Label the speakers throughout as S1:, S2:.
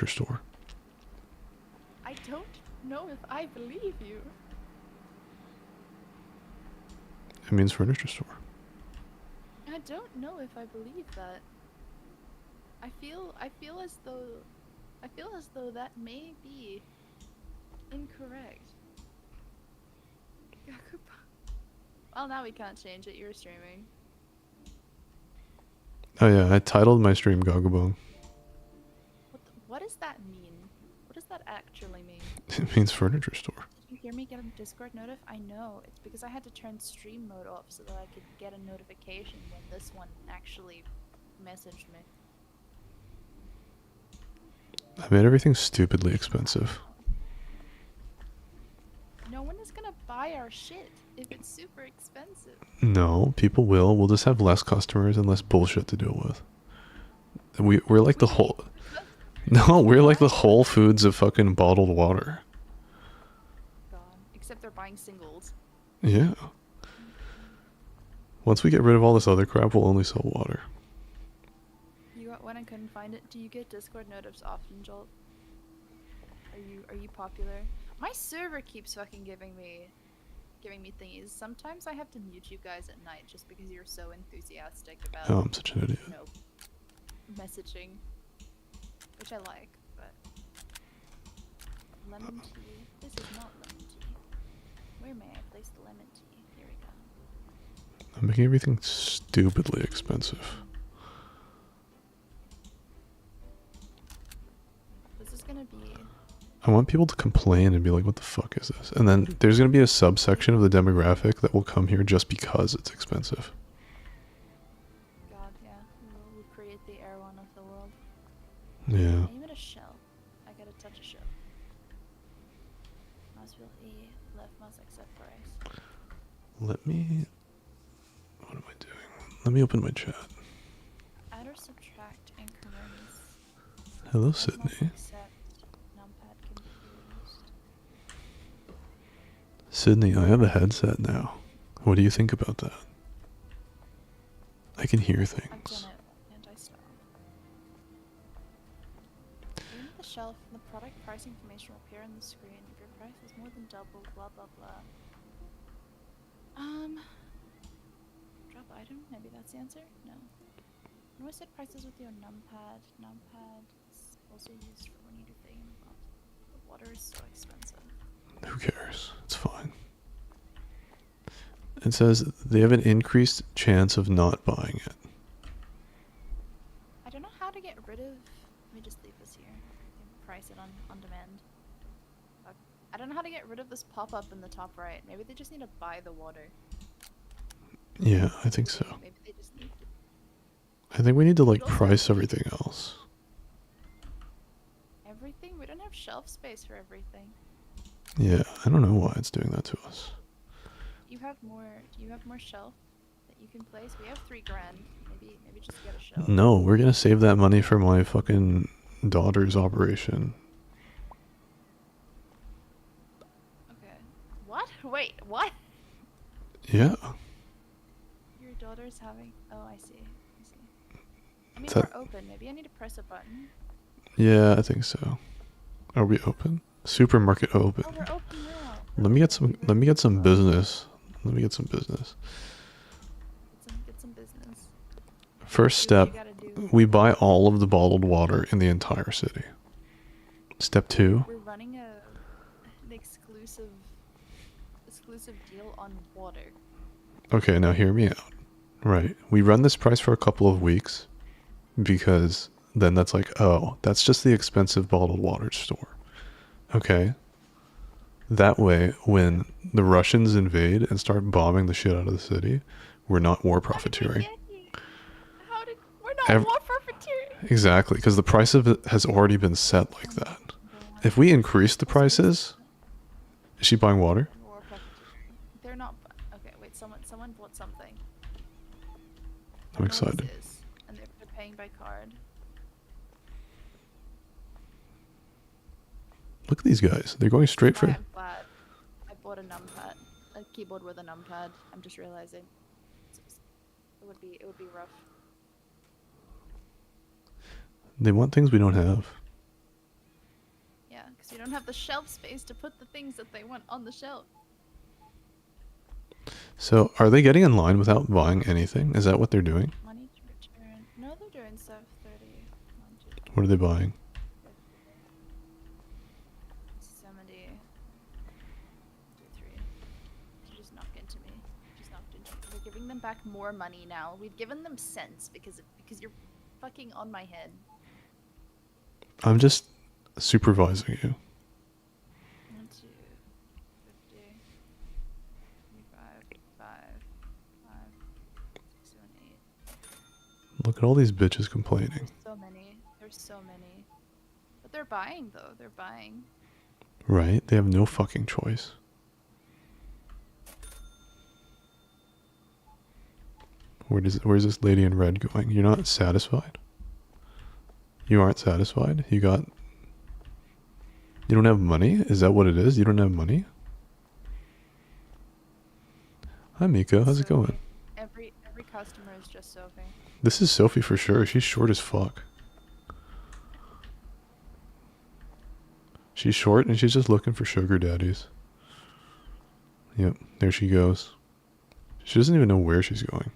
S1: store.
S2: I don't know if I believe you.
S1: It means furniture store.
S2: I don't know if I believe that. I feel as though that may be incorrect. Well, now we can't change it. You're streaming.
S1: Oh yeah, I titled my stream Gagubang.
S2: What does that mean? What does that actually mean?
S1: It means furniture store.
S2: Did you hear me get a Discord notif? I know. It's because I had to turn stream mode off so that I could get a notification when this one actually messaged me.
S1: I made everything stupidly expensive.
S2: No one is gonna buy our shit if it's super expensive.
S1: No, people will. We'll just have less customers and less bullshit to deal with. We're like the whole... No, we're like the Whole Foods of fucking bottled water.
S2: God, except they're buying singles.
S1: Yeah. Once we get rid of all this other crap, we'll only sell water.
S2: You got when I couldn't find it. Do you get Discord notifs often, Jolt? Are you popular? My server keeps fucking giving me thingies. Sometimes I have to mute you guys at night just because you're so enthusiastic about
S1: Oh, I'm such an idiot.
S2: Messaging. Which I like, but lemon tea. This is not lemon tea. Where may I place the lemon tea? Here we go.
S1: I'm making everything stupidly expensive.
S2: This is gonna be...
S1: I want people to complain and be like, what the fuck is this? And then there's going to be a subsection of the demographic that will come here just because it's expensive.
S2: God, yeah. We'll create the Air One of the world.
S1: Yeah.
S2: Name it a shell. I gotta touch a shell. Mouse wheel E, left mouse accept price.
S1: Let me... What am I doing? Let me open my chat.
S2: Add or subtract increments.
S1: Hello,
S2: Left
S1: Sydney.
S2: mouse accept. Numpad can be used.
S1: Sydney, I have a headset now. What do you think about that? I can hear
S2: I've
S1: things.
S2: done it. Anti-stop. Aim at the shelf and the product price information will appear on the screen. If your price is more than double, blah blah blah. Drop item? Maybe that's the answer? No. No, I set prices with your numpad. Numpad is also used for when you do thing. The water is so expensive.
S1: Who cares? It's fine. It says they have an increased chance of not buying it.
S2: I don't know how to get rid of... Let me just leave this here. You can price it on demand. I don't know how to get rid of this pop-up in the top right. Maybe they just need to buy the water.
S1: Yeah, I think so.
S2: Maybe they just need to...
S1: I think we need to like price everything else.
S2: Everything? We don't have shelf space for everything.
S1: Yeah, I don't know why it's doing that to us.
S2: You have more... Do you have more shelf that you can place? We have $3 grand. Maybe just get a shelf.
S1: No, we're gonna save that money for my fucking daughter's operation.
S2: Okay. What? Wait, what?
S1: Yeah.
S2: Your daughter's having... Oh, I see. I mean,
S1: That...
S2: we're open. Maybe I need to press a button.
S1: Yeah, I think so. Are we open? Supermarket open.
S2: Oh, we're open now.
S1: Let me get some business. Let me get some business.
S2: Get some business.
S1: First step, we buy all of the bottled water in the entire city. Step 2.
S2: We're running an exclusive deal on water.
S1: Okay, now hear me out. Right. We run this price for a couple of weeks because then that's like, oh, that's just the expensive bottled water store. Okay. That way, when the Russians invade and start bombing the shit out of the city, we're not war profiteering.
S2: We're not war profiteering?
S1: Exactly, because the price of it has already been set like that. If we increase the prices... Is she buying water?
S2: They're not... Okay, wait, someone bought something.
S1: I'm excited.
S2: And they're paying by card.
S1: Look at these guys. They're going straight for...
S2: I'm glad I bought a numpad. A keyboard with a numpad. I'm just realizing. It would be rough.
S1: They want things we don't have.
S2: because you don't have the shelf space to put the things that they want on the shelf.
S1: So, are they getting in line without buying anything? Is that what they're doing?
S2: Money to return. No, they're doing stuff. 30, 1, 2,
S1: What are they buying?
S2: 70, 2, 3. She just knocked into me. Just knocked into me. We're giving them back more money now. We've given them cents because you're fucking on my head.
S1: I'm just supervising you.
S2: 1, 2, 50, 25, 5, 6, 7, 8.
S1: Look at all these bitches complaining.
S2: There's so many. There's so many. But they're buying though. They're buying.
S1: Right? They have no fucking choice. Where's this lady in red going? You're not satisfied? You aren't satisfied? You don't have money? Is that what it is? You don't have money? Hi Miko, how's it going?
S2: Every customer is just Sophie.
S1: This is Sophie for sure. She's short as fuck. She's short and she's just looking for sugar daddies. Yep, there she goes. She doesn't even know where she's going.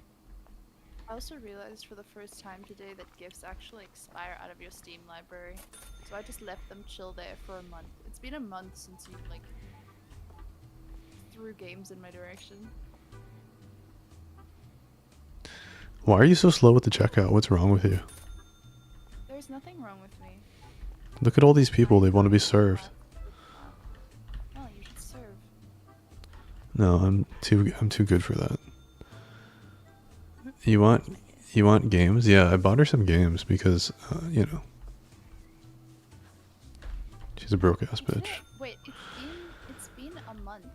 S2: I also realized for the first time today that gifts actually expire out of your Steam library. So I just left them chill there for a month. It's been a month since you like threw games in my direction.
S1: Why are you so slow with the checkout? What's wrong with you?
S2: There's nothing wrong with me.
S1: Look at all these people. They want to be served.
S2: No, you should serve.
S1: No, I'm too good for that. You want games? Yeah, I bought her some games because you know, she's a broke ass bitch.
S2: Wait, it's been a month.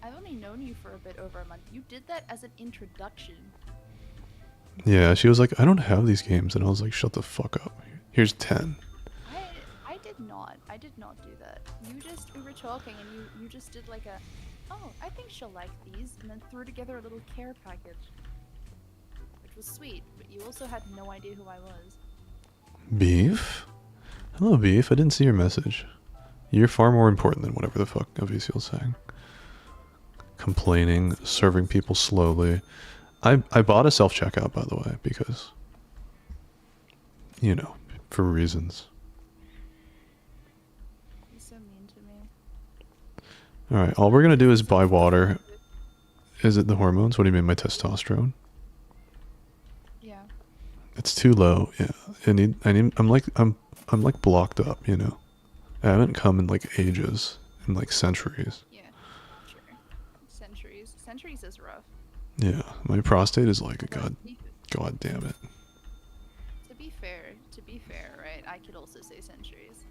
S2: I've only known you for a bit over a month. You did that as an introduction.
S1: Yeah, she was like, I don't have these games, and I was like, shut the fuck up. Here's 10.
S2: I did not. I did not do that. We were talking and you just did like a, oh, I think she'll like these, and then threw together a little care package. Which was sweet, but you also had no idea who I was.
S1: Beef? Hello, Beef. I didn't see your message. You're far more important than whatever the fuck Avicial's saying. Complaining, serving people slowly. I bought a self-checkout, by the way, because, you know, for reasons.
S2: He's so mean to me.
S1: Alright, all we're gonna do is buy water. Is it the hormones? What do you mean, my testosterone?
S2: Yeah.
S1: It's too low, yeah. I'm like blocked up, you know. I haven't come in like ages, in like centuries.
S2: Yeah. Sure. Centuries. Centuries is rough.
S1: Yeah, my prostate is like a god damn it.
S2: To be fair, right? I could also say centuries.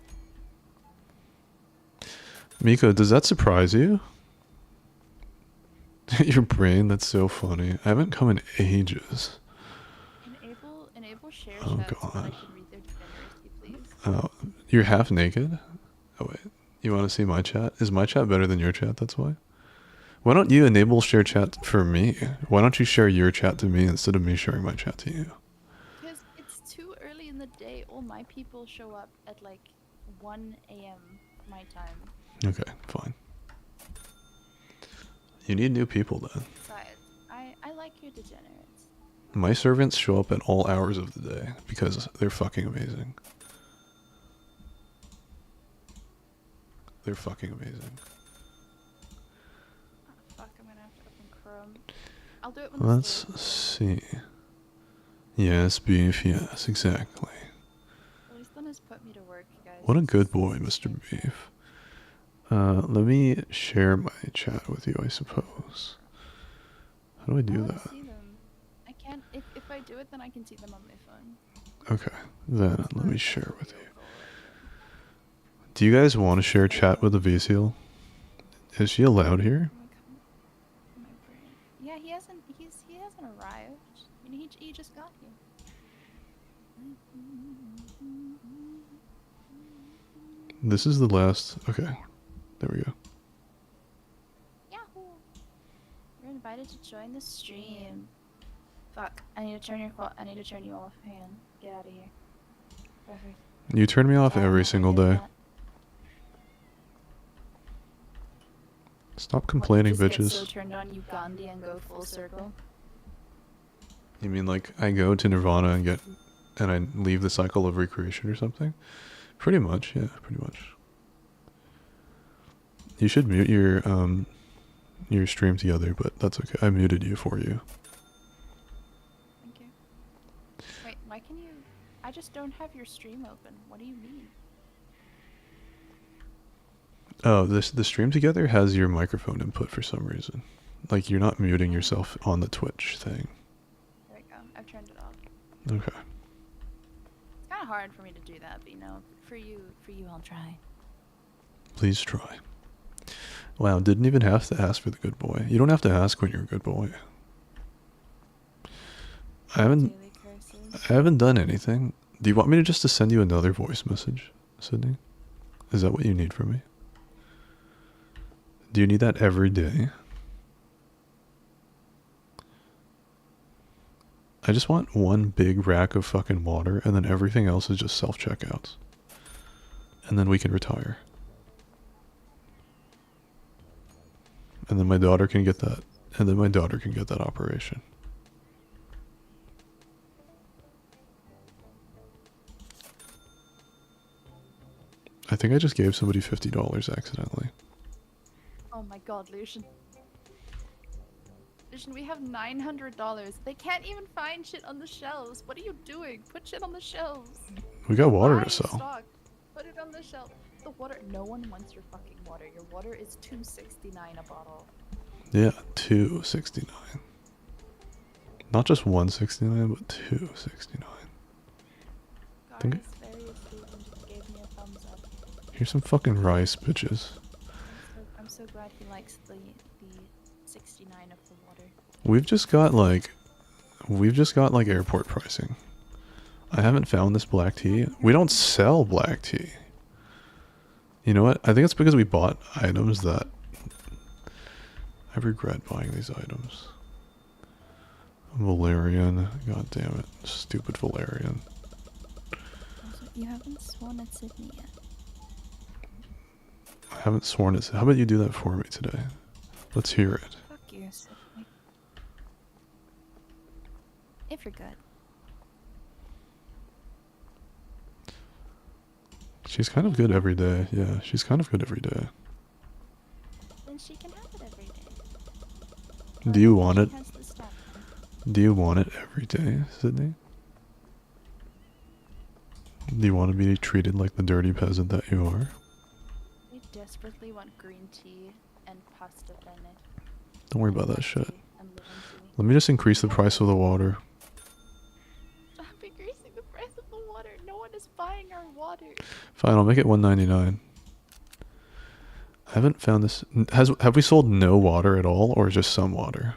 S1: Miko, does that surprise you? Your brain, that's so funny. I haven't come in ages.
S2: Enable share
S1: Oh
S2: chat so that I
S1: god.
S2: can read their degeneracy, please.
S1: Oh, you're half naked? Oh wait, you want to see my chat? Is my chat better than your chat, that's why? Why don't you enable share chat for me? Why don't you share your chat to me instead of me sharing my chat to you?
S2: Because it's too early in the day. All my people show up at like 1 a.m. my time.
S1: Okay, fine. You need new people then.
S2: Besides, I like your degenerates.
S1: My servants show up at all hours of the day because they're fucking amazing. They're fucking amazing.
S2: Fuck, I'm gonna have to open Chrome. I'll do it when
S1: Let's see. Yes, Beef, yes, exactly.
S2: At least then has put me to work, guys.
S1: What a good boy, Mr. Beef. Let me share my chat with you, I suppose. How do I do that?
S2: See them. I can't. If I do it, then I can see them on my phone.
S1: Okay, then let me share with you. Do you guys want to share chat with the VCL? Is she allowed here?
S2: Yeah, he hasn't arrived. I mean, he just got here.
S1: This is the last. Okay, there we go.
S2: Yahoo! You're invited to join the stream. Fuck! I need to turn you off. Hang on. Get out of here. Perfect.
S1: You turn me off every single day. Stop
S2: What,
S1: complaining,
S2: you just get so
S1: bitches.
S2: turned on Ugandi and go full circle?
S1: You mean like I go to Nirvana and I leave the cycle of recreation or something? Pretty much, yeah, pretty much. You should mute your stream together, but that's okay. I muted you for you.
S2: Thank you. Wait, why can you... I just don't have your stream open. What do you mean?
S1: Oh, the stream together has your microphone input for some reason. Like you're not muting yourself on the Twitch thing.
S2: There we go. I've turned it off.
S1: Okay.
S2: It's kind of hard for me to do that, but you know, for you, I'll try.
S1: Please try. Wow, didn't even have to ask for the good boy. You don't have to ask when you're a good boy. I
S2: Daily curses.
S1: haven't done anything. Do you want me to just to send you another voice message, Sydney? Is that what you need from me? Do you need that every day? I just want one big rack of fucking water and then everything else is just self-checkouts. And then we can retire. And then my daughter can get that. And then my daughter can get that operation. I think I just gave somebody $50 accidentally.
S2: Oh my god, Lucian. Lucian, we have $900. They can't even find shit on the shelves. What are you doing? Put shit on the shelves.
S1: We got water
S2: Buy
S1: to sell.
S2: stock. Put it on the shelf. The water. No one wants your fucking water. Your water is $2.69 a bottle.
S1: Yeah, $2.69. Not just $1.69, but $2.69.
S2: Guys, various Steven just gave me a thumbs up.
S1: Here's some fucking rice, bitches.
S2: I'm so glad he likes the 69 of the water.
S1: We've just got like airport pricing. I haven't found this black tea. We don't sell black tea. You know what? I think it's because we bought items that I regret buying these items. Valerian. God damn it. Stupid Valerian.
S2: Also, you haven't sworn at Sydney yet.
S1: I haven't sworn it. How about you do that for me today? Let's hear it.
S2: Fuck you, Sydney. If you're good.
S1: She's kind of good every day. Yeah, she's kind of good every day.
S2: Then she can have it every day.
S1: Do you want
S2: She
S1: it?
S2: has the stuff.
S1: Do you want it every day, Sydney? Do you want to be treated like the dirty peasant that you are?
S2: I desperately want green tea and pasta penne.
S1: Don't worry
S2: and
S1: about that
S2: black
S1: shit.
S2: tea and lemon tea.
S1: Let me just increase the price of the water.
S2: Stop increasing the price of the water. No one is buying our water.
S1: Fine, I'll make it $1.99. I haven't found this. Have we sold no water at all, or just some water?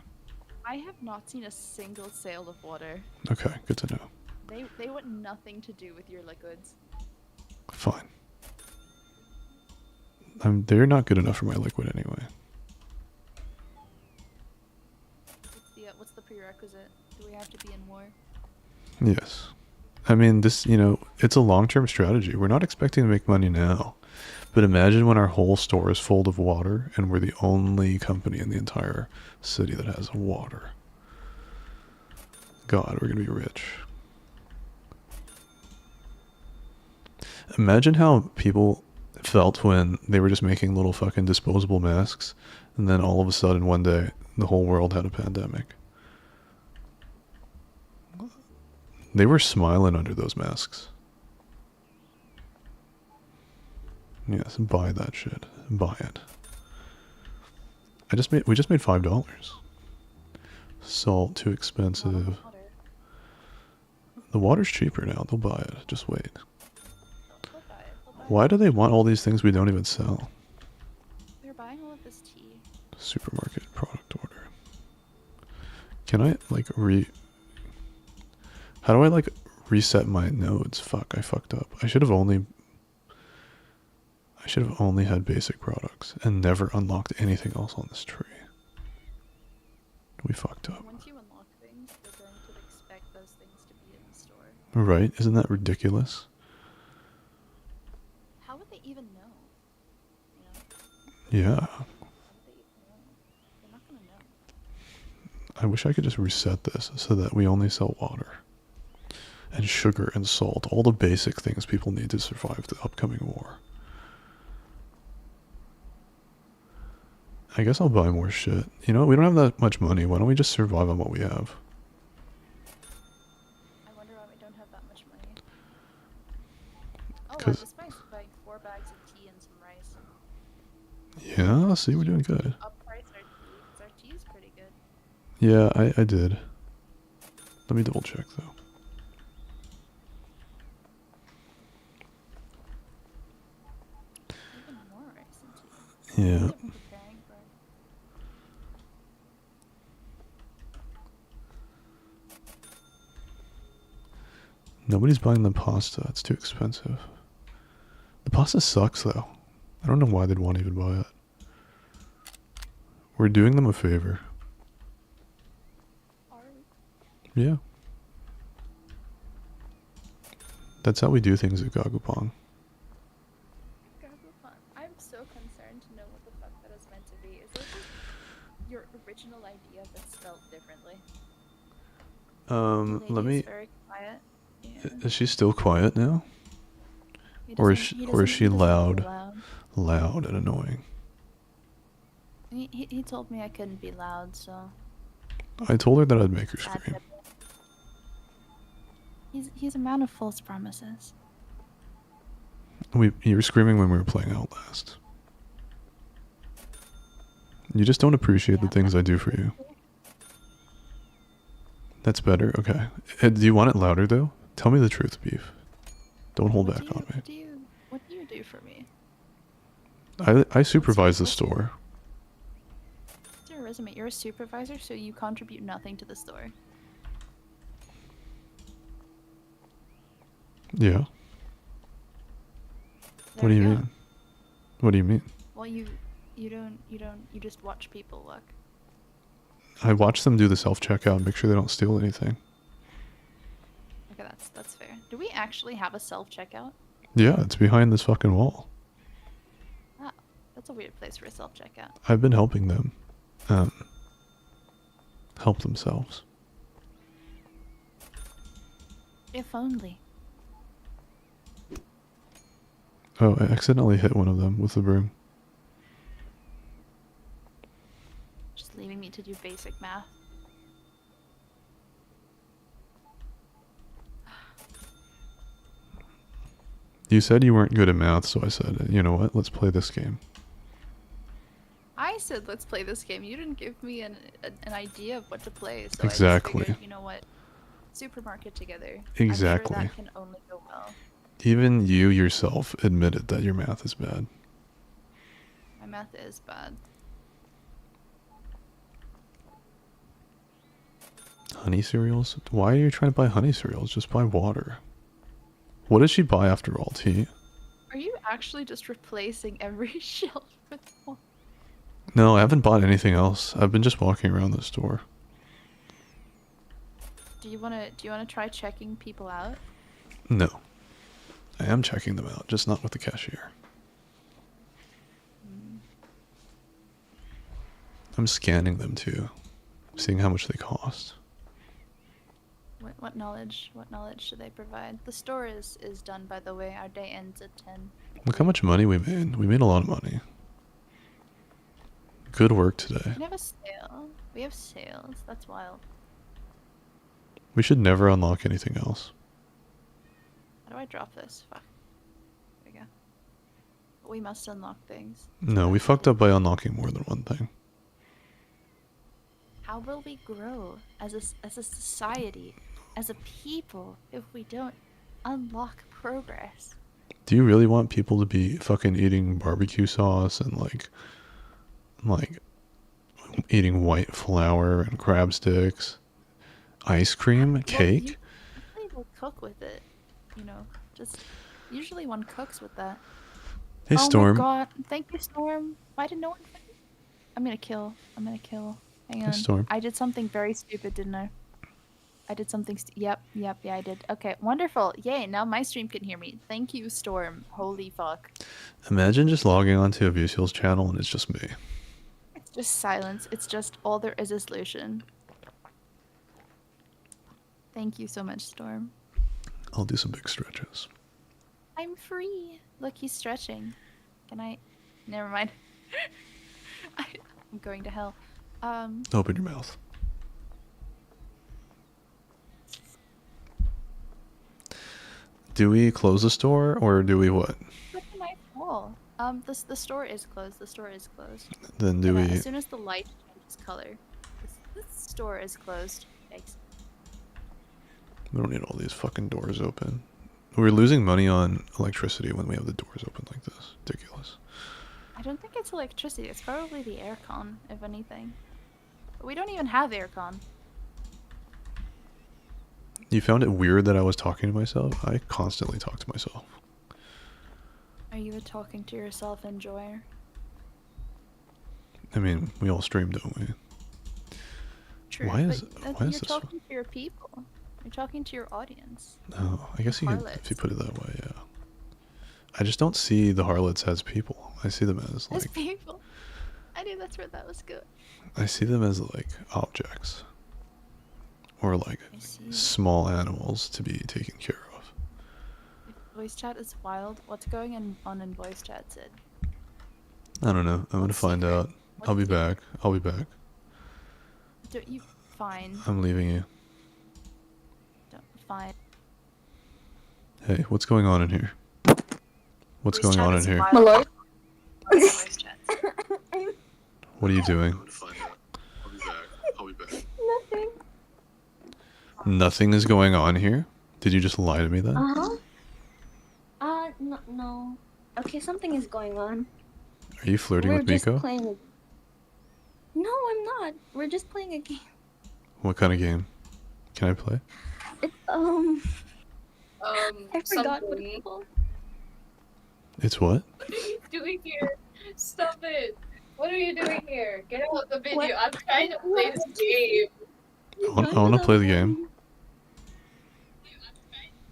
S2: I have not seen a single sale of water.
S1: Okay, good to know.
S2: They want nothing to do with your liquids.
S1: Fine. They're not good enough for my liquid anyway.
S2: What's the prerequisite? Do we have to be in war?
S1: Yes. I mean, this, it's a long-term strategy. We're not expecting to make money now. But imagine when our whole store is full of water and we're the only company in the entire city that has water. God, we're going to be rich. Imagine how people felt when they were just making little fucking disposable masks and then all of a sudden one day the whole world had a pandemic. They were smiling under those masks. Yes, buy that shit. Buy it. We just made $5. Salt too expensive. The water's cheaper now. They'll buy it. Just wait.
S2: They'll buy it.
S1: Why do they want all these things we don't even sell?
S2: They're buying all of this tea.
S1: Supermarket product order. Can I how do I reset my nodes? Fuck, I fucked up. I should have only had basic products and never unlocked anything else on this tree. We fucked up.
S2: Once you unlock things, they're going to expect those things to be in the store.
S1: Right? Isn't that ridiculous?
S2: How would they even know? You know?
S1: Yeah. I wish I could just reset this so that we only sell water and sugar and salt, all the basic things people need to survive the upcoming war. I guess I'll buy more shit. You know, we don't have that much money. Why don't we just survive on what we have?
S2: I wonder why we don't have that much money. Oh, wow,
S1: Because,
S2: this guy's buying 4 bags of tea and some rice.
S1: yeah, see, we're doing good.
S2: Upprice our tea, because our tea is pretty good.
S1: Yeah, I did. Let me double check, though.
S2: Even more rice and tea.
S1: Yeah.
S2: What am preparing for?
S1: Nobody's buying the pasta. It's too expensive. The pasta sucks, though. I don't know why they'd want to even buy it. We're doing them a favor.
S2: Are we?
S1: Yeah. That's how we do things at Gagubang.
S2: Gagubang. I'm so concerned to know what the fuck that is meant to be. Is it just your original idea but spelled differently? The
S1: Let
S2: lady
S1: me...
S2: is very quiet. Yeah.
S1: Is she still quiet now?
S2: He
S1: Or is
S2: doesn't,
S1: she,
S2: he
S1: or is
S2: doesn't,
S1: she
S2: he doesn't go
S1: loud?
S2: loud.
S1: Loud and annoying.
S2: He told me I couldn't be loud, so
S1: I told her that I'd make her
S2: sad
S1: scream.
S2: tip. He's a man of false promises.
S1: You were screaming when we were playing Outlast. You just don't appreciate the
S2: Yeah,
S1: things I do for you. That's better? Okay. Do you want it louder, though? Tell me the truth, Beef. Don't hold back on me.
S2: What do you do for me?
S1: I supervise the store.
S2: What's your resume? You're a supervisor, so you contribute nothing to the store.
S1: Yeah. What do you mean? What do you mean?
S2: Well, you just watch people look.
S1: I watch them do the self-checkout and make sure they don't steal anything.
S2: Okay, that's fair. Do we actually have a self-checkout?
S1: Yeah, it's behind this fucking wall.
S2: Ah, that's a weird place for a self-checkout.
S1: I've been helping them help themselves.
S2: If only.
S1: Oh, I accidentally hit one of them with the broom.
S2: Just leaving me to do basic math.
S1: You said you weren't good at math, so I said, you know what, let's play this game.
S2: I said let's play this game. You didn't give me an idea of what to play, so
S1: Exactly.
S2: I just figured, you know what? Supermarket together.
S1: Exactly.
S2: I'm sure that can only go well.
S1: Even you yourself admitted that your math is bad.
S2: My math is bad.
S1: Honey cereals? Why are you trying to buy honey cereals? Just buy water. What did she buy after all? Tea?
S2: Are you actually just replacing every shelf with one?
S1: No, I haven't bought anything else. I've been just walking around the store.
S2: Do you wanna try checking people out?
S1: No. I am checking them out, just not with the cashier. I'm scanning them too, seeing how much they cost.
S2: What knowledge do they provide? The store is done, by the way. Our day ends at 10.
S1: Look how much money we made. We made a lot of money. Good work today.
S2: We have a sale. We have sales. That's wild.
S1: We should never unlock anything else.
S2: How do I drop this? Fuck. There we go. We must unlock things.
S1: No, we fucked up by unlocking more than one thing.
S2: How will we grow as a society, as a people, if we don't unlock progress?
S1: Do you really want people to be fucking eating barbecue sauce and like eating white flour and crab sticks, ice cream, cake?
S2: Usually they'll cook with it, you know. Just usually one cooks with that.
S1: Hey, Storm.
S2: Oh my god! Thank you, Storm. Why did no one? I'm gonna kill. Hang on.
S1: Storm.
S2: I did something very stupid, didn't I? I did something. Yep, yeah, I did. Okay, wonderful. Yay! Now my stream can hear me. Thank you, Storm. Holy fuck.
S1: Imagine just logging onto a Vusil's channel and it's just me.
S2: It's just silence. It's just all there is Lucian. Thank you so much, Storm.
S1: I'll do some big stretches.
S2: I'm free. Look, he's stretching. Can I? Never mind. I'm going to hell.
S1: Open your mouth. Do we close the store or do we what?
S2: Such a nice wall. The store is closed. The store is closed.
S1: Then do
S2: But,
S1: we?
S2: as soon as the light changes color, this store is closed. Yikes.
S1: We don't need all these fucking doors open. We're losing money on electricity when we have the doors open like this. Ridiculous.
S2: I don't think it's electricity. It's probably the aircon, if anything. But we don't even have aircon.
S1: You found it weird that I was talking to myself? I constantly talk to myself.
S2: Are you a talking to yourself enjoyer?
S1: I mean, we all stream, don't we?
S2: True.
S1: Why is
S2: but
S1: you're
S2: you're talking to your people. You're talking to your audience.
S1: Oh, I guess you could, if
S2: Harlots.
S1: you put it that way, yeah. I just don't see the harlots as people. I see them as
S2: As
S1: like
S2: people. I knew that's where that was going.
S1: I see them as like objects or like
S2: I see.
S1: small animals to be taken care of.
S2: Voice chat is wild. What's going on in voice chat, Sid?
S1: I don't know. I'm gonna
S2: What's
S1: find
S2: secret?
S1: out.
S2: What's
S1: I'll be
S2: secret?
S1: back. I'll be back.
S2: Don't you fine?
S1: I'm leaving you.
S2: Don't fine.
S1: Hey, what's going on in here? What's
S2: Voice
S1: going
S2: chat
S1: on in
S2: is
S1: here?
S2: wild.
S3: My lord?
S2: Voice chat.
S1: What are you doing?
S4: I'm gonna find out. I'll be back. I'll be back.
S3: Nothing.
S1: Nothing is going on here? Did you just lie to me then?
S3: Uh-huh. No, no. Okay, something is going on.
S1: Are you flirting
S3: We're
S1: with
S3: just
S1: Miko?
S3: playing. No, I'm not. We're just playing a game.
S1: What kind of game? Can I play?
S3: It's, I forgot what
S5: something.
S3: it's called.
S1: It's what?
S5: What are you doing here? Stop it. What are you doing here? Get out of the video.
S3: What?
S5: I'm trying to play this game.
S1: I want to play the game.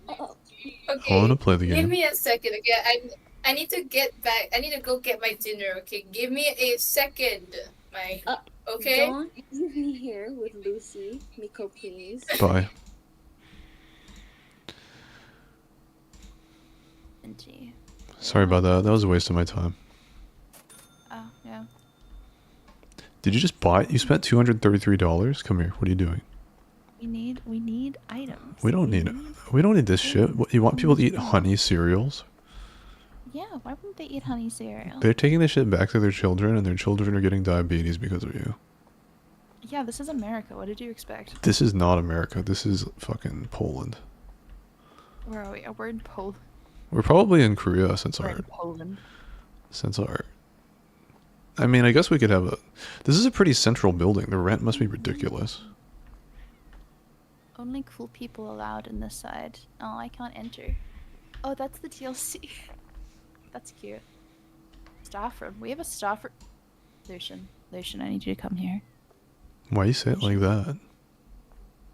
S1: I
S5: Okay.
S1: want to play the
S5: Give
S1: game.
S5: me a second, okay? I need to get back. I need to go get my dinner, okay? Give me a second. Okay?
S3: Don't leave me here with Lucy. Miko, please.
S1: Bye.
S2: NG.
S1: Sorry about that. That was a waste of my time.
S2: Oh, yeah.
S1: Did you just buy it? You spent $233? Come here. What are you doing?
S2: We need items.
S1: We don't need this shit. What, you want people to eat honey cereals?
S2: Yeah, why wouldn't they eat honey cereal?
S1: They're taking this shit back to their children, and their children are getting diabetes because of you.
S2: Yeah, this is America. What did you expect?
S1: This is not America. This is fucking Poland.
S2: Where are we? Oh, we're in Poland.
S1: We're probably in Korea since
S2: We're
S1: our
S2: in Poland.
S1: I mean, I guess we could have a. This is a pretty central building. The rent must be ridiculous.
S2: Only cool people allowed in this side. Oh, I can't enter. Oh, that's the DLC. That's cute. Staff room. We have a staff room. Lucian, I need you to come here.
S1: Why you say it like that?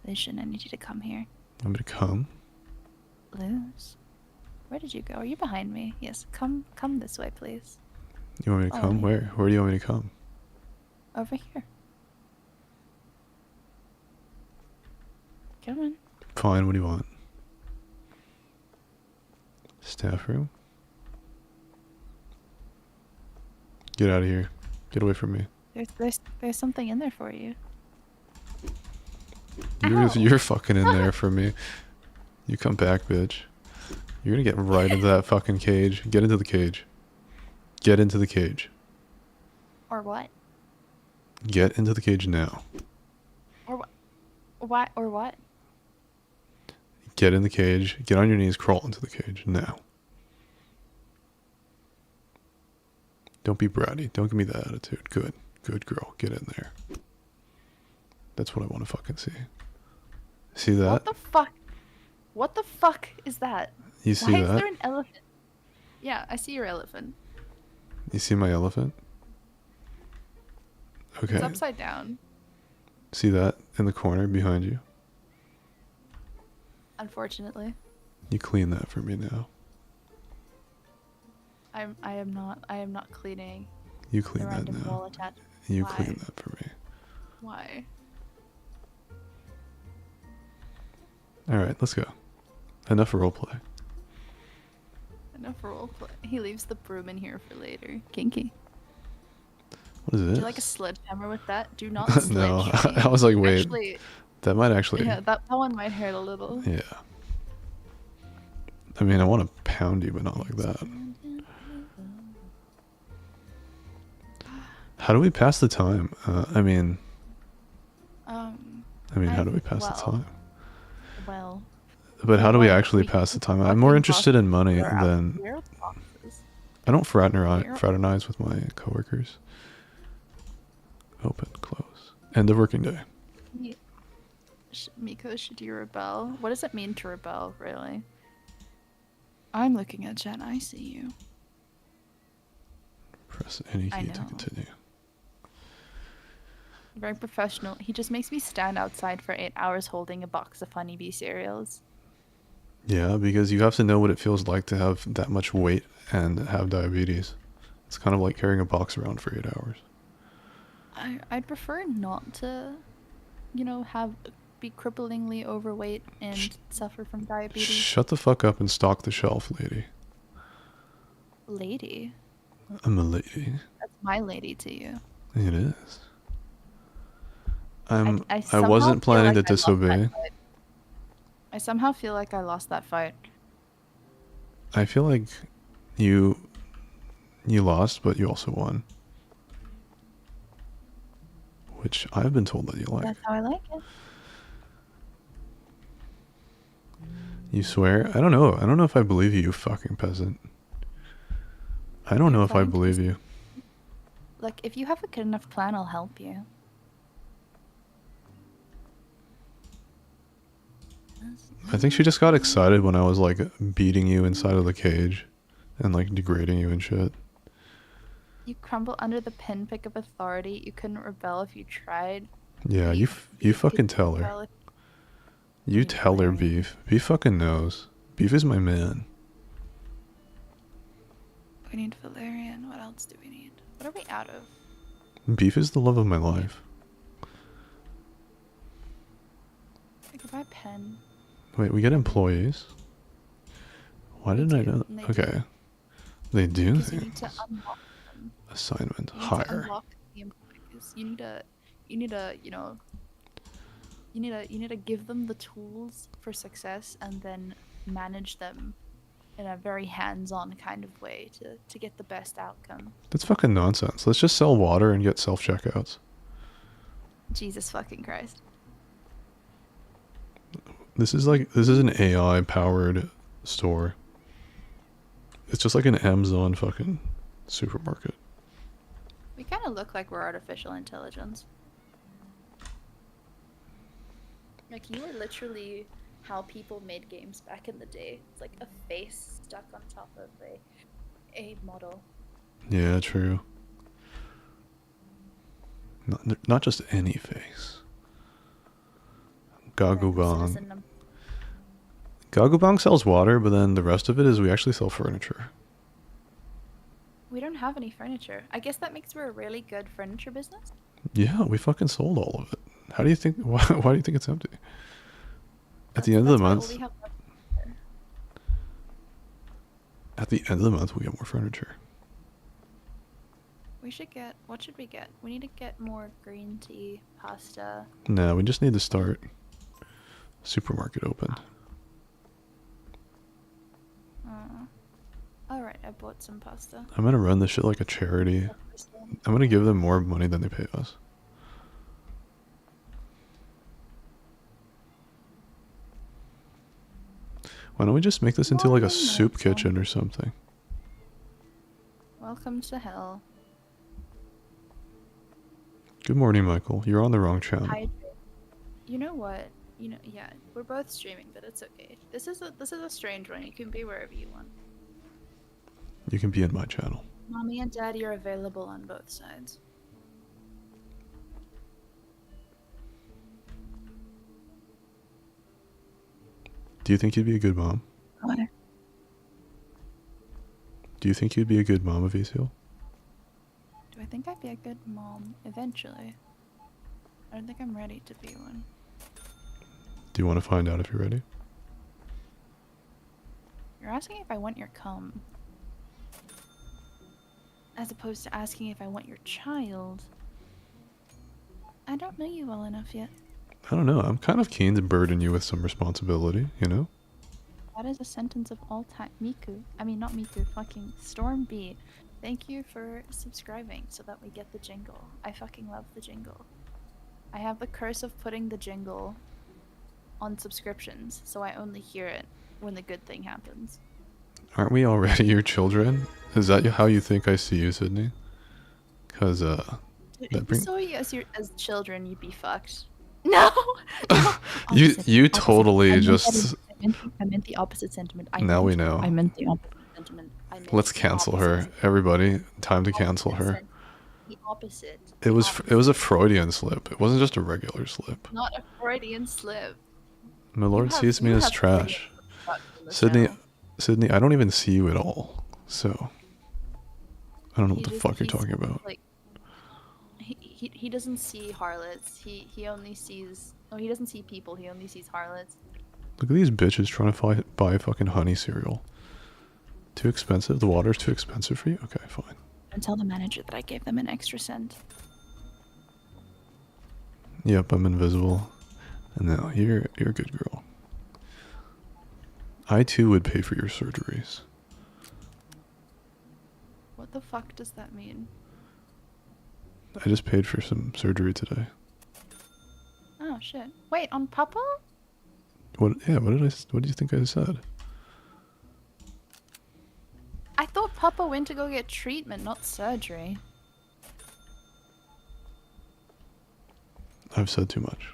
S2: Lucian, I need you to come here.
S1: I'm gonna come.
S2: Luz, where did you go? Are you behind me? Yes, come this way, please.
S1: You want me to
S2: Oh,
S1: come?
S2: yeah.
S1: Where do you want me to come?
S2: Over here. Come on.
S1: Fine. What do you want? Staff room? Get out of here. Get away from me.
S2: There's something in there for you.
S1: You're
S2: Ow.
S1: you're fucking in there for me. You come back, bitch. You're gonna get right into that fucking cage. Get into the cage. Get into the cage.
S2: Or what?
S1: Get into the cage now.
S2: Or what? What? Or what?
S1: Get in the cage. Get on your knees. Crawl into the cage now. Don't be bratty. Don't give me that attitude. Good. Good girl. Get in there. That's what I want to fucking see. See that?
S2: What the fuck? What the fuck is that?
S1: You see
S2: Why is
S1: that?
S2: there an elephant? Yeah, I see your elephant.
S1: You see my elephant? Okay.
S2: It's upside down.
S1: See that in the corner behind you?
S2: Unfortunately,
S1: You clean that for me now.
S2: I am not cleaning
S1: You
S2: the
S1: clean that
S2: random wall
S1: now.
S2: attached.
S1: You
S2: Why?
S1: clean that for me.
S2: Why?
S1: Alright, let's go. Enough roleplay.
S2: Enough roleplay. He leaves the broom in here for later. Kinky.
S1: What is
S2: Do
S1: this?
S2: you like a sledgehammer with that? Do not sledge
S1: No,
S2: me.
S1: I was like, wait,
S2: Actually,
S1: that might actually...
S2: yeah, that one might hurt a little.
S1: Yeah. I mean, I want to pound you, but not like that. How do we pass the time? How do we pass the time?
S2: Well,
S1: But how do we
S2: well,
S1: actually
S2: we
S1: pass the
S2: could
S1: time? I'm
S2: fucking
S1: more interested in money
S2: We're out
S1: than...
S2: here boxes.
S1: I don't
S2: Here.
S1: fraternize with my coworkers. Open, close. End of working day.
S2: Miko, should you rebel? What does it mean to rebel, really? I'm looking at Jen. I see you.
S1: Press any
S2: I
S1: key to
S2: know.
S1: continue.
S2: Very professional. He just makes me stand outside for 8 hours holding a box of honeybee cereals.
S1: Yeah, because you have to know what it feels like to have that much weight and have diabetes. It's kind of like carrying a box around for 8 hours.
S2: I'd prefer not to, be cripplingly overweight and suffer from diabetes.
S1: Shut the fuck up and stock the shelf, lady.
S2: Lady.
S1: I'm a lady.
S2: That's my lady to you.
S1: It is. I
S2: somehow
S1: wasn't
S2: feel
S1: planning
S2: like
S1: to
S2: I lost that
S1: disobey.
S2: fight. I somehow feel like I lost that fight.
S1: I feel like you lost, but you also won. Which I've been told that you like.
S2: That's how I like it.
S1: You swear? I don't know. I don't know if I believe you, you fucking peasant. I don't know if I
S2: Fine,
S1: believe
S2: please.
S1: you.
S2: Like, if you have a good enough plan, I'll help you.
S1: I think she just got excited when I was like beating you inside of the cage and like degrading you and shit.
S2: You crumble under the pinprick of authority. You couldn't rebel if you tried.
S1: Yeah, you fucking tell her.
S2: rebel if-
S1: You tell her, Beef. Beef fucking knows. Beef is my man.
S2: We need Valerian. What else do we need? What are we out of?
S1: Beef is the love of my life.
S2: I could buy a pen.
S1: Wait, we get employees? Why
S2: We
S1: didn't I
S2: do,
S1: know?
S2: and they
S1: Okay.
S2: do.
S1: They do
S2: Because you need to
S1: things.
S2: unlock them.
S1: Assignment.
S2: You need to
S1: Hire.
S2: unlock the employees. You need to, you need to give them the tools for success and then manage them in a very hands-on kind of way to get the best outcome.
S1: That's fucking nonsense. Let's just sell water and get self-checkouts.
S2: Jesus fucking Christ.
S1: This is an AI powered store. It's just like an Amazon fucking supermarket.
S2: We kind of look like we're artificial intelligence. Like, you are literally how people made games back in the day. It's like a face stuck on top of a model.
S1: Yeah, true. Not just any face. Gagubang.
S2: Citizen
S1: Gagubang sells water, but then the rest of it is we actually sell furniture.
S2: We don't have any furniture. I guess that makes we're a really good furniture business.
S1: Yeah, we fucking sold all of it. How do you think? Why do you think it's empty? At the end of the
S2: That's why all
S1: month.
S2: we have left.
S1: At the end of the month, we get more furniture.
S2: We should get. What should we get? We need to get more green tea, pasta.
S1: No, we just need to start. Supermarket open.
S2: Alright, I bought some pasta.
S1: I'm gonna run this shit like a charity. I'm gonna give them more money than they pay us. Why don't we just make this into like a soup kitchen or something?
S2: Welcome to hell.
S1: Good morning, Michael. You're on the wrong channel.
S2: Hydrate. You know what? Yeah, we're both streaming, but it's okay. This is a strange one. You can be wherever you want.
S1: You can be in my channel.
S2: Mommy and Daddy are available on both sides.
S1: Do you think you'd be a good mom?
S2: What?
S1: Do you think you'd be a good mom, Avisil?
S2: Do I think I'd be a good mom eventually? I don't think I'm ready to be one.
S1: Do you want to find out if you're ready?
S2: You're asking if I want your cum. As opposed to asking if I want your child. I don't know you well enough yet.
S1: I don't know. I'm kind of keen to burden you with some responsibility, you know?
S2: That is a sentence of all time. Miku. I mean, not Miku. Fucking Storm B. Thank you for subscribing so that we get the jingle. I fucking love the jingle. I have the curse of putting the jingle on subscriptions, so I only hear it when the good thing happens.
S1: Aren't we already your children? Is that how you think I see you, Sydney? Because, that
S2: If you
S1: bring...
S2: saw you as children, you'd be fucked. No! No!
S1: you
S2: Opposite.
S1: totally just...
S2: I meant the opposite sentiment.
S1: Now we know.
S2: I meant the opposite sentiment.
S1: Let's cancel her, everybody. Time to cancel her.
S2: The opposite.
S1: It was a Freudian slip. It wasn't just a regular slip.
S2: Not a Freudian slip.
S1: My lord
S2: You have-
S1: sees me
S2: you
S1: as
S2: have
S1: trash.
S2: Freudian thoughts on the
S1: Sydney,
S2: channel.
S1: Sydney, I don't even see you at all. So I don't know what the
S2: He's-
S1: fuck you're
S2: he's,
S1: talking about.
S2: Like, he doesn't see harlots. He only sees. Oh, he doesn't see people. He only sees harlots.
S1: Look at these bitches trying to buy fucking honey cereal. Too expensive? The water's too expensive for you? Okay, fine.
S2: And tell the manager that I gave them an extra cent.
S1: Yep, I'm invisible. And now you're a good girl. I too would pay for your surgeries.
S2: What the fuck does that mean?
S1: I just paid for some surgery today.
S2: Oh shit! Wait, on Papa?
S1: What? Yeah. What do you think I said?
S2: I thought Papa went to go get treatment, not surgery.
S1: I've said too much.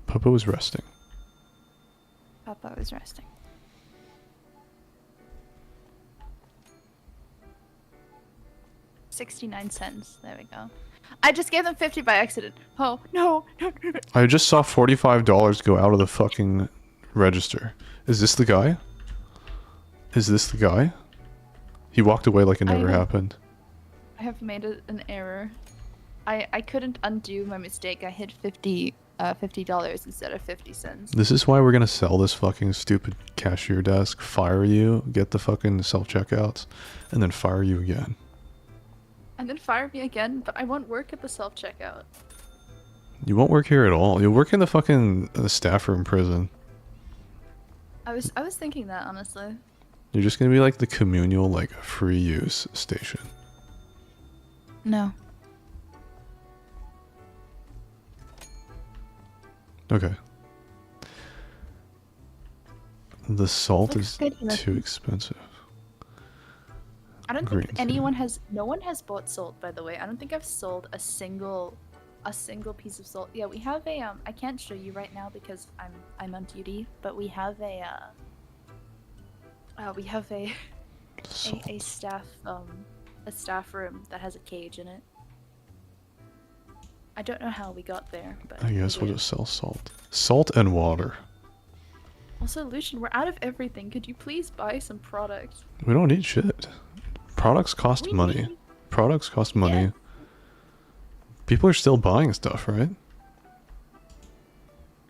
S1: Papa was resting.
S2: Papa was resting. $0.69. There we go. I just gave them 50 by accident. Oh no!
S1: I just saw $45 go out of the fucking register. Is this the guy? Is this the guy? He walked away like it never happened.
S2: I have made an error. I couldn't undo my mistake. I hit $50 instead of 50 cents.
S1: This is why we're gonna sell this fucking stupid cashier desk, fire you, get the fucking self-checkouts, and then fire you again.
S2: And then fire me again, but I won't work at the self-checkout.
S1: You won't work here at all. You'll work in the fucking staff room prison.
S2: I was thinking that, honestly.
S1: You're just gonna be like the communal, like, free use station.
S2: No.
S1: Okay. The salt is
S2: Looks good,
S1: too expensive.
S2: I don't
S1: Green
S2: think anyone has. No one has bought salt, by the way. I don't think I've sold a single piece of salt. Yeah, we have a I can't show you right now because I'm on duty, but we have a
S1: Salt.
S2: a staff room that has a cage in it. I don't know how we got there, but
S1: I guess
S2: we
S1: we'll
S2: did.
S1: just sell salt. Salt and water.
S2: Also, Lucian, we're out of everything. Could you please buy some products?
S1: We don't need shit. Products cost
S2: We
S1: money.
S2: need-
S1: Products cost money.
S2: Yeah.
S1: People are still buying stuff, right?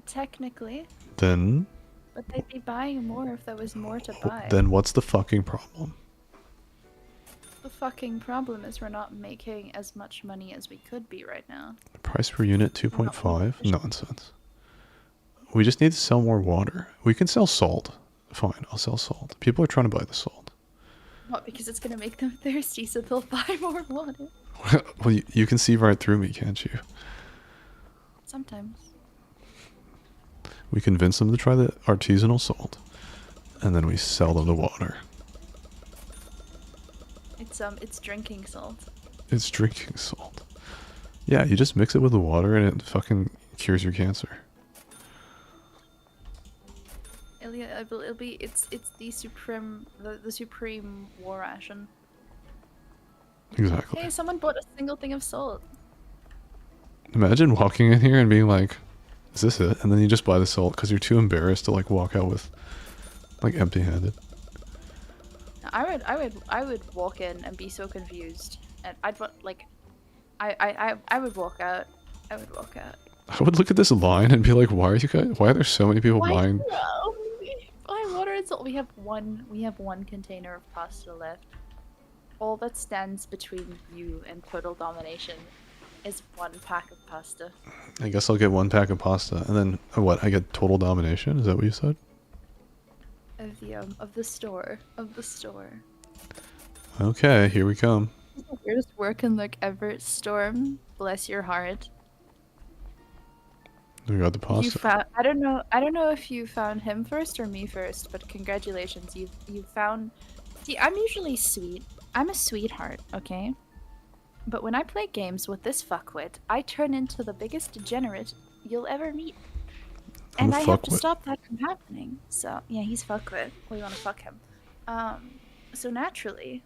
S2: Technically,
S1: Then,
S2: but they'd be buying more if there was more to buy.
S1: then what's the fucking problem?
S2: The fucking problem is we're not making as much money as we could be right now.
S1: Price per unit 2.5? Nonsense. We just need to sell more water. We can sell salt. Fine, I'll sell salt. People are trying to buy the salt.
S2: What? Because it's gonna make them thirsty, so they'll buy more water.
S1: Well, you can see right through me, can't you?
S2: Sometimes.
S1: We convince them to try the artisanal salt, and then we sell them the water.
S2: It's drinking salt.
S1: It's drinking salt. Yeah, you just mix it with the water and it fucking cures your cancer.
S2: It's the supreme war ration.
S1: Exactly.
S2: Hey, someone bought a single thing of salt.
S1: Imagine walking in here and being like, is this it? And then you just buy the salt because you're too embarrassed to like walk out with like empty-handed.
S2: I would walk in and be so confused, and I would walk out. I would walk out.
S1: I would look at this line and be like, why are there so many people
S2: Why
S1: buying?
S2: do you only buy water and salt? We have one container of pasta left. All that stands between you and total domination is one pack of pasta.
S1: I guess I'll get 1 pack of pasta, and then what? I get total domination. Is that what you said?
S2: Of the store. Of the store.
S1: Okay, here we come.
S2: You're just working like Everett Storm. Bless your heart.
S1: We got the
S2: You
S1: pasta.
S2: found I don't know if you found him first or me first, but congratulations. You found. See, I'm usually sweet. I'm a sweetheart, okay? But when I play games with this fuckwit, I turn into the biggest degenerate you'll ever meet.
S1: I'm
S2: And
S1: a
S2: I have to
S1: fuckwit.
S2: stop that from happening. So, yeah, he's fuckwit. We want to fuck him. So naturally,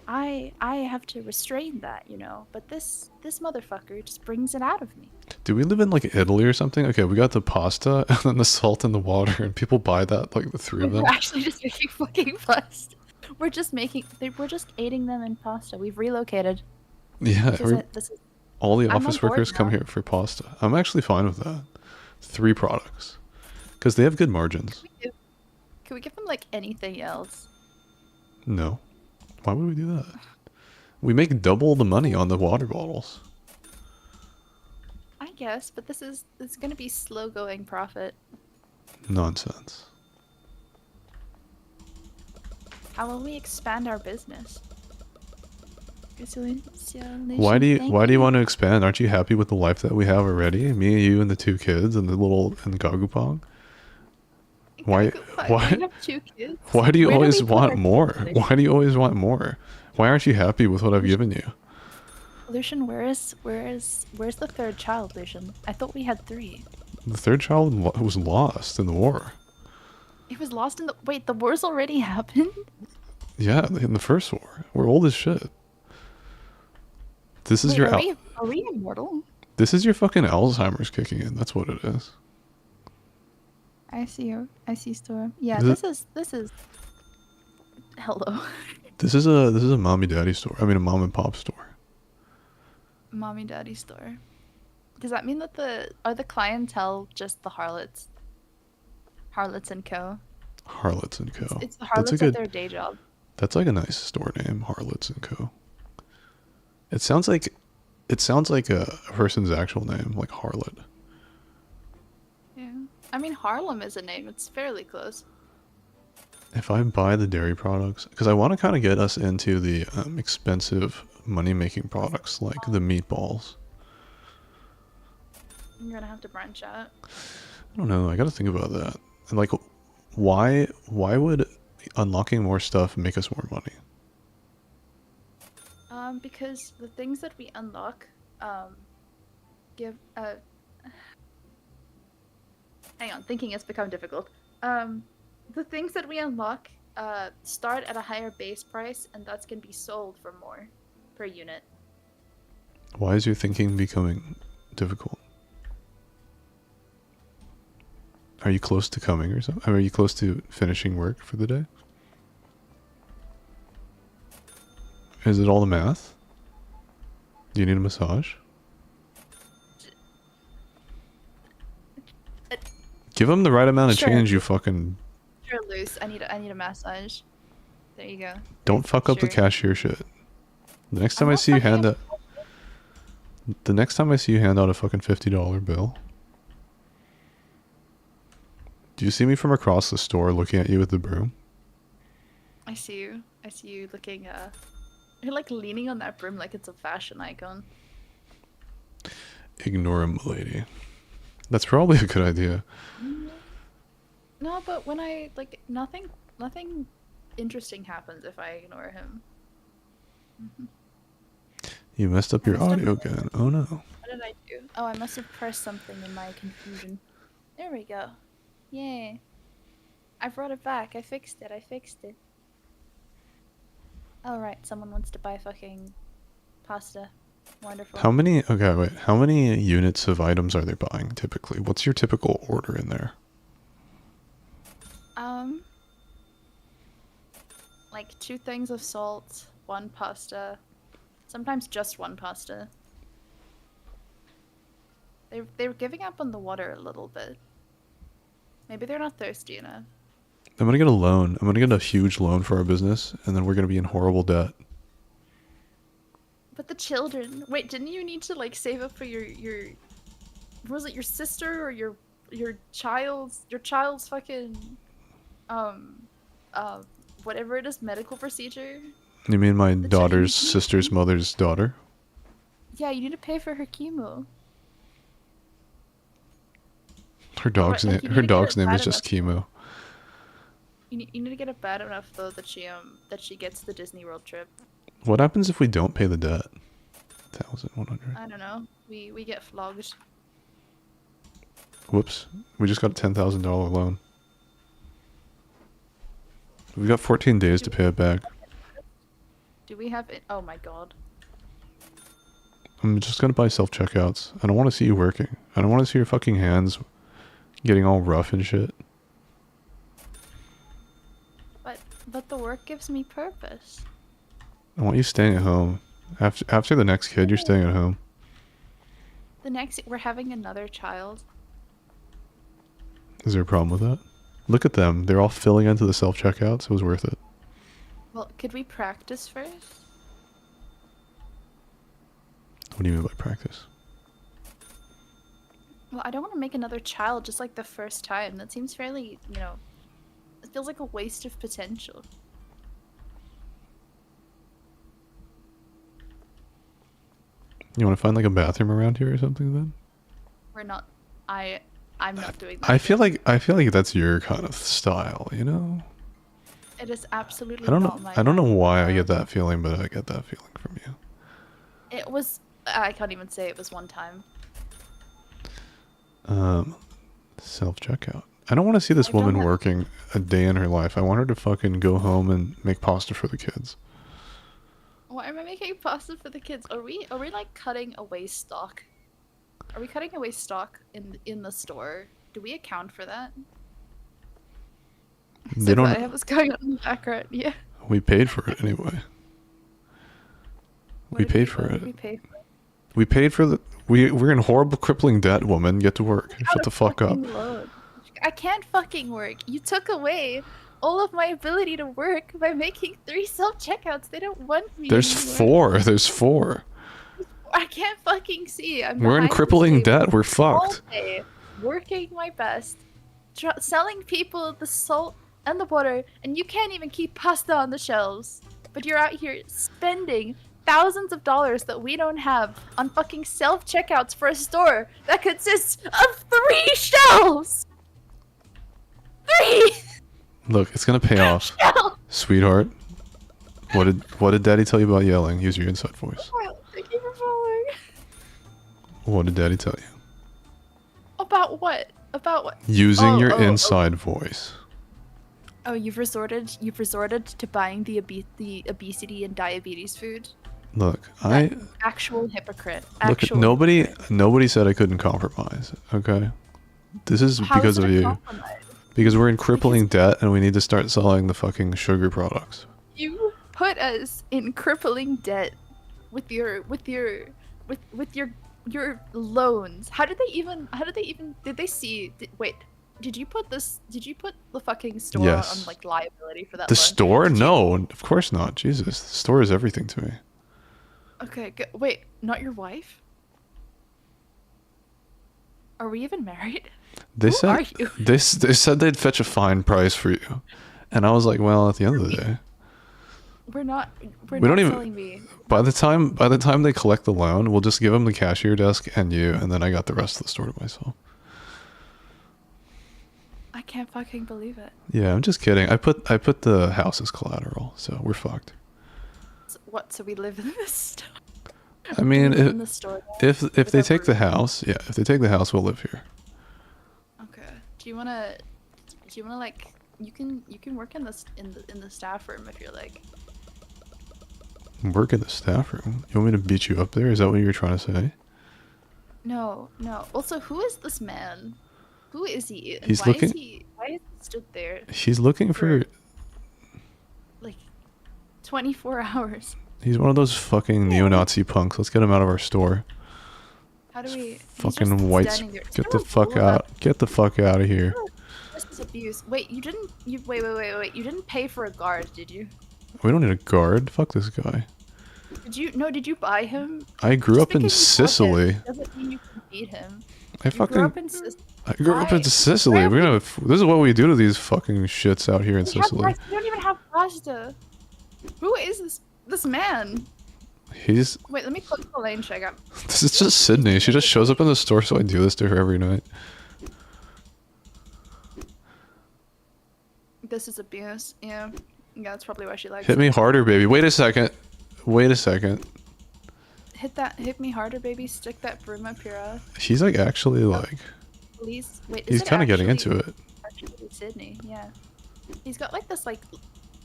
S2: I have to restrain that, you know. But this motherfucker just brings it out of me.
S1: Do we live in like Italy or something? Okay, we got the pasta and then the salt and the water, and people buy that, like the 3 of them.
S2: We're actually just making fucking pasta. We're just aiding them in pasta. We've relocated.
S1: Yeah,
S2: This is
S1: all the
S2: I'm on
S1: office
S2: board
S1: workers come
S2: now.
S1: here for pasta. I'm actually fine with that. 3 products. Because they have good margins.
S2: Can we give them like anything else?
S1: No. Why would we do that? We make double the money on the water bottles.
S2: I guess, but this is gonna be slow going profit.
S1: Nonsense.
S2: How will we expand our business?
S1: Why do you want to expand? Aren't you happy with the life that we have already? Me, you, and the 2 kids, and the gagubang. Why?
S2: We have 2 kids.
S1: Why do you
S2: Where
S1: always
S2: we put
S1: want
S2: our
S1: more?
S2: kids?
S1: Why do you always want more? Why aren't you happy with what I've given you?
S2: Lucian, where's the 3rd child, Lucian? I thought we had 3.
S1: The 3rd child was lost in the war.
S2: It was lost in the wait. The war's already happened.
S1: Yeah, in the first war. We're old as shit. This is
S2: Wait,
S1: your
S2: are we immortal?
S1: This is your fucking Alzheimer's kicking in. That's what it is.
S2: I see you. I see Storm. Yeah,
S1: Is
S2: this is. Hello.
S1: This is a mommy daddy store. I mean a mom and pop store.
S2: Mommy daddy store. Does that mean that are the clientele just the harlots? Harlots and Co.
S1: Harlots and Co.
S2: It's the harlots at their day job.
S1: That's like a nice store name, Harlots and Co. It sounds like a person's actual name, like harlot.
S2: Yeah. I mean Harlem is a name. It's fairly close.
S1: If I buy the dairy products, because I want to kind of get us into the expensive money-making products like the meatballs.
S2: I'm gonna have to branch out.
S1: I don't know. I got to think about that. And like, why would unlocking more stuff make us more money?
S2: Because the things that we unlock, give hang on, thinking has become difficult. The things that we unlock, start at a higher base price, and that's gonna be sold for more per unit.
S1: Why is your thinking becoming difficult? Are you close to coming or something? Are you close to finishing work for the day? Is it all the math? Do you need a massage? Give him the right amount of
S2: Sure.
S1: change, you fucking...
S2: Sure, loose. I need a massage. There you go.
S1: Don't fuck up the
S2: Sure.
S1: cashier shit. The next time
S2: I'm
S1: I
S2: not
S1: see you
S2: fucking
S1: hand
S2: up-
S1: out... The next time I see you hand out a fucking $50 bill... Do you see me from across the store looking at you with the broom?
S2: I see you. I see you looking. You're like leaning on that broom like it's a fashion icon.
S1: Ignore him, lady. That's probably a good idea.
S2: No, but when I like nothing interesting happens if I ignore him.
S1: You messed up your audio again. Oh no.
S2: What did I do? Oh, I must have pressed something in my confusion. There we go. Yay. I brought it back. I fixed it. Alright, someone wants to buy fucking pasta. Wonderful.
S1: How many... Okay, wait. How many units of items are they buying, typically? What's your typical order in there?
S2: Like 2 things of salt, 1 pasta. Sometimes just 1 pasta. They're giving up on the water a little bit. Maybe they're not thirsty enough.
S1: I'm gonna get a loan. I'm gonna get a huge loan for our business, and then we're gonna be in horrible debt.
S2: But the children. Wait, didn't you need to like save up for your was it your sister or your child's fucking whatever it is, medical procedure?
S1: You mean my
S2: The
S1: daughter's
S2: child-
S1: sister's mother's daughter?
S2: Yeah, you need to pay for her chemo.
S1: Her dog's
S2: like, you
S1: her
S2: need to get
S1: dog's
S2: it
S1: name
S2: bad
S1: is just
S2: enough.
S1: chemo.
S2: You need to get it bad enough though that she gets the Disney World trip.
S1: What happens if we don't pay the debt? 1,100.
S2: I don't know. We get flogged.
S1: Whoops. We just got a $10,000 loan. We've got 14 days to pay it back.
S2: Do we have it? Oh my god.
S1: I'm just gonna buy self-checkouts. I don't want to see you working. I don't want to see your fucking hands getting all rough and shit.
S2: But the work gives me purpose.
S1: I want you staying at home. After the next kid, you're staying at home.
S2: We're having another child.
S1: Is there a problem with that? Look at them. They're all filling into the self-checkouts. It was worth it.
S2: Well, could we practice first?
S1: What do you mean by practice?
S2: Well, I don't want to make another child just like the first time. That seems fairly, it feels like a waste of potential.
S1: You want to find like a bathroom around here or something then?
S2: We're not. I'm not doing that.
S1: I feel like that's your kind of style, you know?
S2: It is absolutely
S1: I don't know.
S2: not my.
S1: I don't know
S2: kind of
S1: why I
S2: style.
S1: get that feeling, but I get that feeling from you.
S2: It was. I can't even say it was one time.
S1: Self-checkout. I don't want to see this
S2: I don't
S1: woman
S2: have-
S1: working a day in her life. I want her to fucking go home and make pasta for the kids.
S2: Why am I making pasta for the kids? Are we like cutting away stock? Are we cutting away stock in the store? Do we account for that?
S1: They
S2: So
S1: don't.
S2: I have what's going on in the background. Yeah.
S1: We paid for it anyway.
S2: What
S1: We
S2: did
S1: paid for
S2: what did
S1: it.
S2: We pay for
S1: We paid for the. We're in horrible, crippling debt, woman. Get to work. Shut the fuck up.
S2: fucking load. I can't fucking work. You took away all of my ability to work by making 3 self-checkouts. They don't want me
S1: There's
S2: anymore.
S1: 4. There's 4.
S2: I can't fucking see. I'm
S1: We're in
S2: behind the
S1: crippling
S2: table
S1: debt. We're
S2: all
S1: fucked.
S2: day, working my best, selling people the salt and the water, and you can't even keep pasta on the shelves. But you're out here spending thousands of dollars that we don't have on fucking self-checkouts for a store that consists of 3 shelves! 3
S1: Look, it's gonna pay off,
S2: shelves!
S1: sweetheart. What did Daddy tell you about yelling? Use your inside voice.
S2: Thank you for following.
S1: What did Daddy tell you?
S2: About what? About what?
S1: Using your
S2: Oh.
S1: inside voice.
S2: Oh, you've resorted to buying the obesity and diabetes food?
S1: Look,
S2: Actual hypocrite.
S1: look.
S2: Actual
S1: Nobody said I couldn't compromise. Okay, this is
S2: How
S1: because
S2: is
S1: of
S2: it a
S1: you.
S2: compromise?
S1: Because we're in crippling debt and we need to start selling the fucking sugar products.
S2: You put us in crippling debt with your loans. How did they even did they see wait, did you put the fucking store
S1: Yes.
S2: on like liability for that
S1: The
S2: loan?
S1: store?
S2: Did you-
S1: No, of course not. Jesus, the store is everything to me.
S2: Okay, wait, not your wife? Are we even married?
S1: They
S2: Who are
S1: said
S2: you?
S1: they said they'd fetch a fine price for you, and I was like, well, at the end of the day,
S2: We're not
S1: We don't even-
S2: selling me.
S1: by the time they collect the loan, we'll just give them the cashier desk and you, and then I got the rest of the store to myself.
S2: I can't fucking believe it.
S1: Yeah, I'm just kidding. I put the house as collateral, so we're fucked.
S2: So we live in this store.
S1: I mean,
S2: We live in the store now?
S1: if they
S2: Without
S1: take the
S2: room.
S1: house, yeah, if they take the house, we'll live here.
S2: Okay. Do you wanna like you can work in the staff room if you're like.
S1: Work in the staff room. You want me to beat you up there? Is that what you were trying to say?
S2: No. Also, who is this man? Who is he? And
S1: He's
S2: why
S1: looking-
S2: is he stood there
S1: He's looking for.
S2: like 24 hours?
S1: He's one of those fucking neo-Nazi punks. Let's get him out of our store.
S2: How do we? He's
S1: Fucking
S2: just
S1: whites.
S2: standing there.
S1: Get the
S2: Just
S1: fuck
S2: roll up.
S1: out. Get the fuck out of here.
S2: This is abuse. Wait, you didn't. You wait. You didn't pay for a guard, did you?
S1: We don't need a guard. Fuck this guy.
S2: Did you? No, did you buy him?
S1: I grew
S2: Just
S1: up in
S2: because you bought him
S1: Sicily.
S2: doesn't mean you can beat him.
S1: I
S2: You grew
S1: fucking.
S2: up in Sicily.
S1: I grew up in
S2: Why?
S1: Sicily.
S2: Why
S1: We're
S2: are
S1: gonna. This is what we do to these fucking shits out here in
S2: We have
S1: Sicily.
S2: pasta. We don't even have pasta. Who is this man?
S1: He's.
S2: Wait, let me click the lane check out.
S1: This is just Sydney. She just shows up in the store, so I do this to her every night.
S2: This is abuse. Yeah. Yeah, that's probably why she likes
S1: Hit
S2: it.
S1: me harder, baby. Wait a second. Wait a second.
S2: Hit me harder, baby. Stick that broom up your ass.
S1: He's like actually like.
S2: Please. Wait,
S1: He's
S2: is it
S1: kind of getting
S2: actually-
S1: into it.
S2: Actually, Sydney, yeah. He's got like this like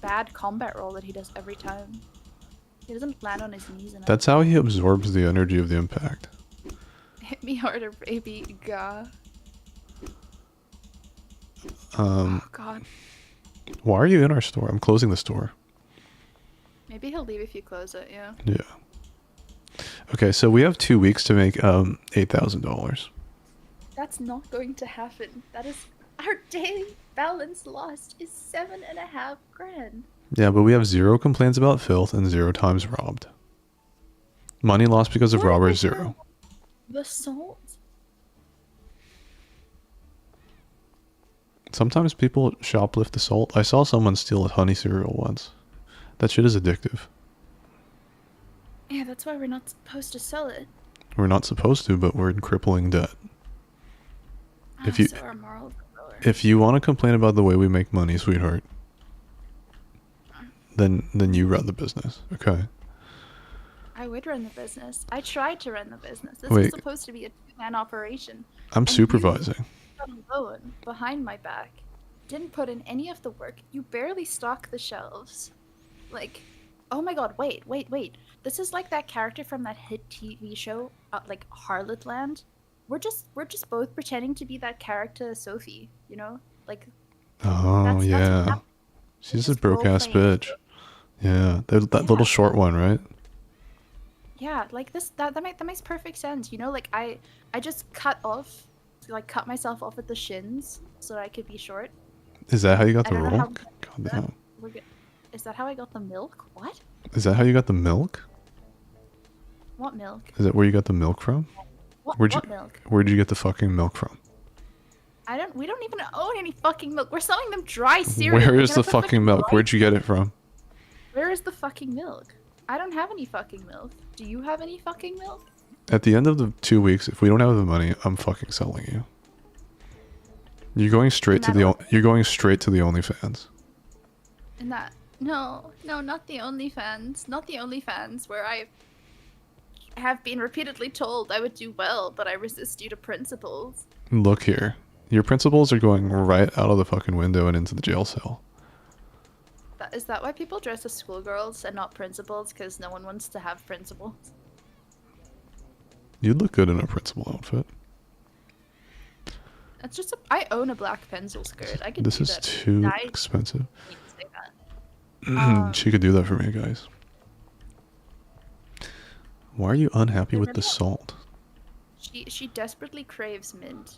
S2: bad combat roll that he does every time. He doesn't land on his knees enough.
S1: That's how he absorbs the energy of the impact.
S2: Hit me harder, baby. Gah.
S1: Um,
S2: Oh god.
S1: why are you in our store? I'm closing the store.
S2: Maybe he'll leave if you close it, yeah.
S1: Yeah. Okay, so we have 2 weeks to make $8,000.
S2: That's not going to happen. That is our daily balance lost is 7.5 grand.
S1: Yeah, but we have 0 complaints about filth and 0 times robbed. Money lost because of
S2: What
S1: robbers,
S2: the
S1: 0.
S2: The salt?
S1: Sometimes people shoplift the salt. I saw someone steal a honey cereal once. That shit is addictive.
S2: Yeah, that's why we're not supposed to sell it.
S1: We're not supposed to, but we're in crippling debt. If you-
S2: So our morals are lower.
S1: If you want to complain about the way we make money, sweetheart, then you run the business, okay?
S2: I would run the business. I tried to run the business. This
S1: Wait.
S2: was supposed to be a two-man operation.
S1: I'm
S2: And you-
S1: supervising.
S2: Alone, behind my back. Didn't put in any of the work. You barely stock the shelves. Like, oh my god, wait. This is like that character from that hit TV show, like Harlotland. We're just both pretending to be that character Sophie, you know? Like,
S1: Oh,
S2: that's what
S1: yeah.
S2: happened.
S1: She's a
S2: Just
S1: broke ass
S2: role-playing.
S1: bitch. Yeah, that
S2: Yeah.
S1: little short one, right?
S2: Yeah, like this that makes perfect sense. You know, like I just cut myself off at the shins so that I could be short.
S1: Is that how you got
S2: I
S1: the
S2: don't know
S1: roll?
S2: how-
S1: God damn.
S2: We're good. Is that how I got the milk? What?
S1: Is that how you got the milk?
S2: What milk?
S1: Is that where you got the milk from?
S2: What milk?
S1: Where'd you get the fucking milk from?
S2: We don't even own any fucking milk. We're selling them dry cereal.
S1: Where
S2: We're
S1: is
S2: gonna
S1: the
S2: put
S1: fucking milk?
S2: dry-
S1: Where'd you get it from?
S2: Where is the fucking milk? I don't have any fucking milk. Do you have any fucking milk?
S1: At the end of the 2 weeks, if we don't have the money, I'm fucking selling you. You're going straight to the OnlyFans.
S2: And that no, not the OnlyFans. Not the OnlyFans where I have been repeatedly told I would do well, but I resist due to principles.
S1: Look here. Your principles are going right out of the fucking window and into the jail cell.
S2: Is that why people dress as schoolgirls and not principals? Because no one wants to have principals.
S1: You'd look good in a principal outfit.
S2: That's just I own a black pencil skirt. I could
S1: This
S2: do
S1: is
S2: that.
S1: too
S2: I
S1: expensive.
S2: need to say that.
S1: She could do that for me, guys. Why are you unhappy with the
S2: Remember-
S1: salt?
S2: She desperately craves mint.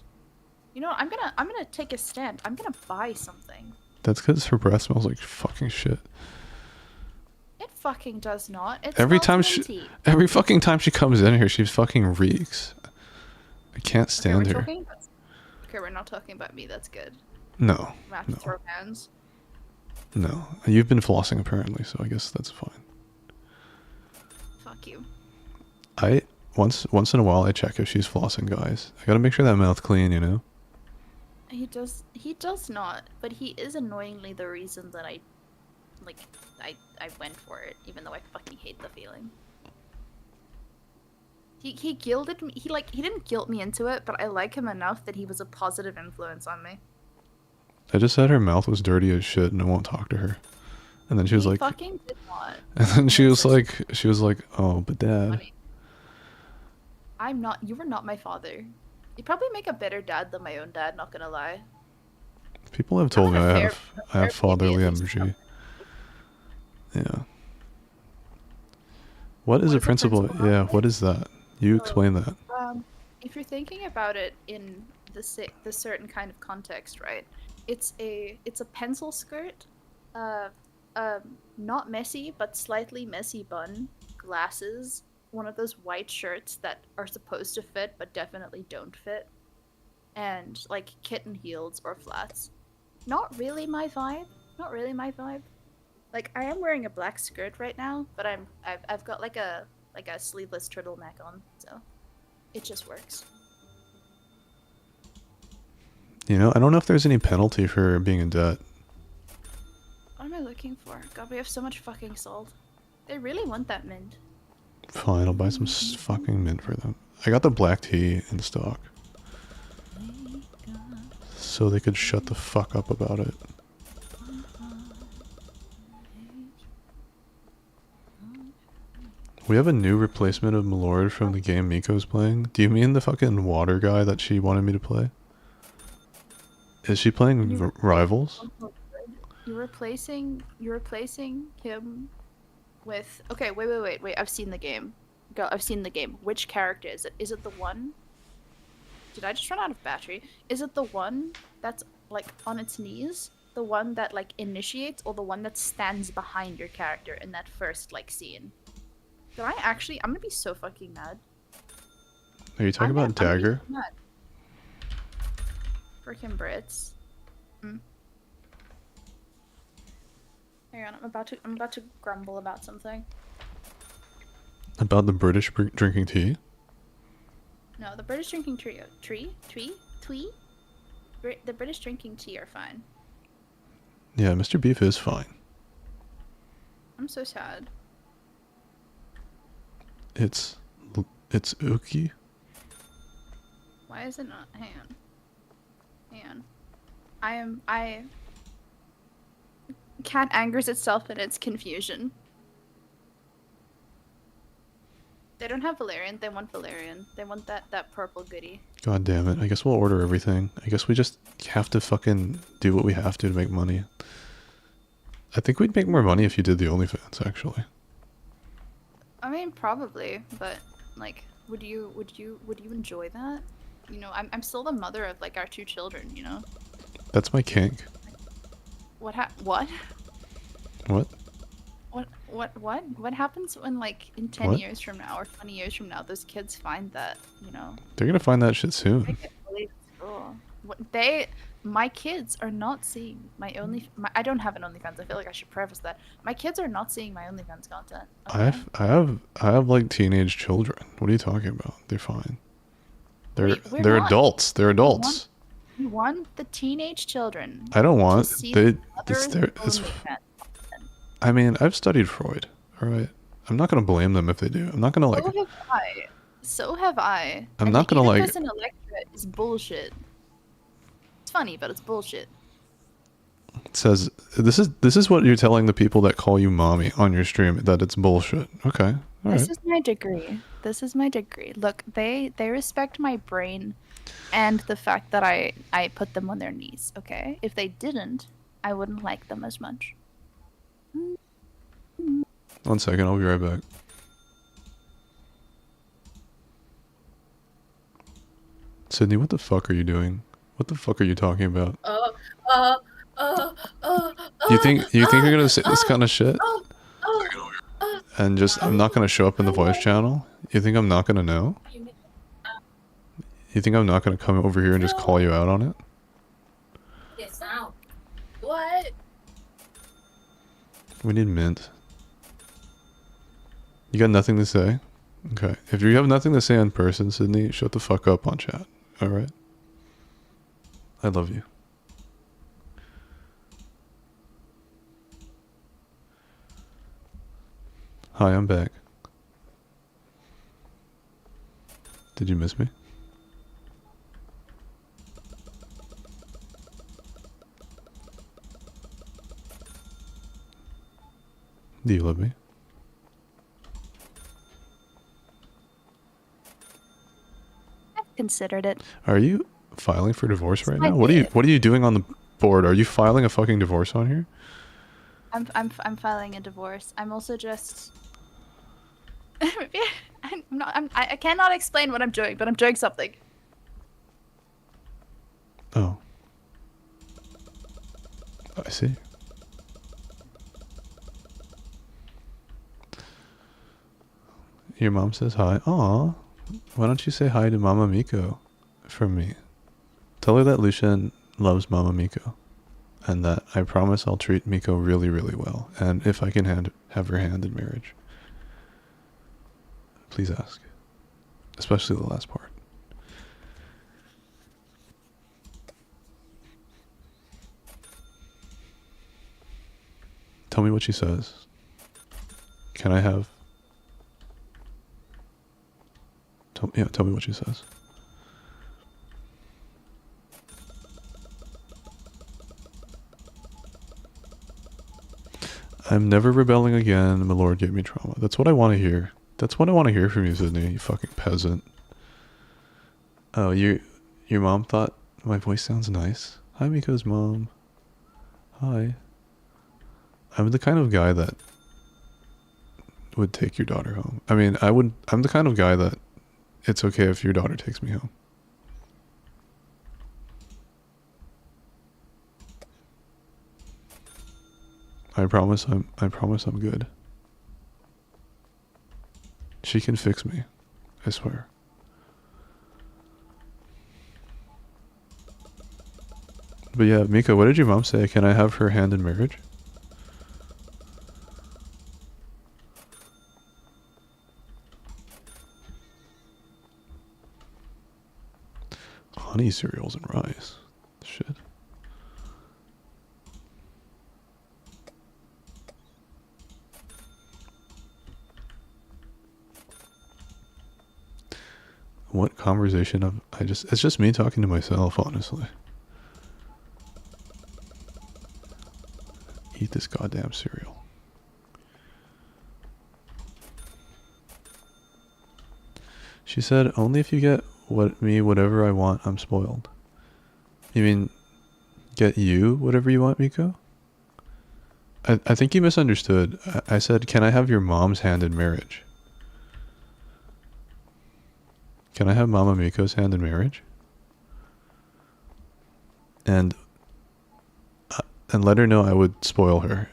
S2: You know, I'm gonna take a stand. I'm gonna buy something.
S1: That's because her breath smells like fucking shit.
S2: It fucking does not. It
S1: Every
S2: smells
S1: time she,
S2: minty.
S1: every fucking time she comes in here, she fucking reeks. I can't
S2: Okay,
S1: stand
S2: we're
S1: her.
S2: talking about- okay, we're not talking about me. That's good.
S1: No,
S2: I'm gonna have to
S1: No.
S2: throw hands.
S1: no. You've been flossing apparently, so I guess that's fine.
S2: Fuck you.
S1: I once in a while I check if she's flossing, guys. I gotta make sure that mouth's clean, you know.
S2: He does not, but he is annoyingly the reason that I went for it, even though I fucking hate the feeling. He guilted me. He didn't guilt me into it, but I like him enough that he was a positive influence on me.
S1: I just said her mouth was dirty as shit and I won't talk to her. And then she was
S2: He
S1: like,
S2: fucking did not.
S1: and then she was
S2: Yes,
S1: like, oh, but dad.
S2: funny. I'm not. You were not my father. You probably make a better dad than my own dad. Not gonna lie.
S1: People have told me
S2: on a
S1: I
S2: fair-
S1: have
S2: fair baby
S1: fatherly
S2: at least.
S1: energy. Yeah. What is
S2: What
S1: a
S2: is a
S1: principal?
S2: principal?
S1: Yeah, what is that? You explain that.
S2: if you're thinking about it in the certain kind of context, right? It's a pencil skirt, uh, not messy but slightly messy bun, glasses, one of those white shirts that are supposed to fit but definitely don't fit, and like kitten heels or flats. Not really my vibe. Not really my vibe. Like I am wearing a black skirt right now, but I've got like a sleeveless turtleneck on, so it just works.
S1: You know, I don't know if there's any penalty for being in debt.
S2: What am I looking for? God, we have so much fucking salt. They really want that mint.
S1: Fine, I'll buy some fucking mint for them. I got the black tea in stock. So they could shut the fuck up about it. We have a new replacement of Milord from the game Miko's playing. Do you mean the fucking water guy that she wanted me to play? Is she playing Rivals?
S2: You're replacing him with. Okay, wait. I've seen the game. Go. I've seen the game. Which character is it? Is it the one? Did I just run out of battery? Is it the one that's like on its knees? The one that like initiates, or the one that stands behind your character in that first like scene? Did I actually? I'm gonna be so fucking mad.
S1: Are you talking about Dagger?
S2: Freaking Brits. Hang on, I'm about to grumble about something.
S1: About the British drinking tea?
S2: No, the British drinking the British drinking tea are fine.
S1: Yeah, Mr. Beef is fine.
S2: I'm so sad.
S1: It's ooky.
S2: Why is it not? Hang on. Cat angers itself in its confusion. They don't have Valerian. They want Valerian. They want that purple goodie.
S1: God damn it. I guess we'll order everything. I guess we just have to fucking do what we have to make money. I think we'd make more money if you did the OnlyFans, actually.
S2: I mean, probably, but like, would you enjoy that? You know, I'm still the mother of like our 2 children. You know.
S1: That's my kink.
S2: What?
S1: What?
S2: What happens when like in 10 years from now or 20 years from now those kids find that, you know?
S1: They're gonna find that shit
S2: They
S1: soon.
S2: get bullied at school. My kids are not seeing my I don't have an OnlyFans. I feel like I should preface that. My kids are not seeing my OnlyFans content. Okay?
S1: I have like teenage children. What are you talking about? They're fine. They're
S2: not.
S1: adults. They're adults.
S2: You want the teenage children.
S1: I don't want
S2: to see
S1: it's their
S2: OnlyFans.
S1: I mean, I've studied Freud. All right. I'm not gonna blame them if they do. I'm not gonna like.
S2: So have I.
S1: I'm not gonna like.
S2: An electorate is bullshit. It's funny, but it's bullshit.
S1: It says this is what you're telling the people that call you mommy on your stream, that it's bullshit. Okay. All
S2: This
S1: right.
S2: is my degree. This is my degree. Look, they respect my brain and the fact that I put them on their knees, okay? If they didn't, I wouldn't like them as much.
S1: 1 second, I'll be right back. Sydney, what the fuck are you doing? What the fuck are you talking about? You think you're gonna say this kind of shit? And just I'm not gonna show up in the voice channel? You think I'm not gonna know? You think I'm not gonna come over here and just call you out on it?
S5: Yes, now. What?
S1: We need mint. You got nothing to say? Okay. If you have nothing to say in person, Sydney, shut the fuck up on chat. Alright? I love you. Hi, I'm back. Did you miss me? Do you love me?
S2: I've considered it.
S1: Are you filing for divorce right now? What are you doing on the board? Are you filing a fucking divorce on here?
S2: I'm filing a divorce. I'm also just maybe fine. I cannot explain what I'm doing, but I'm doing something.
S1: Oh. I see. Your mom says hi. Aw. Why don't you say hi to Mama Miko from me? Tell her that Lucian loves Mama Miko. And that I promise I'll treat Miko really, really well. And if I can have her hand in marriage. Please ask. Especially the last part. Tell me what she says. Can I have... Tell me what she says. I'm never rebelling again. My lord gave me trauma. That's what I want to hear. That's what I want to hear from you, Sydney, you fucking peasant. Oh, your mom thought my voice sounds nice? Hi, Miko's mom. Hi. I'm the kind of guy that would take your daughter home. I mean, I'm the kind of guy that it's okay if your daughter takes me home. I promise I'm good. She can fix me. I swear. But yeah, Miko, what did your mom say? Can I have her hand in marriage? Honey cereals and rice. Shit. What conversation of it's just me talking to myself, honestly. Eat this goddamn cereal. She said, only if you get whatever I want, I'm spoiled. You mean, get you whatever you want, Miko? I think you misunderstood. I said, can I have your mom's hand in marriage? Can I have Mama Miko's hand in marriage? And let her know I would spoil her.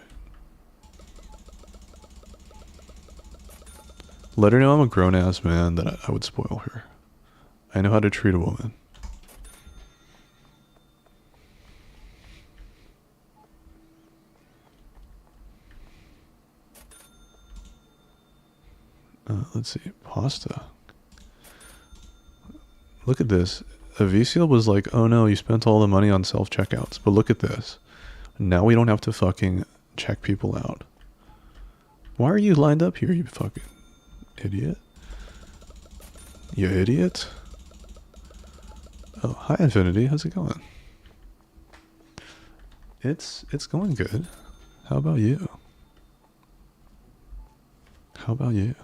S1: Let her know I'm a grown-ass man, that I would spoil her. I know how to treat a woman. Let's see. Pasta. Look at this. Avicio was like, oh no, you spent all the money on self-checkouts. But look at this. Now we don't have to fucking check people out. Why are you lined up here, you fucking idiot? You idiot? Oh, hi Infinity. How's it going? It's going good. How about you? How about you?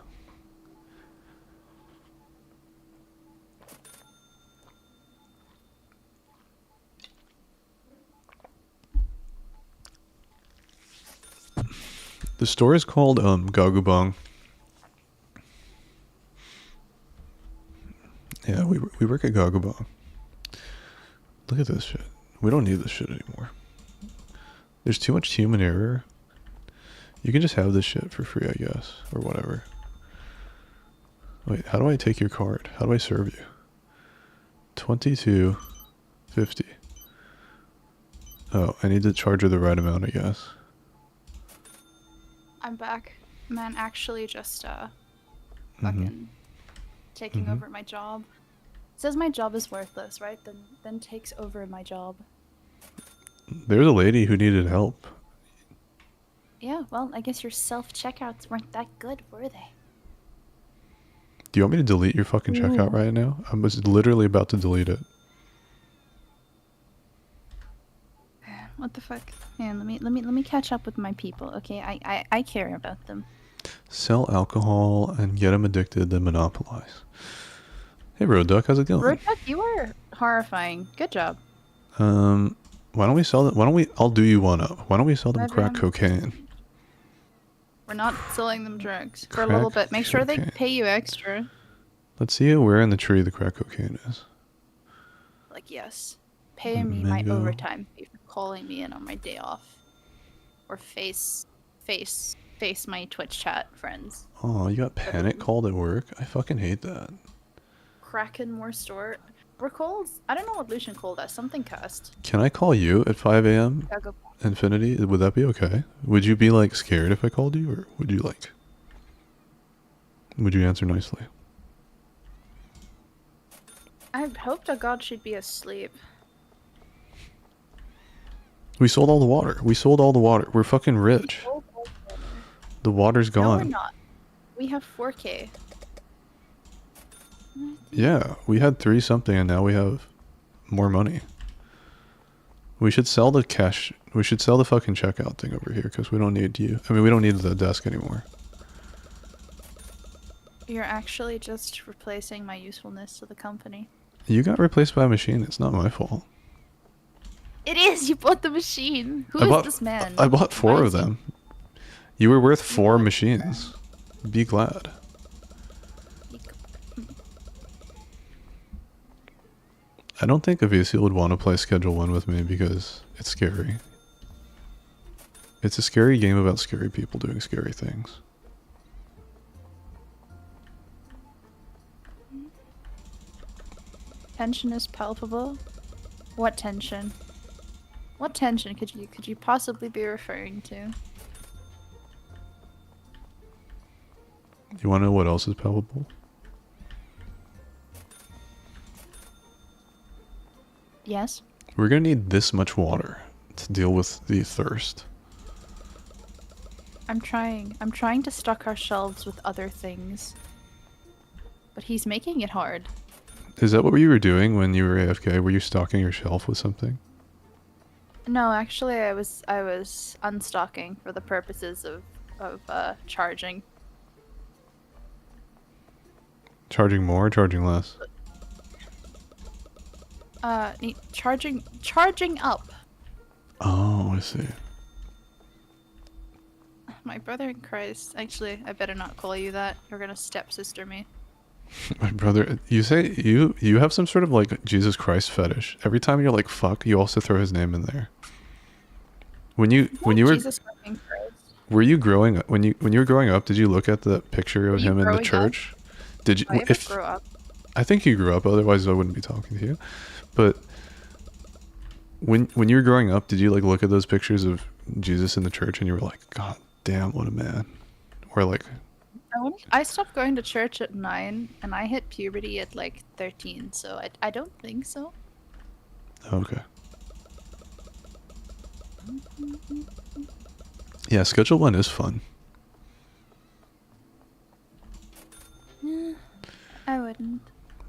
S1: The store is called Gagubang. Yeah, we work at Gagubang. Look at this shit. We don't need this shit anymore. There's too much human error. You can just have this shit for free, I guess, or whatever. Wait, how do I take your card? How do I serve you? 22.50. Oh, I need to charge her the right amount, I guess.
S2: I'm back. Man actually just fucking taking over my job. Says my job is worthless, right? Then takes over my job.
S1: There's a lady who needed help.
S2: Yeah, well, I guess your self-checkouts weren't that good, were they?
S1: Do you want me to delete your fucking checkout right now? I was literally about to delete it.
S2: What the fuck? Man, let me catch up with my people, okay? I care about them.
S1: Sell alcohol and get them addicted, then monopolize. Hey, Road Duck, how's it going?
S2: Road Duck, you were horrifying. Good job.
S1: Why don't we sell that? I'll do you one up. Why don't we sell them crack cocaine?
S2: We're not selling them drugs for a little
S1: Crack
S2: bit. Make sure they
S1: cocaine.
S2: pay you extra.
S1: Let's see where in the tree the crack cocaine is.
S2: Like, yes, pay me my
S1: Mango.
S2: overtime fee for calling me in on my day off, or face my Twitch chat friends.
S1: Oh, you got panic called at work? I fucking hate that.
S2: Kraken more store. We're called. I don't know what Lucian called us. Something cursed.
S1: Can I call you at 5 a.m.
S2: Gagubang.
S1: Infinity? Would that be okay? Would you be like scared if I called you, or would you like? Would you answer nicely?
S2: I hope to God she'd be asleep.
S1: We sold all the water. We sold all the water. We're fucking rich. The water's
S2: No, we're
S1: gone.
S2: not. We have 4K.
S1: Yeah, we had 3 something and now we have more money. We should sell the cash. We should sell the fucking checkout thing over here because we don't need you. I mean, we don't need the desk anymore.
S2: You're actually just replacing my usefulness to the company.
S1: You got replaced by a machine. It's not my fault.
S2: It is! You bought the machine! Who
S1: I
S2: is
S1: bought,
S2: this man?
S1: I bought 4
S2: Why
S1: of
S2: is he-
S1: them. You were worth 4 machines. Be glad. I don't think Avicii would want to play Schedule 1 with me because it's scary. It's a scary game about scary people doing scary things.
S2: Tension is palpable. What tension? What tension could you possibly be referring to?
S1: You want to know what else is palpable?
S2: Yes?
S1: We're gonna need this much water to deal with the thirst.
S2: I'm trying to stock our shelves with other things. But he's making it hard.
S1: Is that what you were doing when you were AFK? Were you stocking your shelf with something?
S2: No, actually I was unstocking for the purposes of charging.
S1: Charging more or charging less?
S2: Charging up.
S1: Oh, I see.
S2: My brother in Christ. Actually, I better not call you that. You're gonna stepsister me.
S1: My brother, you say you have some sort of like Jesus Christ fetish. Every time you're like fuck, you also throw his name in there. When you were
S2: Jesus fucking Christ.
S1: were you growing up when you were growing up, did you look at the picture
S2: Were
S1: of
S2: you
S1: him in the
S2: growing up?
S1: church? Did you
S2: I didn't grow up.
S1: I think you grew up, otherwise I wouldn't be talking to you. But when you were growing up, did you like look at those pictures of Jesus in the church and you were like, God damn, what a man? Or like
S2: I stopped going to church at 9 and I hit puberty at like 13, so I don't think so.
S1: okay. Yeah, Schedule 1 is fun.
S2: I wouldn't.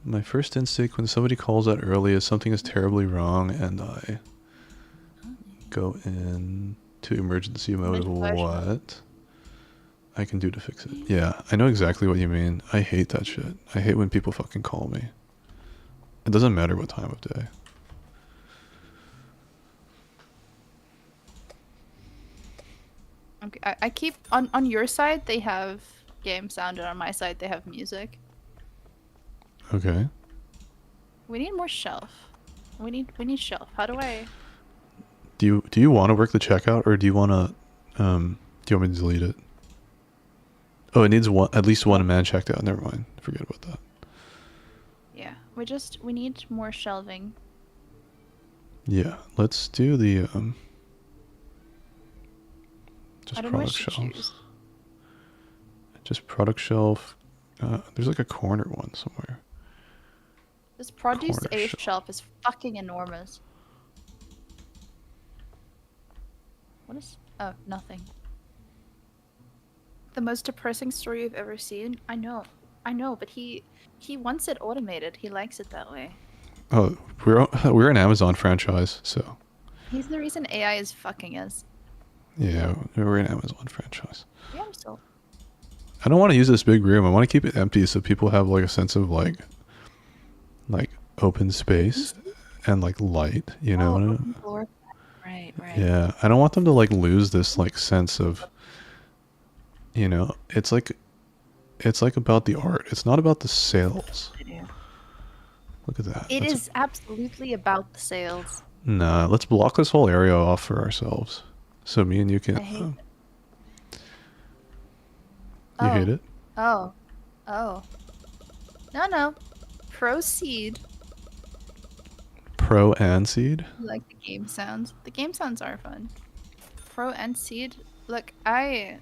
S1: My first instinct when somebody calls out early is something is terribly wrong and I go in to emergency mode of what I can do to fix it. Yeah, I know exactly what you mean. I hate that shit. I hate when people fucking call me. It doesn't matter what time of day.
S2: Okay, I keep on your side they have game sound and on my side they have music.
S1: Okay.
S2: We need more shelf. We need shelf. How do I?
S1: Do you want to work the checkout or do you want to do you want me to delete it? Oh, it needs at least one man checked out. Never mind. Forget about that.
S2: Yeah, we need more shelving.
S1: Yeah, let's do the just
S2: I don't know
S1: product
S2: what to
S1: shelves.
S2: choose.
S1: Just product shelf. There's like a corner one somewhere.
S2: This produce
S1: Corner
S2: A
S1: shelf.
S2: shelf is fucking enormous. What is? Oh, nothing. The most depressing story you've ever seen? I know, but he wants it automated. He likes it that way.
S1: Oh, we're an Amazon franchise, so
S2: He's the reason AI is fucking us.
S1: yeah, we're an Amazon franchise.
S2: Yeah, I'm still.
S1: I don't want to use this big room. I want to keep it empty so people have like a sense of like open space and like light, you know?
S2: open floor. Right.
S1: Yeah, I don't want them to like lose this like sense of You know, it's like about the art. It's not about the sales. Look at that.
S2: It
S1: That's
S2: is absolutely about the sales.
S1: Nah, let's block this whole area off for ourselves. So me and you can.
S2: I hate it.
S1: You
S2: Oh.
S1: hate it?
S2: Oh. Oh. No. Proceed.
S1: Pro and seed?
S2: I like the game sounds. The game sounds are fun. Pro and seed. Look, I'm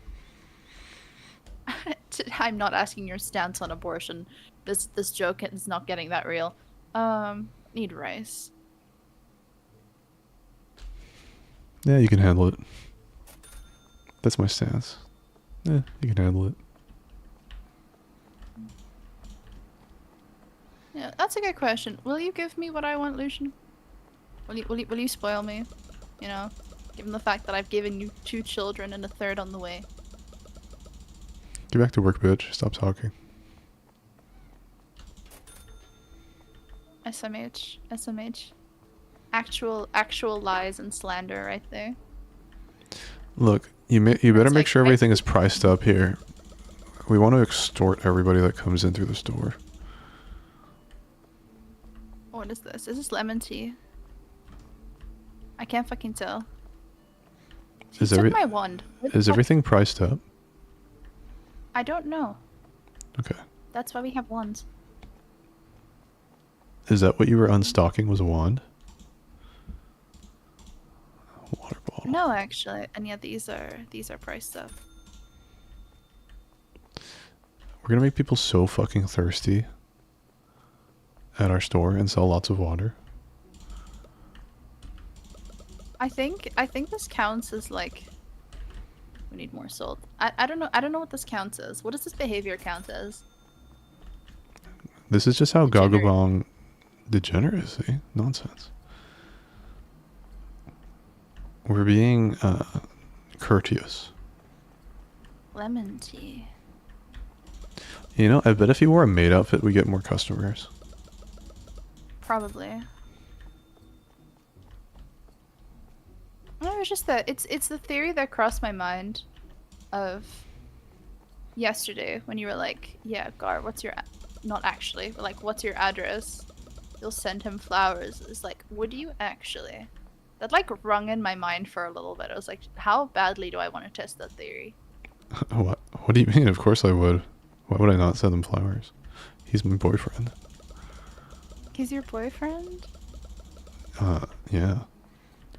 S2: not asking your stance on abortion. This joke is not getting that real. Need rice.
S1: Yeah, you can handle it. That's my stance. Yeah, you can handle it.
S2: Yeah, that's a good question. Will you give me what I want, Lucian? Will you spoil me? You know, given the fact that I've given you 2 children and a third on the way.
S1: Get back to work, bitch. Stop talking.
S2: SMH. Actual lies and slander right there.
S1: Look, you better
S2: That's
S1: make
S2: like-
S1: sure everything is priced up here. We want to extort everybody that comes in through the store.
S2: Oh, what is this? Is this lemon tea? I can't fucking tell. He
S1: Is
S2: took
S1: every
S2: my wand. What
S1: is
S2: the fuck?
S1: everything priced up?
S2: I don't know.
S1: Okay.
S2: That's why we have wands.
S1: Is that what you were unstocking? Was a wand? Water bottle.
S2: No, actually, and yeah, these are priced up.
S1: We're gonna make people so fucking thirsty at our store and sell lots of water.
S2: I think this counts as like. We need more salt. I don't know what this counts as. What does this behavior count as?
S1: This is just how
S2: Degenerate.
S1: gagubang degeneracy. Nonsense. We're being courteous.
S2: Lemon tea.
S1: You know, I bet if you wore a maid outfit, we get more customers.
S2: Probably. No, it's just that it's the theory that crossed my mind of yesterday when you were like, yeah, Gar, what's your not actually, but like, what's your address? You'll send him flowers. It's like, would you actually? That like rung in my mind for a little bit. I was like, how badly do I want to test that theory?
S1: What? What do you mean? Of course I would. Why would I not send him flowers? He's my boyfriend.
S2: He's your boyfriend?
S1: Yeah.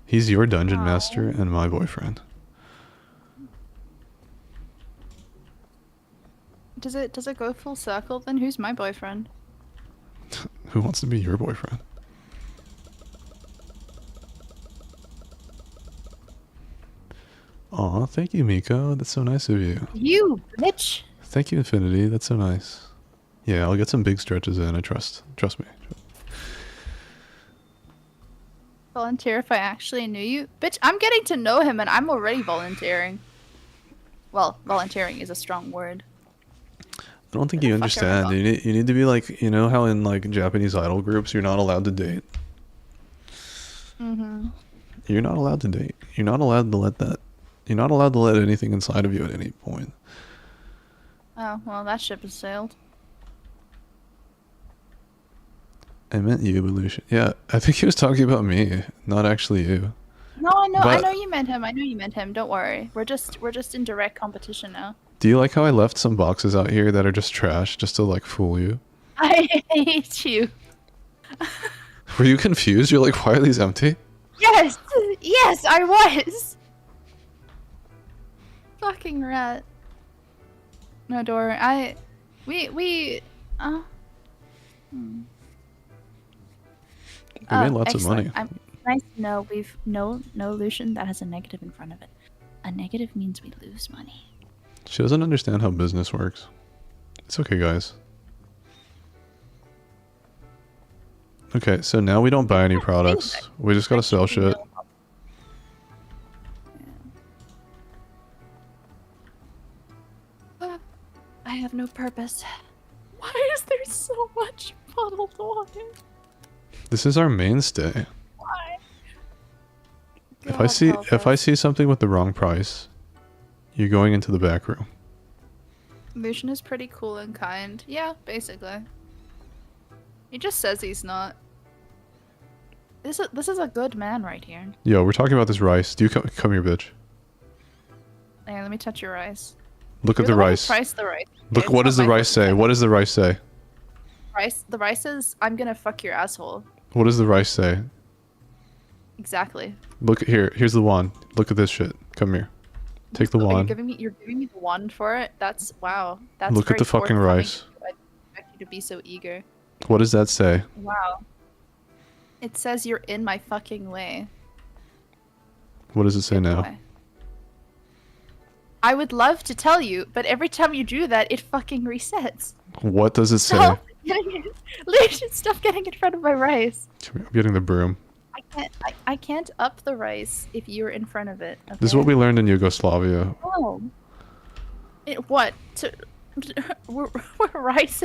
S1: He's your dungeon
S2: Aw.
S1: master and my boyfriend.
S2: Does it go full circle then? Who's my boyfriend?
S1: Who wants to be your boyfriend? Aw, thank you, Miko. That's so nice of you.
S2: You bitch!
S1: Thank you, Infinity. That's so nice. Yeah, I'll get some big stretches in. I trust. Trust me.
S2: Volunteer if I actually knew you? Bitch, I'm getting to know him and I'm already volunteering. Well, volunteering is a strong word.
S1: I don't think
S2: Where
S1: you
S2: the fuck am I
S1: understand. You need to be like, you know how in like Japanese idol groups you're not allowed to date.
S2: Mm-hmm.
S1: You're not allowed to date. You're not allowed to let that. You're not allowed to let anything inside of you at any point.
S2: Oh, well, that ship has sailed.
S1: I meant you, Evolution. Yeah, I think he was talking about me, not actually you.
S2: No, I
S1: But-
S2: know you meant him. I know you meant him. Don't worry. We're just in direct competition now.
S1: Do you like how I left some boxes out here that are just trash, just to like fool you?
S2: I hate you.
S1: Were you confused? You're like, why are these empty?
S2: Yes! Yes, I was! Fucking rat. No, Dor, we,
S1: We made lots of money.
S2: I'm nice to know we've no Lucian that has a negative in front of it. A negative means we lose money.
S1: She doesn't understand how business works. It's okay, guys. Okay, so now we don't buy any products. We just gotta sell shit.
S2: I have no purpose. Why is there so much bottled water?
S1: This is our mainstay.
S2: Why?
S1: If I see something with the wrong price, you're going into the back room.
S2: Lucian is pretty cool and kind. Yeah, basically. He just says he's not. This is a good man right here.
S1: Yo, we're talking about this rice. Do you come here, bitch?
S2: Hey, let me touch your rice.
S1: Look
S2: You're
S1: at the
S2: one who
S1: rice.
S2: priced the rice.
S1: Look,
S2: It's
S1: what
S2: not
S1: does the
S2: my
S1: rice
S2: fault.
S1: say? What does the rice say?
S2: The rice is, I'm gonna fuck your asshole.
S1: What does the rice say?
S2: Exactly.
S1: Look here. Here's the wand. Look at this shit. Come here. Take the
S2: Oh,
S1: wand.
S2: you're giving me the wand for it? That's, wow. That's
S1: Look at
S2: very
S1: the fucking
S2: forthcoming.
S1: rice.
S2: I didn't expect you to be so eager.
S1: What does that say?
S2: Wow. It says you're in my fucking way.
S1: What does it say
S2: Good
S1: now?
S2: boy. I would love to tell you, but every time you do that, it fucking resets.
S1: What does it say?
S2: Stop Lucian, stop getting in front of my rice.
S1: Come here, I'm getting the broom.
S2: I can't up the rice if you're in front of it.
S1: This is what we learned in Yugoslavia.
S2: Oh. What? We're rice.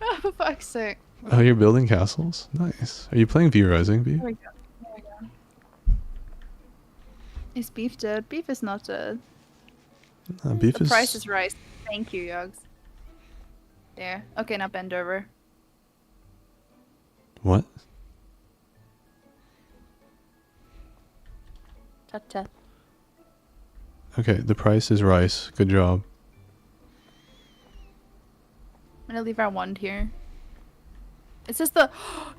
S2: Oh, for fuck's sake.
S1: Oh, you're building castles? Nice. Are you playing V-Rising, B?
S2: There we go. There we go. Is beef dead? Beef is not dead.
S1: Beef
S2: The
S1: is...
S2: price is rice. Thank you, Yogs. There. Okay, now bend over.
S1: What?
S2: Tut tut.
S1: Okay, the price is rice. Good job.
S2: I'm gonna leave our wand here. It says the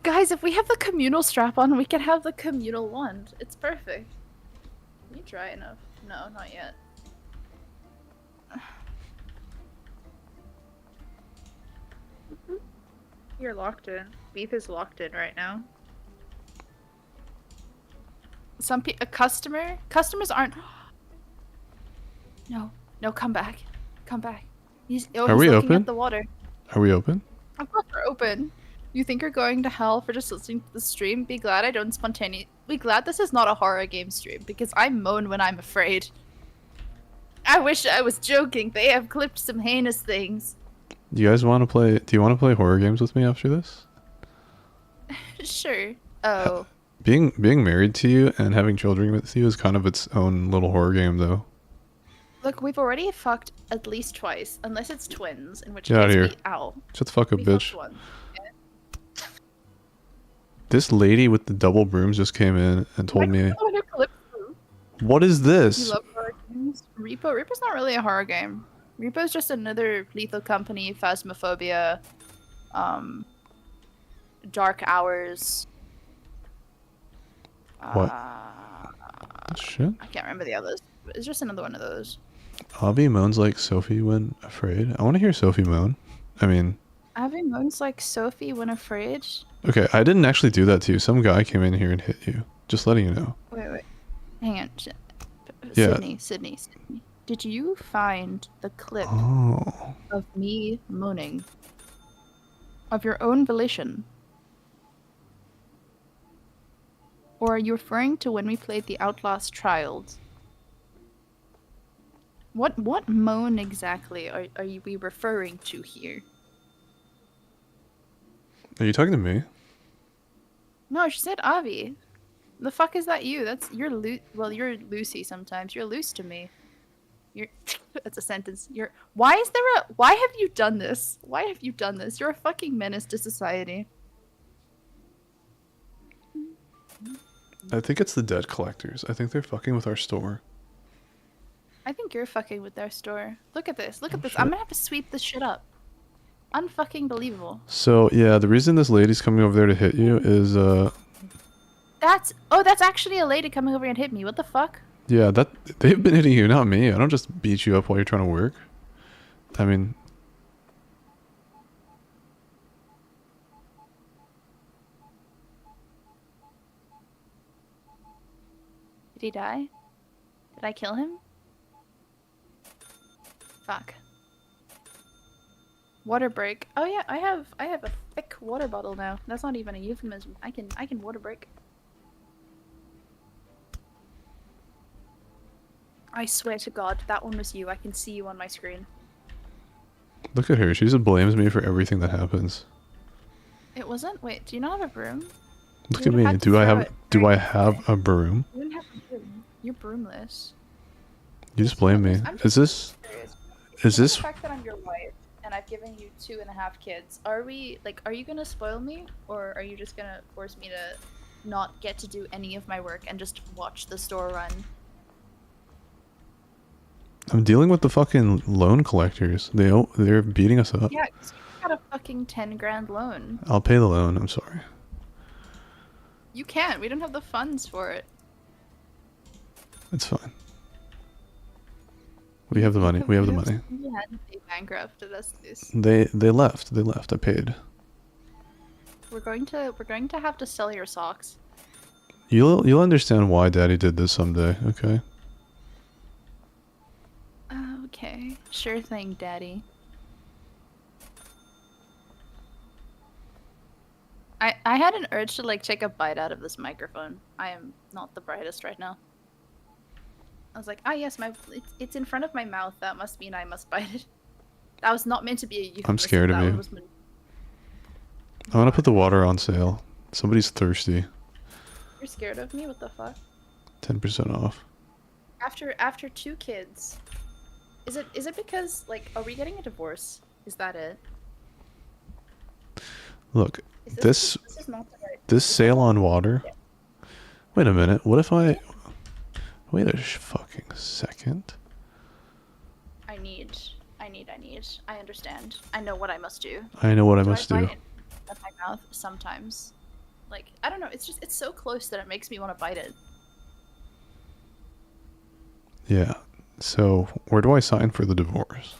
S2: guys, if we have the communal strap on, we can have the communal wand. It's perfect. Can you try enough? No, not yet. You're locked in. Beef is locked in right now. Customers aren't. No, come back, come back. He's
S1: Are we
S2: looking
S1: open?
S2: at the water.
S1: Are we open?
S2: Of course we're open. You think you're going to hell for just listening to the stream? Be glad I don't spontaneously. Be glad this is not a horror game stream because I moan when I'm afraid. I wish I was joking. They have clipped some heinous things.
S1: Do you guys want to play... Do you want to play horror games with me after this?
S2: Sure. Oh.
S1: Being married to you and having children with you is kind of its own little horror game, though.
S2: Look, we've already fucked at least twice, unless it's twins, in which
S1: Get outta
S2: case
S1: here.
S2: we ow.
S1: Shut the fuck up,
S2: We
S1: bitch.
S2: fucked one.
S1: This lady with the double brooms just came in and told me... What is
S2: You
S1: this?
S2: love horror games? Repo? Repo's not really a horror game. Repo's just another Lethal Company, Phasmophobia, Dark Hours.
S1: What? Shit.
S2: I can't remember the others. But it's just another one of those.
S1: Avi moans like Sophie when afraid. I want to hear Sophie moan. I mean...
S2: Avi moans like Sophie when afraid.
S1: Okay, I didn't actually do that to you. Some guy came in here and hit you. Just letting you know.
S2: Wait. Hang on.
S1: Yeah.
S2: Sydney. Did you find the clip
S1: Oh.
S2: of me moaning? Of your own volition? Or are you referring to when we played the Outlast Trials? What moan exactly are we referring to here?
S1: Are you talking to me?
S2: No, she said Avi. The fuck is that you? You're Lucy sometimes. You're loose to me. You're that's a sentence. Why have you done this? Why have you done this? You're a fucking menace to society.
S1: I think it's the debt collectors. I think they're fucking with our store.
S2: I think you're fucking with their store. Look at this. Look at this.
S1: shit.
S2: I'm gonna have to sweep this shit up. Unfucking believable.
S1: So, yeah, the reason this lady's coming over there to hit you is,
S2: That's actually a lady coming over and hit me. What the fuck?
S1: yeah, they've been hitting you, not me. I don't just beat you up while you're trying to work. I mean...
S2: Did he die? Did I kill him? Fuck. Water break. Oh yeah, I have a thick water bottle now. That's not even a euphemism. I can water break. I swear to God, that one was you. I can see you on my screen.
S1: Look at her. She just blames me for everything that happens.
S2: It wasn't? Wait, do you not have a broom?
S1: Look
S2: You
S1: at
S2: would
S1: me.
S2: have to
S1: Do I
S2: throw
S1: have
S2: it
S1: do I
S2: right
S1: have a broom?
S2: You didn't have a broom. You're broomless.
S1: You just blame me.
S2: I'm
S1: Is this
S2: curious.
S1: is
S2: Given
S1: this
S2: the fact that I'm your wife and I've given you 2.5 kids, are you gonna spoil me, or are you just gonna force me to not get to do any of my work and just watch the store run?
S1: I'm dealing with the fucking loan collectors. They're beating us up.
S2: Yeah, 'cause you got a fucking 10 grand loan.
S1: I'll pay the loan. I'm sorry.
S2: You can't. We don't have the funds for it.
S1: It's fine. We have the money. We have the money.
S2: We had to be bankrupt. That's this.
S1: They left. They left. I paid.
S2: We're going to have to sell your socks.
S1: You'll understand why Daddy did this someday. Okay.
S2: Okay, sure thing, Daddy. I had an urge to like take a bite out of this microphone. I am not the brightest right now. I was like, ah yes, it's in front of my mouth. That must mean I must bite it. That was not meant to be a euphemism.
S1: I'm scared of
S2: that
S1: you.
S2: was meant-
S1: I want to put the water on sale. Somebody's thirsty.
S2: You're scared of me? What the fuck?
S1: 10% off.
S2: After 2 kids, is it because like are we getting a divorce? Is that it?
S1: Look,
S2: Is
S1: this
S2: is not the right.
S1: this sale on water. Wait a minute. What if I? Wait a fucking second.
S2: I need. I understand. I know what I must do.
S1: I know what I must do.
S2: bite it at my mouth sometimes. Like I don't know. It's so close that it makes me want to bite it.
S1: Yeah. So where do I sign for the divorce?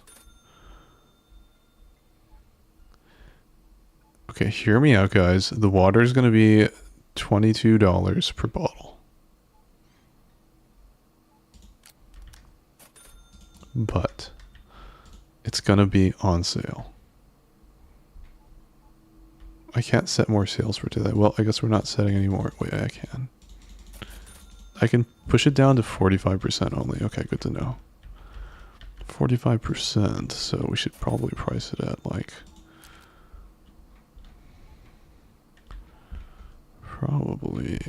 S1: Okay, hear me out, guys. The water is going to be $22 per bottle. But it's going to be on sale. I can't set more sales for today. Well, I guess we're not setting any more. Wait, I can. I can push it down to 45% only. Okay, good to know. 45%, so we should probably price it at like... probably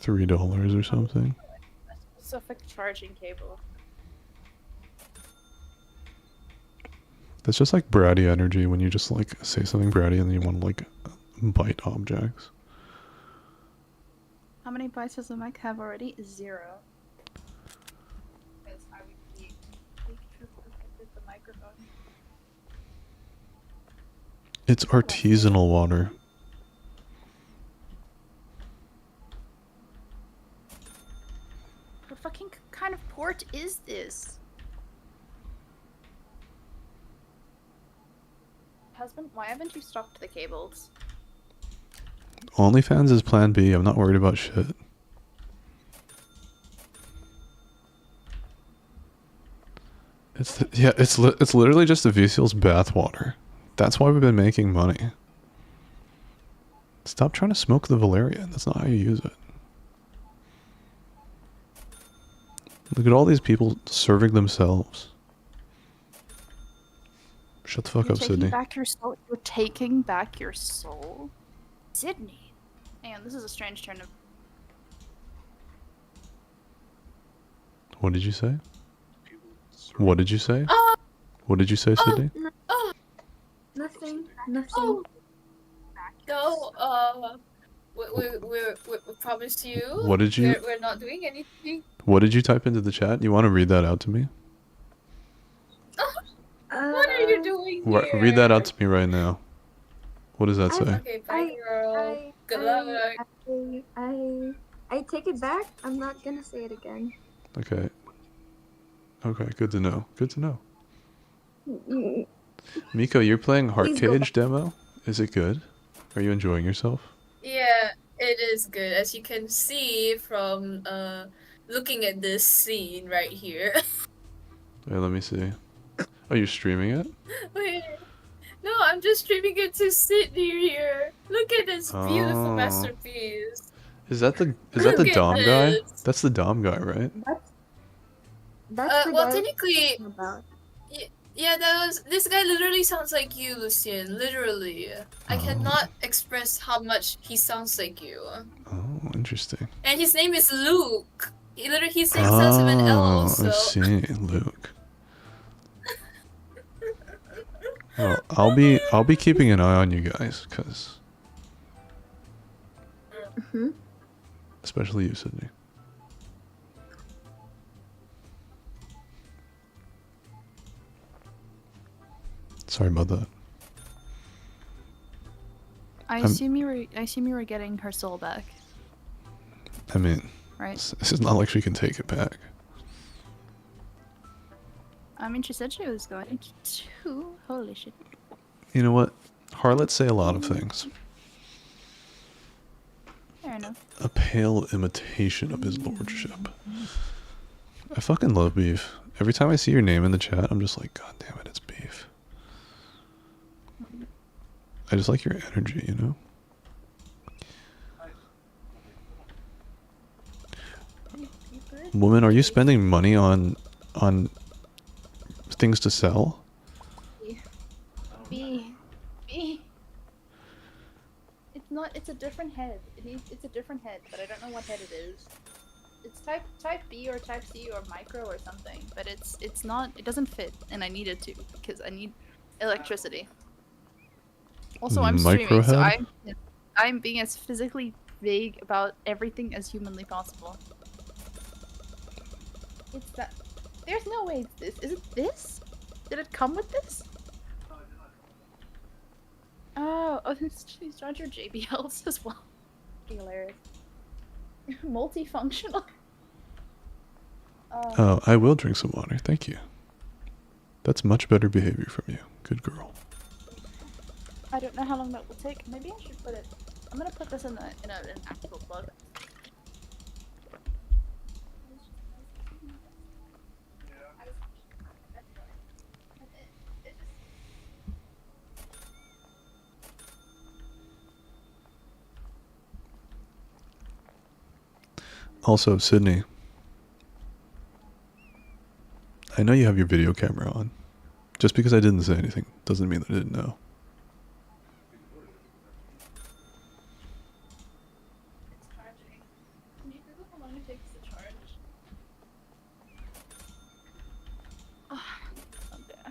S1: $3 or something.
S2: Specific charging cable.
S1: That's just like bratty energy when you just like say something bratty and then you want to like bite objects.
S2: How many bites does the mic have already? 0. Because I would be with the microphone.
S1: It's artisanal water.
S2: What fucking kind of port is this? Husband, why haven't you stocked the cables?
S1: OnlyFans is plan B. I'm not worried about shit. It's literally just the VCL's bathwater. That's why we've been making money. Stop trying to smoke the valerian. That's not how you use it. Look at all these people serving themselves. Shut the fuck
S2: You're
S1: up,
S2: taking
S1: Sydney.
S2: back your soul. You're taking back your soul, Sydney. Hang on, this is a strange turn of.
S1: What did you say? What did you say? What did you say, Sydney?
S3: Nothing.
S5: Oh, no, we promise you.
S1: What did you?
S5: We're not doing anything.
S1: What did you type into the chat? You want to read that out to me?
S5: What are you doing here?
S1: Read that out to me right now. What does that say?
S5: Okay, bye, girl. Good luck.
S3: I take it back. I'm not gonna say it again.
S1: Okay. Okay, good to know. Good to know. Miko, you're playing Heart
S3: Please go
S1: Cage demo? Is it good? Are you enjoying yourself?
S5: Yeah, it is good. As you can see from looking at this scene right here.
S1: Wait, let me see. Oh, you're streaming it?
S5: Wait. No, I'm just streaming it to Sydney here. Look at this beautiful
S1: Oh.
S5: masterpiece.
S1: Is that the
S5: Look at
S1: Dom guy?
S5: this.
S1: That's the Dom guy, right?
S3: That's the
S5: Well,
S3: guy
S5: technically,
S3: I'm about.
S5: yeah, this guy literally sounds like you, Lucian. Literally. I
S1: Oh.
S5: cannot express how much he sounds like you.
S1: Oh, interesting.
S5: And his name is Luke. literally he's the excessive in L
S1: Oh, I
S5: also.
S1: see, Luke. Well, I'll be keeping an eye on you guys, cause
S3: Hmm.
S1: especially you, Sydney. Sorry about that.
S2: I
S1: I'm-
S2: assume you were getting her soul back,
S1: I mean,
S2: right?
S1: it's not like she can take it back.
S2: I mean, she said she was going to. Holy shit.
S1: You know what? Harlots say a lot of things.
S2: Fair enough.
S1: A pale imitation of his lordship. I fucking love beef. Every time I see your name in the chat, I'm just like, God damn it, it's beef. I just like your energy, you know? Woman, are you spending money on things to sell?
S2: B. It's not. It's a different head. It's a different head, but I don't know what head it is. It's type B or type C or micro or something, but it's not. It doesn't fit, and I need it to because I need electricity. Also, I'm streaming, so
S1: Microhead?
S2: I'm being as physically vague about everything as humanly possible. It's that. There's no way it's this. Is it this? Did it come with this? Oh, these are your JBLs as well. Hilarious. Multifunctional.
S1: Oh, I will drink some water, thank you. That's much better behavior from you. Good girl.
S2: I don't know how long that will take. Maybe I should put it. I'm gonna put this in an actual plug.
S1: Also, Sydney, I know you have your video camera on. Just because I didn't say anything doesn't mean that I didn't know.
S2: It's charging. Can you Google how long it takes to charge? Okay.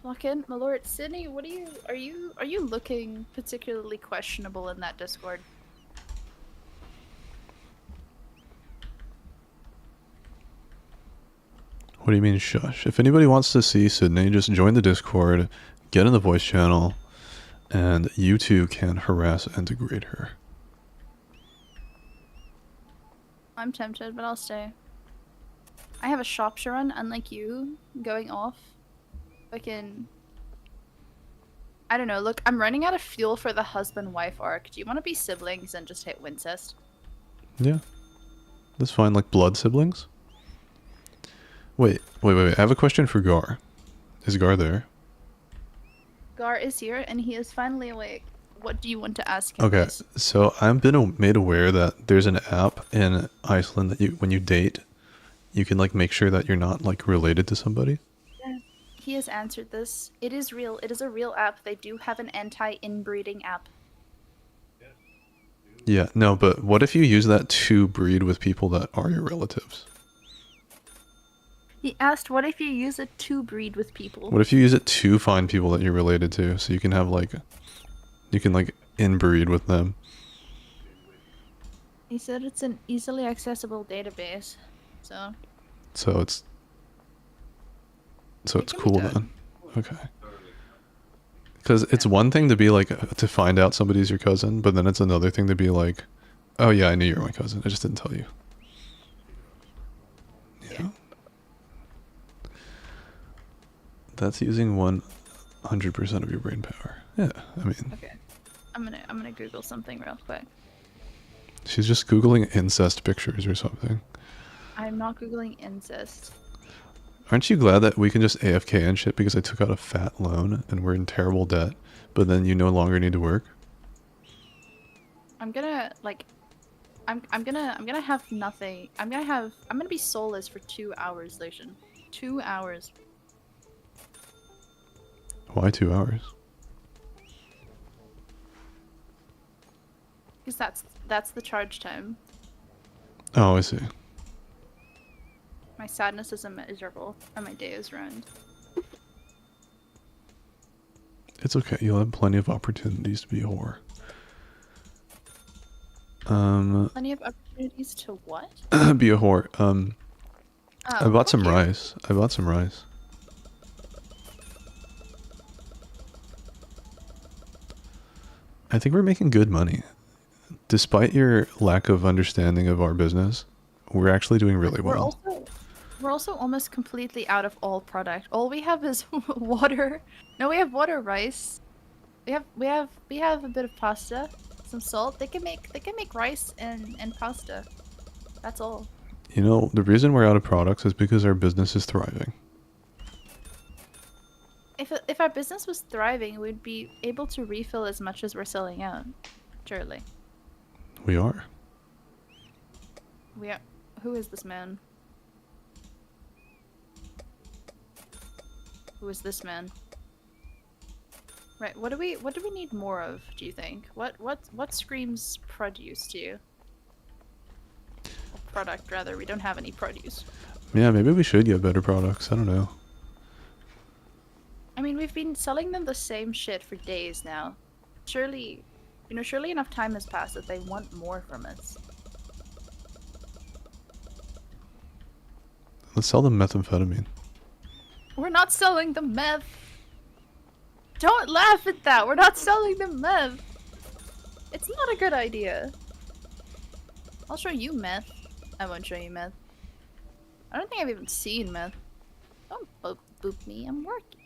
S2: Lock in, my lord. Sydney, what are you looking particularly questionable in that Discord?
S1: What do you mean, shush? If anybody wants to see Sydney, just join the Discord, get in the voice channel, and you two can harass and degrade her.
S2: I'm tempted, but I'll stay. I have a Shropshire run, unlike you, going off. Fucking. I don't know, look, I'm running out of fuel for the husband-wife arc. Do you want to be siblings and just hit Wincest?
S1: Yeah. That's fine, like blood siblings? Wait. I have a question for Gar. Is Gar there?
S2: Gar is here, and he is finally awake. What do you want to ask him?
S1: Okay,
S2: please?
S1: so I've been made aware that there's an app in Iceland that when you date, you can like make sure that you're not like related to somebody.
S2: He has answered this. It is real. It is a real app. They do have an anti-inbreeding app.
S1: Yeah, no, but what if you use that to breed with people that are your relatives?
S2: He asked, what if you use it to breed with people?
S1: What if you use it to find people that you're related to, so you can have like, you can like inbreed with them?
S2: He said it's an easily accessible database, so...
S1: So it's
S2: It can be
S1: cool
S2: done.
S1: then. Okay. Because it's one thing to be like to find out somebody's your cousin, but then it's another thing to be like, oh yeah, I knew you were my cousin. I just didn't tell you. You know? That's using 100% of your brain power. Yeah, I mean,
S2: Okay. I'm gonna Google something real quick.
S1: she's just Googling incest pictures or something.
S2: I'm not Googling incest.
S1: Aren't you glad that we can just AFK and shit because I took out a fat loan and we're in terrible debt, but then you no longer need to work?
S2: I'm gonna like I'm gonna have nothing. I'm gonna be soulless for 2 hours, Lucian. 2 hours.
S1: Why 2 hours?
S2: Because that's the charge time.
S1: Oh, I see.
S2: My sadness is immeasurable, and my day is ruined.
S1: It's okay. You'll have plenty of opportunities to be a whore.
S2: Plenty of opportunities to what?
S1: Be a whore. I
S2: Oh,
S1: bought some
S2: fuck you.
S1: rice. I bought some rice. I think we're making good money. Despite your lack of understanding of our business, we're actually doing really well.
S2: We're also almost completely out of all product. All we have is water. No, we have water, rice. We have a bit of pasta, some salt. They can make rice and pasta. That's all.
S1: You know, the reason we're out of products is because our business is thriving.
S2: If our business was thriving, we'd be able to refill as much as we're selling out. Surely.
S1: We are.
S2: We are. Who is this man? Who is this man? Right. What do we need more of? Do you think? What screams produce to you? Or product rather. We don't have any produce.
S1: Yeah, maybe we should get better products. I don't know.
S2: I mean, we've been selling them the same shit for days now. Surely, surely enough time has passed that they want more from us.
S1: Let's sell them methamphetamine.
S2: We're not selling the meth. Don't laugh at that. We're not selling the meth. It's not a good idea. I'll show you meth. I won't show you meth. I don't think I've even seen meth. Don't boop me. I'm working.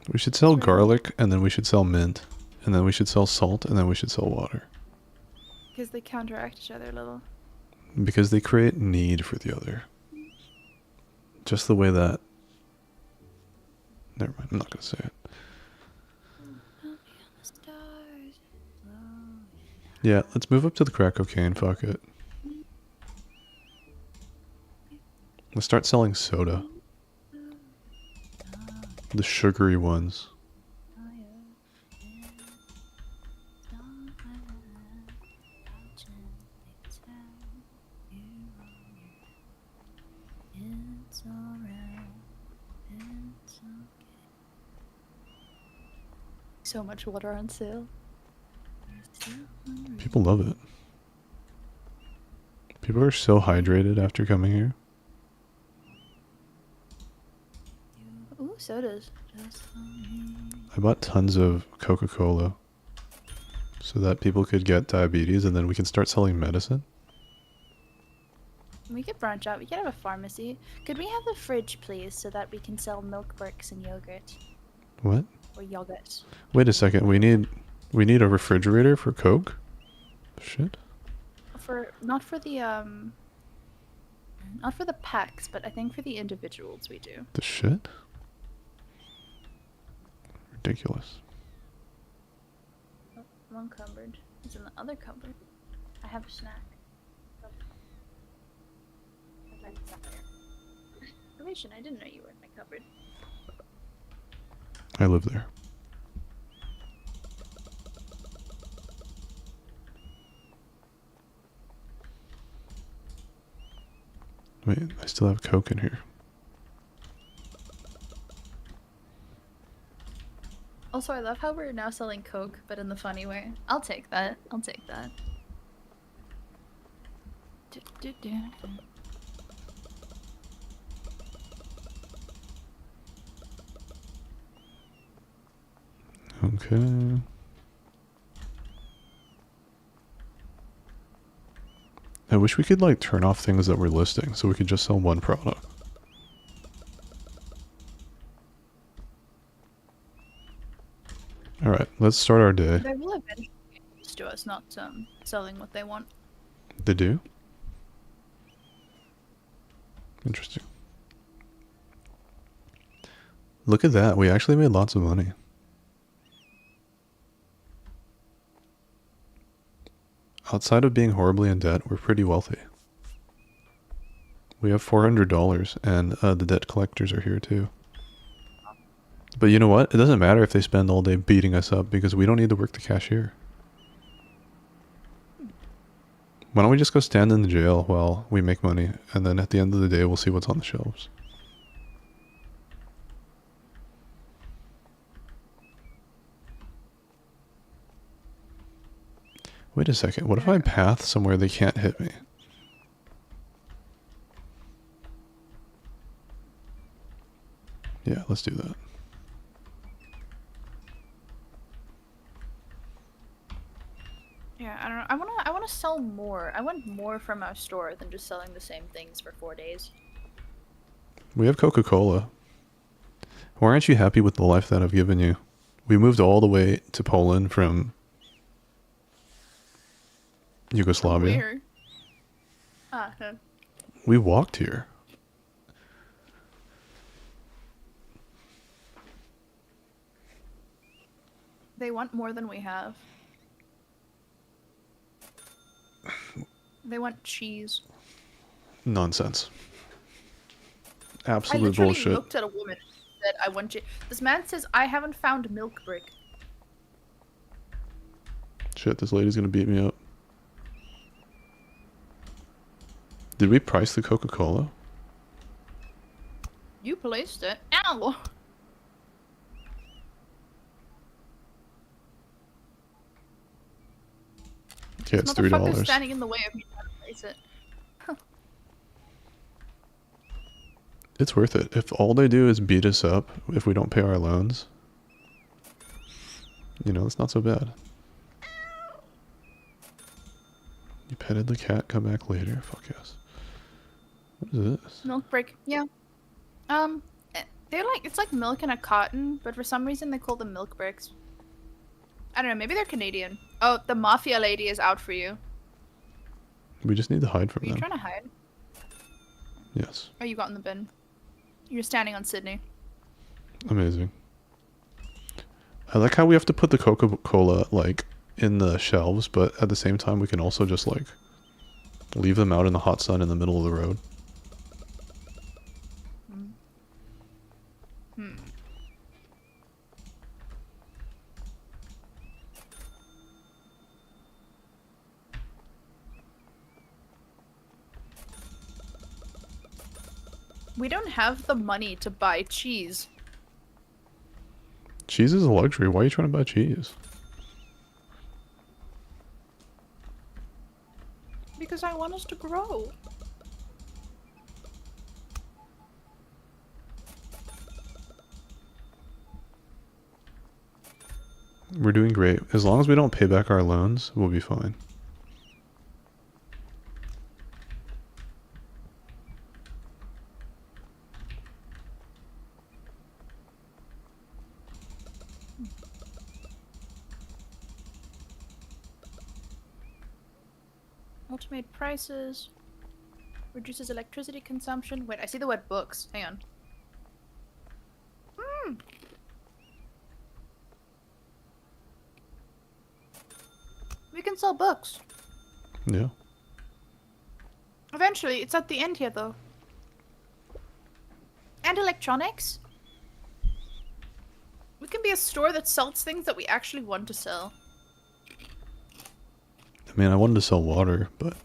S1: We should sell garlic, and then we should sell mint, and then we should sell salt, and then we should sell water.
S2: Because they counteract each other a little.
S1: Because they create need for the other. Just the way that... Never mind, I'm not going to say it. Yeah, let's move up to the crack cocaine, fuck it. Let's start selling soda. The sugary ones.
S2: So much water on sale.
S1: People love it. People are so hydrated after coming here.
S2: Ooh, sodas.
S1: I bought tons of Coca-Cola so that people could get diabetes, and then we can start selling medicine.
S2: We could branch out. We could have a pharmacy. Could we have a fridge, please, so that we can sell milk bricks and yogurt?
S1: What?
S2: Or yogurt.
S1: Wait a second. We need a refrigerator for Coke? Shit.
S2: Not for the packs, but I think for the individuals we do.
S1: The shit? Ridiculous.
S2: Oh, one cupboard. It's in the other cupboard. I have a snack. Information. I didn't know you were in my cupboard.
S1: I live there. Wait, I still have Coke in here.
S2: Also, I love how we're now selling Coke, but in the funny way. I'll take that. I'll take that.
S1: Okay. I wish we could like turn off things that we're listing so we could just sell one product. Alright, let's start our day.
S2: They will eventually get used to us not selling what they want.
S1: They do? Interesting. Look at that, we actually made lots of money. Outside of being horribly in debt, we're pretty wealthy. We have $400, and the debt collectors are here too. But you know what? It doesn't matter if they spend all day beating us up because we don't need to work the cashier. Why don't we just go stand in the jail while we make money, and then at the end of the day we'll see what's on the shelves. Wait a second, what if I path somewhere they can't hit me? Yeah, let's do that.
S2: Yeah, I don't know. I wanna sell more. I want more from our store than just selling the same things for 4 days.
S1: We have Coca-Cola. Why aren't you happy with the life that I've given you? We moved all the way to Poland from Yugoslavia.
S2: Where? Ah, no.
S1: We walked here.
S2: They want more than we have. They want cheese.
S1: Nonsense.
S2: I
S1: Absolute
S2: literally
S1: bullshit.
S2: looked at a woman and said, I want cheese. This man says, I haven't found milk brick.
S1: Shit, this lady's gonna beat me up. Did we price the Coca-Cola?
S2: You placed it. Ow!
S1: Yeah, it's $3.
S2: Motherfucker's standing in the way of me trying to place it.
S1: It's worth it. If all they do is beat us up if we don't pay our loans, you know, it's not so bad. You petted the cat, come back later. Fuck yes. What is this?
S2: Milk brick. Yeah. They're like, it's like milk in a cotton, but for some reason they call them milk bricks. I don't know, maybe they're Canadian. Oh, the mafia lady is out for you.
S1: We just need to hide from
S2: Are you
S1: them.
S2: trying to hide?
S1: Yes.
S2: Oh, you got in the bin. You're standing on Sydney.
S1: Amazing. I like how we have to put the Coca-Cola, like, in the shelves, but at the same time we can also just, like, leave them out in the hot sun in the middle of the road.
S2: We don't have the money to buy cheese.
S1: Cheese is a luxury. Why are you trying to buy cheese?
S2: Because I want us to grow.
S1: We're doing great. As long as we don't pay back our loans, we'll be fine.
S2: Ultimate prices. Reduces electricity consumption. Wait, I see the word books. Hang on. We can sell books.
S1: Yeah.
S2: Eventually, it's at the end here though. And electronics. We can be a store that sells things that we actually want to sell.
S1: I mean, I wanted to sell water, but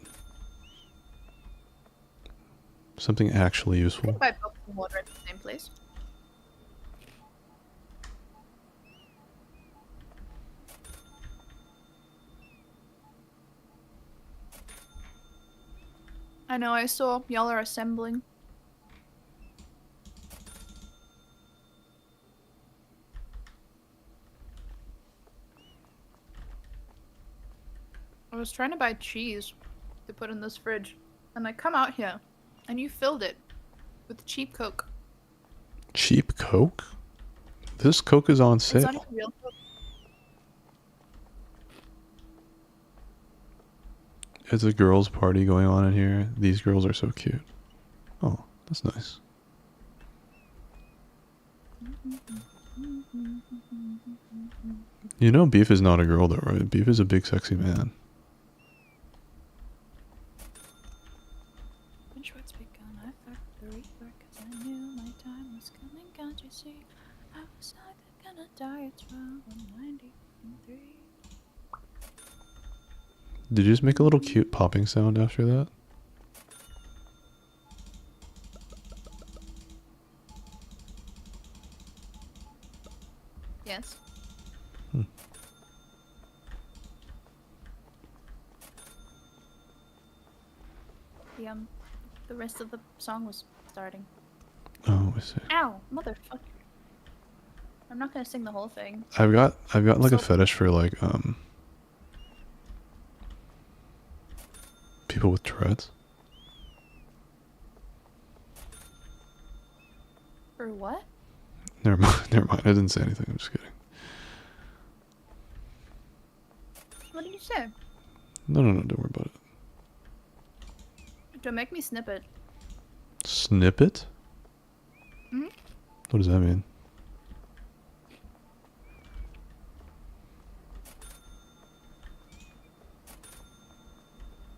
S1: something actually
S2: We
S1: useful.
S2: can buy books and water at the same place. I know, I saw y'all are assembling. I was trying to buy cheese to put in this fridge, and I come out here, and you filled it with cheap Coke.
S1: Cheap Coke? This Coke is on
S2: It's not
S1: sale.
S2: even real Coke.
S1: It's a girls' party going on in here. These girls are so cute. Oh, that's nice. You know Beef is not a girl though, right? Beef is a big sexy man.
S2: Which words begun? see. I was either gonna die at 12 or 93.
S1: Did you just make a little cute popping sound after that?
S2: Yes.
S1: Hmm.
S2: The rest of the song was starting.
S1: Oh, I see.
S2: Ow, motherfucker. I'm not gonna sing the whole thing.
S1: I've got like a
S2: So-
S1: fetish for like people with Tourette's.
S2: For what?
S1: Never mind. Never mind. I didn't say anything. I'm just kidding.
S2: What did you say?
S1: No, don't worry about it.
S2: Don't make me snip it.
S1: Snip it?
S2: Hmm?
S1: What does that mean?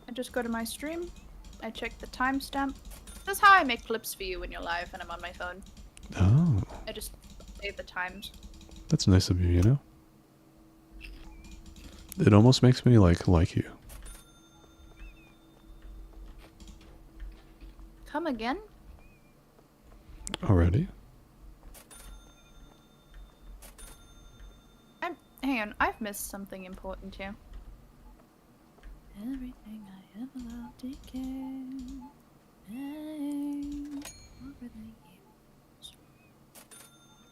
S2: I just go to my stream. I check the timestamp. That's how I make clips for you when you're live and I'm on my phone.
S1: Oh,
S2: I just save the times.
S1: that's nice of you, you know? It almost makes me like you.
S2: Come again?
S1: Already?
S2: Hang on, I've missed something important here. Everything I ever loved again. Over the years.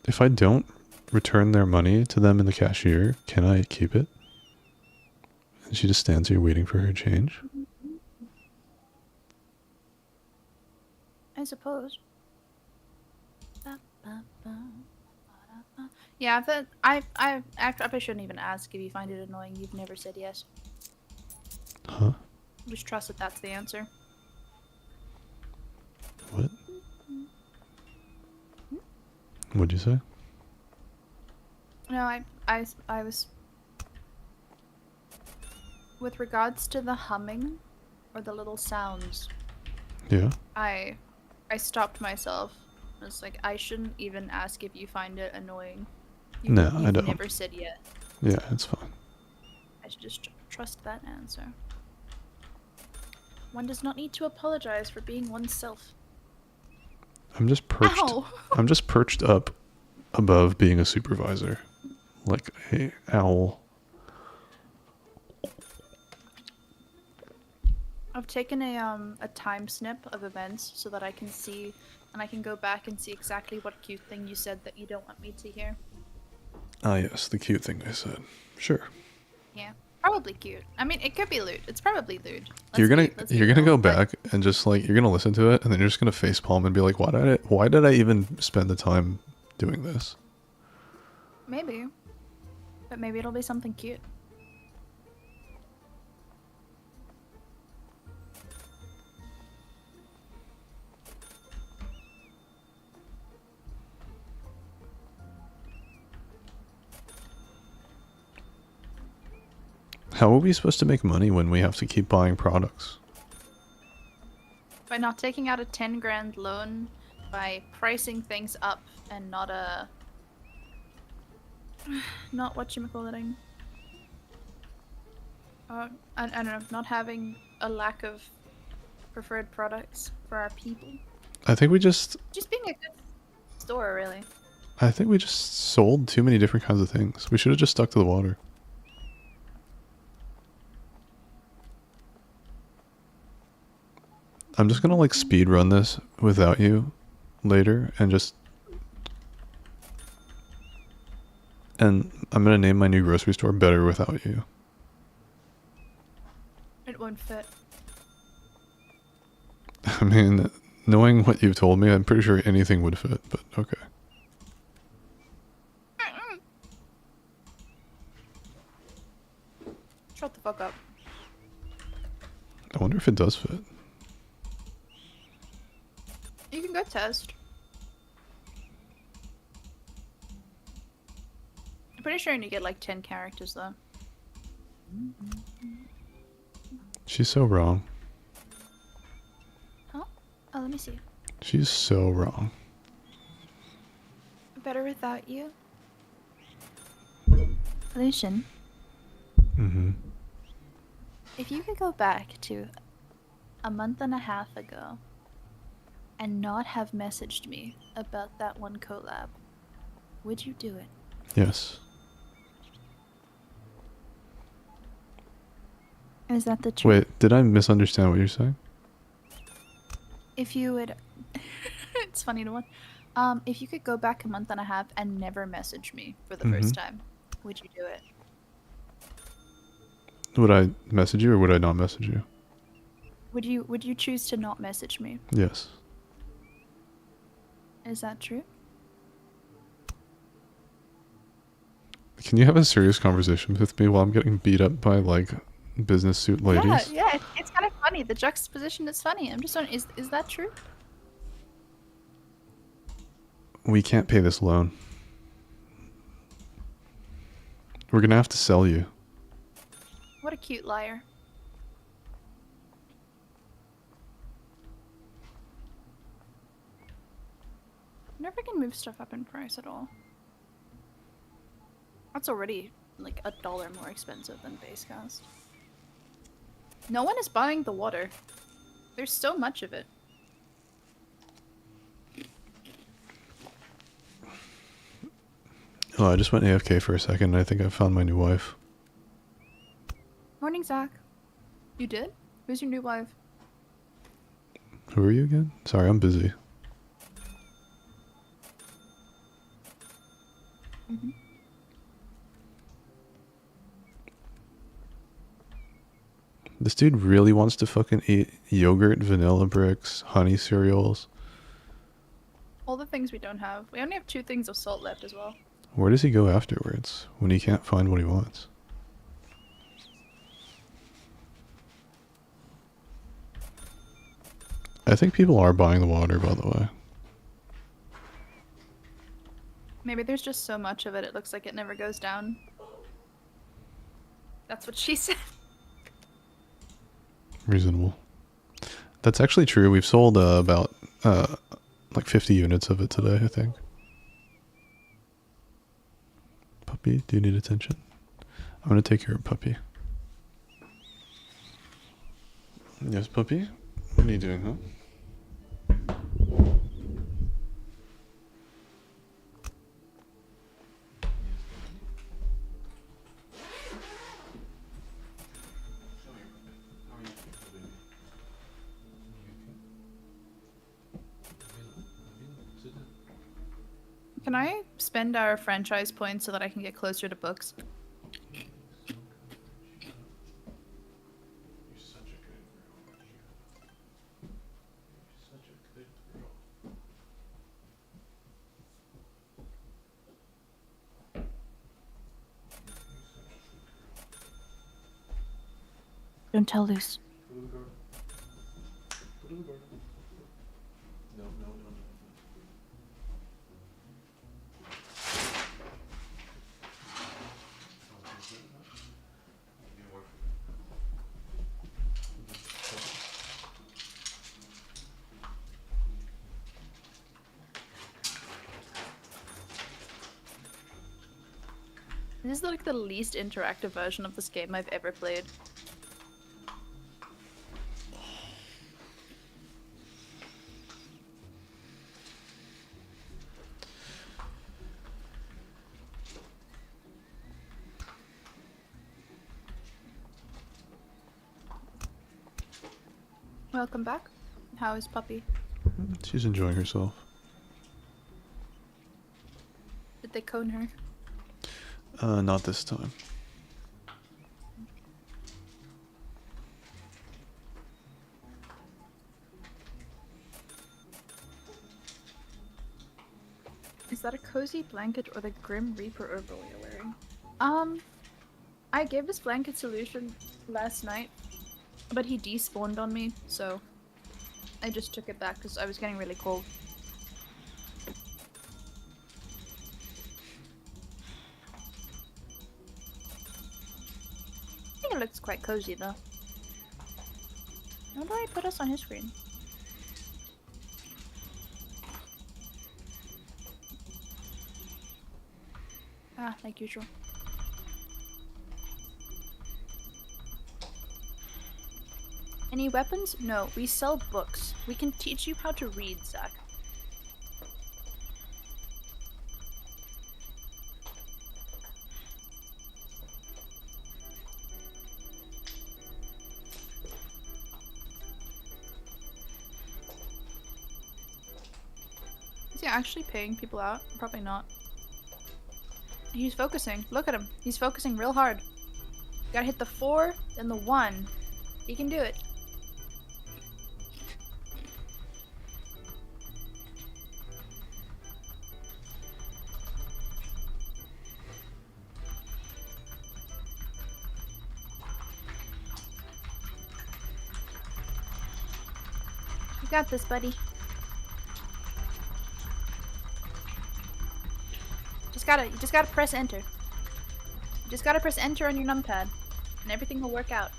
S1: If I don't return their money to them in the cashier, can I keep it? And she just stands here waiting for her change.
S2: I suppose. Yeah, I probably shouldn't even ask if you find it annoying. You've never said yes.
S1: Huh?
S2: Just trust that that's the answer.
S1: What? What'd you say?
S2: No, I was. With regards to the humming, or the little sounds,
S1: Yeah?
S2: I stopped myself. I was like, I shouldn't even ask if you find it annoying.
S1: No, I
S2: You've
S1: don't.
S2: never said yes.
S1: Yeah, it's fine.
S2: I should just trust that answer. One does not need to apologize for being oneself.
S1: I'm just perched.
S2: Ow!
S1: I'm just perched up above being a supervisor. Like a owl.
S2: I've taken a time snip of events so that I can see, and I can go back and see exactly what cute thing you said that you don't want me to hear.
S1: Ah, yes, the cute thing I said. Sure.
S2: Yeah, probably cute. I mean, it could be lewd. It's probably lewd.
S1: You're gonna
S2: Let's be
S1: you're gonna
S2: real,
S1: go
S2: but
S1: back and just like you're gonna listen to it and then you're just gonna facepalm and be like, why did I even spend the time doing this?
S2: Maybe. But maybe it'll be something cute.
S1: How are we supposed to make money when we have to keep buying products?
S2: By not taking out a 10 grand loan, by pricing things up and not not whatchamacalliting. I don't know, not having a lack of preferred products for our people.
S1: I think we just
S2: Being a good store, really.
S1: sold too many different kinds of things. We should have just stuck to the water. I'm just gonna like speed run this without you later and I'm gonna name my new grocery store Better Without You.
S2: It won't fit.
S1: I mean, knowing what you've told me, I'm pretty sure anything would fit, but okay.
S2: Shut the fuck up.
S1: I wonder if it does fit.
S2: You can go test. I'm pretty sure you get like 10 characters though.
S1: She's so wrong.
S2: Huh? Oh, let me see.
S1: She's so wrong.
S2: better without you. Lucian,
S1: Mm-hmm.
S2: if you could go back to a month and a half ago and not have messaged me about that one collab, would you do it?
S1: Yes.
S2: Is that the truth?
S1: Wait, did I misunderstand what you're saying?
S2: If you would, it's funny to watch. If you could go back a month and a half and never message me for the first time, would you do it?
S1: Would I message you or would I not message you?
S2: Would you choose to not message me?
S1: Yes.
S2: Is that true?
S1: Can you have a serious conversation with me while I'm getting beat up by like business suit ladies?
S2: Yeah, it's kind of funny. The juxtaposition is funny. I'm just wondering, is that true?
S1: We can't pay this loan. We're gonna have to sell you.
S2: What a cute liar. Never can move stuff up in price at all. That's already like $1 more expensive than base cost. No one is buying the water. There's so much of it.
S1: Oh, I just went AFK for a second and I think I found my new wife.
S2: Morning, Zach. You did? Who's your new wife?
S1: Who are you again? Sorry, I'm busy. This dude really wants to fucking eat yogurt, vanilla bricks, honey cereals.
S2: All the things we don't have. We only have 2 things of salt left as well.
S1: Where does he go afterwards when he can't find what he wants? I think people are buying the water, by the way.
S2: Maybe there's just so much of it, it looks like it never goes down. That's what she said.
S1: Reasonable. That's actually true. We've sold about like 50 units of it today, I think. Puppy, do you need attention? I'm gonna take care of Puppy. Yes, Puppy? What are you doing, huh?
S2: Can I spend our franchise points so that I can get closer to books? Don't tell Luce. This is like the least interactive version of this game I've ever played. Welcome back. How is Puppy?
S1: She's enjoying herself.
S2: Did they cone her?
S1: Not this time.
S2: Is that a cozy blanket or the Grim Reaper overall you're wearing? I gave this blanket solution last night, but he despawned on me, so I just took it back because I was getting really cold. I think it looks quite cozy though. How do I put us on his screen? Ah, like usual. Any weapons? No, we sell books. We can teach you how to read, Zach. Is he actually paying people out? Probably not. He's focusing. Look at him. He's focusing real hard. You gotta hit the 4, then the 1. He can do it. You got this, buddy. You just gotta press enter. You just gotta press enter on your numpad, and everything will work out.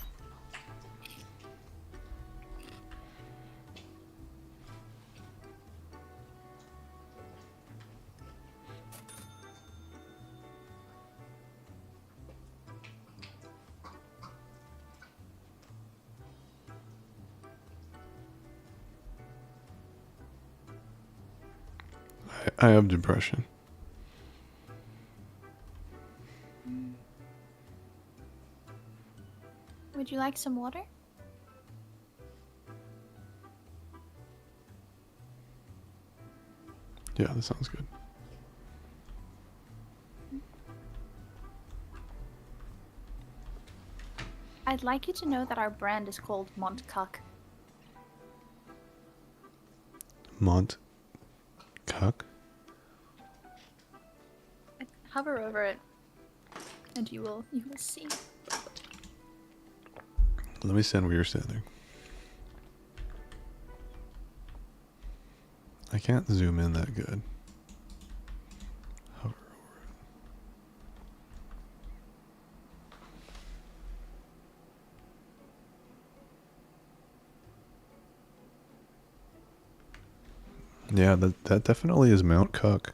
S1: I have depression.
S2: Would you like some water?
S1: Yeah, that sounds good.
S2: I'd like you to know that our brand is called Montcuck.
S1: Mont Cuck?
S2: Hover over it, and you will see.
S1: Let me stand where you're standing. I can't zoom in that good. Hover over it. Yeah, that definitely is Mount Cuck.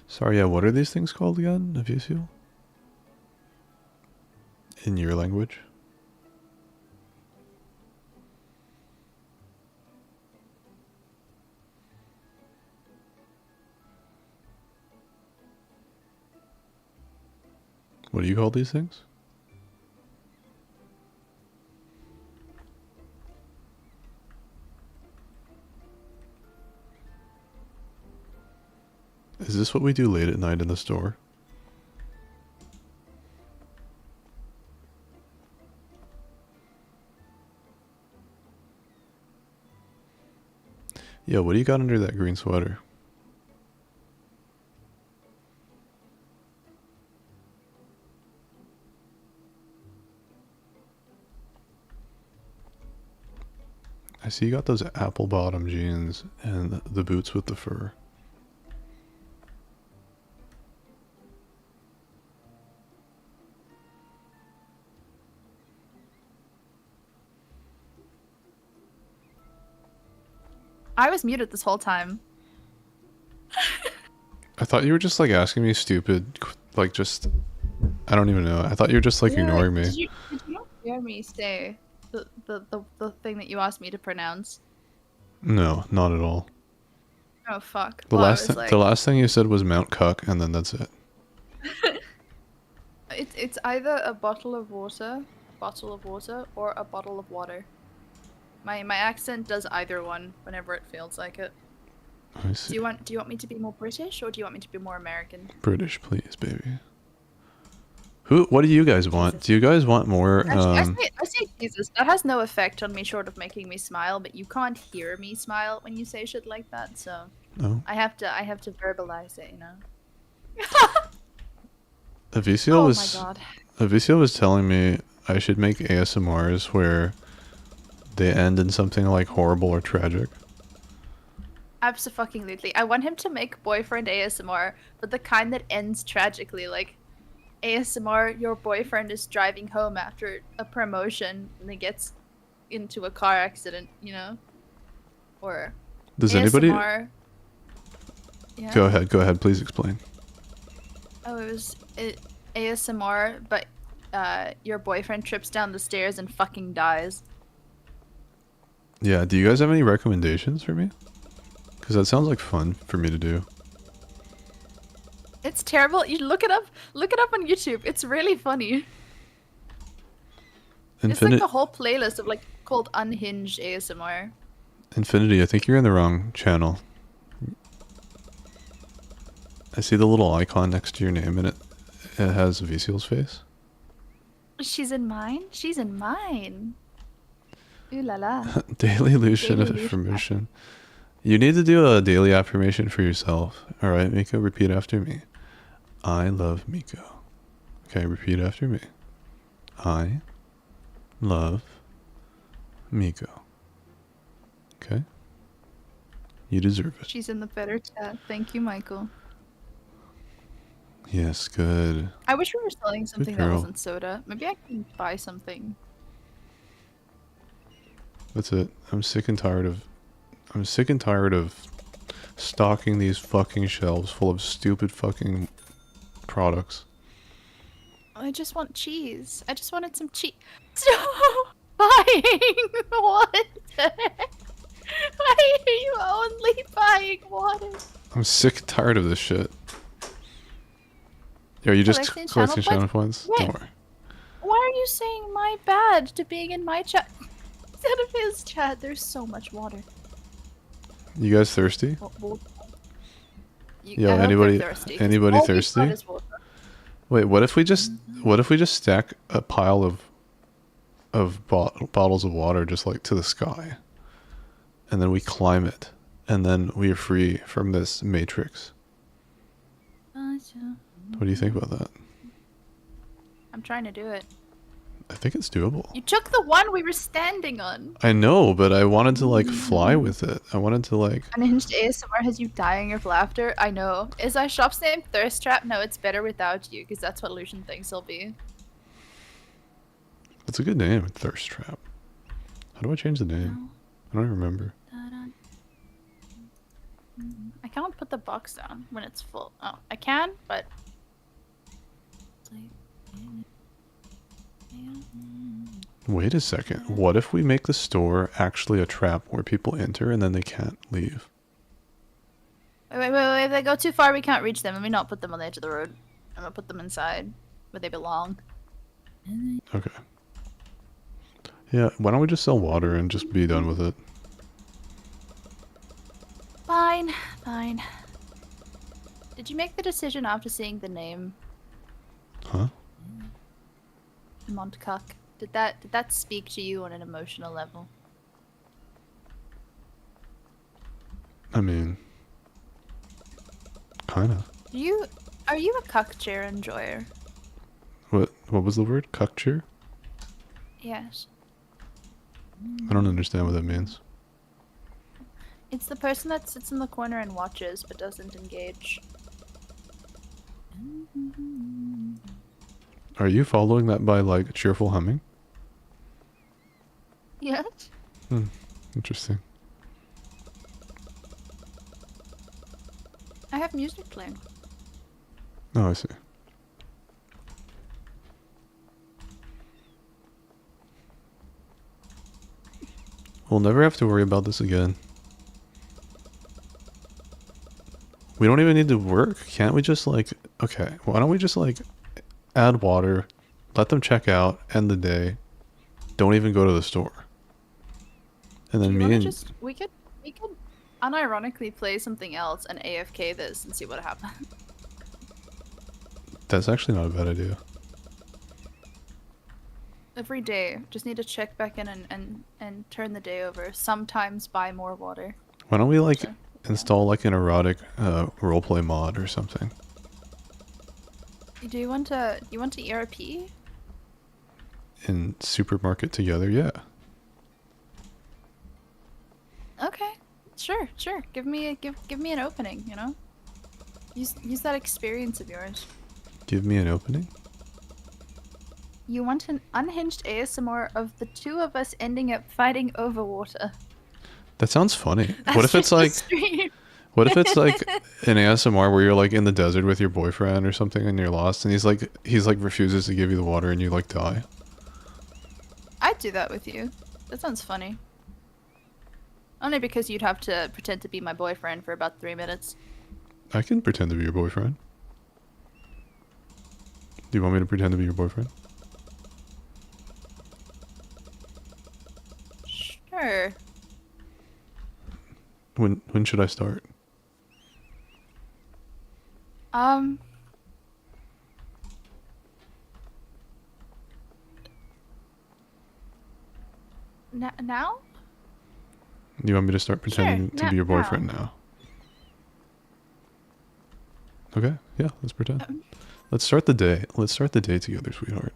S1: Sorry, yeah, what are these things called again, Navicio? In your language? What do you call these things? Is this what we do late at night in the store? Yeah, what do you got under that green sweater? I see you got those apple bottom jeans and the boots with the fur.
S2: I was muted this whole time.
S1: I thought you were just like asking me stupid, like just, I don't even know. I thought you were just like ignoring me.
S2: Did you not hear me say the thing that you asked me to pronounce?
S1: No, not at all.
S2: Oh fuck.
S1: The
S2: Well, I
S1: last
S2: was like,
S1: the last thing you said was Mount Cuck, and then that's it.
S2: it's either a bottle of water, or a bottle of water. My accent does either one whenever it feels like it.
S1: I
S2: Do
S1: see.
S2: you want me to be more British or do you want me to be more American?
S1: British, please, baby. What do you guys want? Do you guys want more?
S2: Actually, I say Jesus. That has no effect on me short of making me smile, but you can't hear me smile when you say shit like that, so
S1: No.
S2: I have to verbalize it, you know.
S1: Avicio
S2: Oh
S1: was
S2: my god.
S1: Avicio was telling me I should make ASMRs where they end in something like horrible or tragic.
S2: Absolutely. I want him to make boyfriend ASMR, but the kind that ends tragically, like ASMR, your boyfriend is driving home after a promotion and he gets into a car accident, you know? Or
S1: Does anybody?
S2: ASMR. Yeah.
S1: Go ahead, please explain.
S2: Oh, ASMR, but your boyfriend trips down the stairs and fucking dies.
S1: Yeah, do you guys have any recommendations for me? Because that sounds like fun for me to do.
S2: It's terrible. You look it up. Look it up on YouTube. It's really funny. It's like a whole playlist of like called unhinged ASMR.
S1: Infinity, I think you're in the wrong channel. I see the little icon next to your name and it has Vesiel's face.
S2: She's in mine? She's in mine. Ooh la la.
S1: Daily illusion
S2: Daily
S1: of
S2: illusion.
S1: affirmation. You need to do a daily affirmation for yourself. Alright, Miko, repeat after me. I love Miko. Okay, repeat after me. I love Miko. Okay? You deserve it.
S2: She's in the better chat. Thank you, Michael.
S1: Yes, good.
S2: I wish we were selling something that
S1: girl.
S2: wasn't soda. Maybe I can buy something.
S1: That's it. I'm sick and tired of stocking these fucking shelves full of stupid fucking products.
S2: I just want cheese. I just wanted some cheese. Stop buying water. Why are you only buying water?
S1: I'm sick and tired of this shit. Are you just
S2: Collecting
S1: collecting
S2: channel
S1: channel points?
S2: Wait.
S1: Don't worry.
S2: Why are you saying my bad to being in my chat instead of his chat? There's so much water.
S1: You guys thirsty? Yo,
S2: I hope they're
S1: anybody
S2: thirsty, 'cause
S1: anybody
S2: all we've
S1: thirsty?
S2: got is water.
S1: Wait, what if we just stack a pile of bottles of water just like to the sky, and then we climb it, and then we are free from this matrix? What do you think about that?
S2: I'm trying to do it.
S1: I think it's doable.
S2: You took the one we were standing on.
S1: I know, but I wanted to like fly with it. I wanted to like.
S2: Unhinged ASMR has you dying of laughter. I know. Is our shop's name Thirst Trap? No, it's better without you, because that's what Lucian thinks it'll be.
S1: That's a good name, Thirst Trap. How do I change the name?
S2: No.
S1: I don't even remember.
S2: I can't put the box down when it's full. Oh, I can, but...
S1: Wait a second. What if we make the store actually a trap where people enter and then they can't leave?
S2: Wait. If they go too far, we can't reach them. Let me not put them on the edge of the road. I'm gonna put them inside where they belong.
S1: Okay. Yeah, why don't we just sell water and just be done with it?
S2: Fine. Did you make the decision after seeing the name
S1: Huh?
S2: Montcuck? Did that speak to you on an emotional level?
S1: I mean, kind of.
S2: Are you a cuck chair enjoyer?
S1: What was the word? Cuckcheer?
S2: Yes.
S1: I don't understand what that means.
S2: It's the person that sits in the corner and watches but doesn't engage.
S1: Are you following that by like cheerful humming?
S2: Yes.
S1: Interesting.
S2: I have music playing.
S1: Oh, I see. We'll never have to worry about this again. We don't even need to work. Can't we just like, okay, why don't we just like add water, let them check out, end the day, don't even go to the store. And then me and
S2: we could unironically play something else and AFK this and see what happens.
S1: that's actually not a bad idea.
S2: Every day, just need to check back in and turn the day over. Sometimes buy more water.
S1: Why don't we like
S2: Sure.
S1: install like an erotic roleplay mod or something?
S2: Do you want to ERP?
S1: In supermarket together, yeah.
S2: Okay, sure. Give me an opening. You know, use that experience of yours.
S1: Give me an opening?
S2: You want an unhinged ASMR of the two of us ending up fighting over water.
S1: That sounds funny.
S2: That's
S1: What if it's
S2: just a
S1: like
S2: stream.
S1: what if it's like an ASMR where you're like in the desert with your boyfriend or something and you're lost and he's like refuses to give you the water and you like die?
S2: I'd do that with you. That sounds funny. Only because you'd have to pretend to be my boyfriend for about 3 minutes.
S1: I can pretend to be your boyfriend. Do you want me to pretend to be your boyfriend?
S2: Sure.
S1: When should I start?
S2: Um. Now?
S1: Do you want me to start pretending to be your
S2: now.
S1: boyfriend now? Okay, yeah, let's pretend. Let's start the day. Let's start the day together, sweetheart.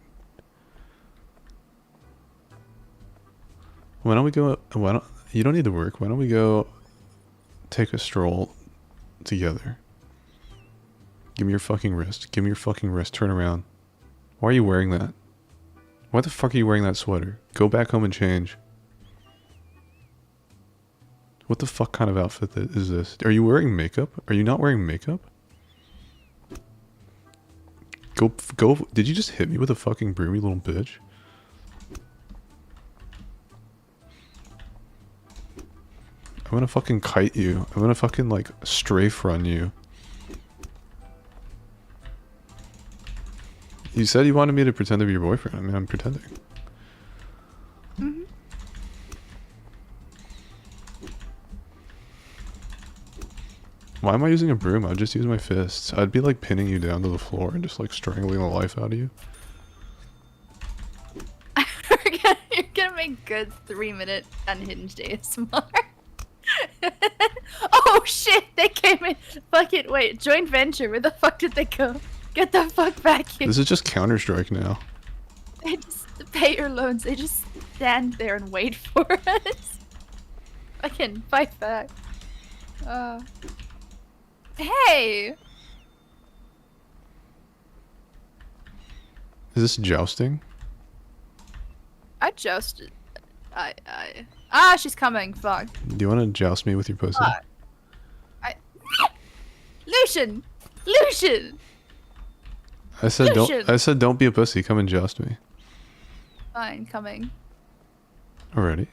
S1: Why don't we go? You don't need to work. Why don't we go take a stroll together? Give me your fucking wrist. Give me your fucking wrist. Turn around. Why are you wearing that? Why the fuck are you wearing that sweater? Go back home and change. What the fuck kind of outfit is this? Are you wearing makeup? Are you not wearing makeup? Go. Did you just hit me with a fucking broom, you little bitch? I'm gonna fucking kite you. I'm gonna fucking like strafe run you. You said you wanted me to pretend to be your boyfriend. I mean, I'm pretending.
S2: Mm-hmm.
S1: Why am I using a broom? I'd just use my fists. I'd be like pinning you down to the floor and just like strangling the life out of you.
S2: You're gonna make good 3-minute unhinged ASMR. Oh shit! They came in. Fuck it. Wait. Joint venture. Where the fuck did they go? Get the fuck back here.
S1: This is just Counter-Strike now.
S2: They just pay your loans. They just stand there and wait for us. I can fight back. Hey!
S1: Is this jousting?
S2: I jousted. She's coming. Fuck.
S1: Do you want to joust me with your pussy?
S2: Fuck. Lucian! Lucian!
S1: I said
S2: Lucian!
S1: don't. I said don't be a pussy. Come and joust me.
S2: Fine, coming.
S1: Alrighty.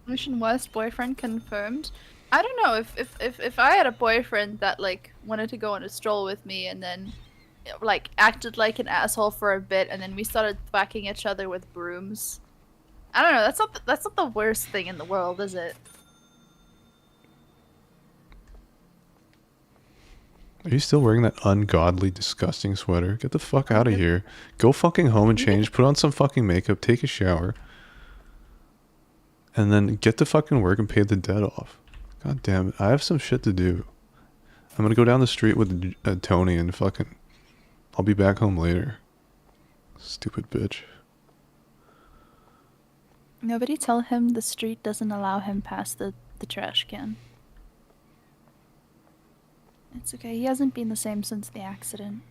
S2: Lucian West boyfriend confirmed. I don't know if I had a boyfriend that like wanted to go on a stroll with me and then like acted like an asshole for a bit and then we started whacking each other with brooms. I don't know. That's not the worst thing in the world, is it?
S1: Are you still wearing that ungodly, disgusting sweater? Get the fuck out of here. Go fucking home and change. Put on some fucking makeup. Take a shower. And then get to fucking work and pay the debt off. God damn it. I have some shit to do. I'm gonna go down the street with Tony and fucking... I'll be back home later. Stupid bitch.
S2: Nobody tell him the street doesn't allow him past the trash can. It's okay, he hasn't been the same since the accident.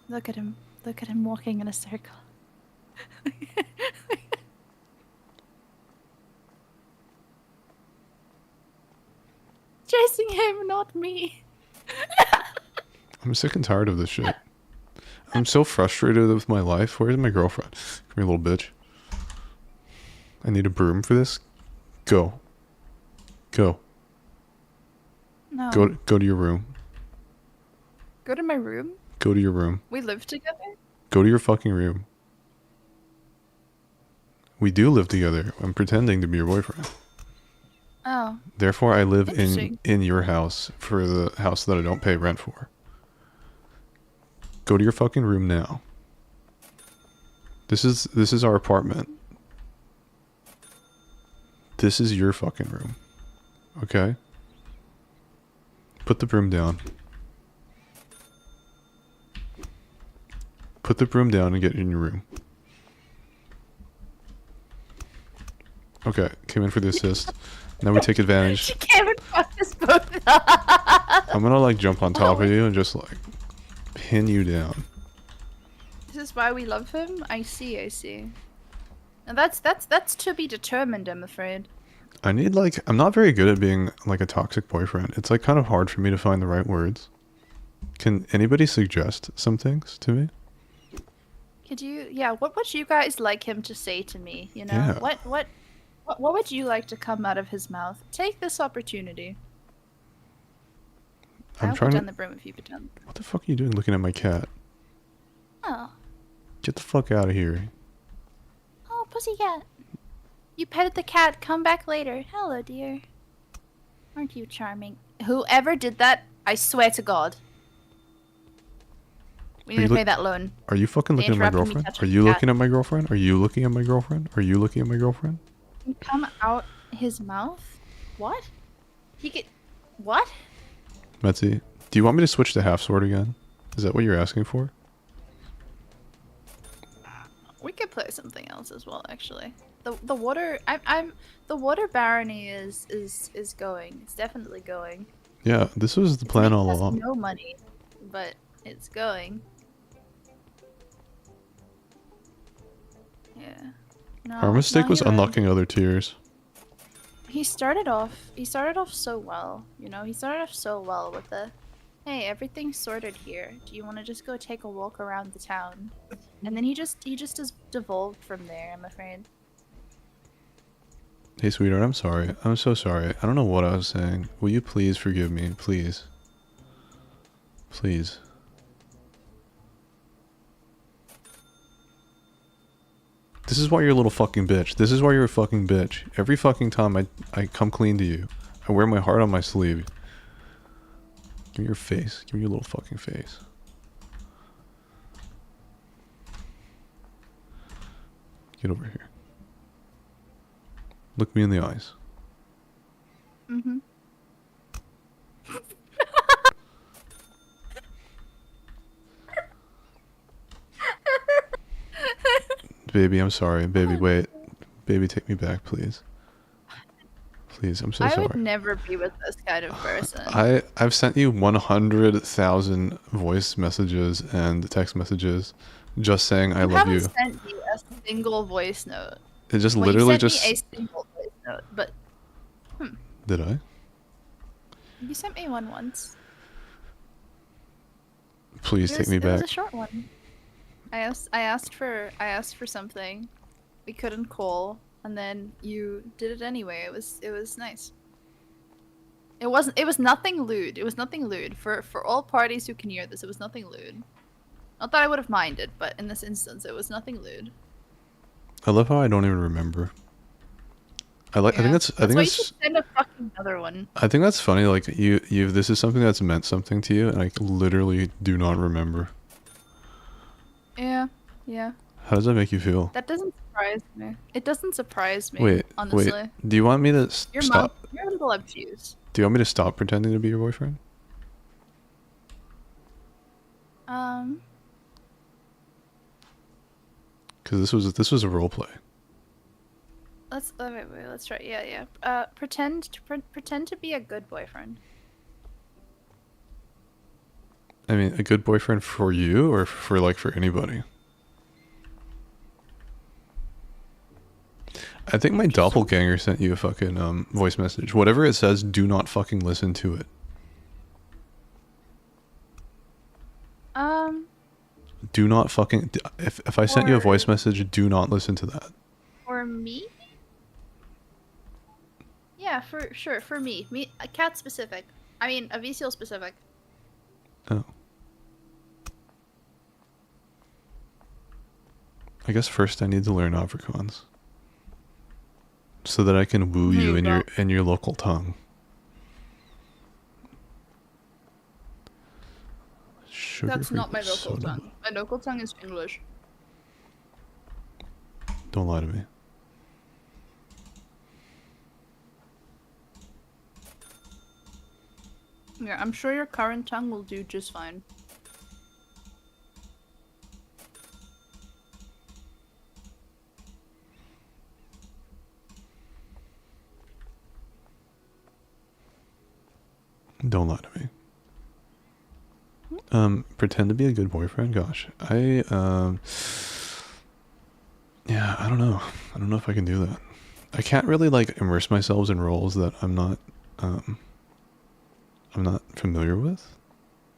S2: Look at him walking in a circle. Chasing him, not me.
S1: I'm sick and tired of this shit. I'm so frustrated with my life. Where's my girlfriend? Come here, little bitch. I need a broom for this. Go. Go.
S2: No.
S1: Go to your room.
S2: Go to my room?
S1: Go to your room.
S2: We live together?
S1: Go to your fucking room. We do live together. I'm pretending to be your boyfriend.
S2: Oh.
S1: Therefore, I live
S2: Interesting.
S1: in your house for the house that I don't pay rent for. Go to your fucking room now. This is our apartment. This is your fucking room. Okay? Put the broom down. Put the broom down and get in your room. Okay, came in for the assist. Now we take advantage.
S2: She came and fucked us both up.
S1: I'm gonna like jump on top of you and just like pin you down.
S2: This is why we love him? I see, I see. And that's to be determined, I'm afraid.
S1: I need, like, I'm not very good at being, like, a toxic boyfriend. It's, like, kind of hard for me to find the right words. Can anybody suggest some things to me?
S2: Could you, yeah, what would you guys like him to say to me, you know?
S1: Yeah.
S2: What would you like to come out of his mouth? Take this opportunity.
S1: I'm
S2: I'll
S1: trying
S2: put
S1: to...
S2: down the broom if you put down.
S1: What the fuck are you doing looking at my cat?
S2: Oh.
S1: Get the fuck out of here.
S2: Oh, pussycat. You petted the cat. Come back later. Hello, dear. Aren't you charming? Whoever did that, I swear to God. We need to pay that loan.
S1: Are you fucking
S2: They
S1: looking at my
S2: interrupted me
S1: girlfriend?
S2: touching
S1: Are you
S2: the cat.
S1: looking at my girlfriend? Are you looking at my girlfriend? Are you looking at my girlfriend?
S2: You come out his mouth? What? He get... What?
S1: Metzi, do you want me to switch to half sword again? Is that what you're asking for?
S2: We could play something else as well, actually. The water... I'm... The water barony is going. It's definitely going.
S1: Yeah, this was the plan all
S2: Making us
S1: along.
S2: no money, but it's going. Yeah. No,
S1: Our mistake
S2: no,
S1: was
S2: you're right.
S1: unlocking other tiers.
S2: He started off so well, you know? He started off so well with the, hey, everything's sorted here. Do you want to just go take a walk around the town? And then he just devolved from there, I'm afraid.
S1: Hey, sweetheart, I'm sorry. I'm so sorry. I don't know what I was saying. Will you please forgive me? Please. Please. This is why you're a little fucking bitch. This is why you're a fucking bitch. Every fucking time I come clean to you, I wear my heart on my sleeve. Give me your face. Give me your little fucking face. Get over here. Look me in the eyes.
S2: Mm-hmm.
S1: Baby, I'm sorry. Baby, wait. Baby, take me back, please. Please, I'm so
S2: I
S1: sorry.
S2: would never be with this kind of person.
S1: I've sent you 100,000 voice messages and text messages just saying I love you.
S2: haven't sent me a single voice note.
S1: It just
S2: Well,
S1: literally
S2: you sent
S1: just...
S2: me a single voice note, but
S1: Did I?
S2: you sent me one once.
S1: Please take me
S2: It was
S1: back.
S2: a short one. I asked for something. We couldn't call, and then you did it anyway. It was nice. It was nothing lewd. It was nothing lewd. For all parties who can hear this, it was nothing lewd. Not that I would have minded, but in this instance, it was nothing lewd.
S1: I love how I don't even remember. I think
S2: Yeah.
S1: that's
S2: Why you should send a fucking other one.
S1: I think that's funny. Like you this is something that's meant something to you, and I literally do not remember.
S2: Yeah, yeah.
S1: How does that make you feel?
S2: That doesn't surprise me. It doesn't surprise me.
S1: Wait,
S2: honestly.
S1: wait. Do you want me to
S2: Your
S1: stop?
S2: mouth, you're a little obtuse.
S1: Do you want me to stop pretending to be your boyfriend? Because this was a role play.
S2: Let's wait, let's try. Yeah. Pretend to be a good boyfriend.
S1: I mean, a good boyfriend for you or for anybody? I think my doppelganger sent you a fucking voice message. Whatever it says, do not fucking listen to it. Do not fucking... If I sent you a voice message, do not listen to that.
S2: For me? Yeah, for sure. For me, a cat specific. I mean, a VCL specific.
S1: Oh. I guess first I need to learn Afrikaans. So that I can woo you in your local tongue.
S2: That's not my local tongue. My local tongue is English.
S1: Don't lie to me.
S2: Yeah, I'm sure your current tongue will do just fine.
S1: Don't lie to me. Pretend to be a good boyfriend. Gosh, yeah, I don't know. I don't know if I can do that. I can't really like immerse myself in roles that um, I'm not familiar with.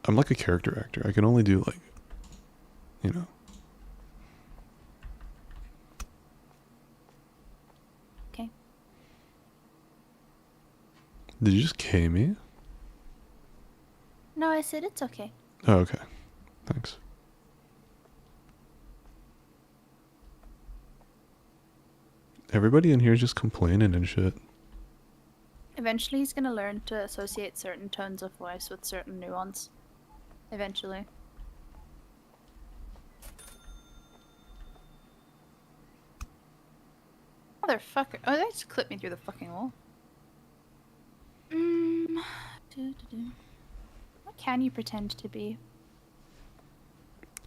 S1: I'm like a character actor. I can only do like, you know.
S2: Okay.
S1: Did you just K me?
S2: No, I said it's okay.
S1: Oh, okay. Thanks. Everybody in here is just complaining and shit.
S2: Eventually, he's gonna learn to associate certain tones of voice with certain nuance. Eventually. Motherfucker. Oh, they just clipped me through the fucking wall. What can you pretend to be?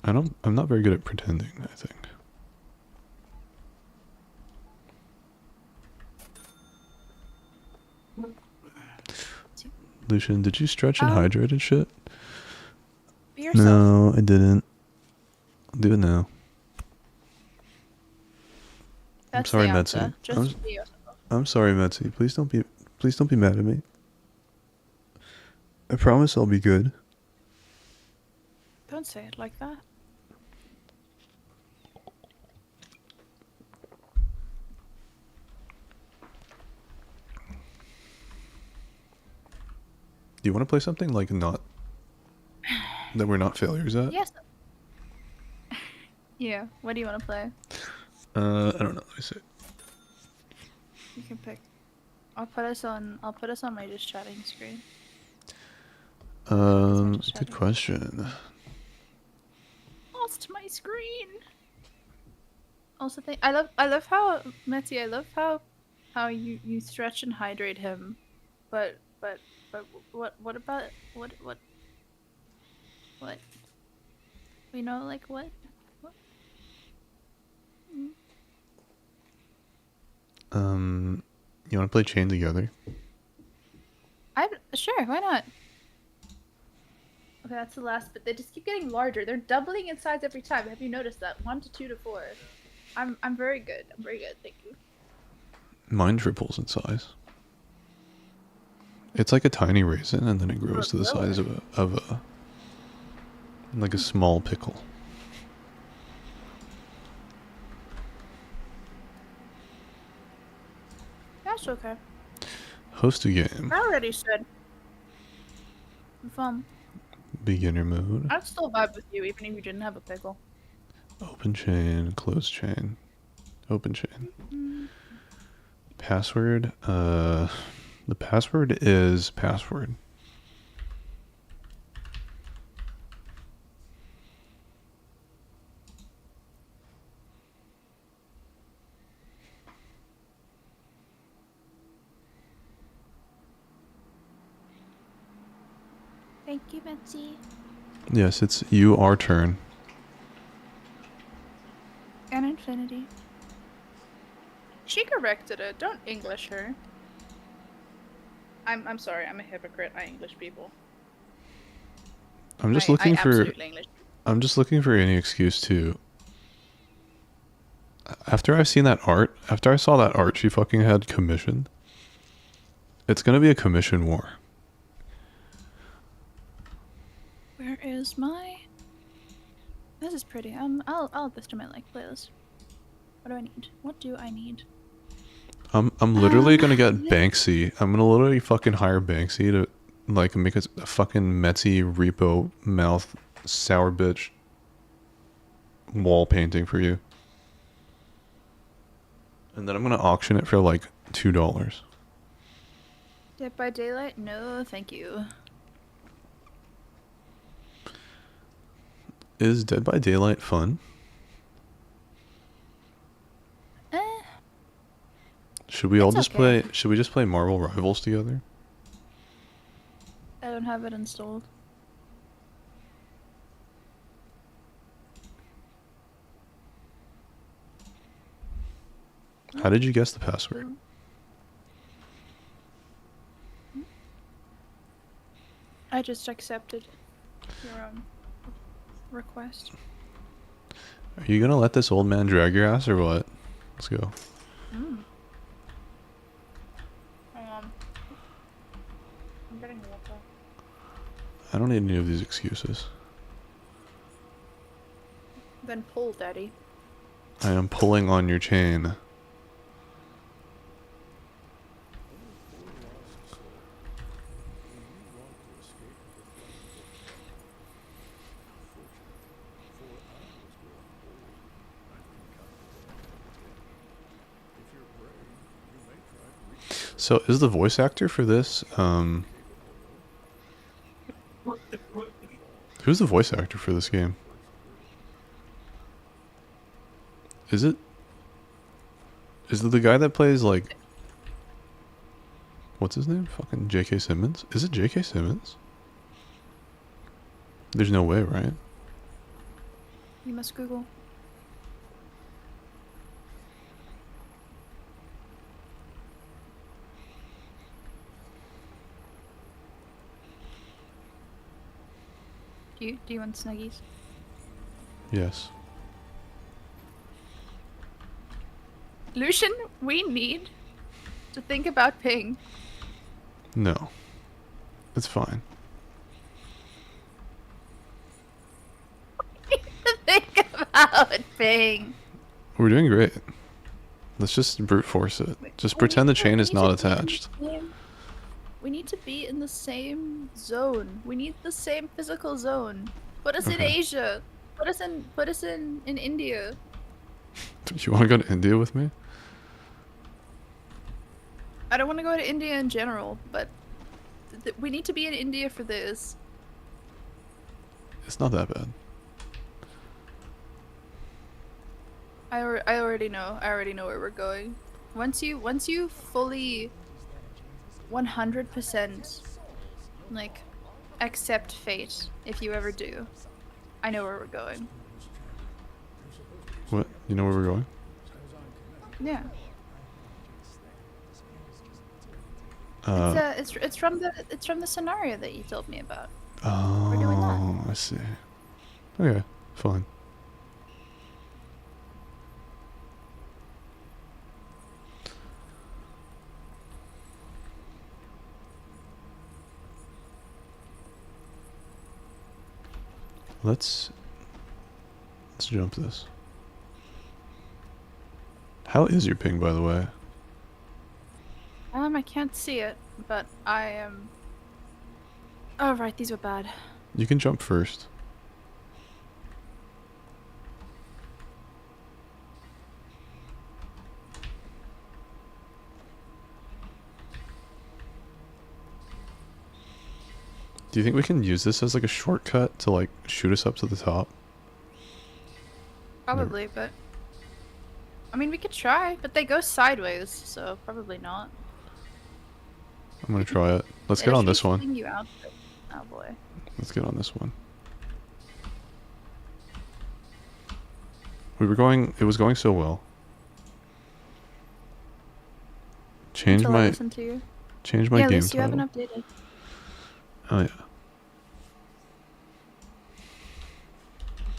S1: I'm not very good at pretending, I think. Lucian, did you stretch and hydrate and shit?
S2: Be yourself.
S1: No, I didn't. Do it now.
S2: That's
S1: sorry,
S2: the
S1: Metzi.
S2: answer. Just be yourself.
S1: I'm sorry, Metzi. Please don't be mad at me. I promise I'll be good.
S2: Don't say it like that.
S1: Do you want to play something like not that we're not failures at?
S2: Yes. Yeah. What do you want to play?
S1: I don't know. Let me see.
S2: You can pick. I'll put us on my just chatting screen.
S1: Good question.
S2: Lost my screen. Also, I love how Metzi. I love how you stretch and hydrate him, but what about what? We know like what?
S1: You want to play Chain Together?
S2: Sure, why not? Okay, that's the last, but they just keep getting larger. They're doubling in size every time. Have you noticed that? 1 to 2 to 4. I'm very good. I'm very good. Thank you.
S1: Mine triples in size. It's like a tiny raisin, and then it grows to the size of a like a small pickle.
S2: That's okay.
S1: Host a game.
S2: I already said. Fun.
S1: Beginner mode.
S2: I'd still vibe with you even if you didn't have a pickle.
S1: Open chain. Close chain. Open chain. Password. The password is password.
S2: Thank you, Betsy.
S1: Yes, it's our turn.
S2: And infinity. She corrected it. Don't English her. I'm sorry. I'm a hypocrite. I English people.
S1: I'm just
S2: I
S1: looking for.
S2: absolutely English.
S1: I'm just looking for any excuse to. After I've seen that art, after I saw that art she fucking had commissioned, it's gonna be a commission war.
S2: Where is my? This is pretty. I'll add this to my like playlist. What do I need? What do I need?
S1: I'm literally gonna get Banksy. I'm gonna literally fucking hire Banksy to like make a fucking Metzi repo mouth sour bitch wall painting for you. And then I'm gonna auction it for like $2.
S2: Dead by Daylight? No, thank you.
S1: Is Dead by Daylight fun? Should we all
S2: It's
S1: just
S2: okay.
S1: play? Should we just play Marvel Rivals together?
S2: I don't have it installed.
S1: How did you guess the password?
S2: I just accepted your request.
S1: Are you gonna let this old man drag your ass or what? Let's go.
S2: Mm. I'm getting water.
S1: I don't need any of these excuses.
S2: Then pull, Daddy.
S1: I am pulling on your chain. So is the voice actor for this, who's the voice actor for this game? Is it the guy that plays, like, what's his name? Fucking J.K. Simmons? Is it J.K. Simmons? There's no way, right?
S2: You must Google. Do you want Snuggies?
S1: Yes.
S2: Lucian, we need to think about ping.
S1: No. It's fine.
S2: Think about ping.
S1: We're doing great. Let's just brute force it. Just pretend the chain is not attached.
S2: We need to be in the same zone. We need the same physical zone. Put us in
S1: Okay.
S2: Asia. Put us in India.
S1: Do you want to go to India with me?
S2: I don't want to go to India in general, but we need to be in India for this.
S1: It's not that bad.
S2: I already know. I already know where we're going. Once you fully 100% like accept fate, if you ever do, I know where we're going.
S1: What? You know where we're going?
S2: Yeah.
S1: Uh,
S2: It's from the scenario that you told me about.
S1: oh,
S2: We're doing that.
S1: I see. Okay, fine. Let's jump this. How is your ping, by the way?
S2: I can't see it, but I am. Oh right, these were bad.
S1: You can jump first. Do you think we can use this as like a shortcut to like shoot us up to the top?
S2: Probably, but I mean we could try, but they go sideways, so probably not.
S1: I'm gonna try it. Let's
S2: It
S1: get on
S2: actually
S1: this one.
S2: fling you out, but- oh boy.
S1: Let's get on this one. We were going. It was going so well. Change
S2: Until I
S1: my
S2: listen to you.
S1: change my
S2: Yeah, at
S1: game
S2: least you
S1: title.
S2: haven't updated.
S1: Oh yeah.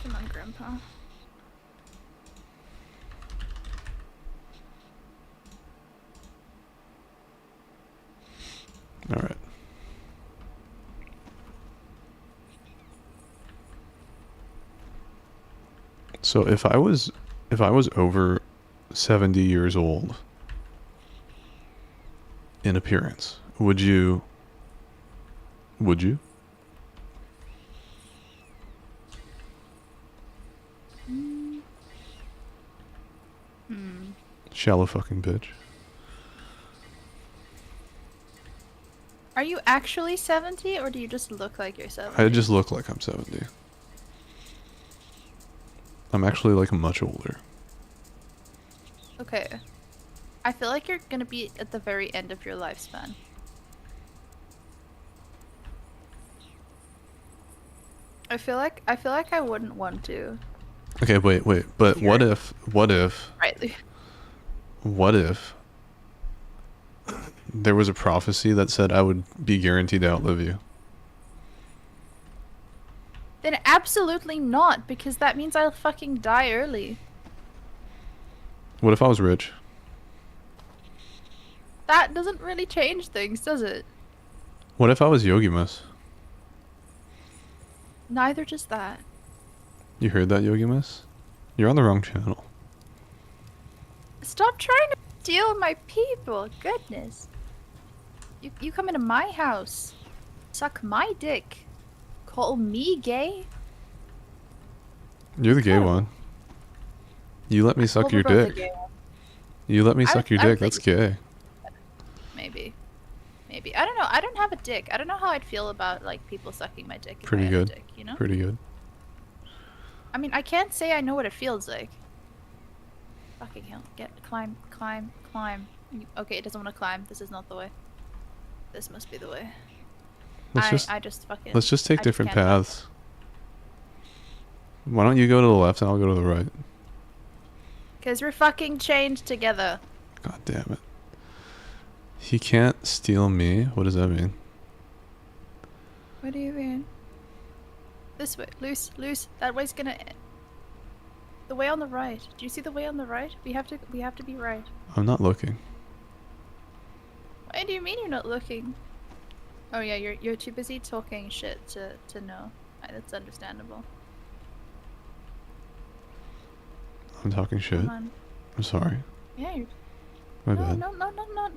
S2: Come on, Grandpa.
S1: All right. So if I was over 70 years old in appearance, would you?
S2: Hmm.
S1: Shallow fucking bitch.
S2: Are you actually 70, or do you just look like you're 70?
S1: I just look like I'm 70. I'm actually like much older.
S2: Okay. I feel like you're gonna be at the very end of your lifespan. I feel like I wouldn't want to.
S1: Okay, wait. But what
S2: Sure.
S1: if
S2: Right.
S1: there was a prophecy that said I would be guaranteed to outlive you?
S2: Then absolutely not, because that means I'll fucking die early.
S1: What if I was rich?
S2: That doesn't really change things, does it?
S1: What if I was Yogimus?
S2: Neither does that.
S1: You heard that, Yogimus? You're on the wrong channel.
S2: Stop trying to steal my people. Goodness. You come into my house. Suck my dick. Call me gay?
S1: You're the gay
S2: Oh.
S1: one. You let me
S2: Well,
S1: suck
S2: we're
S1: your
S2: both the
S1: dick.
S2: gay one.
S1: You let me
S2: I
S1: suck
S2: would-
S1: your
S2: I would
S1: dick. That's
S2: think-
S1: gay.
S2: Maybe. Maybe. I don't know. I don't have a dick. I don't know how I'd feel about like people sucking my dick. If
S1: Pretty
S2: I had a
S1: good.
S2: dick, you know?
S1: Pretty good.
S2: I mean, I can't say I know what it feels like. Fucking hell. Climb. Okay, it doesn't want to climb. This is not the way. This must be the way. I just fucking...
S1: Let's just take
S2: I just
S1: different
S2: can't jump.
S1: paths. Why don't you go to the left and I'll go to the right?
S2: Because we're fucking chained together.
S1: God damn it. He can't steal me? What does that mean?
S2: What do you mean? This way. Loose. That way's gonna... The way on the right. Do you see the way on the right? We have to be right.
S1: I'm not looking.
S2: Why do you mean you're not looking? Oh yeah, you're too busy talking shit to know. That's understandable.
S1: I'm talking shit.
S2: Come on.
S1: I'm sorry.
S2: Yeah, you're...
S1: My
S2: No,
S1: bad.
S2: no,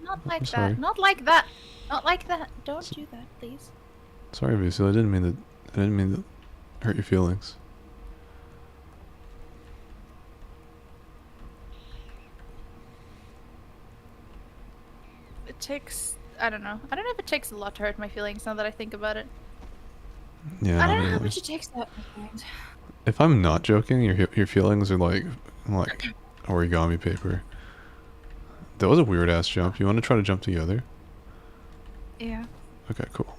S2: not like
S1: sorry.
S2: that. Not like that. Not like that. Don't do that, please.
S1: Sorry, Vasil. I didn't mean to hurt your feelings.
S2: It takes... I don't know. I don't know if it takes a lot to hurt my feelings now that I think about it.
S1: Yeah.
S2: I don't know how
S1: really.
S2: much it takes to hurt my feelings.
S1: If I'm not joking, your feelings are like origami paper. That was a weird ass jump. You want to try to jump together?
S2: Yeah.
S1: Okay, cool.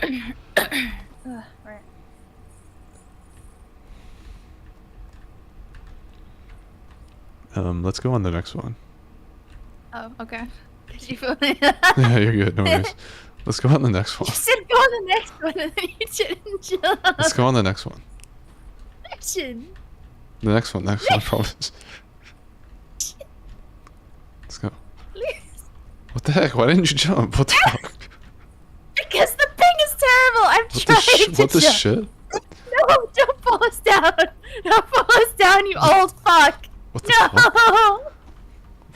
S2: Ugh, right.
S1: Let's go on the next one.
S2: Oh, okay. Did you feel
S1: Yeah, you're good. No worries. Let's go on the next one.
S2: You said go on the next one and then you didn't jump.
S1: Let's go on the next one.
S2: Action.
S1: The next one. Next one. Promise. Let's go.
S2: Please.
S1: What the heck? Why didn't you jump? What the fuck?
S2: Because the ping is terrible. I'm
S1: What the
S2: trying to
S1: what the
S2: jump.
S1: shit?
S2: No, don't fall us down. Don't fall us down, you old fuck.
S1: What the fuck?
S2: No.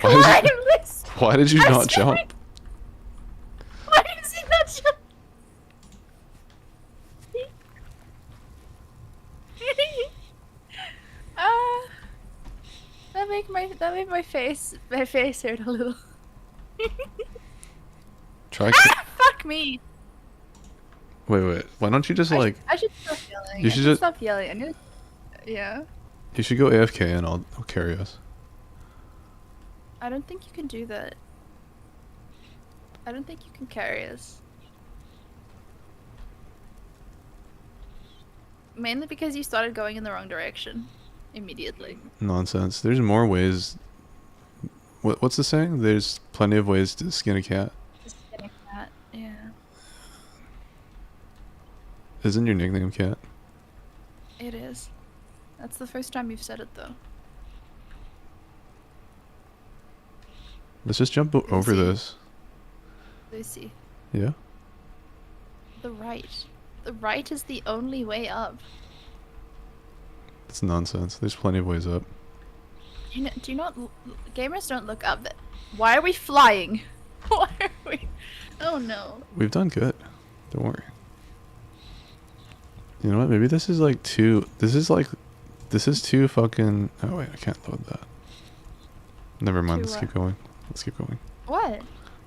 S1: Why did
S2: Climb
S1: you,
S2: this.
S1: why did you
S2: I'm
S1: not
S2: sorry.
S1: jump?
S2: Why does he not jump? That made my face hurt a little.
S1: Try.
S2: Ah, fuck me.
S1: Wait. Why don't you just like?
S2: I should stop yelling.
S1: You
S2: I
S1: should
S2: should
S1: just-
S2: stop yelling. I knew. Yeah.
S1: You should go AFK and I'll carry us.
S2: I don't think you can do that. I don't think you can carry us. Mainly because you started going in the wrong direction immediately.
S1: Nonsense. There's more ways. What's the saying? There's plenty of ways to skin a cat.
S2: Just getting that, yeah.
S1: Isn't your nickname Cat?
S2: It is. That's the first time you've said it though.
S1: Let's just jump over
S2: Lucy.
S1: this.
S2: Lucy.
S1: Yeah.
S2: The right. The right is the only way up.
S1: It's nonsense. There's plenty of ways up.
S2: Do you not... Gamers don't look up. Why are we flying? Why are we... Oh no.
S1: We've done good. Don't worry. You know what? Maybe this is like too... This is too fucking... Oh wait, I can't load that. Never mind.
S2: Too
S1: Let's
S2: what?
S1: keep going. Let's keep going.
S2: What?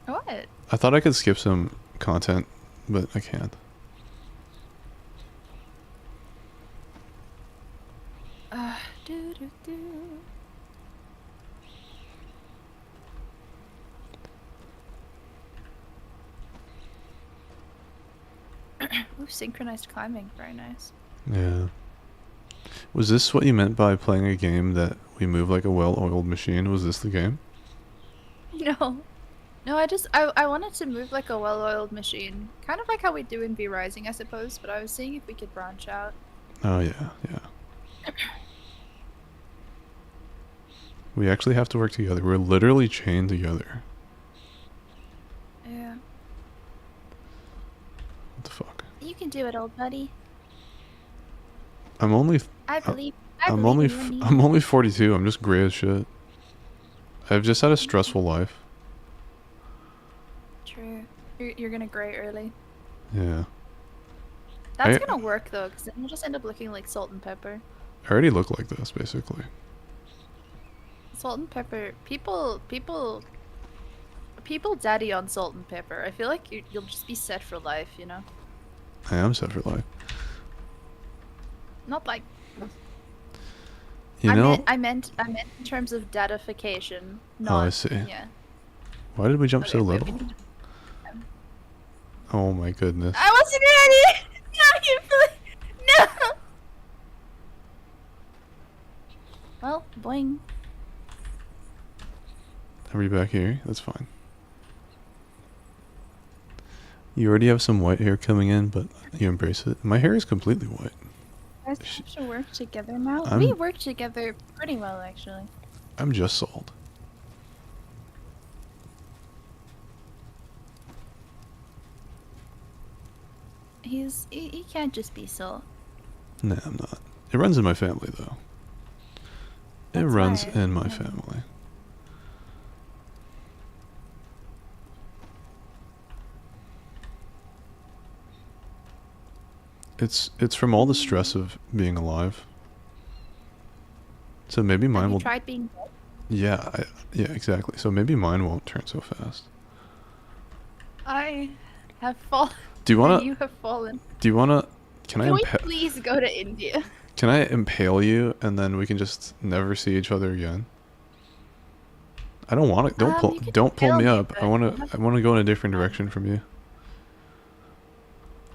S2: What?
S1: I thought I could skip some content, but I can't.
S2: Do do do. Ooh, synchronized climbing. Very nice.
S1: Yeah. Was this what you meant by playing a game that we move like a well-oiled machine? Was this the game?
S2: No. No, I wanted to move like a well-oiled machine. Kind of like how we do in V Rising, I suppose, but I was seeing if we could branch out.
S1: Oh yeah, yeah. We actually have to work together. We're literally chained together.
S2: Yeah.
S1: What the fuck?
S2: You can do it, old buddy.
S1: I'm only
S2: I
S1: uh,
S2: believe. I believe in you and me.
S1: I'm only 42. I'm just gray as shit. I've just had a stressful life.
S2: True. You're gonna gray early.
S1: Yeah.
S2: That's
S1: I
S2: gonna work though, because then you'll just end up looking like salt and pepper.
S1: I already look like this basically.
S2: Salt and pepper. People daddy on salt and pepper. I feel like you'll just be set for life, you know?
S1: I am set for life.
S2: Not like
S1: You know?
S2: I meant in terms of datification.
S1: Oh,
S2: Not,
S1: I see.
S2: Yeah.
S1: Why did we jump so
S2: Okay, wait,
S1: little? Oh my goodness.
S2: I wasn't ready. No, you no. Well, boing.
S1: Are we back here? That's fine. You already have some white hair coming in, but you embrace it. My hair is completely white.
S2: Guys have to work together now.
S1: I'm-
S2: We work together pretty well, actually.
S1: I'm just salt.
S2: He can't just be salt.
S1: Nah, I'm not. It runs in my family, though. It
S2: That's
S1: runs
S2: right.
S1: in my
S2: Yeah.
S1: family. It's from all the stress of being alive. So maybe mine
S2: Have you
S1: will.
S2: tried being dead?
S1: Yeah, yeah, exactly. So maybe mine won't turn so fast.
S2: I have fallen.
S1: Do you wanna?
S2: You have fallen.
S1: Do you wanna? Can
S2: Can we
S1: I
S2: please go to India?
S1: can I impale you and then we can just never see each other again? I don't want to.
S2: You can
S1: Don't pull
S2: impale
S1: me
S2: me,
S1: up.
S2: but
S1: I wanna.
S2: you have
S1: I wanna go in a different direction from you.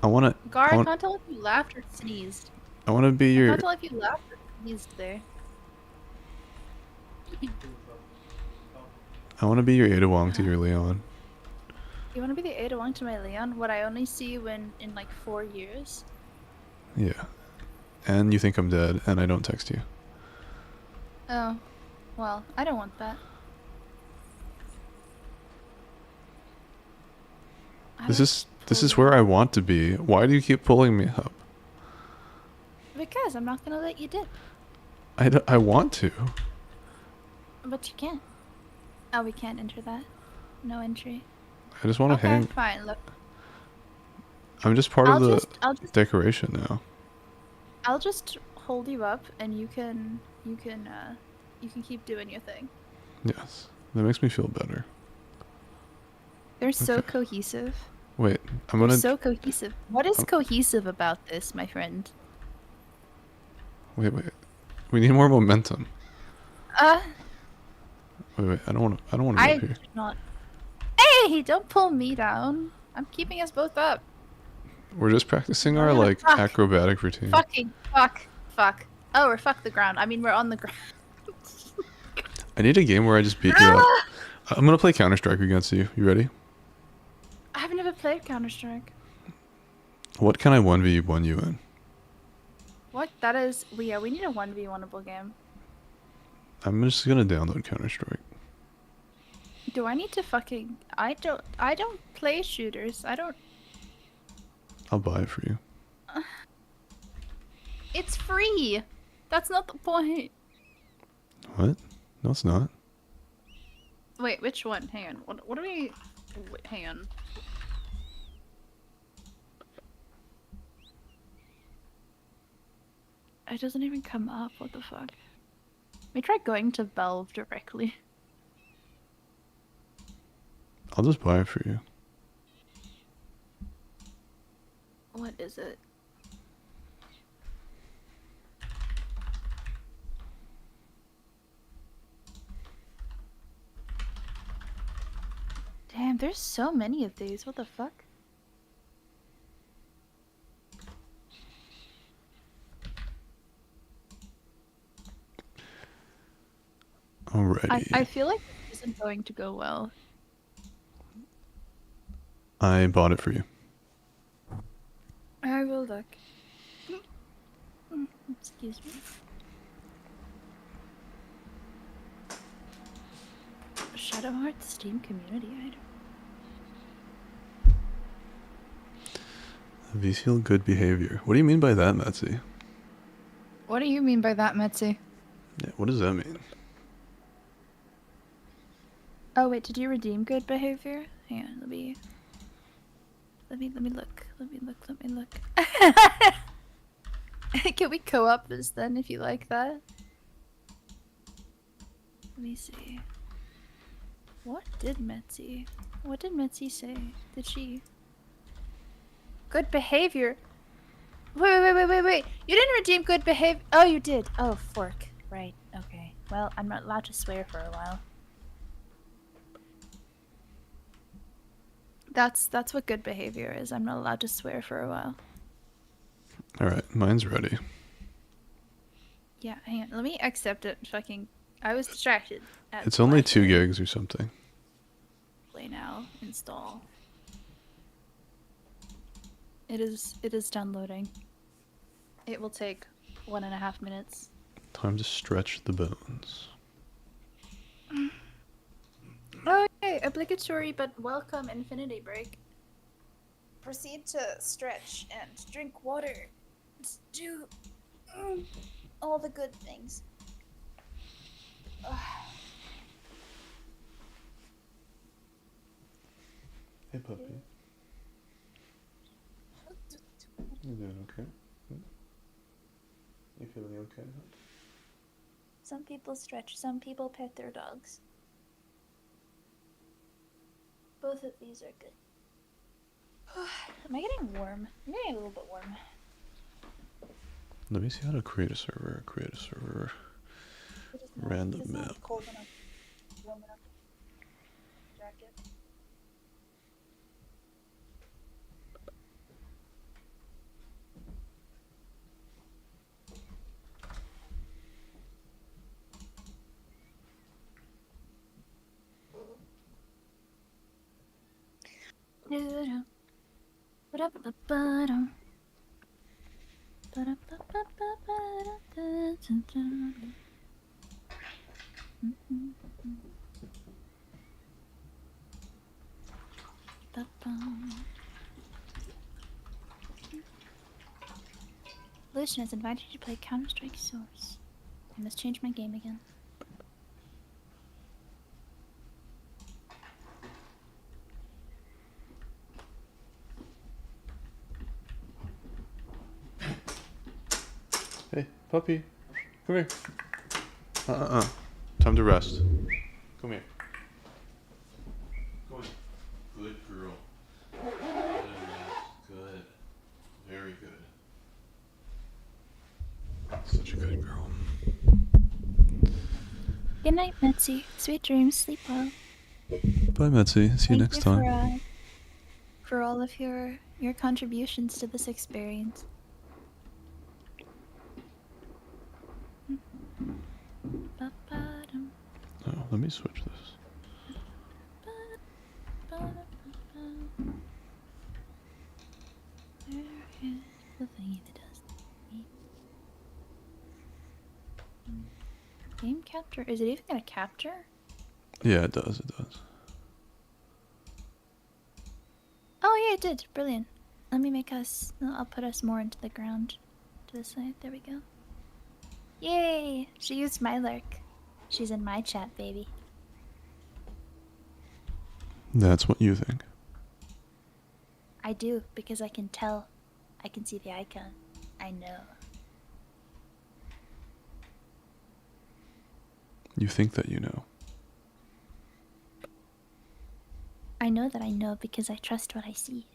S1: I wanna.
S2: Gar,
S1: I
S2: I
S1: want-
S2: can't tell if you laughed or sneezed.
S1: I wanna be
S2: I
S1: your.
S2: can't tell if you laughed or sneezed there.
S1: I wanna be your Adawong to your Leon.
S2: You want to be the Adawang to my Leon? Would I only see you in like 4 years?
S1: Yeah. And you think I'm dead, and I don't text you.
S2: Oh, well, I don't want that.
S1: This is where I want to be. Why do you keep pulling me up?
S2: Because I'm not gonna let you dip.
S1: I want to.
S2: But you can't. Oh, we can't enter that. No entry.
S1: I just want to
S2: Okay,
S1: hang.
S2: fine. Look,
S1: I'm just part of the
S2: I'll just
S1: decoration now.
S2: I'll just hold you up, and you can keep doing your thing.
S1: Yes. That makes me feel better.
S2: They're so
S1: Okay.
S2: cohesive.
S1: Wait, I'm
S2: They're
S1: gonna.
S2: so cohesive. What is
S1: Um,
S2: cohesive about this, my friend?
S1: Wait. We need more momentum.
S2: Uh,
S1: Wait. I don't want to
S2: I
S1: go here.
S2: did not. Hey, don't pull me down. I'm keeping us both up.
S1: We're just practicing our
S2: Yeah,
S1: like
S2: fuck.
S1: acrobatic routine.
S2: Fucking fuck. Oh, we're fuck the ground. I mean, we're on the ground.
S1: I need a game where I just beat you up. I'm gonna play Counter Strike against you. You ready?
S2: I've never played Counter Strike.
S1: What can I 1v1 you in?
S2: What? That is. We need a 1v1able game.
S1: I'm just gonna download Counter Strike.
S2: Do I need to fucking? I don't play shooters. I don't.
S1: I'll buy it for you.
S2: It's free. That's not the point.
S1: What? No, it's not.
S2: Wait, which one? Hang on. What do we? Wait, hang on. It doesn't even come up. What the fuck? Let me try going to Valve directly.
S1: I'll just buy it for you.
S2: What is it? Damn, there's so many of these. What the fuck?
S1: Alrighty.
S2: I feel like this isn't going to go well.
S1: I bought it for you.
S2: I will look. Excuse me. Shadow Heart Steam community item.
S1: Visual good behavior. What do you mean by that, Metzi?
S2: What do you mean by that, Metsu?
S1: Yeah, what does that mean?
S2: Oh wait, did you redeem good behavior? Hang on, let me look. Let me look. Can we co-op this then if you like that? Let me see. What did Metzi say? Did she? Good behavior. Wait. You didn't redeem good behavior. Oh, you did. Oh, fork. Right. Okay. Well, I'm not allowed to swear for a while. That's what good behavior is. I'm not allowed to swear for a while.
S1: Alright, mine's ready.
S2: Yeah, hang on. Let me accept it. Fucking, I was distracted.
S1: It's only 2 gigs or something.
S2: Play now. Install. It is downloading. It will take 1.5 minutes.
S1: Time to stretch the bones.
S2: Okay, obligatory but welcome infinity break. Proceed to stretch and drink water. Let's do all the good things.
S1: Hey puppy. You doing okay? You feeling okay?
S2: Some people stretch, some people pet their dogs. Both of these are good. Am I getting warm? I'm getting a little bit warm.
S1: Let me see how to create a server.
S2: It is
S1: Random
S2: it is not
S1: map.
S2: cold enough. Warm enough. Jacket. Lucian has invited you to play Counter-Strike Source. I must change my game again.
S1: Hey, puppy. Come here. Time to rest. Come here. Come on. Good girl. Good. Very good. Such a good girl.
S2: Good night, Metzi. Sweet dreams. Sleep well.
S1: Bye, Metzi. See you next time.
S2: For all of your contributions to this experience.
S1: Oh, let me switch this.
S2: Where is the thingy that does me? Game capture? Is it even gonna capture?
S1: Yeah, it does.
S2: Oh yeah, it did. Brilliant. Let me make us. I'll put us more into the ground. To the side. There we go. Yay! She used my lurk. She's in my chat, baby.
S1: That's what you think.
S2: I do, because I can tell. I can see the icon. I know.
S1: You think that you know.
S2: I know that I know because I trust what I see.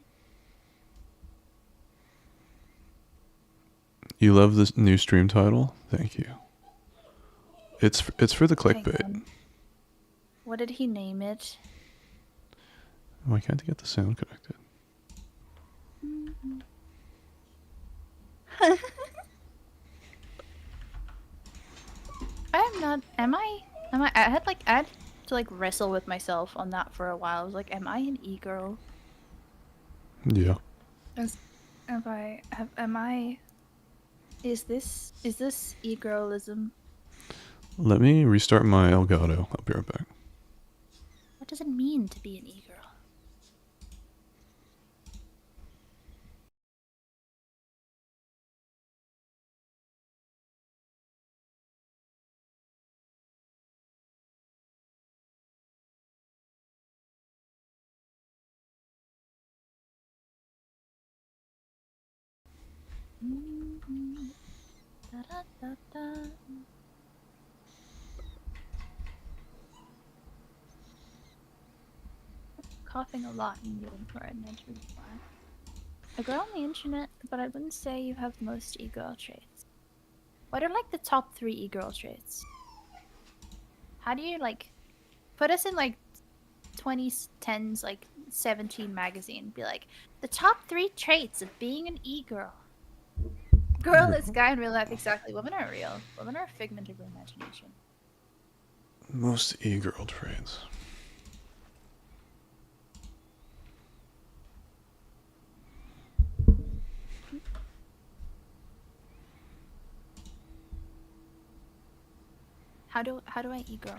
S1: You love this new stream title? Thank you. It's for the
S2: Hang
S1: clickbait.
S2: on. What did he name it?
S1: Why can't I get the sound connected?
S2: I'm not. Am I? I had to like wrestle with myself on that for a while. I was like, am I an e-girl?
S1: Yeah.
S2: Am I? Is this e-girlism?
S1: Let me restart my Elgato. I'll be right back.
S2: What does it mean to be an e-girl? Da-da-da-da. Coughing a lot and yelling for it, and that's really fine. I go on the internet, but I wouldn't say you have the most e-girl traits. What are like the top 3 e-girl traits? How do you like put us in like 2010s like 17 magazine? Be like the top 3 traits of being an e-girl. Girl is guy in real life, exactly. Women are real. Women are a figment of your imagination.
S1: Most e-girl traits.
S2: How do I e-girl?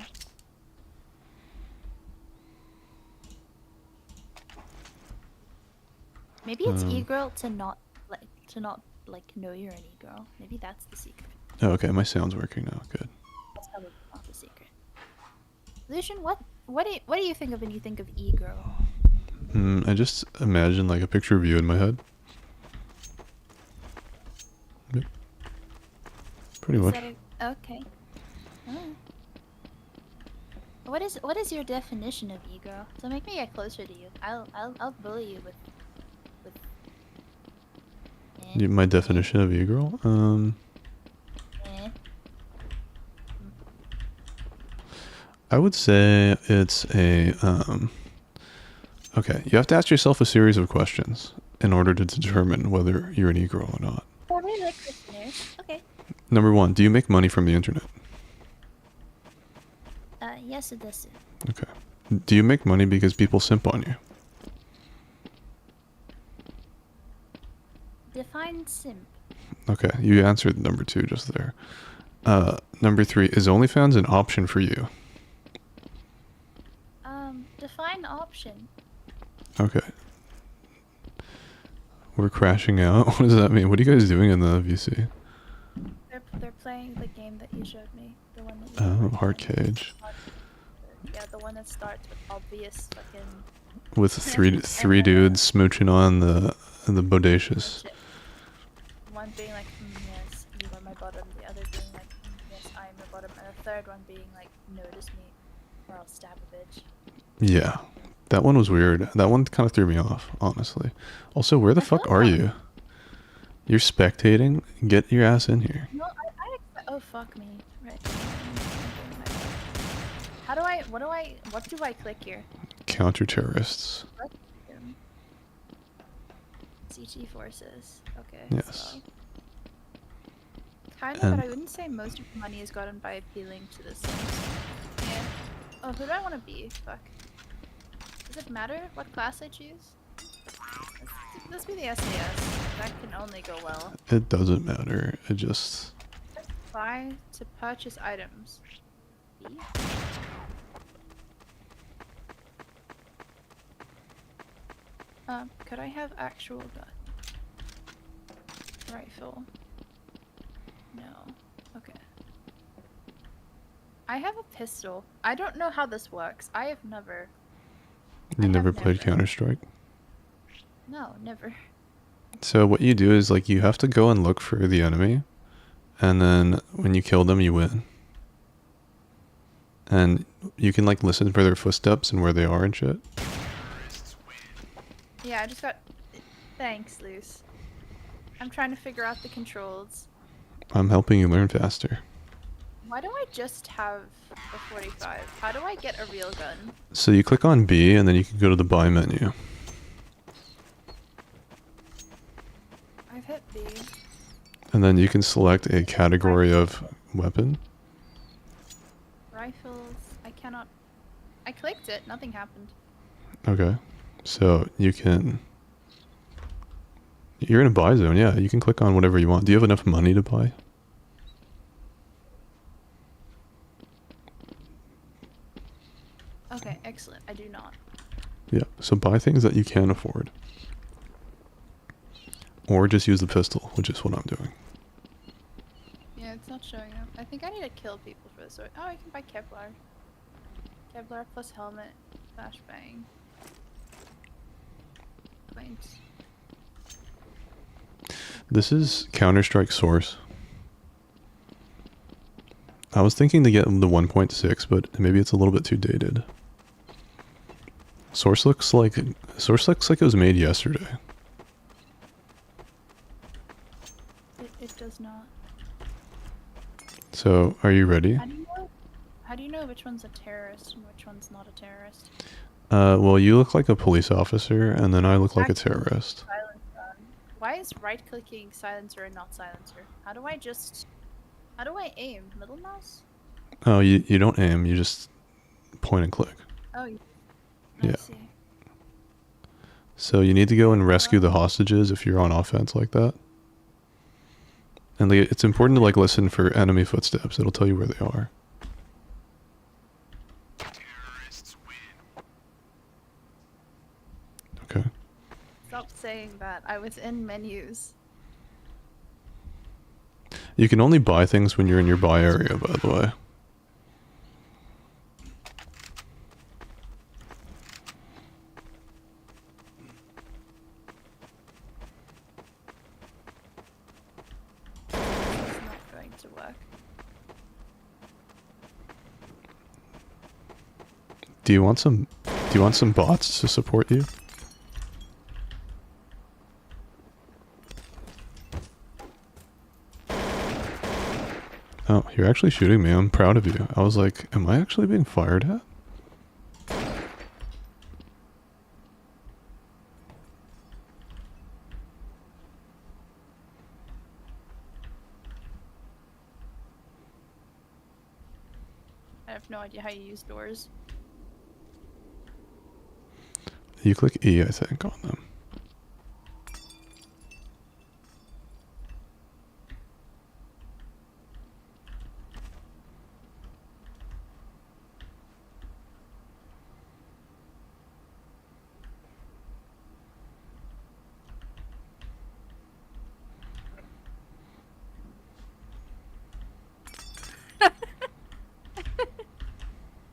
S2: Maybe it's e-girl to not know you're an e-girl. Maybe that's the secret.
S1: Oh, okay, my sound's working now. Good.
S2: That's probably not the secret. Lucian, what do you think of when you think of e-girl?
S1: I just imagine like a picture of you in my head. Yep. Pretty much.
S2: Okay. Oh. What is your definition of e-girl? So make me get closer to you. I'll bully you with.
S1: My definition of e-girl?
S2: Eh.
S1: I would say it's a okay, you have to ask yourself a series of questions in order to determine whether you're an e-girl or not.
S2: I really like questionnaires. Okay.
S1: Number 1, do you make money from the internet?
S2: Yes, it does.
S1: Okay. Do you make money because people simp on you?
S2: Define simp.
S1: Okay, you answered number 2 just there. Number 3, is OnlyFans an option for you?
S2: Define option.
S1: Okay. We're crashing out. What does that mean? What are you guys doing in the VC?
S2: They're playing the game that you showed me. The one that you
S1: Oh, Heart Cage.
S2: Yeah, the one that starts with obvious fucking
S1: With three dudes smooching on the bodacious.
S2: shit. One being like, yes, you are my bottom. The other being like, yes, I am your bottom. And the third one being like, notice me or I'll stab a bitch.
S1: Yeah. That one was weird. That one kind of threw me off, honestly. Also, where the
S2: I feel
S1: fuck
S2: like
S1: are
S2: that
S1: you? You're spectating? Get your ass in here.
S2: No, oh fuck me. Right. How do I, what do I click here?
S1: Counter terrorists.
S2: CT forces. Okay.
S1: Yes.
S2: So. Kind of,
S1: And-
S2: but I wouldn't say most of the money is gotten by appealing to the Sims. Yeah. Oh, who do I want to be? Fuck. Does it matter what class I choose? Let's be the SAS. That can only go well.
S1: It doesn't matter. It just...
S2: Buy to purchase items. B? Could I have actual gun? Rifle. No. Okay. I have a pistol. I don't know how this works. I have never.
S1: You
S2: I
S1: never
S2: have
S1: played
S2: never.
S1: Counter-Strike?
S2: No, never.
S1: So what you do is like you have to go and look for the enemy, and then when you kill them, you win. And you can like listen for their footsteps and where they are and shit.
S2: Yeah, I just got. Thanks, Luce. I'm trying to figure out the controls.
S1: I'm helping you learn faster.
S2: Why do I just have a 45? How do I get a real gun?
S1: So you click on B, and then you can go to the buy menu.
S2: I've hit B.
S1: And then you can select a category of weapon.
S2: Rifles. I cannot. I clicked it. Nothing happened.
S1: Okay. So you can You're in a buy zone, yeah. You can click on whatever you want. Do you have enough money to buy?
S2: Okay, excellent. I do not.
S1: Yeah, so buy things that you can afford. Or just use the pistol, which is what I'm doing.
S2: Yeah, it's not showing up. I think I need to kill people for this. Oh, I can buy Kevlar. Kevlar plus helmet, flashbang. Quaint.
S1: This is Counter-Strike Source. I was thinking to get the 1.6, but maybe it's a little bit too dated. Source looks like it was made yesterday.
S2: It does not.
S1: So, are you ready?
S2: How do you know? How do you know which one's a terrorist and which one's not a terrorist?
S1: Well, you look like a police officer, and then I look like a terrorist.
S2: Silence on. Why is right-clicking silencer and not silencer? How do I aim? Middle mouse?
S1: Oh, you don't aim, you just point and click.
S2: Oh, I
S1: Yeah.
S2: see.
S1: So you need to go and rescue the hostages if you're on offense like that. And it's important to like listen for enemy footsteps. It'll tell you where they are. Okay.
S2: Stop saying that. I was in menus.
S1: You can only buy things when you're in your buy area, by the way.
S2: It's not going to work.
S1: Do you want some bots to support you? Oh, you're actually shooting me. I'm proud of you. I was like, am I actually being fired at?
S2: I have no idea how you use doors.
S1: You click E, I think, on them.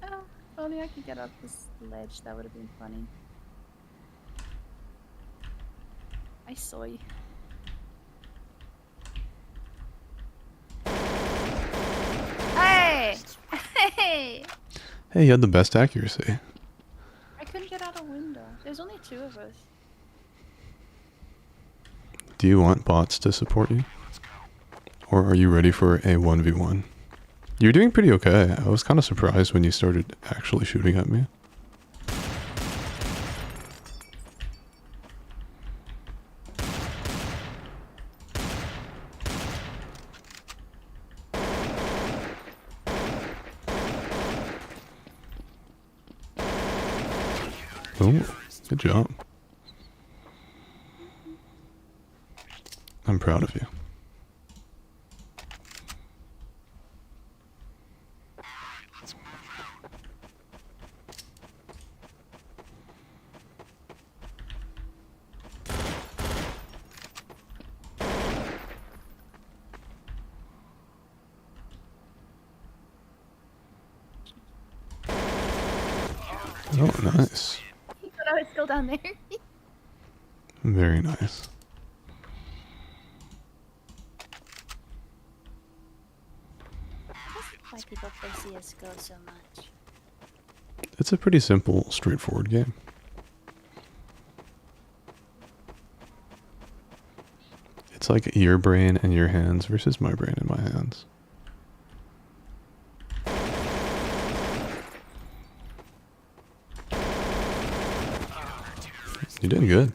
S2: Oh, if only I could get up this ledge. That would have been funny. I saw you. Hey! Hey!
S1: Hey, you had the best accuracy.
S2: I couldn't get out a window. There's only 2 of us.
S1: Do you want bots to support you? Or are you ready for a 1v1? You're doing pretty okay. I was kind of surprised when you started actually shooting at me. Oh, good job. I'm proud of you. Oh, nice.
S2: You thought I was still down there?
S1: Very nice.
S3: Why people play CS:GO so much?
S1: It's a pretty simple, straightforward game. It's like your brain and your hands versus my brain and my hands. You did good.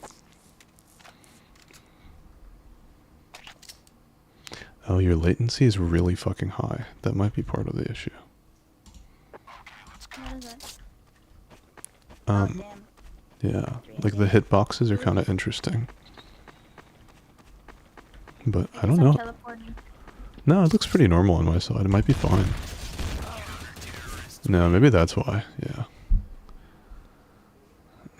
S1: Oh, your latency is really fucking high. That might be part of the issue.
S3: What is it?
S1: Um,
S3: Oh, damn.
S1: yeah, like the hitboxes are kind of interesting. But
S2: I
S1: I
S2: guess
S1: don't
S2: I'm
S1: know.
S2: teleporting.
S1: No, it looks pretty normal on my side. It might be fine. No, maybe that's why. Yeah.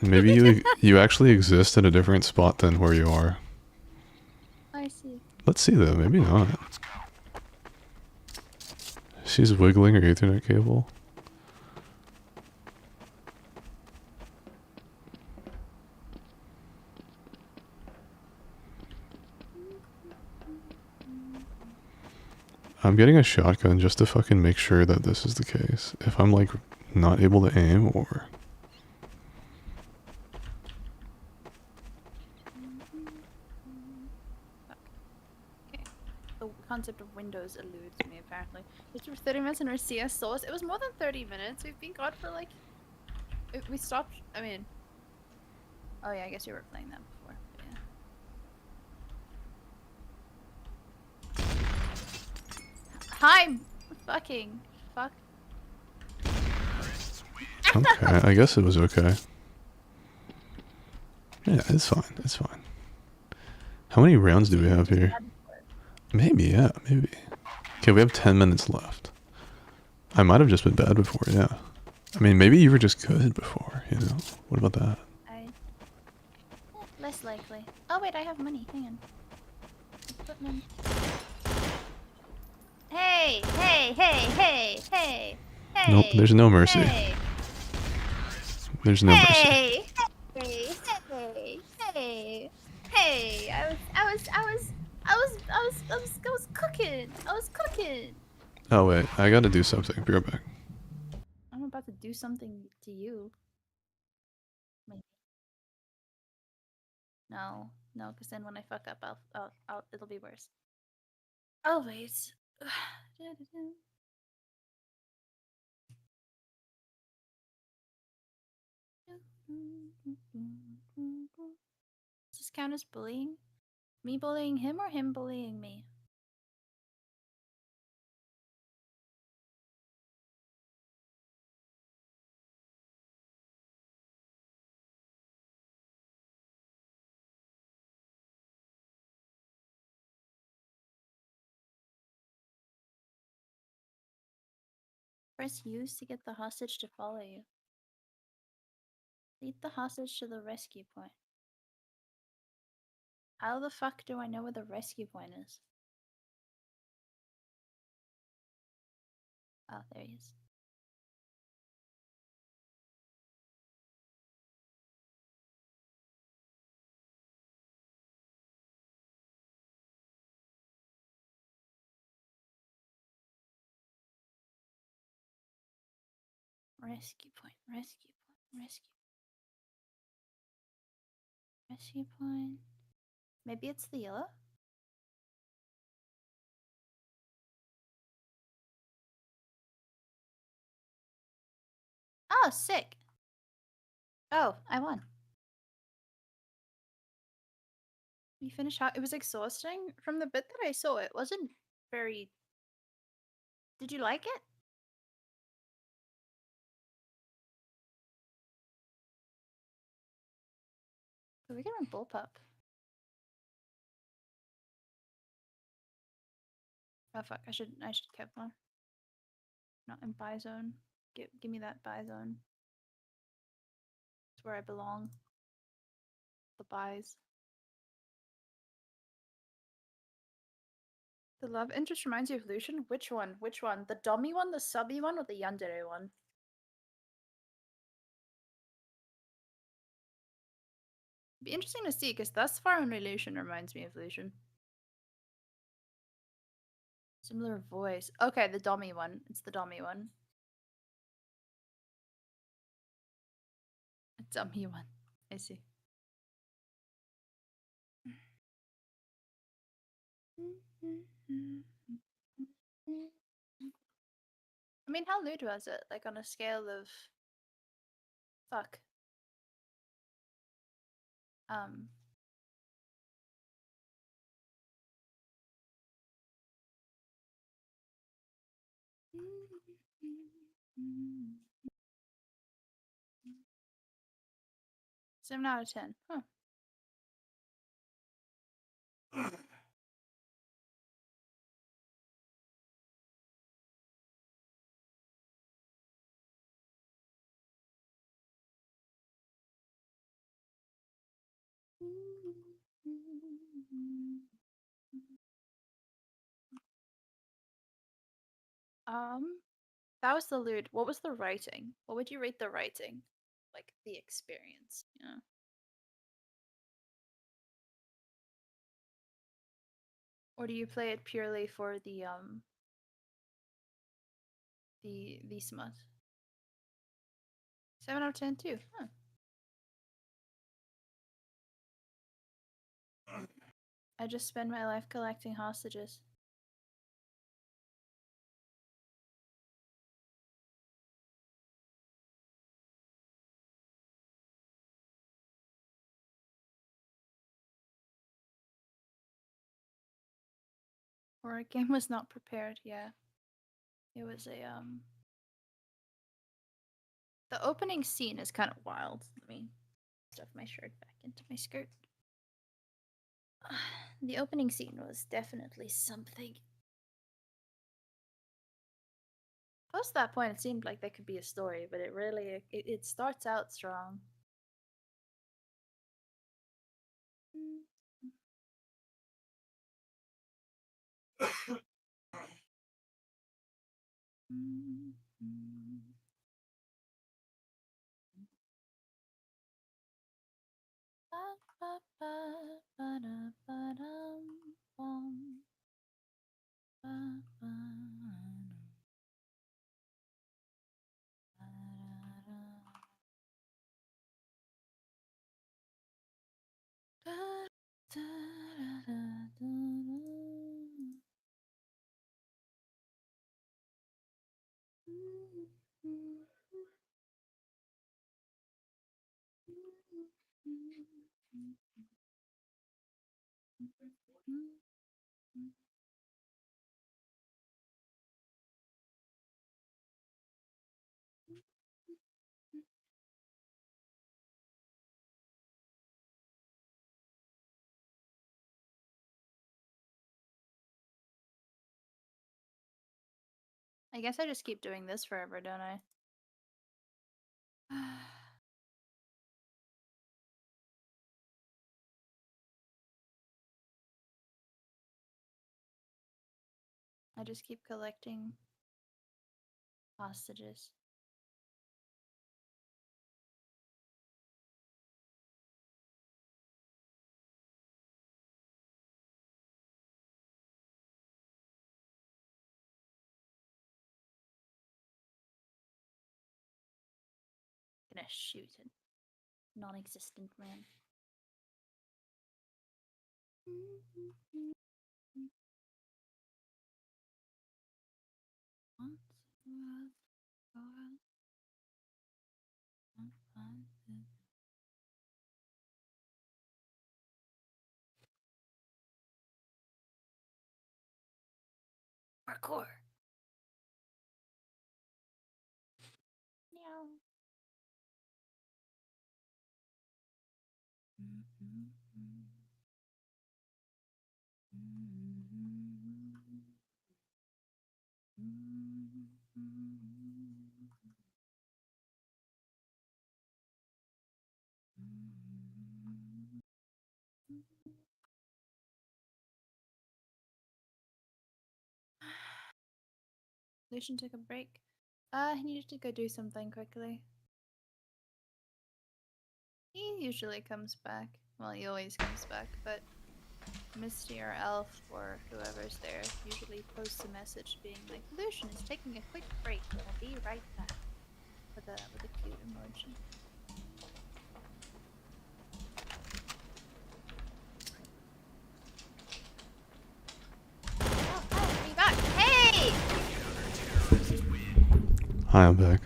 S1: Maybe you actually exist in a different spot than where you are.
S2: I see.
S1: Let's see though. Maybe not. She's wiggling her Ethernet cable. I'm getting a shotgun just to fucking make sure that this is the case. If I'm like not able to aim or...
S2: Okay. The concept of windows eludes me apparently. It's for 30 minutes in our CS source. It was more than 30 minutes. We've been gone for like. We stopped. I mean. Oh yeah, I guess you were playing that before. But yeah. Hi, fucking fuck.
S1: Okay, I guess it was okay. Yeah, it's fine. It's fine. How many rounds do we have here? Maybe, yeah, maybe. Okay, we have 10 minutes left. I might have just been bad before, yeah. I mean, maybe you were just good before, you know? What about that?
S2: Less likely. Oh wait, I have money. Hang on. Equipment. Hey, hey, hey, hey, hey, hey.
S1: Nope, there's no mercy.
S2: Hey,
S1: There's no mercy.
S2: hey, hey, hey, hey, hey. I was cooking. I was cooking.
S1: Oh wait, I gotta do something. Be right back.
S2: I'm about to do something to you. Maybe. No, no, because then when I fuck up, it'll be worse. Oh wait. Does this count as bullying? Me bullying him or him bullying me? Press use to get the hostage to follow you. Lead the hostage to the rescue point. How the fuck do I know where the rescue point is? Oh, there he is. Rescue point, rescue point, rescue point. Maybe it's the yellow? Oh, sick. Oh, I won. We finished how it was exhausting. From the bit that I saw, it wasn't very. Did you like it? Did we get on bullpup? Oh fuck! I should kept one. Not in buy zone. Give me that buy zone. It's where I belong. The buys. The love interest reminds you of Lucian? Which one? Which one? The dummy one, the subby one, or the yandere one? It'd be interesting to see, because thus far only Lucian reminds me of Lucian. Similar voice. Okay, the dummy one. It's the dummy one. A dummy one. I see. I mean, how lewd was it? Like on a scale of fuck. Um Seven out of 10. Huh. That was the loot. What was the writing? What would you rate the writing? Like the experience, you know? Or do you play it purely for the smut? 7 out of 10 too. Huh. I just spend my life collecting hostages. Or a game was not prepared, yeah. It was a the opening scene is kind of wild. Let me stuff my shirt back into my skirt. The opening scene was definitely something. Post that point, it seemed like there could be a story, but it really it starts out strong. I guess I just keep doing this forever, don't I? I just keep collecting hostages. Gonna shoot a non-existent man. Parkour. Meow. Lucian took a break. He needed to go do something quickly. He usually comes back. Well, he always comes back, but Misty or Elf or whoever's there usually posts a message being like, Lucian is taking a quick break and will be right back. With a cute emoji. Oh, you back. Hey!
S1: Hi, I'm back.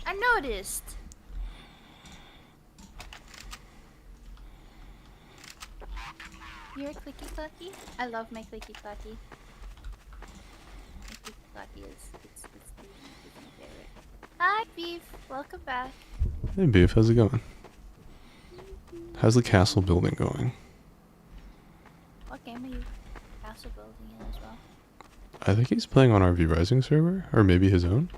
S2: I noticed. You're a clicky clacky? I love my clicky clacky. My clicky clacky is my favorite. Hi, Beef. Welcome back.
S1: Hey, Beef, how's it going? How's the castle building going?
S2: What game are you castle building in as well?
S1: I think he's playing on our V Rising server, or maybe his own.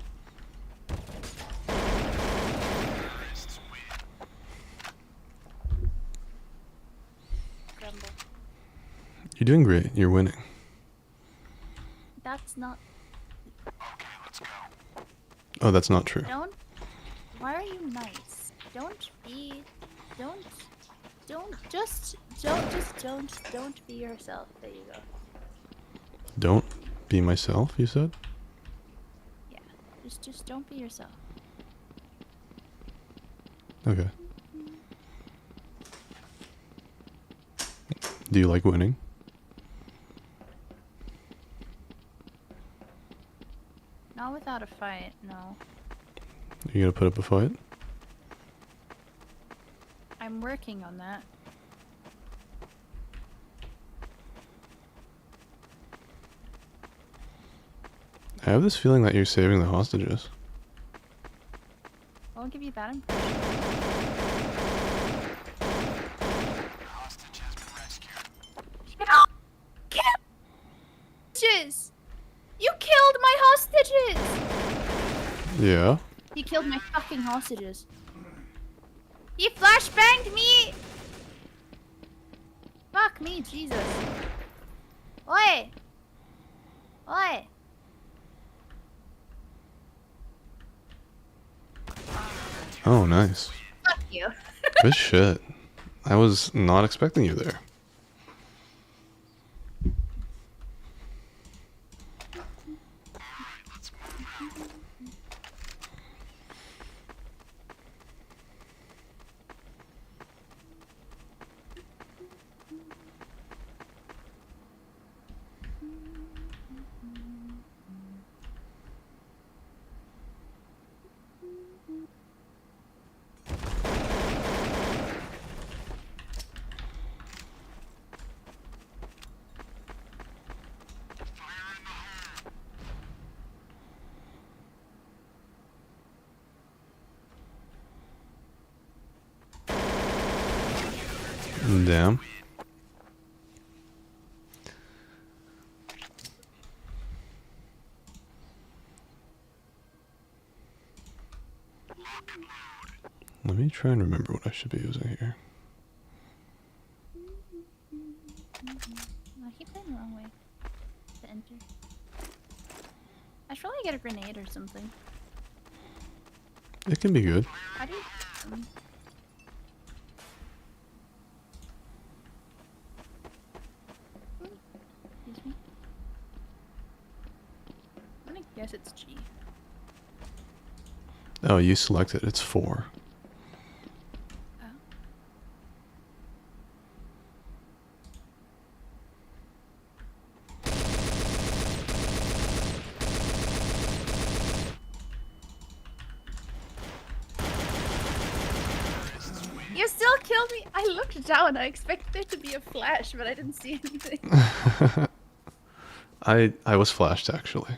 S1: You're doing great. You're winning.
S2: That's not.
S1: Oh, that's not true.
S2: Don't. Why are you nice? Don't be. Don't. Don't be yourself. There you go.
S1: Don't be myself, you said?
S2: Yeah. Just don't be yourself.
S1: Okay. Do you like winning?
S2: Not without a fight, no.
S1: You gonna put up a fight?
S2: I'm working on that.
S1: I have this feeling that you're saving the hostages.
S2: I won't give you that impression. Hostages! You killed my hostages!
S1: Yeah?
S2: He killed my fucking hostages. He flashbanged me! Fuck me, Jesus. Oi! Oi!
S1: Oh, nice.
S2: Fuck you.
S1: Good shit. I was not expecting you there. Damn. Let me try and remember what I should be using here.
S2: I keep going the wrong way. To enter. I should probably get a grenade or something.
S1: It can be good.
S2: How do you... Excuse me. I'm gonna guess it's G.
S1: Oh, you selected. It's 4.
S2: Oh. You still killed me! I looked down, I expected there to be a flash, but I didn't see anything.
S1: I was flashed, actually.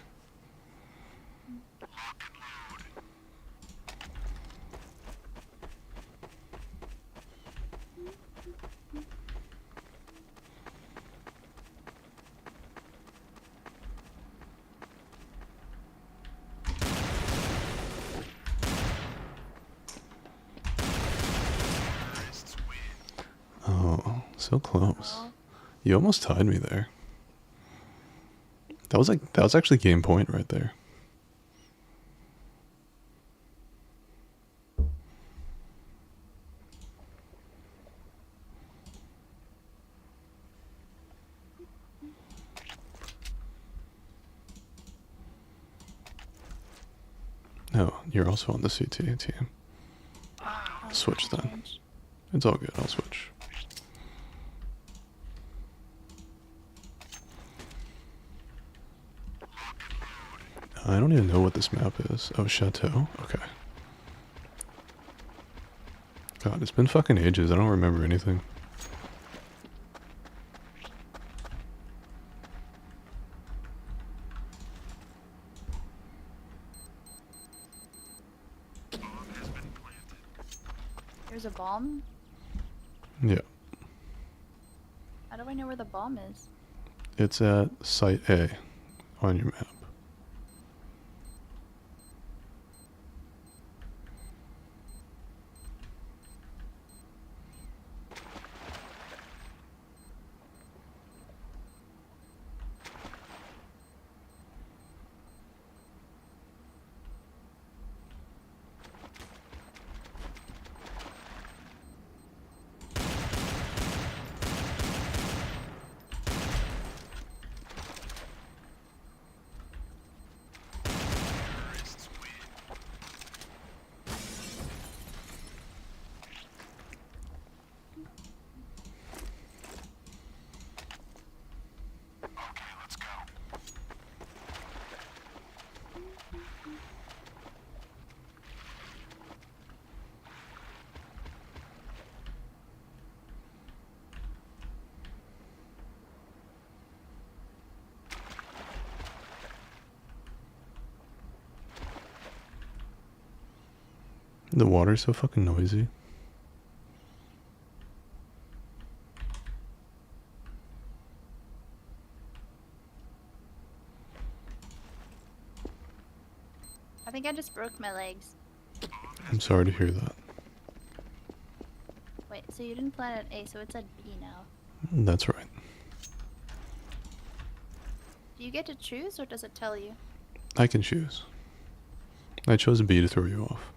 S1: Oh, so close.
S2: Oh.
S1: You almost tied me there. That was actually game point right there. Oh, you're also on the CT team.
S2: I'll
S1: Switch then.
S2: change.
S1: It's all good, I'll switch. I don't even know what this map is. Oh, Chateau? Okay. God, it's been fucking ages. I don't remember anything.
S2: There's a bomb?
S1: Yeah.
S2: How do I know where the bomb is?
S1: It's at Site A on your map. The water's so fucking noisy.
S2: I think I just broke my legs.
S1: I'm sorry to hear that.
S2: Wait, so you didn't plan at A, so it's at B now.
S1: That's right.
S2: Do you get to choose, or does it tell you?
S1: I can choose. I chose B to throw you off.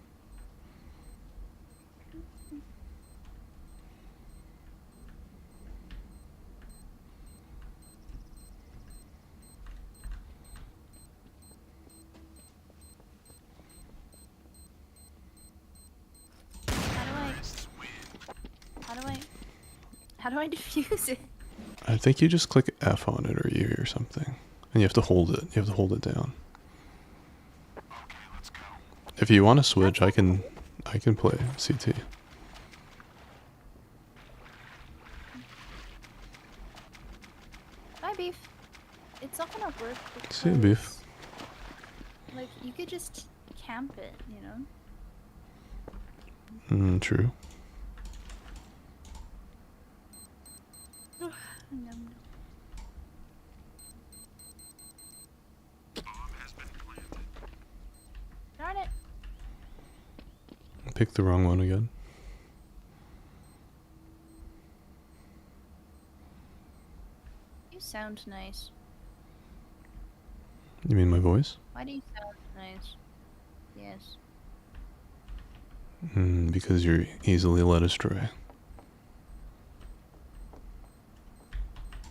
S2: How do I defuse it?
S1: I think you just click F on it or E or something. And you have to hold it. You have to hold it down. If you want to switch, I can play CT.
S2: Bye, Beef. It's not gonna work because...
S1: See you, Beef.
S2: Like, you could just camp it, you know?
S1: True.
S2: Nom. Darn it!
S1: Pick the wrong one again.
S2: You sound nice.
S1: You mean my voice?
S2: Why do you sound nice? Yes.
S1: Because you're easily led astray.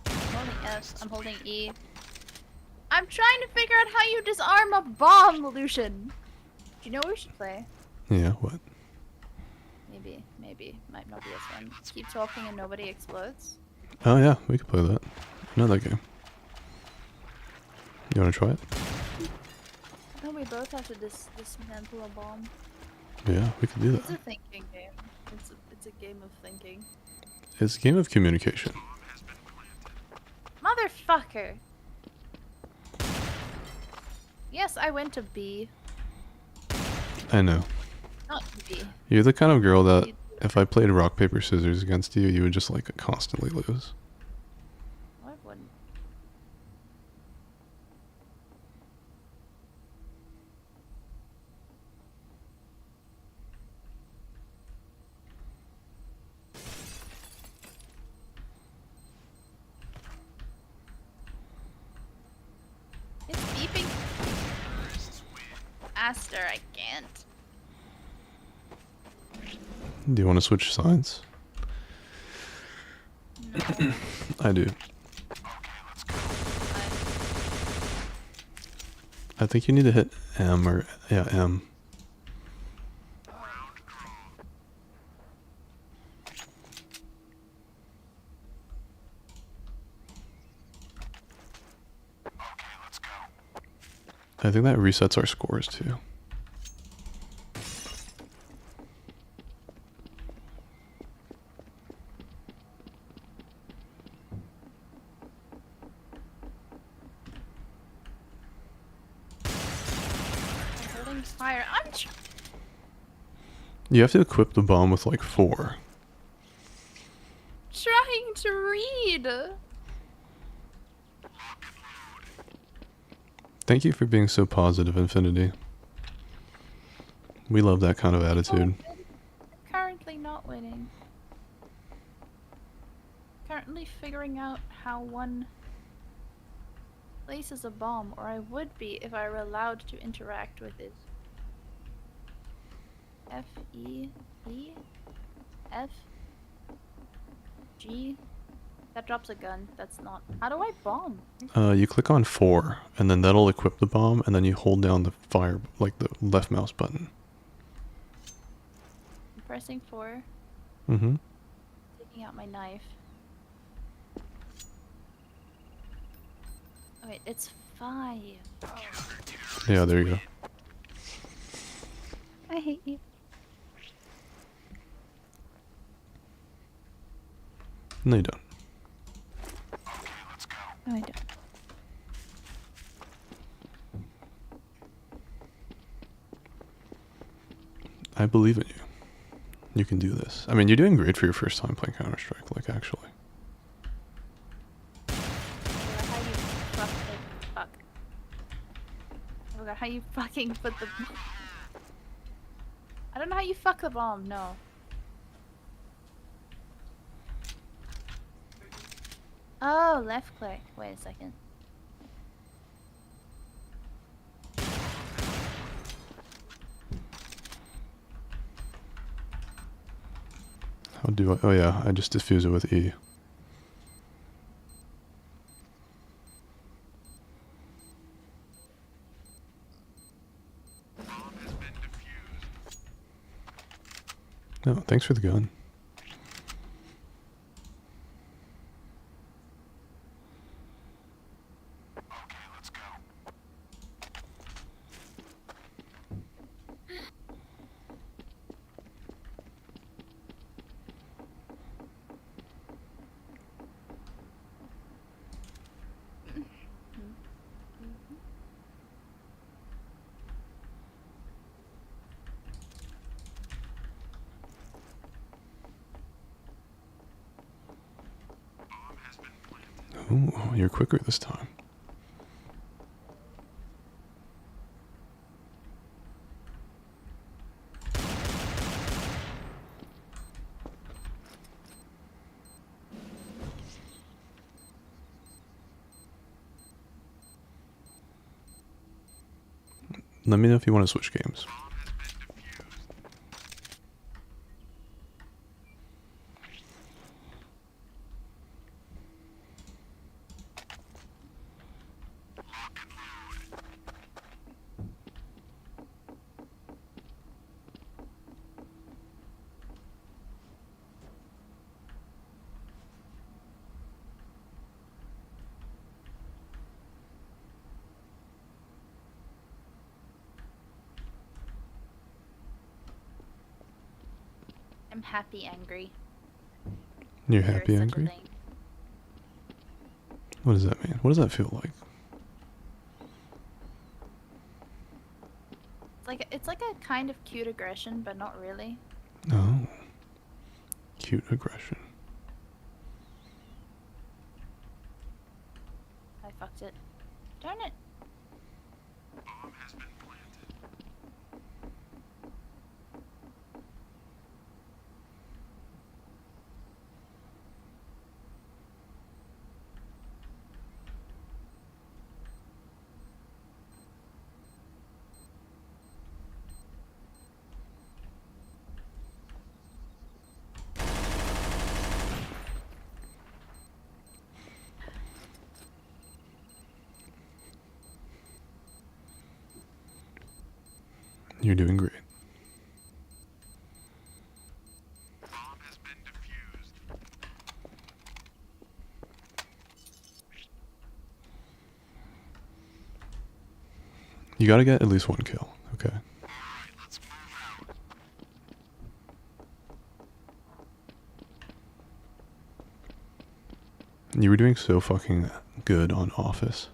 S2: I'm holding S, I'm holding E. I'm trying to figure out how you disarm a bomb, Lucian! Do you know what we should play?
S1: Yeah, what?
S2: Maybe. Might not be this one. Keep talking and nobody explodes.
S1: Oh yeah, we could play that. Another game. You wanna try it?
S2: No, we both have to dismantle a bomb.
S1: Yeah, we could do
S2: It's
S1: that.
S2: a thinking game. It's a game of thinking.
S1: It's a game of communication.
S2: Motherfucker! Yes, I went to B.
S1: I know.
S2: Not B.
S1: You're the kind of girl that if I played rock, paper, scissors against you, you would just like constantly lose.
S2: I wouldn't. It's beeping. Aster, I can't.
S1: Do you want to switch sides?
S2: No.
S1: I do. I think you need to hit M or, yeah, M. I think that resets our scores too.
S2: I'm holding fire. I'm
S1: You have to equip the bomb with like 4.
S2: trying to read.
S1: Thank you for being so positive, Infinity. We love that kind of attitude.
S2: Oh, currently not winning. Currently figuring out how one places a bomb, or I would be if I were allowed to interact with it. F, E, E, F, G. That drops a gun. That's not... How do I bomb?
S1: You click on 4, and then that'll equip the bomb, and then you hold down the fire, like the left mouse button.
S2: I'm pressing 4.
S1: Mm-hmm.
S2: Taking out my knife. Oh, wait, it's 5.
S1: Yeah, there you go.
S2: I hate you.
S1: No, you don't.
S2: No, I don't.
S1: I believe in you. You can do this. I mean, you're doing great for your first time playing Counter-Strike, like, actually.
S2: I forgot how you fucking put the... I don't know how you fuck the bomb, no. Oh, left click. Wait a second.
S1: How do I... Oh yeah, I just diffuse it with E. No, thanks for the gun. Ooh, you're quicker this time. Let me know if you want to switch games.
S2: I'm happy angry.
S1: You're
S2: There
S1: happy
S2: is such a
S1: angry?
S2: thing.
S1: What does that mean? What does that feel like?
S2: It's like a kind of cute aggression, but not really.
S1: Oh. Cute aggression.
S2: I fucked it. Darn it.
S1: You're doing great. You gotta get at least one kill, okay? You were doing so fucking good on Office.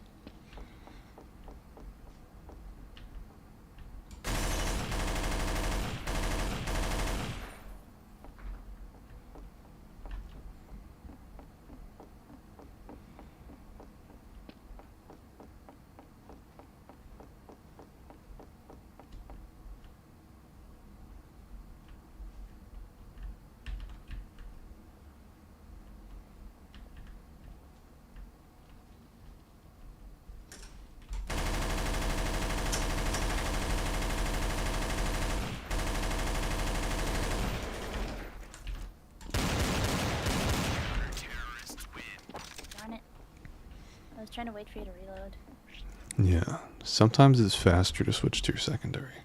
S2: Darn it. I was trying to wait for you to reload.
S1: Yeah. Sometimes it's faster to switch to your secondary.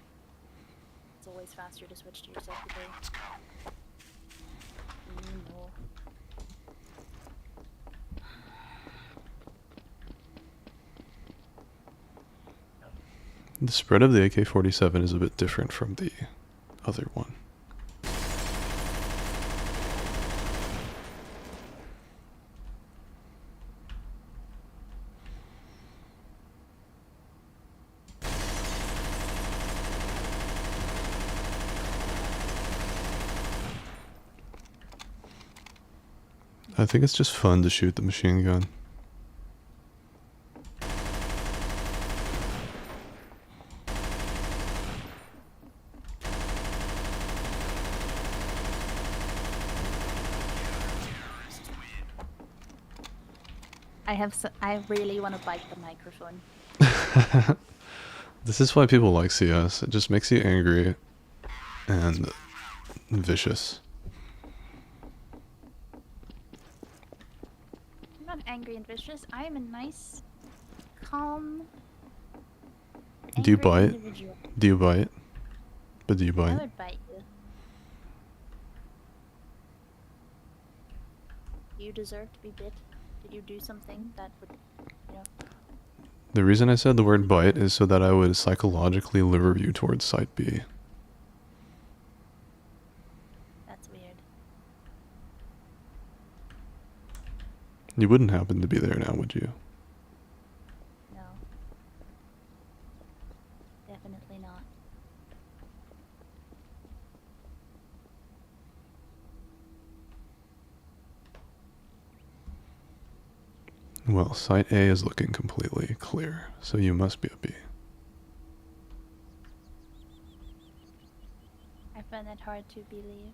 S2: It's always faster to switch to your secondary. No.
S1: The spread of the AK-47 is a bit different from the other one. I think it's just fun to shoot the machine gun.
S2: I really want to bite the microphone.
S1: This is why people like CS. It just makes you angry and vicious.
S2: I'm not angry and vicious. I am a nice, calm,
S1: Do you
S2: angry
S1: bite?
S2: individual.
S1: Do you bite? But do you
S2: I
S1: bite?
S2: would bite you. You deserve to be bit. Did you do something that would, you know?
S1: The reason I said the word bite is so that I would psychologically lure you towards Site B.
S2: That's weird.
S1: You wouldn't happen to be there now, would you?
S2: No. Definitely not.
S1: Well, Site A is looking completely clear, so you must be a B.
S2: I find that hard to believe.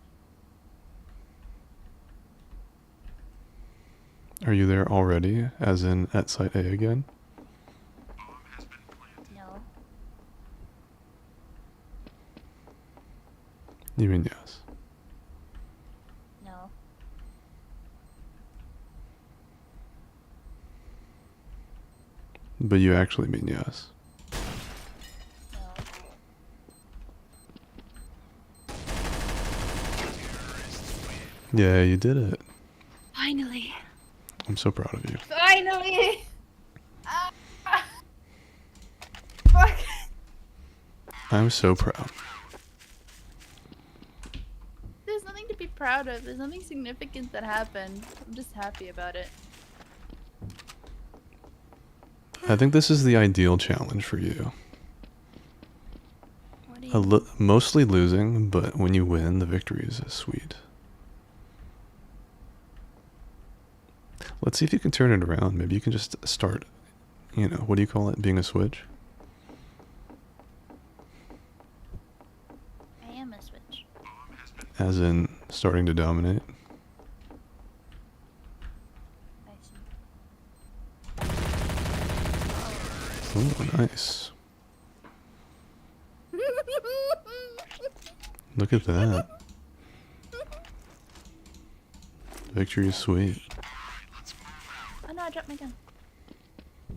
S1: Are you there already, as in at Site A again?
S2: No.
S1: You mean yes.
S2: No.
S1: But you actually mean yes.
S2: No.
S1: Yeah, you did it.
S2: Finally.
S1: I'm so proud of you.
S2: Finally! Fuck.
S1: I'm so proud.
S2: There's nothing to be proud of. There's nothing significant that happened. I'm just happy about it.
S1: I think this is the ideal challenge for you.
S2: What do you...
S1: Mostly losing, but when you win, the victory is sweet. Let's see if you can turn it around. Maybe you can just start, you know, what do you call it? Being a switch?
S2: I am a switch.
S1: As in starting to dominate.
S2: I see.
S1: Oh, nice. Look at that. Victory is sweet.
S2: Oh no, I dropped my gun.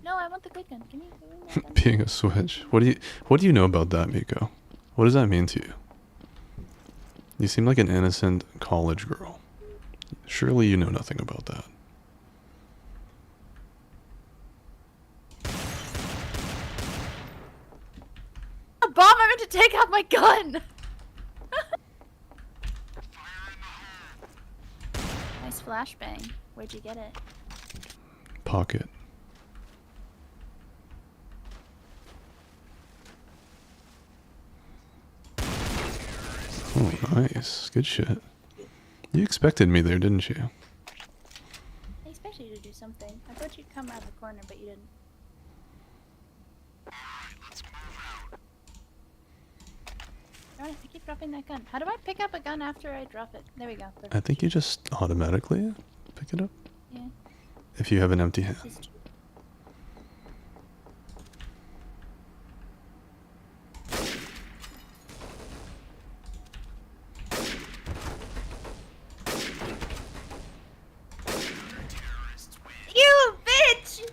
S2: No, I want the good gun. Give me my gun.
S1: Being a switch. What do you know about that, Miko? What does that mean to you? You seem like an innocent college girl. Surely you know nothing about that.
S2: A bomb! I meant to take out my gun! Nice flashbang. Where'd you get it?
S1: Pocket. Oh, nice. Good shit. You expected me there, didn't you?
S2: I expected you to do something. I thought you'd come out of the corner, but you didn't. Darn it, I keep dropping that gun. How do I pick up a gun after I drop it? There we go.
S1: I
S2: Perfect.
S1: think you just automatically pick it up.
S2: Yeah.
S1: If you have an empty hand.
S2: This is true. You bitch!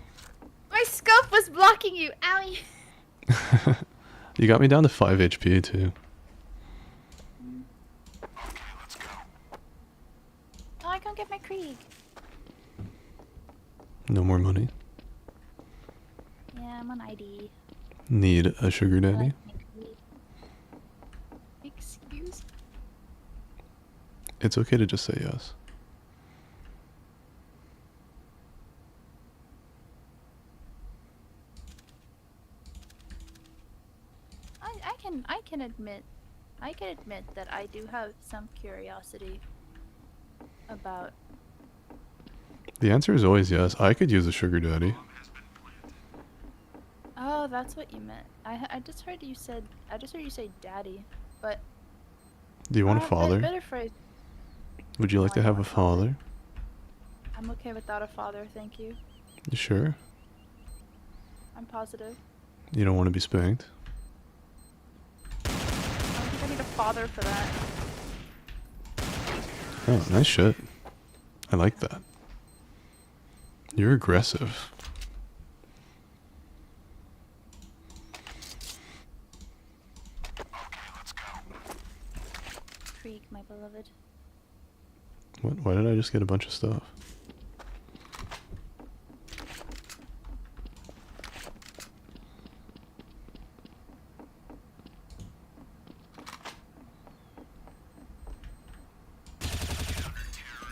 S2: My scope was blocking you. Owie.
S1: You got me down to 5 HP too.
S2: Oh, I can't get my Krieg.
S1: No more money.
S2: Yeah, I'm on ID.
S1: Need a sugar
S2: I
S1: daddy?
S2: like my Krieg. Excuse?
S1: It's okay to just say yes.
S2: I can admit that I do have some curiosity about
S1: The answer is always yes. I could use a sugar daddy.
S2: Oh, that's what you meant. I just heard you said. I just heard you say daddy, but.
S1: Do you want a father?
S2: Better phrase.
S1: Would you like
S2: Oh,
S1: to
S2: I
S1: have
S2: want
S1: a
S2: a father.
S1: father?
S2: I'm okay without a father, thank you.
S1: You sure?
S2: I'm positive.
S1: You don't want to be spanked?
S2: I don't think I need a father for that.
S1: Oh, nice shit. I like that. You're aggressive.
S2: Creek, my beloved.
S1: What? Why did I just get a bunch of stuff?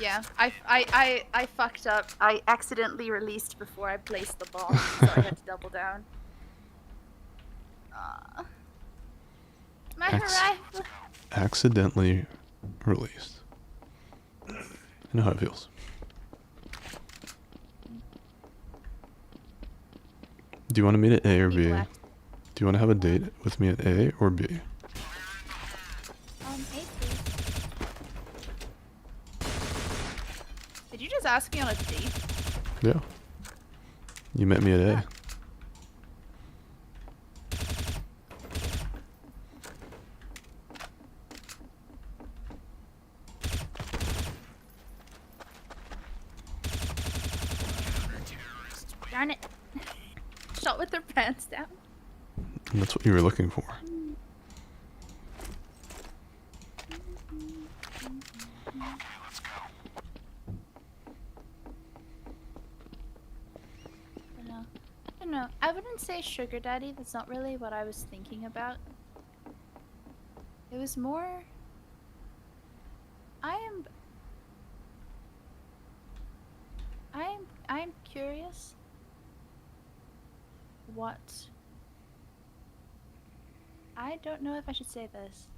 S2: Yeah, I fucked up. I accidentally released before I placed the ball, so I had to double down. My horizon.
S1: Accidentally released. I know how it feels. Do you want to meet at A or B? Do you want to have a date with me at A or B?
S2: A, please. Did you just ask me on a date?
S1: Yeah. You met me at A.
S2: Darn it. Shot with their pants down.
S1: And that's what you were looking for.
S2: I don't know. I wouldn't say sugar daddy. That's not really what I was thinking about. It was more. I am curious. What? I don't know if I should say this.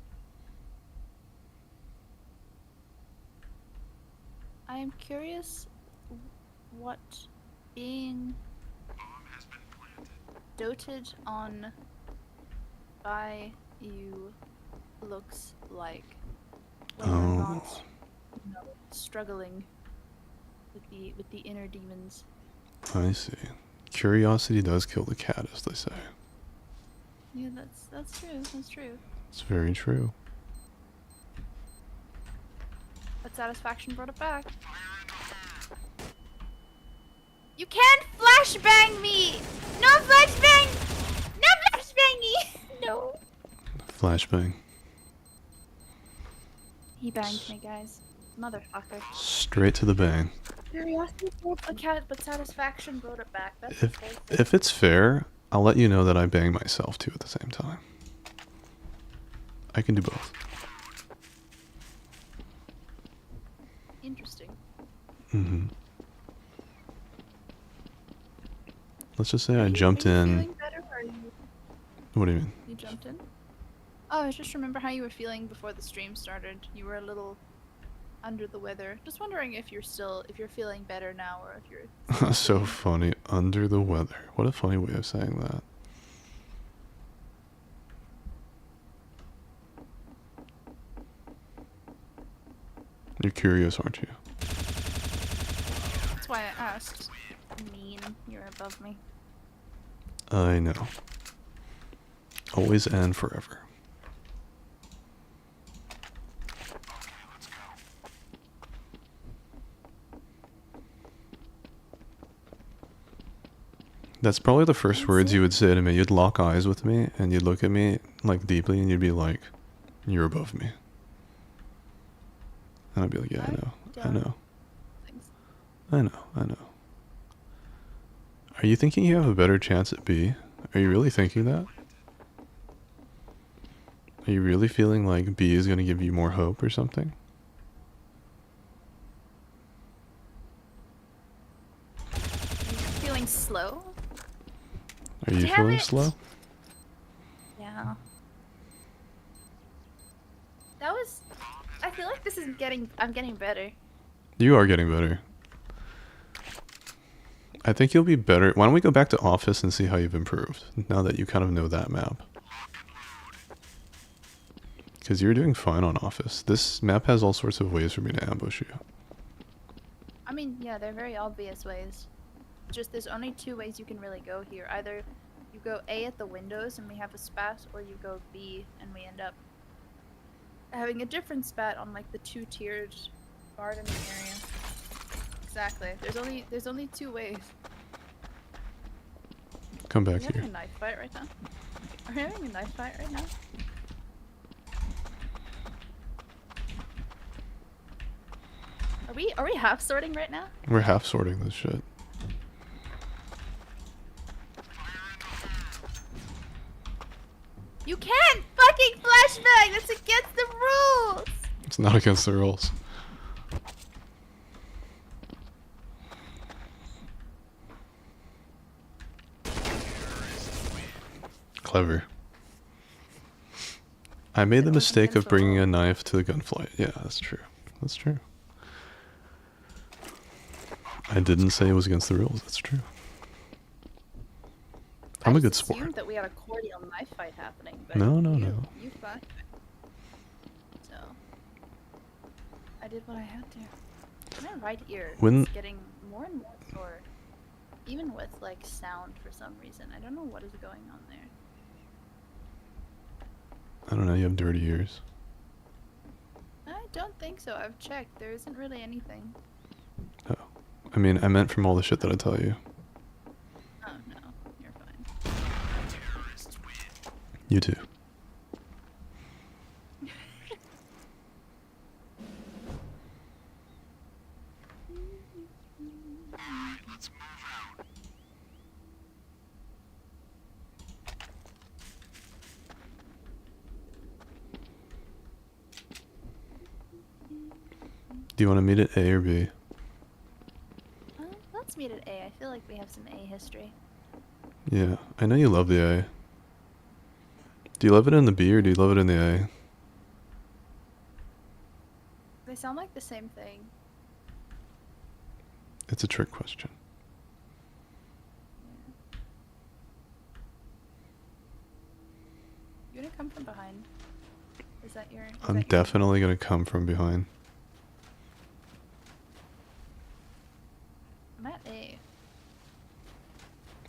S2: I am curious what being doted on by you looks like when you're not, you know, struggling with the inner demons.
S1: I see. Curiosity does kill the cat, as they say.
S2: Yeah, that's true. That's true.
S1: It's very true.
S2: But satisfaction brought it back. You can't flashbang me! No flashbang! No flashbang me! No.
S1: Flashbang.
S2: He banged me, guys. Motherfucker.
S1: Straight to the bang.
S2: Curiosity brought the cat, but satisfaction brought it back. That's
S1: If it's fair, I'll let you know that I bang myself too at the same time. I can do both.
S2: interesting.
S1: Mm-hmm. Let's just say
S2: Are
S1: I
S2: you
S1: jumped in.
S2: feeling better, or are you...
S1: What do you mean?
S2: You jumped in? Oh, I just remember how you were feeling before the stream started. You were a little under the weather. Just wondering if you're feeling better now, or if you're...
S1: So funny. Under the weather. What a funny way of saying that. You're curious, aren't you?
S2: That's why I asked. Mean, you're above me.
S1: I know. Always and forever. That's probably the first words you would say to me. You'd lock eyes with me and you'd look at me like deeply and you'd be like, "You're above me." And I'd be like, "Yeah, I know. I know. I know. I know." Are you thinking you have a better chance at B? Are you really thinking that? Are you really feeling like B is going to give you more hope or something?
S2: Feeling slow?
S1: Are you
S2: Damn
S1: feeling
S2: it!
S1: slow?
S2: Yeah. That was... I feel like this is I'm getting better.
S1: You are getting better. I think you'll be better. Why don't we go back to Office and see how you've improved, now that you kind of know that map? Because you're doing fine on Office. This map has all sorts of ways for me to ambush you.
S2: I mean, yeah, they're very obvious ways. Just there's only two ways you can really go here. Either you go A at the windows and we have a spat, or you go B and we end up having a different spat on like the two-tiered gardening area. Exactly. There's only two ways.
S1: Come
S2: Are
S1: back
S2: we having
S1: here.
S2: a knife fight right now? Are we having a knife fight right now? Are we half sorting right now?
S1: We're half sorting this shit.
S2: You can't fucking flashbang! That's against the rules!
S1: It's not against the rules. Clever. I made the
S2: It was
S1: mistake of
S2: against the
S1: bringing a
S2: rules.
S1: knife to the gunfight. Yeah, that's true. That's true. I didn't say it was against the rules. That's true. I'm a good
S2: just
S1: sport.
S2: assumed that we had a cordial knife fight happening, but
S1: No, no,
S2: you,
S1: no.
S2: You fucked. So I did what I had to. My right ear
S1: When-
S2: is getting more and more sore, even with like sound for some reason. I don't know what is going on there.
S1: I don't know. You have dirty ears.
S2: I don't think so. I've checked. There isn't really anything.
S1: Oh. I mean, I meant from all the shit that I tell you.
S2: Oh no, you're fine.
S1: You too. Do you want to meet at A or B?
S2: Let's meet at A. I feel like we have some A history.
S1: Yeah, I know you love the A. Do you love it in the B or do you love it in the A?
S2: They sound like the same thing.
S1: It's a trick question.
S2: You gonna come from behind? Is that your?
S1: I'm definitely gonna come from behind.
S2: I'm at A.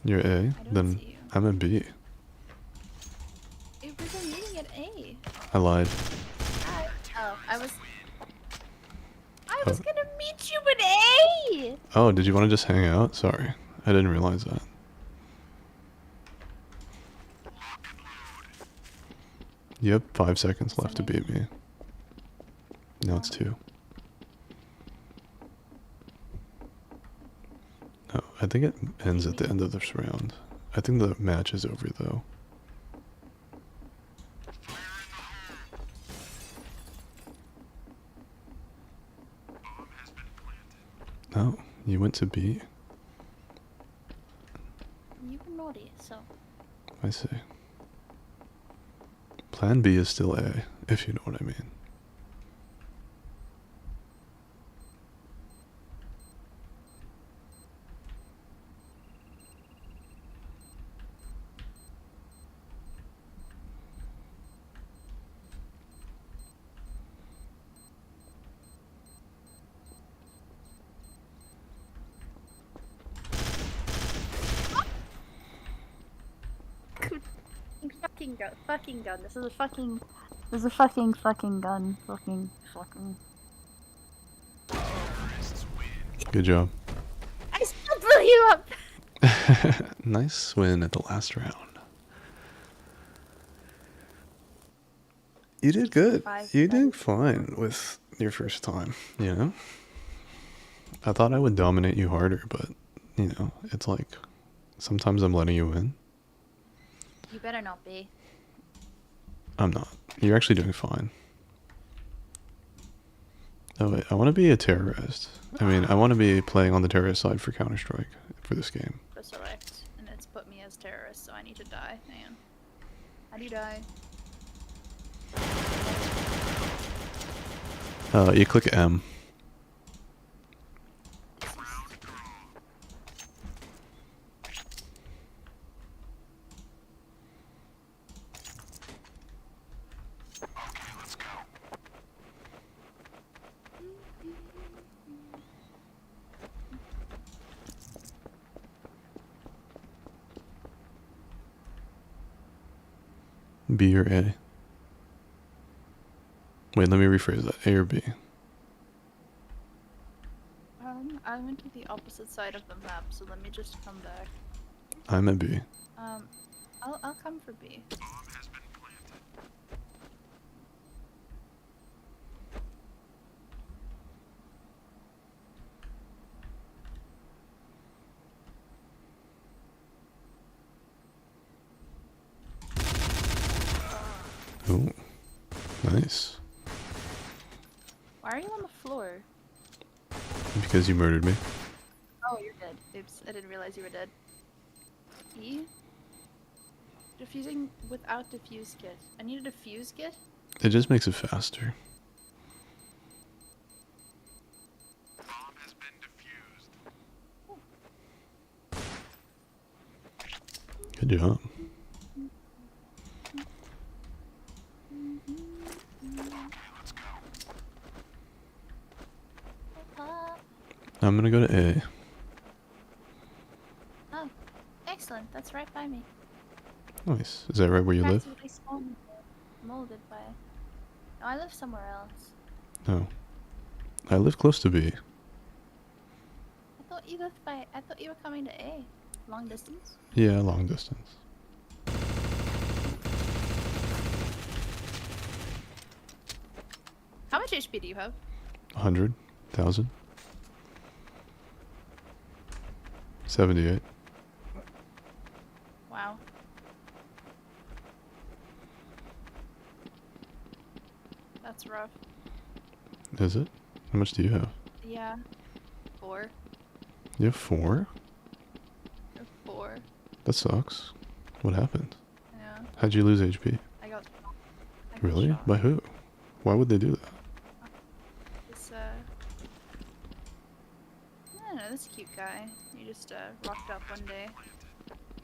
S1: You're A?
S2: don't
S1: Then
S2: see you.
S1: I'm at B.
S2: It was a meeting at A.
S1: I lied.
S2: I was
S1: Oh.
S2: gonna meet you at A.
S1: Oh, did you want to just hang out? Sorry. I didn't realize that. You have 5 seconds left to beat me. Now it's 2. No, I think it ends at the end of this round. I think the match is over though. Oh, you went to B?
S2: You were naughty, so.
S1: I see. Plan B is still A, if you know what I mean.
S2: Fucking gun. This is a fucking gun. Fucking.
S1: Good job.
S2: I still blew you up.
S1: Nice win at the last round. You did good. You did fine with your first time, you know? I thought I would dominate you harder, but, you know, it's like, sometimes I'm letting you win.
S2: You better not be.
S1: I'm not. You're actually doing fine. Oh wait, I want to be a terrorist. I mean, I want to be playing on the terrorist side for Counter-Strike for this game.
S2: Select, and it's put me as terrorist, so I need to die. Man, how do you die?
S1: You click M. B or A? Wait, let me rephrase that. A or B?
S2: I went to the opposite side of the map, so let me just come back.
S1: I'm a B.
S2: I'll come for B.
S1: Oh, nice.
S2: Why are you on the floor?
S1: Because you murdered me.
S2: Oh, you're dead. Oops, I didn't realize you were dead. E? Diffusing without diffuse kit. I need a diffuse kit?
S1: It just makes it faster. Good job. I'm gonna go to A.
S2: Oh, excellent. That's right by me.
S1: Nice. Is that right where you live?
S2: Practically spawned molded by. No, I live somewhere else.
S1: No. I live close to B.
S2: I thought you were coming to A. Long distance?
S1: Yeah, long distance.
S2: How much HP do you have?
S1: 100,000. 78.
S2: Wow. That's rough.
S1: Is it? How much do you have?
S2: Yeah. 4.
S1: You have 4?
S2: Or 4.
S1: That sucks. What happened?
S2: Yeah.
S1: How'd you lose HP?
S2: I got
S1: Really?
S2: shot.
S1: By who? Why would they do that?
S2: This I don't know, this cute guy. He just rocked up one day.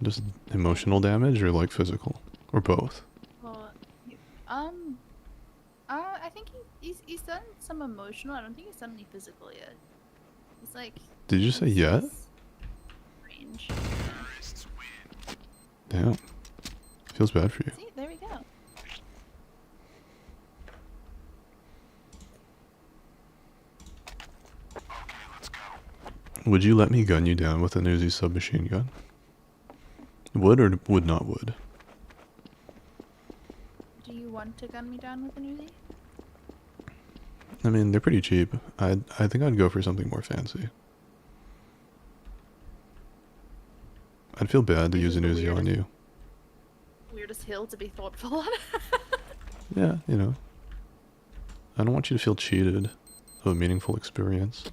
S1: Just emotional damage or like physical? Or both?
S2: Well, I think he's done some emotional. I don't think he's done any physical yet. He's like.
S1: Did you say yet?
S2: Range.
S1: Damn. Feels bad for you.
S2: See, there we go.
S1: Would you let me gun you down with an Uzi submachine gun? Would or would not would?
S2: Do you want to gun me down with an Uzi?
S1: I mean, they're pretty cheap. I think I'd go for something more fancy. I'd feel bad to
S2: This
S1: use
S2: is
S1: an
S2: the
S1: Uzi on you.
S2: Weirdest hill to be thoughtful on.
S1: Yeah, you know. I don't want you to feel cheated of a meaningful experience.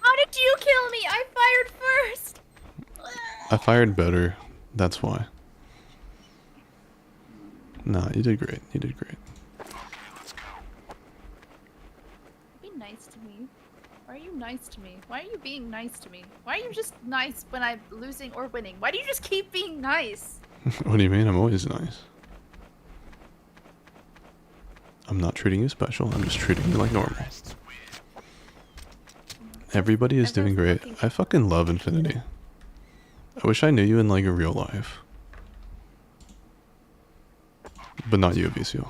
S2: How did you kill me? I fired first.
S1: I fired better. That's why. Nah, you did great. You did great.
S2: Be nice to me. Why are you nice to me? Why are you being nice to me? Why are you just nice when I'm losing or winning? Why do you just keep being nice?
S1: What do you mean? I'm always nice. I'm not treating you special. I'm just treating you like normal. Everybody is doing great. I fucking love Infinity. I wish I knew you in like a real life. But not you, Visio.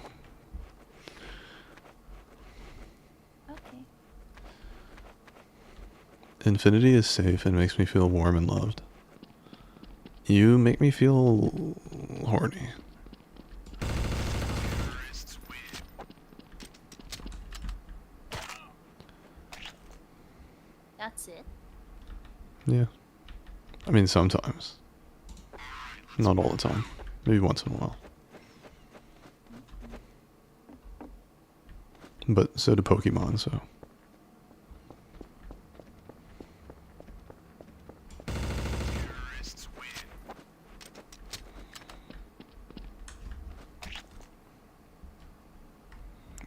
S2: Okay.
S1: Infinity is safe and makes me feel warm and loved. You make me feel horny.
S3: That's it.
S1: Yeah. I mean, sometimes. Not all the time. Maybe once in a while. But so do Pokemon, so.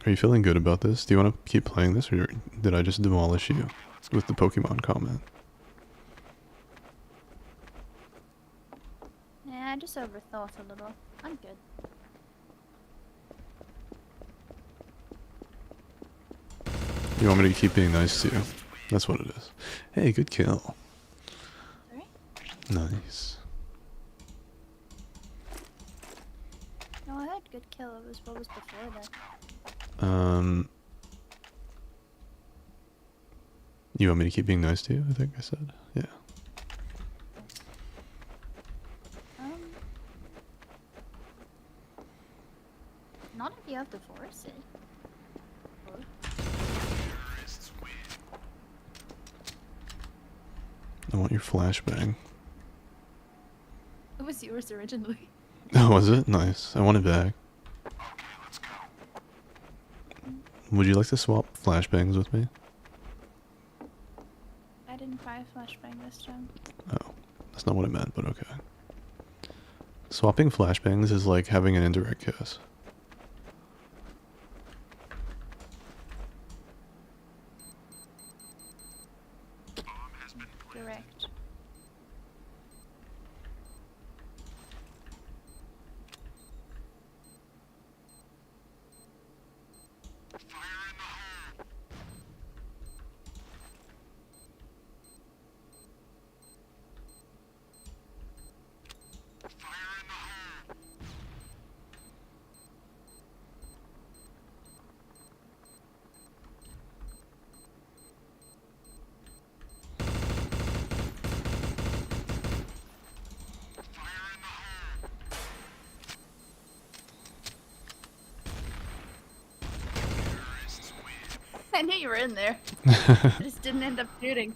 S1: Are you feeling good about this? Do you want to keep playing this, or did I just demolish you? with the Pokemon comment.
S2: Yeah, I just overthought a little. I'm good.
S1: You want me to keep being nice to you? That's what it is. Hey, good kill.
S2: Sorry?
S1: Nice.
S2: No, I had good kill. It was what was before that.
S1: You want me to keep being nice to you? I think I said. Yeah.
S2: Not if you have to force it. Or-
S1: I want your flashbang.
S2: It was yours originally.
S1: Oh, was it? Nice. I want it back. Would you like to swap flashbangs with me?
S2: I didn't buy a flashbang this time.
S1: Oh, that's not what I meant, but okay. Swapping flashbangs is like having an indirect kiss.
S2: Direct. I knew you were in there. I just didn't end up shooting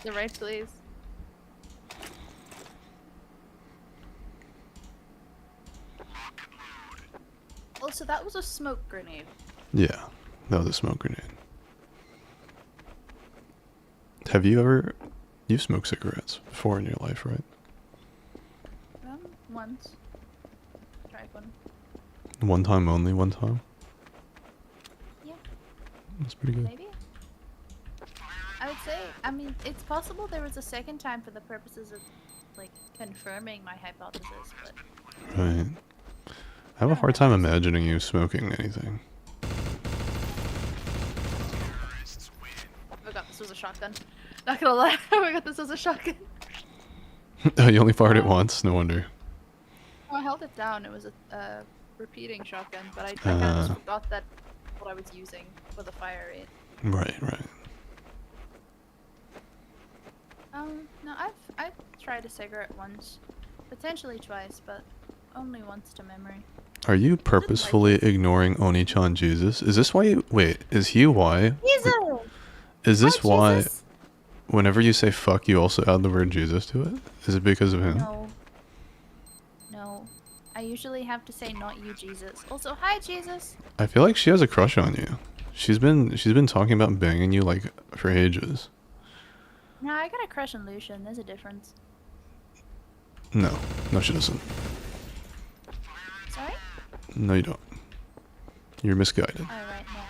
S2: the right place. Also, that was a smoke grenade.
S1: Yeah, that was a smoke grenade. Have you ever... You've smoked cigarettes before in your life, right?
S2: Once. Tried one.
S1: One time only, one time?
S2: Yeah,
S1: That's pretty good.
S2: maybe. I would say, I mean, it's possible there was a second time for the purposes of, like, confirming my hypothesis, but...
S1: Right. I have a hard time imagining you smoking anything.
S2: Oh god, this was a shotgun. Not gonna lie, oh my god, this was a shotgun.
S1: Oh, you only fired it once? No wonder.
S2: Oh, I held it down, it was a repeating shotgun, but I kind of just forgot that what I was using for the fire rate.
S1: Right, right.
S2: No, I've tried a cigarette once, potentially twice, but only once to memory.
S1: Are you purposefully ignoring Oni-chan Jesus? Is this why you... Wait, is he why?
S2: Jesus!
S1: Is this
S2: Hi,
S1: why
S2: Jesus!
S1: whenever you say fuck, you also add the word Jesus to it? Is it because of him?
S2: No. No. I usually have to say not you, Jesus. Also, hi, Jesus!
S1: I feel like she has a crush on you. She's been talking about banging you like for ages.
S2: No, I got a crush on Lucian. There's a difference.
S1: No, no, she doesn't.
S2: Sorry?
S1: No, you don't. You're misguided.
S2: Oh, right, no.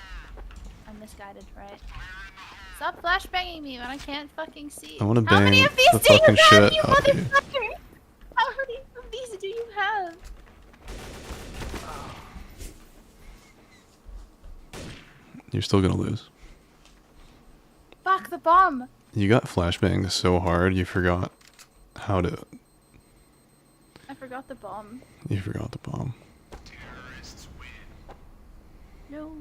S2: I'm misguided, right? Stop flashbanging me when I can't fucking see.
S1: I want to
S2: How many
S1: bang
S2: of these
S1: the
S2: do you
S1: fucking
S2: have,
S1: shit
S2: you
S1: out of you.
S2: motherfucker? How many of these do you have?
S1: You're still gonna lose.
S2: Fuck the bomb!
S1: You got flashbanged so hard, you forgot how to...
S2: I forgot the bomb.
S1: You forgot the bomb.
S2: No.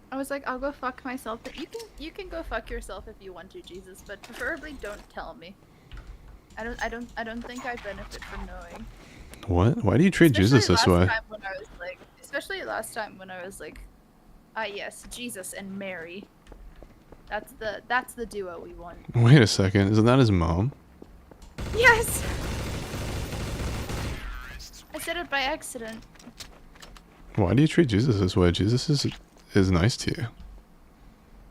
S2: I was like, I'll go fuck myself. You can go fuck yourself if you want to, Jesus, but preferably don't tell me. I don't think I benefit from knowing.
S1: What? Why do you treat Jesus this way?
S2: Especially last time when I was like, ah yes, Jesus and Mary. That's the duo we want.
S1: Wait a second, isn't that his mom?
S2: Yes. I said it by accident.
S1: Why do you treat Jesus this way? Jesus is nice to you.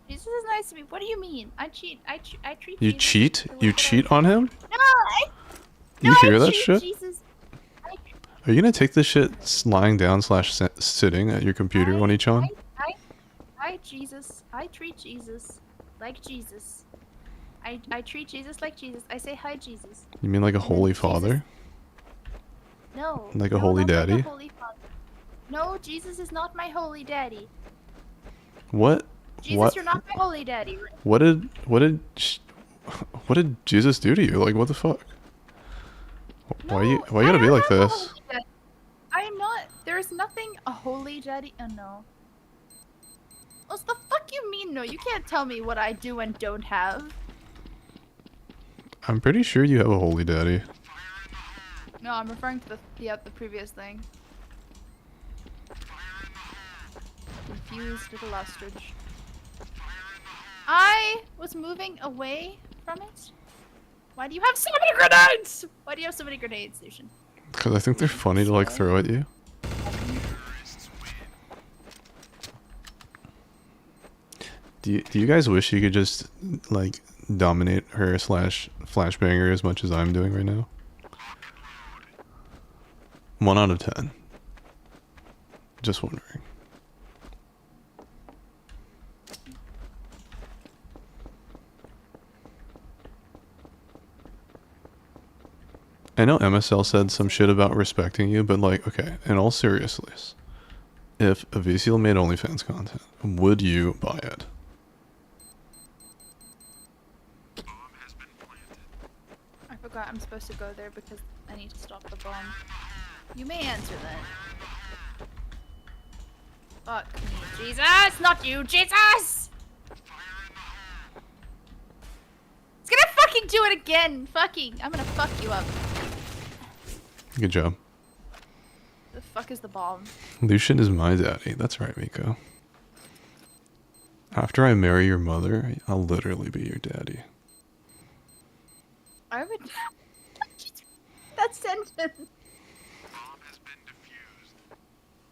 S2: Jesus is nice to me. What do you mean? I treat
S1: You
S2: Jesus
S1: cheat?
S2: the way
S1: You
S2: that
S1: cheat on him?
S2: No,
S1: You hear
S2: I
S1: that
S2: treat
S1: shit?
S2: Jesus.
S1: Are you gonna take this shit lying down slash sitting at your computer, Oni-chan?
S2: I Jesus. I treat Jesus like Jesus. I treat Jesus like Jesus. I say hi, Jesus.
S1: You mean like a
S2: And then
S1: holy
S2: Jesus-
S1: father?
S2: No.
S1: Like a
S2: no,
S1: holy
S2: not like
S1: daddy?
S2: a holy father. No, Jesus is not my holy daddy.
S1: What?
S2: Jesus,
S1: What?
S2: you're not my holy daddy.
S1: What did Jesus do to you? Like, what the fuck?
S2: No,
S1: Why you
S2: I
S1: gotta be
S2: don't
S1: like
S2: have a
S1: this?
S2: holy daddy. I am not. There's nothing a holy daddy. Oh no. What the fuck you mean? No, you can't tell me what I do and don't have.
S1: I'm pretty sure you have a holy daddy.
S2: No, I'm referring to the previous thing. Confused little ostrich. I was moving away from it. Why do you have so many grenades? Why do you have so many grenades, Lucian?
S1: Because I think they're funny to like throw at you. Do you guys wish you could just like dominate her slash flashbanger as much as I'm doing right now? 1 out of 10. Just wondering. I know MSL said some shit about respecting you, but like, okay, in all seriousness, if Aviciel made OnlyFans content, would you buy it?
S2: I forgot I'm supposed to go there because I need to stop the bomb. You may answer that. Fuck me, Jesus! Not you, Jesus! It's gonna fucking do it again! Fucking, I'm gonna fuck you up.
S1: Good job.
S2: The fuck is the bomb?
S1: Lucian is my daddy. That's right, Miko. After I marry your mother, I'll literally be your daddy.
S2: I would. That sentence.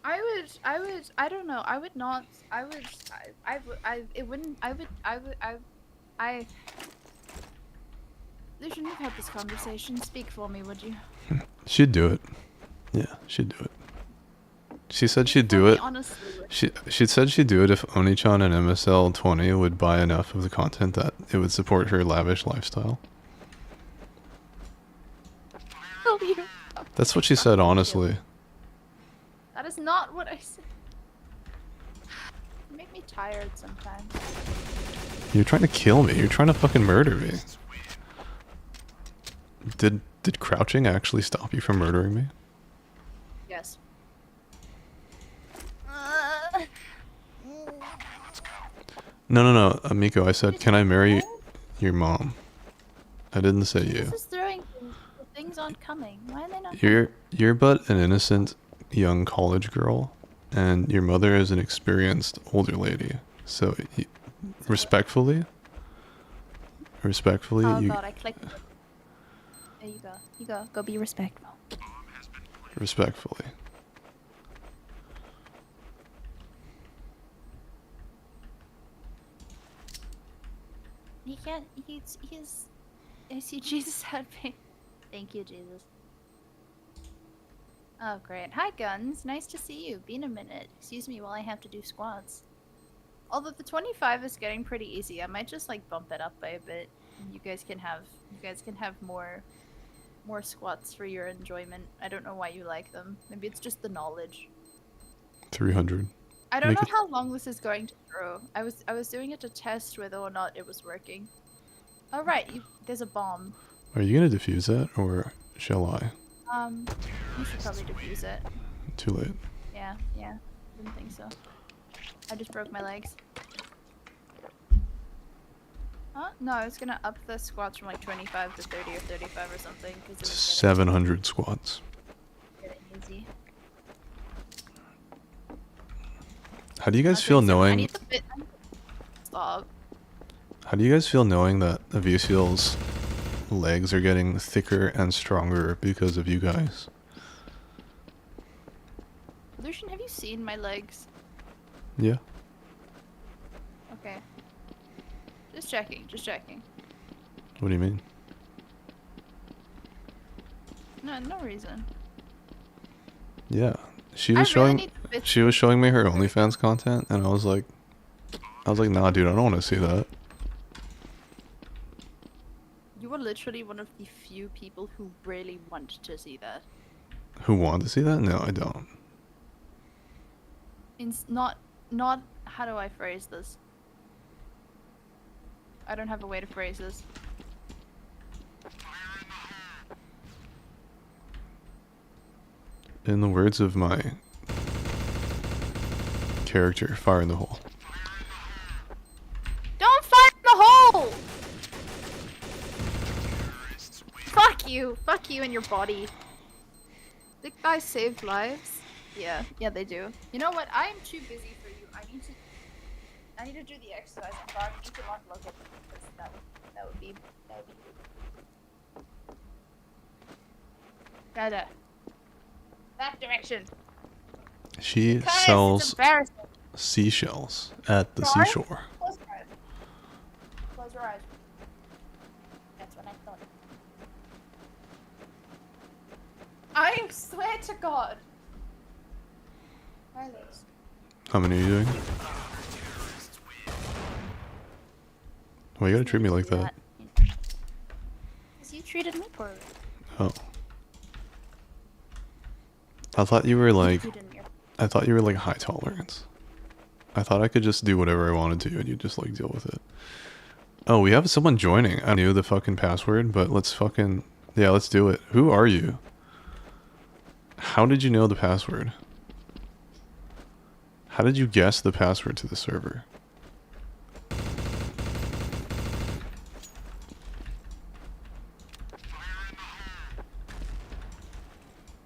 S2: I don't know. I would not. It wouldn't. Lucian, you've had this conversation. Speak for me, would you?
S1: She'd do it. Yeah, she'd do it. She said she'd do
S2: For me,
S1: it.
S2: honestly.
S1: She said she'd do it if Onichan and MSL 20 would buy enough of the content that it would support her lavish lifestyle.
S2: Will you?
S1: That's what she said, honestly.
S2: That is not what I said. You make me tired sometimes.
S1: You're trying to kill me. You're trying to fucking murder me. Did crouching actually stop you from murdering me?
S2: Yes.
S1: No, Amico, I said, can I marry your mom? I didn't say you.
S2: This is throwing things. The things aren't coming. Why are they not?
S1: You're but an innocent young college girl, and your mother is an experienced older lady. So, respectfully,
S2: Oh
S1: you
S2: god, I clicked. There you go. You go. Go be respectful.
S1: respectfully.
S2: He can't. He's. I see Jesus had me. Thank you, Jesus. Oh, great. Hi, Guns. Nice to see you. Been a minute. Excuse me while I have to do squats. Although the 25 is getting pretty easy, I might just like bump it up by a bit. And you guys can have more squats for your enjoyment. I don't know why you like them. Maybe it's just the knowledge.
S1: 300.
S2: I don't
S1: Make
S2: know
S1: it-
S2: how long this is going to grow. I was doing it to test whether or not it was working. Oh right, there's a bomb.
S1: Are you gonna defuse that, or shall I?
S2: You should probably defuse it.
S1: Too late.
S2: Yeah, didn't think so. I just broke my legs. Huh? No, I was gonna up the squats from like 25 to 30 or 35 or something because it was
S1: 700 squats.
S2: getting easy.
S1: How do you guys
S2: Okay,
S1: feel
S2: so I
S1: knowing?
S2: need the bit. Stop.
S1: How do you guys feel knowing that Aviciel's legs are getting thicker and stronger because of you guys?
S2: Lucian, have you seen my legs?
S1: Yeah.
S2: Okay. Just checking.
S1: What do you mean?
S2: No reason.
S1: Yeah. She
S2: I
S1: was
S2: really
S1: showing.
S2: need the bits.
S1: She was showing me her OnlyFans content, and I was like, nah, dude, I don't want to see that.
S2: literally one of the few people who really want to see that.
S1: Who want to see that? No, I don't.
S2: Not how do I phrase this? I don't have a way to phrase this.
S1: In the words of my character, fire in the hole.
S2: Don't fire in the hole! Fuck you and your body. The guys save lives. Yeah, they do. You know what? I am too busy for you. I need to do the exercise. I need to unlock it because that would be. Dada. That direction.
S1: She
S2: Guys, it's
S1: sells
S2: embarrassing.
S1: seashells at the
S2: Sorry?
S1: seashore.
S2: Close your eyes. Close your eyes. That's what I thought. I swear to God. Carlos.
S1: How many are you doing? Why you gotta treat me like that?
S2: Because you treated me poorly.
S1: Oh. I thought you were like,
S2: You didn't hear.
S1: I thought you were like high tolerance. I thought I could just do whatever I wanted to and you just like deal with it. Oh, we have someone joining. I knew the fucking password, but let's fucking, yeah, let's do it. Who are you? How did you know the password? How did you guess the password to the server?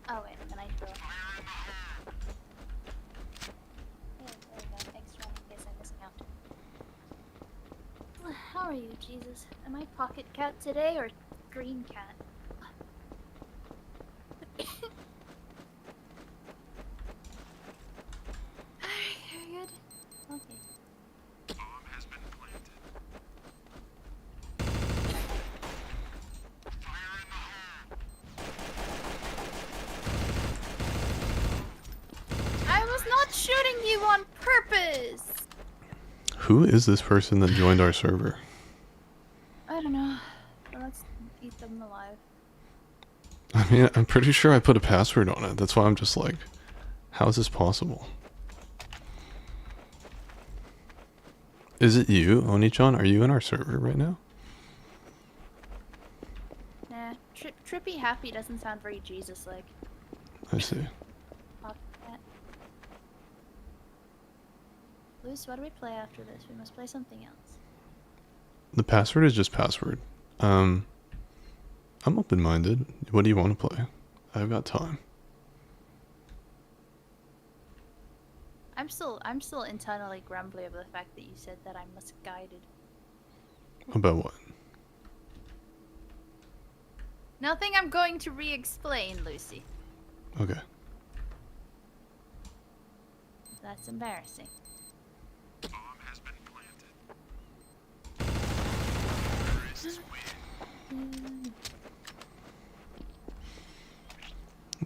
S2: Oh wait, then I throw. There we go. Extra in case I'm missing out. How are you, Jesus? Am I pocket cat today or green cat? Alright, very good. Okay. I was not shooting you on purpose!
S1: Who is this person that joined our server?
S2: I don't know. But let's eat them alive.
S1: I mean, I'm pretty sure I put a password on it. That's why I'm just like, how is this possible? Is it you, Oni-chan? Are you in our server right now?
S2: Nah, Trippy Happy doesn't sound very Jesus-like.
S1: I see.
S2: Pocket cat. Luce, what do we play after this? We must play something else.
S1: The password is just password. I'm open-minded. What do you want to play? I've got time.
S2: I'm still internally grumbly over the fact that you said that I'm misguided.
S1: About what?
S2: Nothing I'm going to re-explain, Lucy.
S1: Okay.
S2: That's embarrassing.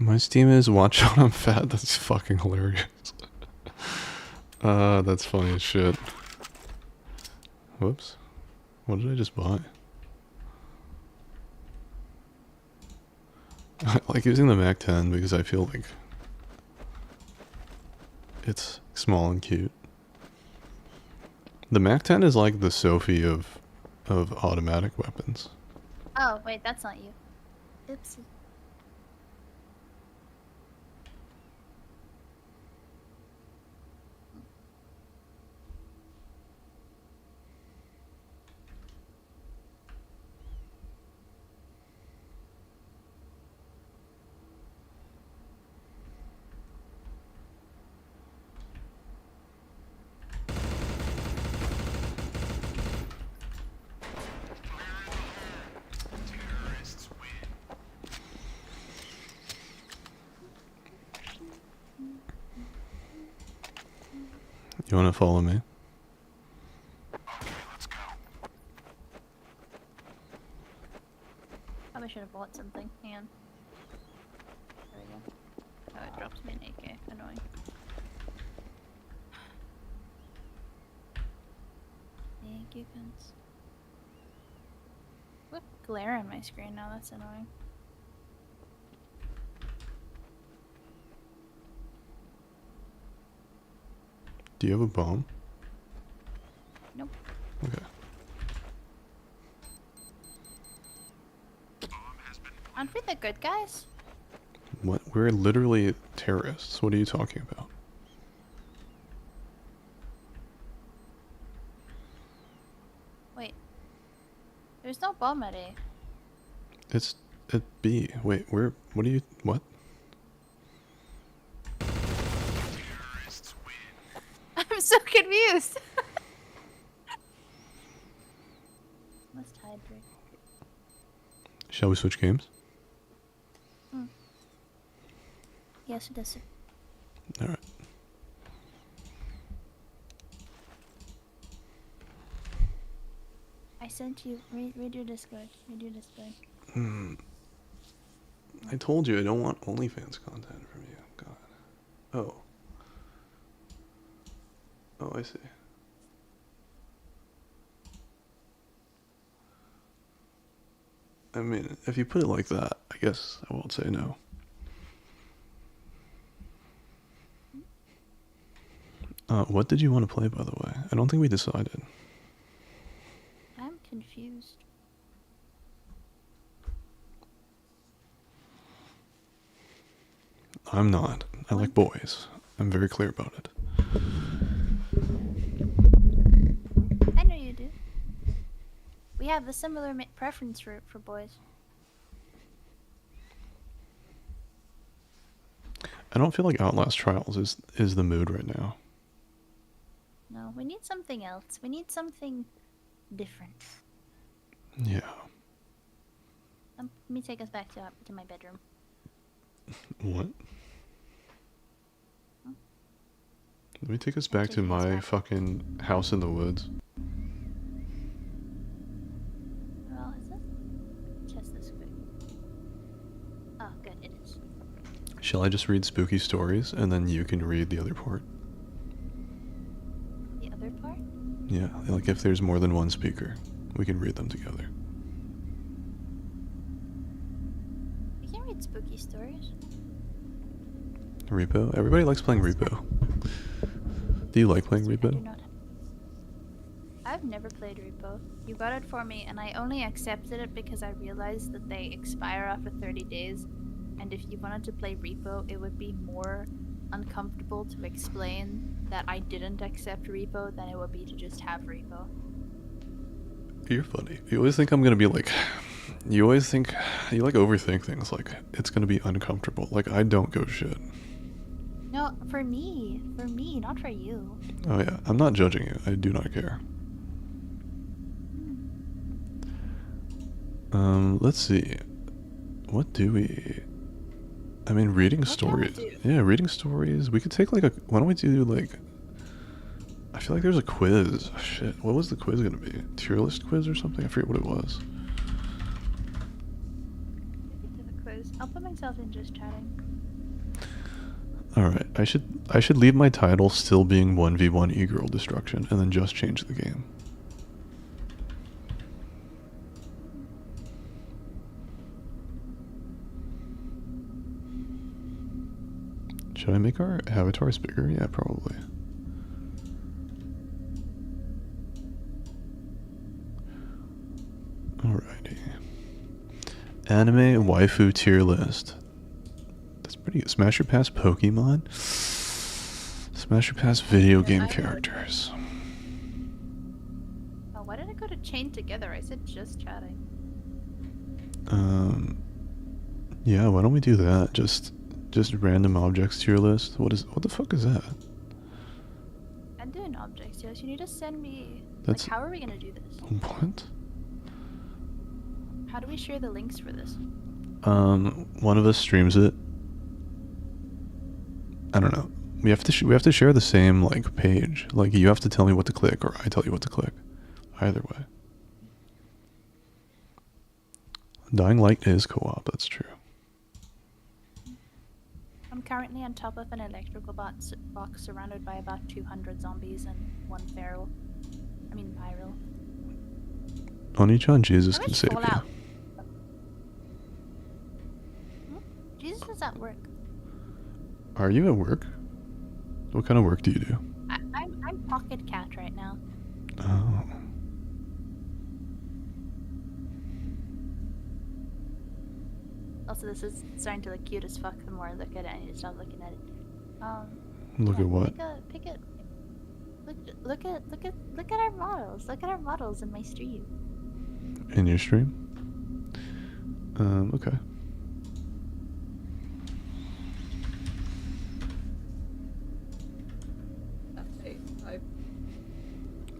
S1: My Steam is watch out I'm fat. That's fucking hilarious. That's funny as shit. Whoops. What did I just buy? I like using the Mac 10 because I feel like it's small and cute. The Mac 10 is like the Sophie of automatic weapons.
S2: Oh, wait, that's not you. Oopsie.
S1: You want to follow me?
S2: Probably should have bought something. Hang on. There we go. Oh, it drops me an AK. Annoying. Thank you, guns. Whoop, glare on my screen now. That's annoying.
S1: Do you have a bomb?
S2: Nope.
S1: Okay.
S2: Aren't we the good guys?
S1: What? We're literally terrorists. What are you talking about?
S2: Wait. There's no bomb at A.
S1: It's at B. Wait, where? What are you? What?
S2: I'm so confused. Must hide break.
S1: Shall we switch games?
S2: Yes, it is.
S1: All right.
S2: I sent you. Read your Discord. Read your Discord.
S1: I told you I don't want OnlyFans content from you. God. Oh. Oh, I see. I mean, if you put it like that, I guess I won't say no. What did you want to play, by the way? I don't think we decided.
S2: I'm confused.
S1: I'm not. I like boys. I'm very clear about it.
S2: I know you do. We have a similar preference for boys.
S1: I don't feel like Outlast Trials is the mood right now.
S2: No, we need something else. We need something different.
S1: Yeah.
S2: Let me take us back to my bedroom.
S1: What?
S2: Hmm?
S1: Let me take us back to
S2: taking us
S1: my
S2: back.
S1: fucking house in the woods.
S2: Well, is this? Test this quick. Oh, good, it is.
S1: Shall I just read spooky stories and then you can read the other part?
S2: The other part?
S1: Yeah, like if there's more than one speaker, we can read them together.
S2: You can read spooky stories.
S1: Repo? Everybody likes playing Repo. Do you like playing
S2: I do
S1: Repo?
S2: not. I've never played Repo. You got it for me, and I only accepted it because I realized that they expire after 30 days. And if you wanted to play Repo, it would be more uncomfortable to explain that I didn't accept Repo than it would be to just have Repo.
S1: You're funny. You always think I'm gonna be like... You always think... You like overthink things like, it's gonna be uncomfortable. Like, I don't go shit.
S2: No, for me, not for you.
S1: Oh yeah, I'm not judging you. I do not care. Let's see. What do we... I mean, reading
S2: What can we
S1: stories.
S2: do?
S1: Yeah, reading stories. We could take like a... Why don't we do like... I feel like there's a quiz. Oh, shit, what was the quiz gonna be? Tier list quiz or something? I forget what it was.
S2: To the quiz. I'll put myself in just chatting.
S1: Alright, I should leave my title still being 1v1 e-girl destruction and then just change the game. Should I make our avatars bigger? Yeah, probably. Alrighty. Anime waifu tier list. That's pretty good. Smash or pass Pokemon? Smash or pass video game characters.
S2: Oh, why did I go to chain together? I said just chatting.
S1: Yeah, why don't we do that? Just random objects tier list. What the fuck is that?
S2: I'm doing objects, yes. You need to send me.
S1: That's...
S2: Like, how are we gonna do this?
S1: What?
S2: How do we share the links for this?
S1: One of us streams it. I don't know. We have to share the same like page. Like you have to tell me what to click, or I tell you what to click. Either way. Dying Light is co-op. That's true.
S2: I'm currently on top of an electrical box surrounded by about 200 zombies and one feral. I mean viral.
S1: Oni-chan, Jesus
S2: How
S1: can
S2: much
S1: save
S2: Fallout?
S1: you.
S2: Jesus is at work.
S1: Are you at work? What kind of work do you do?
S2: I'm pocket cat right now.
S1: Oh.
S2: Also, this is starting to look cute as fuck. The more I look at it, I need to stop looking at it.
S1: Look
S2: yeah,
S1: at what?
S2: Pick it. Look at our models. Look at our models in my stream.
S1: In your stream? Okay.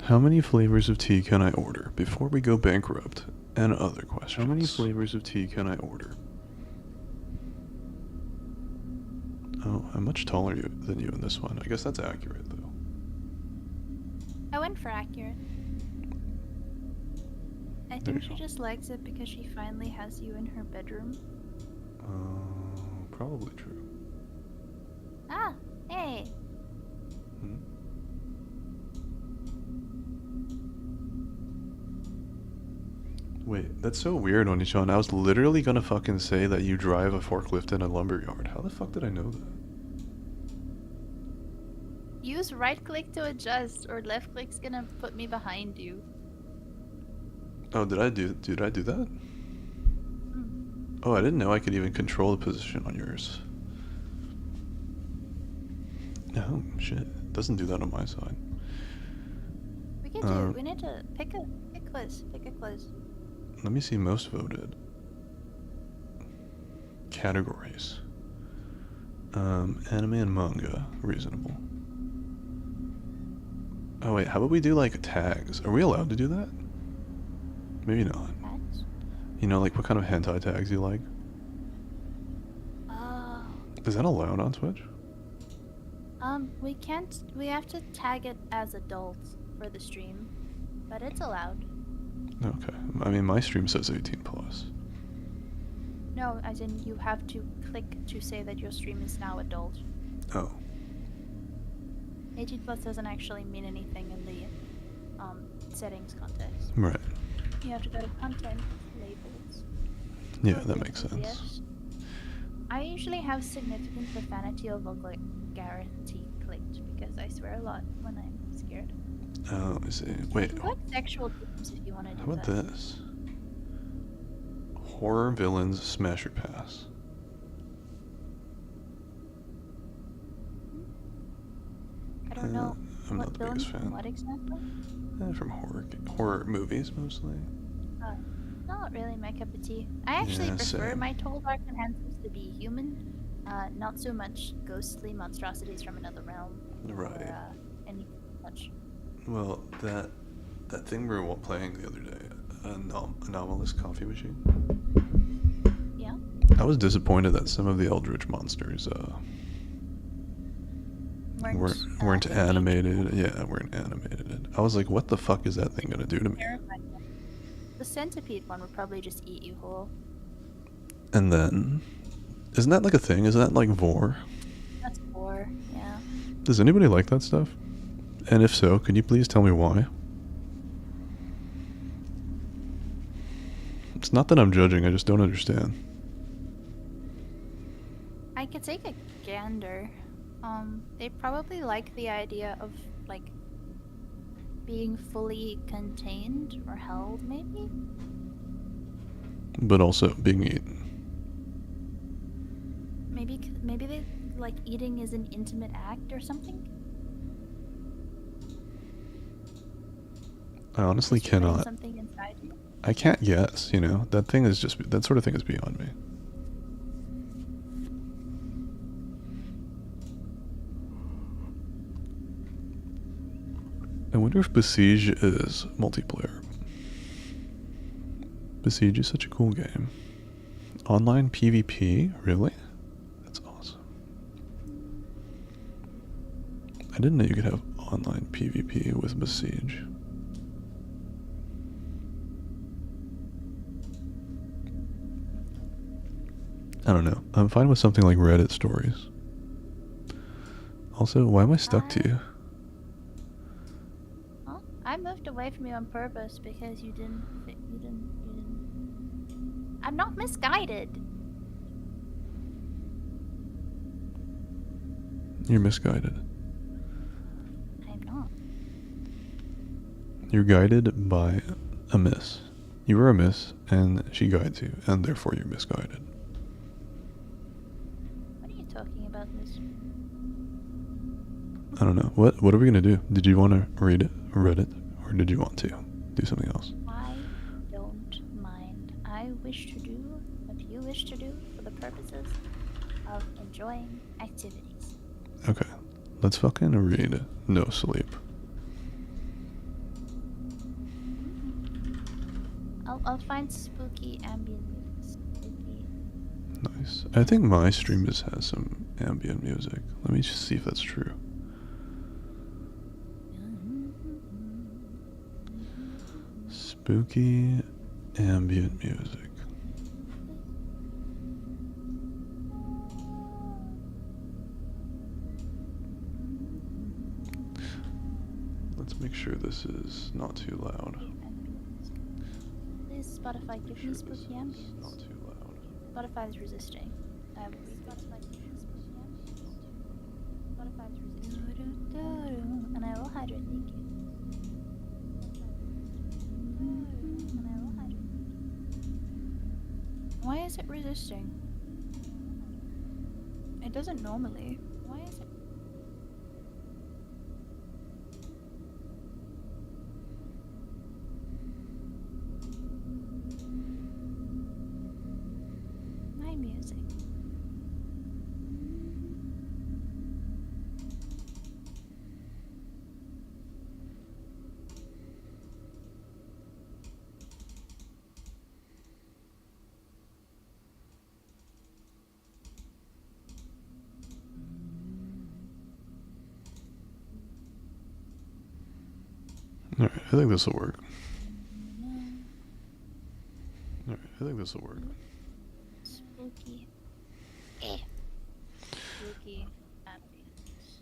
S1: How many flavors of tea can I order before we go bankrupt? And other questions. How many flavors of tea can I order? Oh, I'm much taller than you in this one. I guess that's accurate, though.
S2: I went for accurate. I
S1: There
S2: think
S1: you
S2: she
S1: go.
S2: just likes it because she finally has you in her bedroom.
S1: Probably true.
S2: Ah, hey.
S1: Hmm? Wait, that's so weird, Onichan. I was literally gonna fucking say that you drive a forklift in a lumberyard. How the fuck did I know that?
S2: Use right click to adjust, or left click's gonna put me behind you.
S1: Oh, did I do that?
S2: Hmm.
S1: Oh, I didn't know I could even control the position on yours. Oh, shit. It doesn't do that on my side.
S2: We could do. We need to pick a quiz. Pick a quiz.
S1: Let me see most voted. Categories. Anime and manga. Reasonable. Oh wait, how about we do like tags? Are we allowed to do that? Maybe not.
S2: Tags?
S1: You know, like what kind of hentai tags you like?
S2: Oh.
S1: Is that allowed on Twitch?
S2: We can't. We have to tag it as adults for the stream, but it's allowed.
S1: Okay. I mean, my stream says 18 plus.
S2: No, as in you have to click to say that your stream is now adult.
S1: Oh.
S2: 18 plus doesn't actually mean anything in the settings context.
S1: Right.
S2: You have to go to content labels.
S1: Yeah,
S2: Or
S1: that makes sense.
S2: yes. I usually have significant profanity or vulgarity clicked because I swear a lot when I'm scared.
S1: Oh, I see. Wait,
S2: You can click sexual themes if you want to do
S1: how about
S2: that.
S1: this? Horror villains smasher pass.
S2: I don't know
S1: I'm
S2: what
S1: not the
S2: villains
S1: biggest
S2: from
S1: fan.
S2: what exactly.
S1: From horror movies mostly.
S2: Not really my cup of tea. I actually
S1: Yeah,
S2: prefer
S1: same.
S2: my tall dark and handsomes to be human, not so much ghostly monstrosities from another realm.
S1: Right.
S2: Or, any such.
S1: Well, that thing we were playing the other day, anomalous coffee machine.
S2: Yeah.
S1: I was disappointed that some of the eldritch monsters weren't animated. Yeah, weren't animated. I was like, what the fuck is that thing gonna do to me?
S2: Terrified. The centipede one would probably just eat you whole.
S1: And then, isn't that like a thing? Isn't that like vor?
S2: That's 4, yeah.
S1: Does anybody like that stuff? And if so, can you please tell me why? It's not that I'm judging, I just don't understand.
S2: I could take a gander. They probably like the idea of, like, being fully contained or held, maybe?
S1: But also being eaten.
S2: Maybe they like eating is an intimate act or something?
S1: I honestly
S2: Because you're putting
S1: cannot.
S2: something inside you?
S1: I can't guess, you know? That sort of thing is beyond me. I wonder if Besiege is multiplayer. Besiege is such a cool game. Online PvP? Really? That's awesome. I didn't know you could have online PvP with Besiege. I don't know. I'm fine with something like Reddit stories. Also, why am I stuck to you?
S2: Huh? I moved away from you on purpose because you didn't. I'm not misguided.
S1: You're misguided.
S2: I'm not.
S1: You're guided by a miss. You are a miss, and she guides you, and therefore you're misguided.
S2: What are you talking about, miss?
S1: I don't know. What are we gonna do? Did you want to read it, or did you want to do something else?
S2: I don't mind. I wish to do what you wish to do for the purposes of enjoying activities.
S1: Okay, let's fucking read No Sleep.
S2: I'll find spooky ambient music. Spooky.
S1: Nice. I think my stream just has some ambient music. Let me just see if that's true. Spooky ambient music. Let's make sure this is not too loud.
S2: Please, Spotify, give me spooky
S1: Not
S2: ambience.
S1: too loud.
S2: Spotify is resisting. I will read Spotify. Spotify is resisting. And I will hydrate. Thank you. And I will hydrate. Why is it resisting? It doesn't normally. Why is it? My music.
S1: Alright, I think this will work. Alright, I think this will work.
S2: Spooky. Spooky ambience.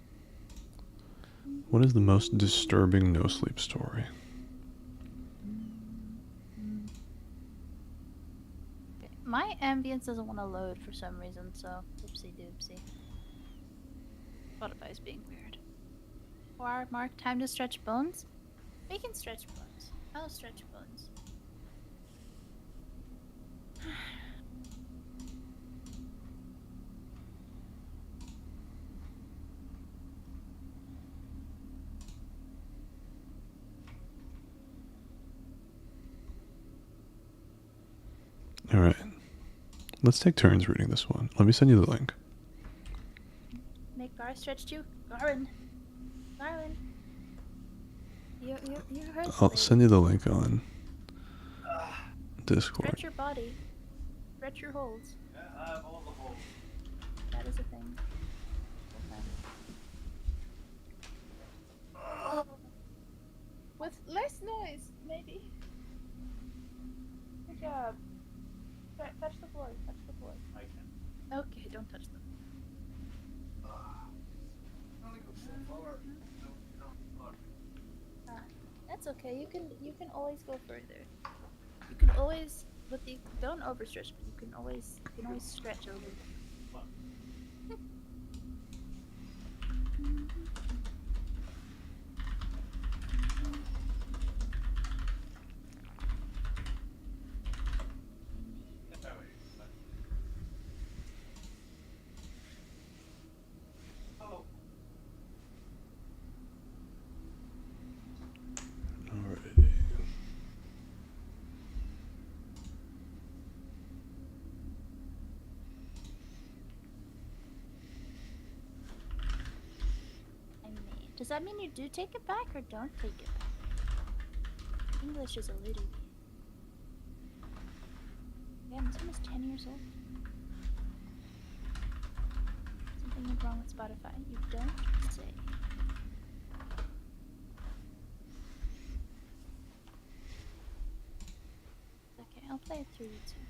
S1: What is the most disturbing no sleep story?
S2: My ambience doesn't want to load for some reason, so oopsie doopsie. Spotify's being weird. 4-hour mark, time to stretch bones? We can stretch bones. I'll stretch bones.
S1: Alright. Let's take turns reading this one. Let me send you the link.
S2: Make Gar stretch too? Garwin. Garwin. You heard the
S1: I'll
S2: lady.
S1: send you the link on Discord.
S2: Stretch your body. Stretch your holds.
S6: Yeah, I have all the holes.
S2: That is a thing. Okay. With less noise, maybe. Good job. Touch the floor. Touch the floor.
S6: I can.
S2: Okay, don't touch them.
S6: Only go so far. No, look.
S2: That's okay. You can always go further. You can always don't overstretch, but you can always stretch over.
S6: Oh,
S1: Alrighty.
S2: I mean, does that mean you do take it back or don't take it back? English is a little bit. Yeah, this one is 10 years old. Something is wrong with Spotify. You don't say. Okay, I'll play it through YouTube.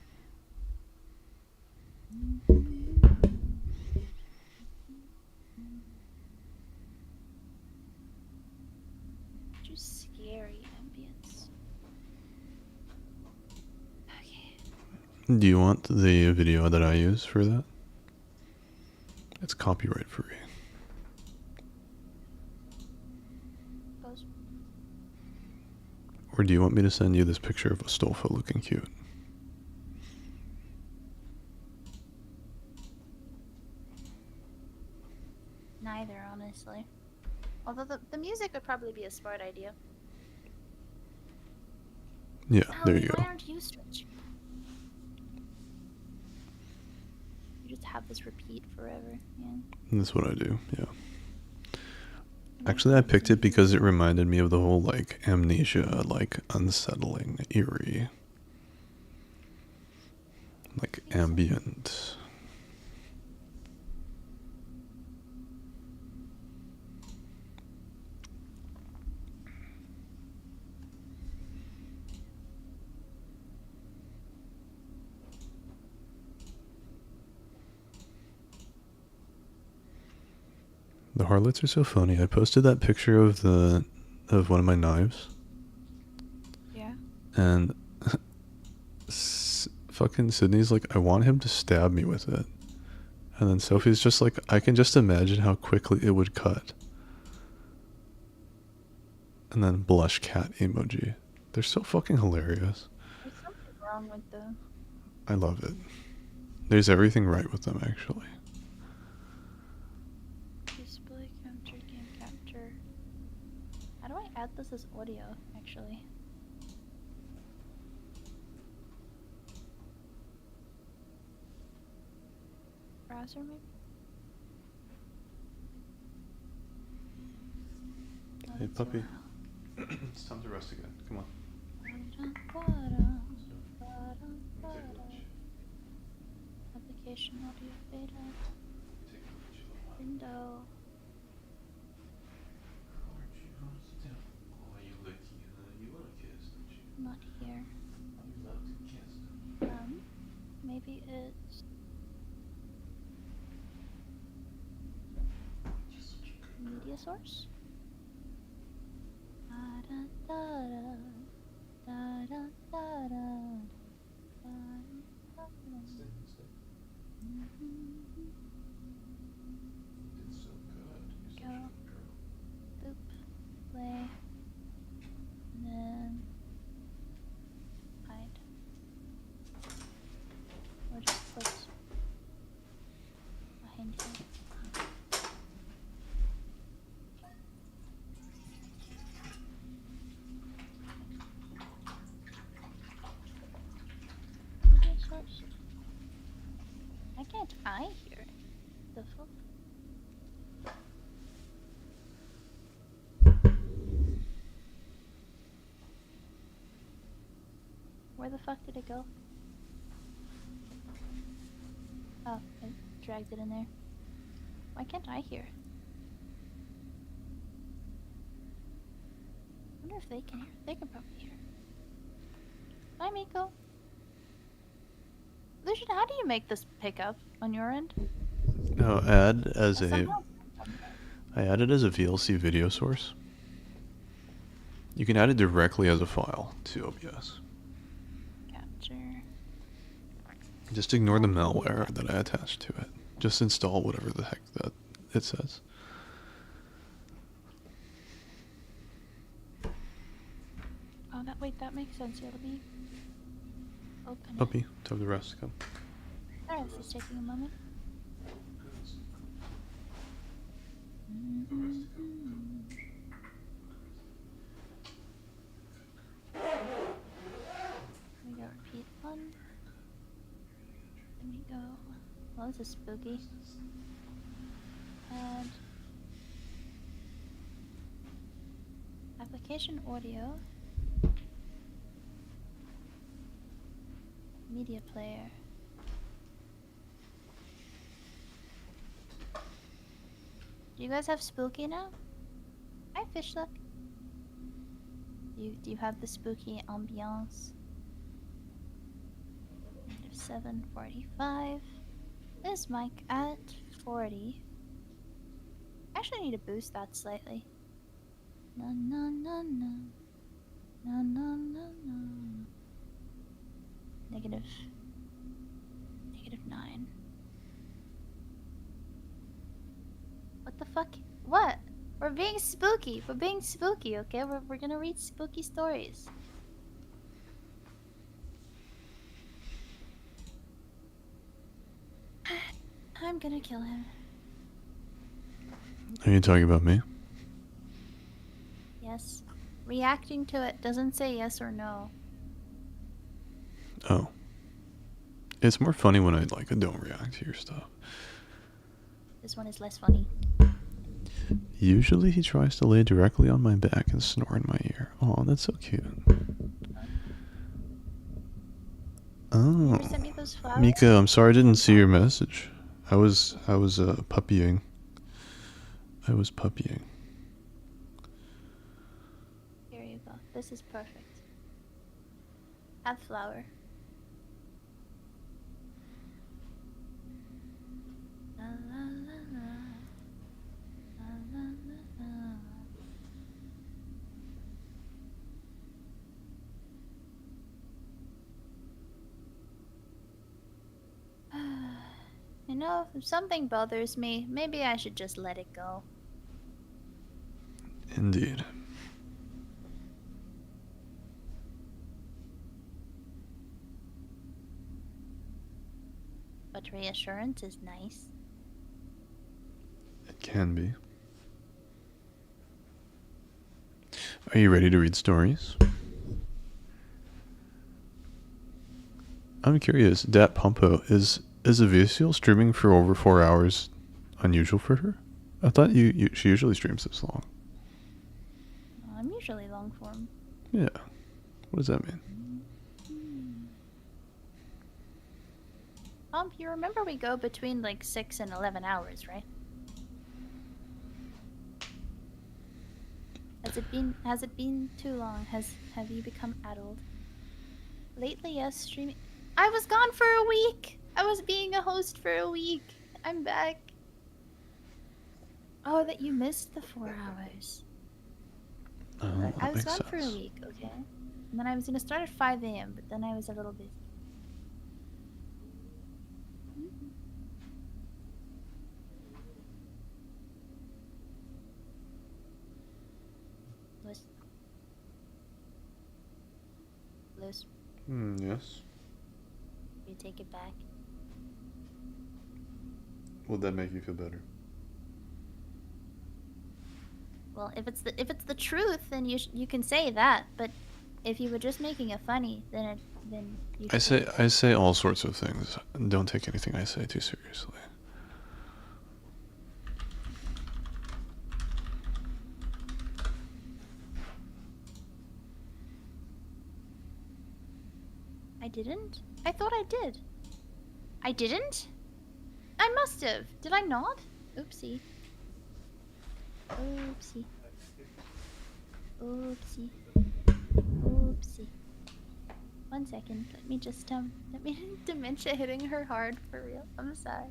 S2: Just scary ambience. Okay.
S1: Do you want the video that I use for that? It's copyright free. Or do you want me to send you this picture of Astolfo looking cute?
S2: Neither, honestly. Although the music would probably be a smart idea.
S1: Yeah, there
S2: Allie,
S1: you
S2: why
S1: go.
S2: aren't you stretching? You just have this repeat forever, yeah.
S1: That's what I do, yeah. Actually, I picked it because it reminded me of the whole, like, amnesia, like, unsettling, eerie, like, ambient. The harlots are so funny. I posted that picture of one of my knives,
S2: Yeah.
S1: and fucking Sydney's like, I want him to stab me with it. And then Sophie's just like, I can just imagine how quickly it would cut. And then blush cat emoji. They're so fucking hilarious.
S2: There's something wrong with the...
S1: I love it. There's everything right with them, actually.
S2: Display capture, game capture. How do I add this as audio, actually? Browser, maybe? Oh,
S1: Hey,
S2: that's
S1: puppy.
S2: wild.
S1: It's time to rest again. Come on.
S2: Application audio beta. Window. Not here. Maybe it's media source. Go. Boop. Play. And then hide. Or just put behind here. Media source. Why can't I hear it? The fuck? Where the fuck did it go? Oh, I dragged it in there. Why can't I hear it? I wonder if they can hear it. They can probably hear it. Hi, Miko. Lucian, how do you make this pickup on your end?
S1: No, add as a...
S2: Somehow-
S1: I added as a VLC video source. You can add it directly as a file to OBS.
S2: Capture.
S1: Just ignore the malware that I attached to it. Just install whatever the heck that it says.
S2: Oh, that makes sense. It'll be open.
S1: Puppy, time to rest. Come.
S2: Sorry, this is taking a moment. We go repeat one. Then we go. Well, this is spooky. And application audio. Media player. Do you guys have spooky now? Hi, Fishluck. Do you have the spooky ambiance? -745. This mic at 40. Actually, I need to boost that slightly. No, no, no, no. No, no, no, no. -9. What the fuck? What? We're being spooky. We're being spooky, okay? We're gonna read spooky stories. I'm gonna kill him.
S1: Are you talking about me?
S2: Yes. Reacting to it doesn't say yes or no.
S1: Oh. It's more funny when I don't react to your stuff.
S2: This one is less funny.
S1: Usually he tries to lay directly on my back and snore in my ear. Oh, that's so cute.
S2: You
S1: Oh.
S2: ever sent me those flowers?
S1: Mika, I'm sorry I didn't see your message. I was puppying. I was puppying.
S2: Here you go. This is perfect. Have flower. La, la, la, la. La, la, la, la. You know, if something bothers me, maybe I should just let it go.
S1: Indeed.
S2: But reassurance is nice.
S1: It can be. Are you ready to read stories? I'm curious, Dat Pumpo, is Avicio streaming for over 4 hours unusual for her? I thought she usually streams this long.
S2: I'm usually long form.
S1: Yeah. What does that mean?
S2: You remember we go between like 6 and 11 hours, right? Has it been too long? Have you become addled? Lately, yes, streaming. I was gone for a week. I was being a host for a week. I'm back. Oh, that you missed the 4 hours.
S1: Oh, that
S2: I was
S1: makes
S2: gone for a
S1: sense.
S2: week, okay? And then I was gonna start at 5 a.m., but then I was a little busy. Liz,
S1: Yes.
S2: you take it back.
S1: Would that make you feel better?
S2: Well, if it's the truth, then you can say that. But if you were just making it funny, then you.
S1: I say all sorts of things. Don't take anything I say too seriously.
S2: I didn't. I thought I did. I didn't. I must have. Did I not? Oopsie. Oopsie. Oopsie. Oopsie. 1 second. Let me dementia hitting her hard for real. I'm sorry.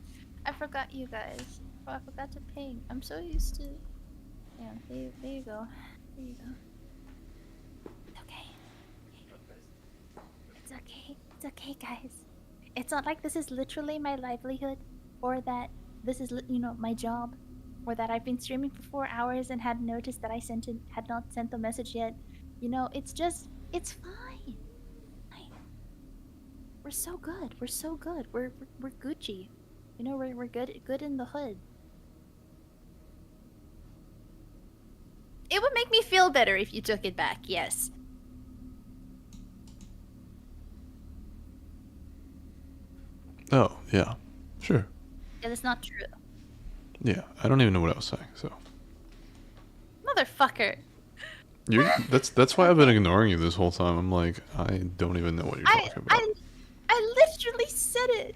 S2: I forgot you guys. Oh, I forgot to ping. I'm so used to. Yeah. There you go. There you go. It's okay. It's okay. It's okay, guys. It's not like this is literally my livelihood, or that this is my job, or that I've been streaming for 4 hours and had noticed that I had not sent the message yet. It's just it's fine. We're so good. We're so good. We're Gucci. We're good in the hood. It would make me feel better if you took it back. Yes.
S1: Oh, yeah. Sure.
S2: Yeah, that's not true.
S1: Yeah, I don't even know what I was saying, so.
S2: Motherfucker.
S1: That's why I've been ignoring you this whole time. I'm like, I don't even know what you're talking about.
S2: I literally said it.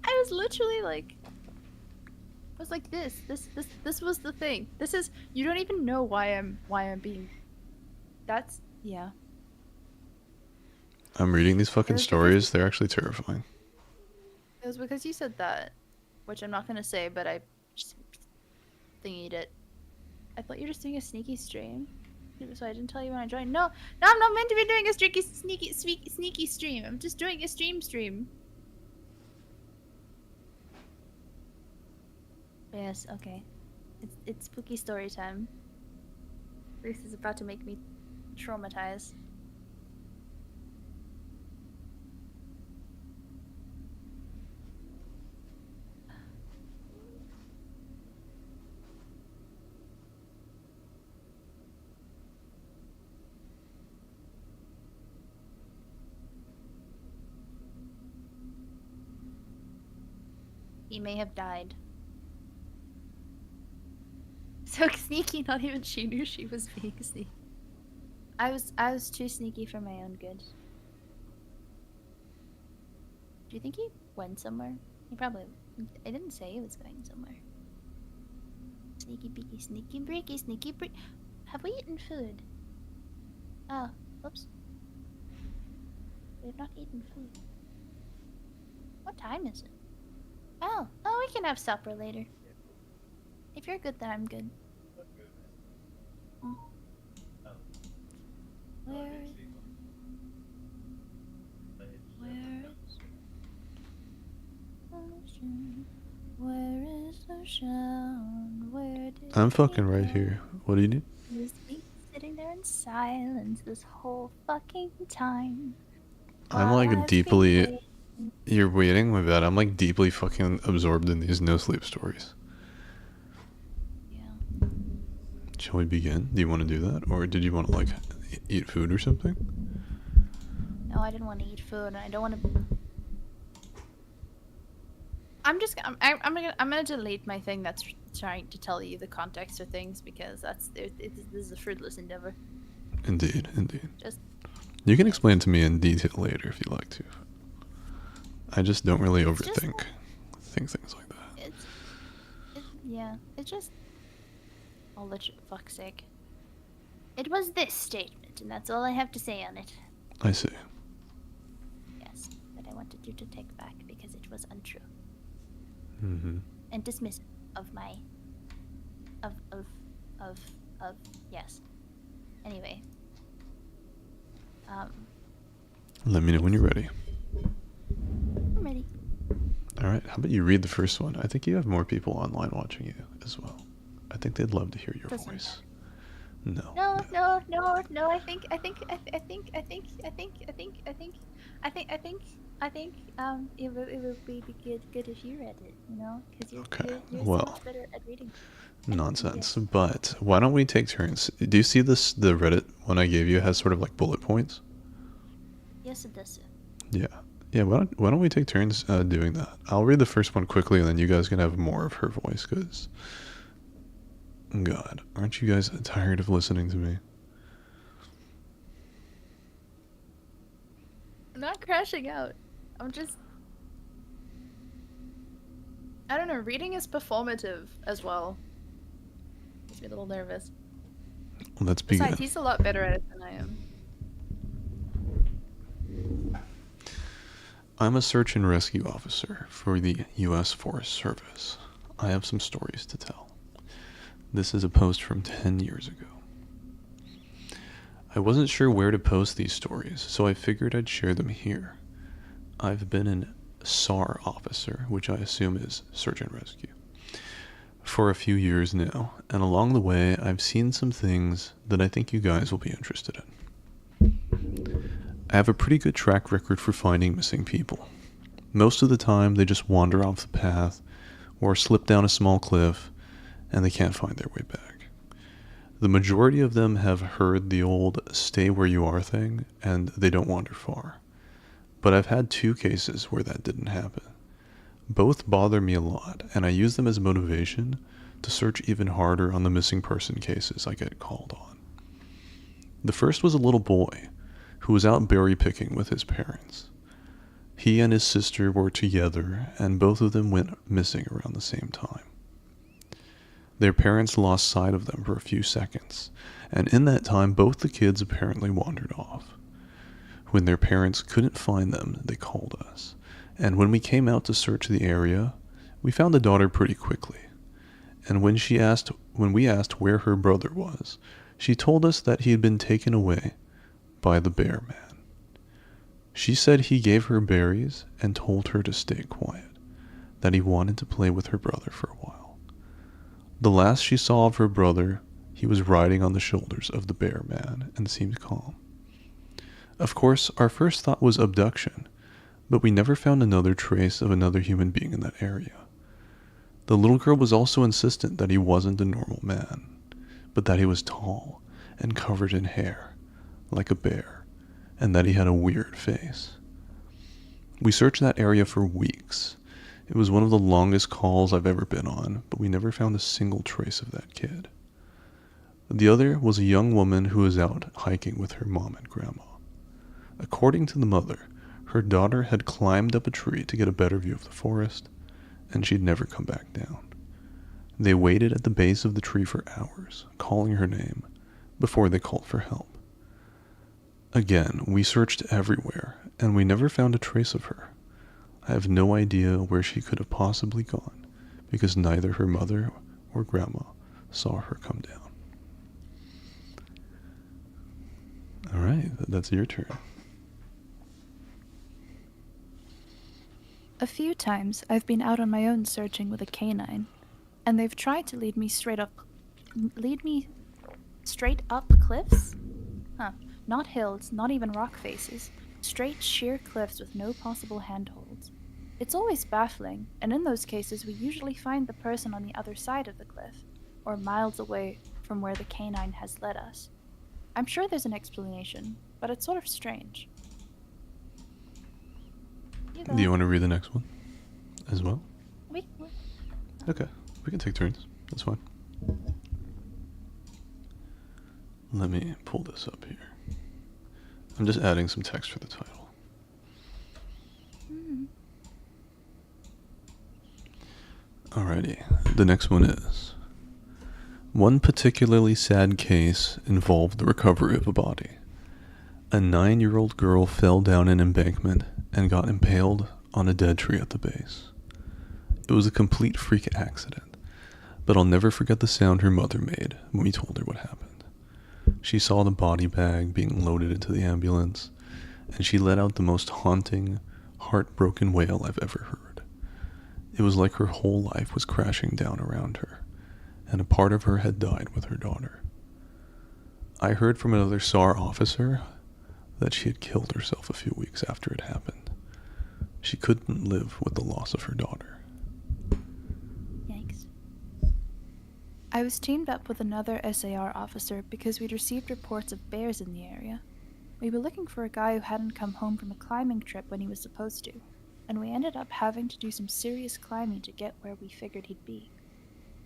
S2: I was literally like, I was like this was the thing. This is, you don't even know why I'm being. That's, yeah.
S1: I'm reading these fucking
S2: It was
S1: stories. They're actually terrifying.
S2: It was because you said that, which I'm not gonna say, but I just thingied it. I thought you were just doing a sneaky stream, so I didn't tell you when I joined. No, I'm not meant to be doing a sneaky stream. I'm just doing a stream. Yes, okay. It's spooky story time. This is about to make me traumatized. He may have died. So sneaky, not even she knew she was being sneaky. I was too sneaky for my own good. Do you think he went somewhere? He probably... I didn't say he was going somewhere. Sneaky beaky, sneaky breaky, sneaky break... Have we eaten food? Oh, whoops. We have not eaten food. What time is it? Oh, we can have supper later. If you're good, then I'm good. Hmm. Where is ocean? Where is the sound? Where did
S1: I'm
S2: it
S1: fucking right
S2: go?
S1: here. What do you need?
S2: Just me sitting there in silence this whole fucking time.
S1: I'm
S2: while
S1: like
S2: I've been
S1: deeply.
S2: waiting.
S1: You're waiting? My bad. I'm like deeply fucking absorbed in these no sleep stories.
S2: Yeah.
S1: Shall we begin? Do you want to do that? Or did you want to like eat food or something?
S2: No, I didn't want to eat food, and I don't want to. I'm gonna delete my thing that's trying to tell you the context of things because this is a fruitless endeavor.
S1: Indeed, indeed.
S2: Just
S1: You can explain to me in detail later if you like to. I just don't really
S2: It's just
S1: overthink things like that.
S2: It's just. Oh, fuck's sake. It was this statement, and that's all I have to say on it.
S1: I see.
S2: Yes, that I wanted you to take back because it was untrue
S1: Mm-hmm.
S2: and dismissive of my. Of yes. Anyway.
S1: Let me know when you're ready.
S2: I'm ready.
S1: Alright, how about you read the first one? I think you have more people online watching you as well. I think they'd love to hear your
S2: Doesn't
S1: voice. No.
S2: No. I think it would be good if you read it, you know, because
S1: Okay,
S2: you're
S1: well,
S2: so much better at reading.
S1: Nonsense. But why don't we take turns? Do you see this? The Reddit one I gave you has sort of like bullet points.
S2: Yes, it does.
S1: Yeah. Yeah, why don't we take turns doing that? I'll read the first one quickly and then you guys can have more of her voice because, God, aren't you guys tired of listening to me?
S2: I'm not crashing out. I'm just. I don't know. Reading is performative as well. Makes me a little nervous.
S1: Let's begin.
S2: Besides, he's a lot better at it than I am.
S1: I'm a search and rescue officer for the U.S. Forest Service. I have some stories to tell. This is a post from 10 years ago. I wasn't sure where to post these stories, so I figured I'd share them here. I've been an SAR officer, which I assume is search and rescue, for a few years now, and along the way I've seen some things that I think you guys will be interested in. I have a pretty good track record for finding missing people. Most of the time they just wander off the path or slip down a small cliff and they can't find their way back. The majority of them have heard the old stay where you are thing and they don't wander far. But I've had 2 cases where that didn't happen. Both bother me a lot and I use them as motivation to search even harder on the missing person cases I get called on. The first was a little boy who was out berry picking with his parents. He and his sister were together, and both of them went missing around the same time. Their parents lost sight of them for a few seconds, and in that time both the kids apparently wandered off. When their parents couldn't find them, they called us, and when we came out to search the area, we found the daughter pretty quickly. And when we asked where her brother was, she told us that he had been taken away by the bear man. She said he gave her berries and told her to stay quiet, that he wanted to play with her brother for a while. The last she saw of her brother, he was riding on the shoulders of the bear man and seemed calm. Of course, our first thought was abduction, but we never found another trace of another human being in that area. The little girl was also insistent that he wasn't a normal man, but that he was tall and covered in hair, like a bear, and that he had a weird face. We searched that area for weeks, It was one of the longest calls I've ever been on, but we never found a single trace of that kid. The other was a young woman who was out hiking with her mom and grandma. According to the mother, her daughter had climbed up a tree to get a better view of the forest, and she'd never come back down. They waited at the base of the tree for hours, calling her name, before they called for help. Again, we searched everywhere, and we never found a trace of her. I have no idea where she could have possibly gone, because neither her mother or grandma saw her come down. Alright, that's your turn.
S2: A few times I've been out on my own searching with a canine, and they've tried to lead me straight up cliffs? Huh. Not hills, not even rock faces. Straight sheer cliffs with no possible handholds. It's always baffling, and in those cases we usually find the person on the other side of the cliff, or miles away from where the canine has led us. I'm sure there's an explanation, but it's sort of strange.
S1: Do you want to read the next one as well?
S2: We
S1: Okay, we can take turns. That's fine. Let me pull this up here. I'm just adding some text for the title. Alrighty, the next one is: one particularly sad case involved the recovery of a body. A 9-year-old girl fell down an embankment and got impaled on a dead tree at the base. It was a complete freak accident, but I'll never forget the sound her mother made when we told her what happened. She saw the body bag being loaded into the ambulance, and she let out the most haunting, heartbroken wail I've ever heard. It was like her whole life was crashing down around her, and a part of her had died with her daughter. I heard from another SAR officer that she had killed herself a few weeks after it happened. She couldn't live with the loss of her daughter.
S2: Yikes. I was teamed up with another SAR officer because we'd received reports of bears in the area. We were looking for a guy who hadn't come home from a climbing trip when he was supposed to, and we ended up having to do some serious climbing to get where we figured he'd be.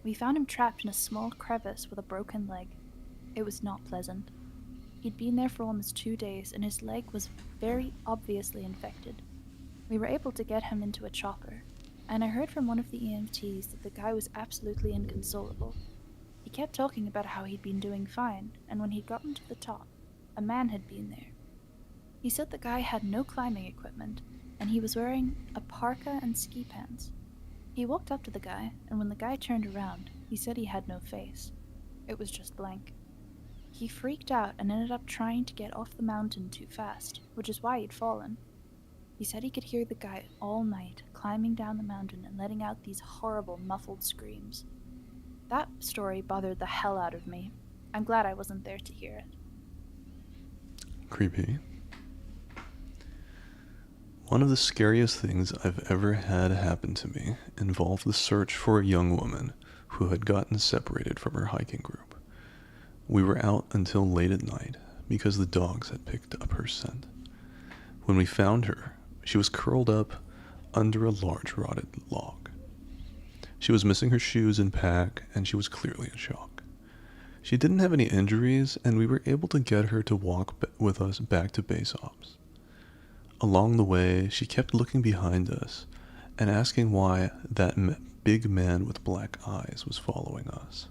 S2: We found him trapped in a small crevice with a broken leg. It was not pleasant. He'd been there for almost 2 days, and his leg was very obviously infected. We were able to get him into a chopper, and I heard from one of the EMTs that the guy was absolutely inconsolable. He kept talking about how he'd been doing fine, and when he'd gotten to the top, a man had been there. He said the guy had no climbing equipment, and he was wearing a parka and ski pants. He walked up to the guy, and when the guy turned around, he said he had no face. It was just blank. He freaked out and ended up trying to get off the mountain too fast, which is why he'd fallen. He said he could hear the guy all night climbing down the mountain and letting out these horrible muffled screams. That story bothered the hell out of me. I'm glad I wasn't there to hear it.
S1: Creepy. One of the scariest things I've ever had happen to me involved the search for a young woman who had gotten separated from her hiking group. We were out until late at night because the dogs had picked up her scent. When we found her, she was curled up under a large rotted log. She was missing her shoes and pack, and she was clearly in shock. She didn't have any injuries, and we were able to get her to walk with us back to base ops. Along the way, she kept looking behind us and asking why that big man with black eyes was following us.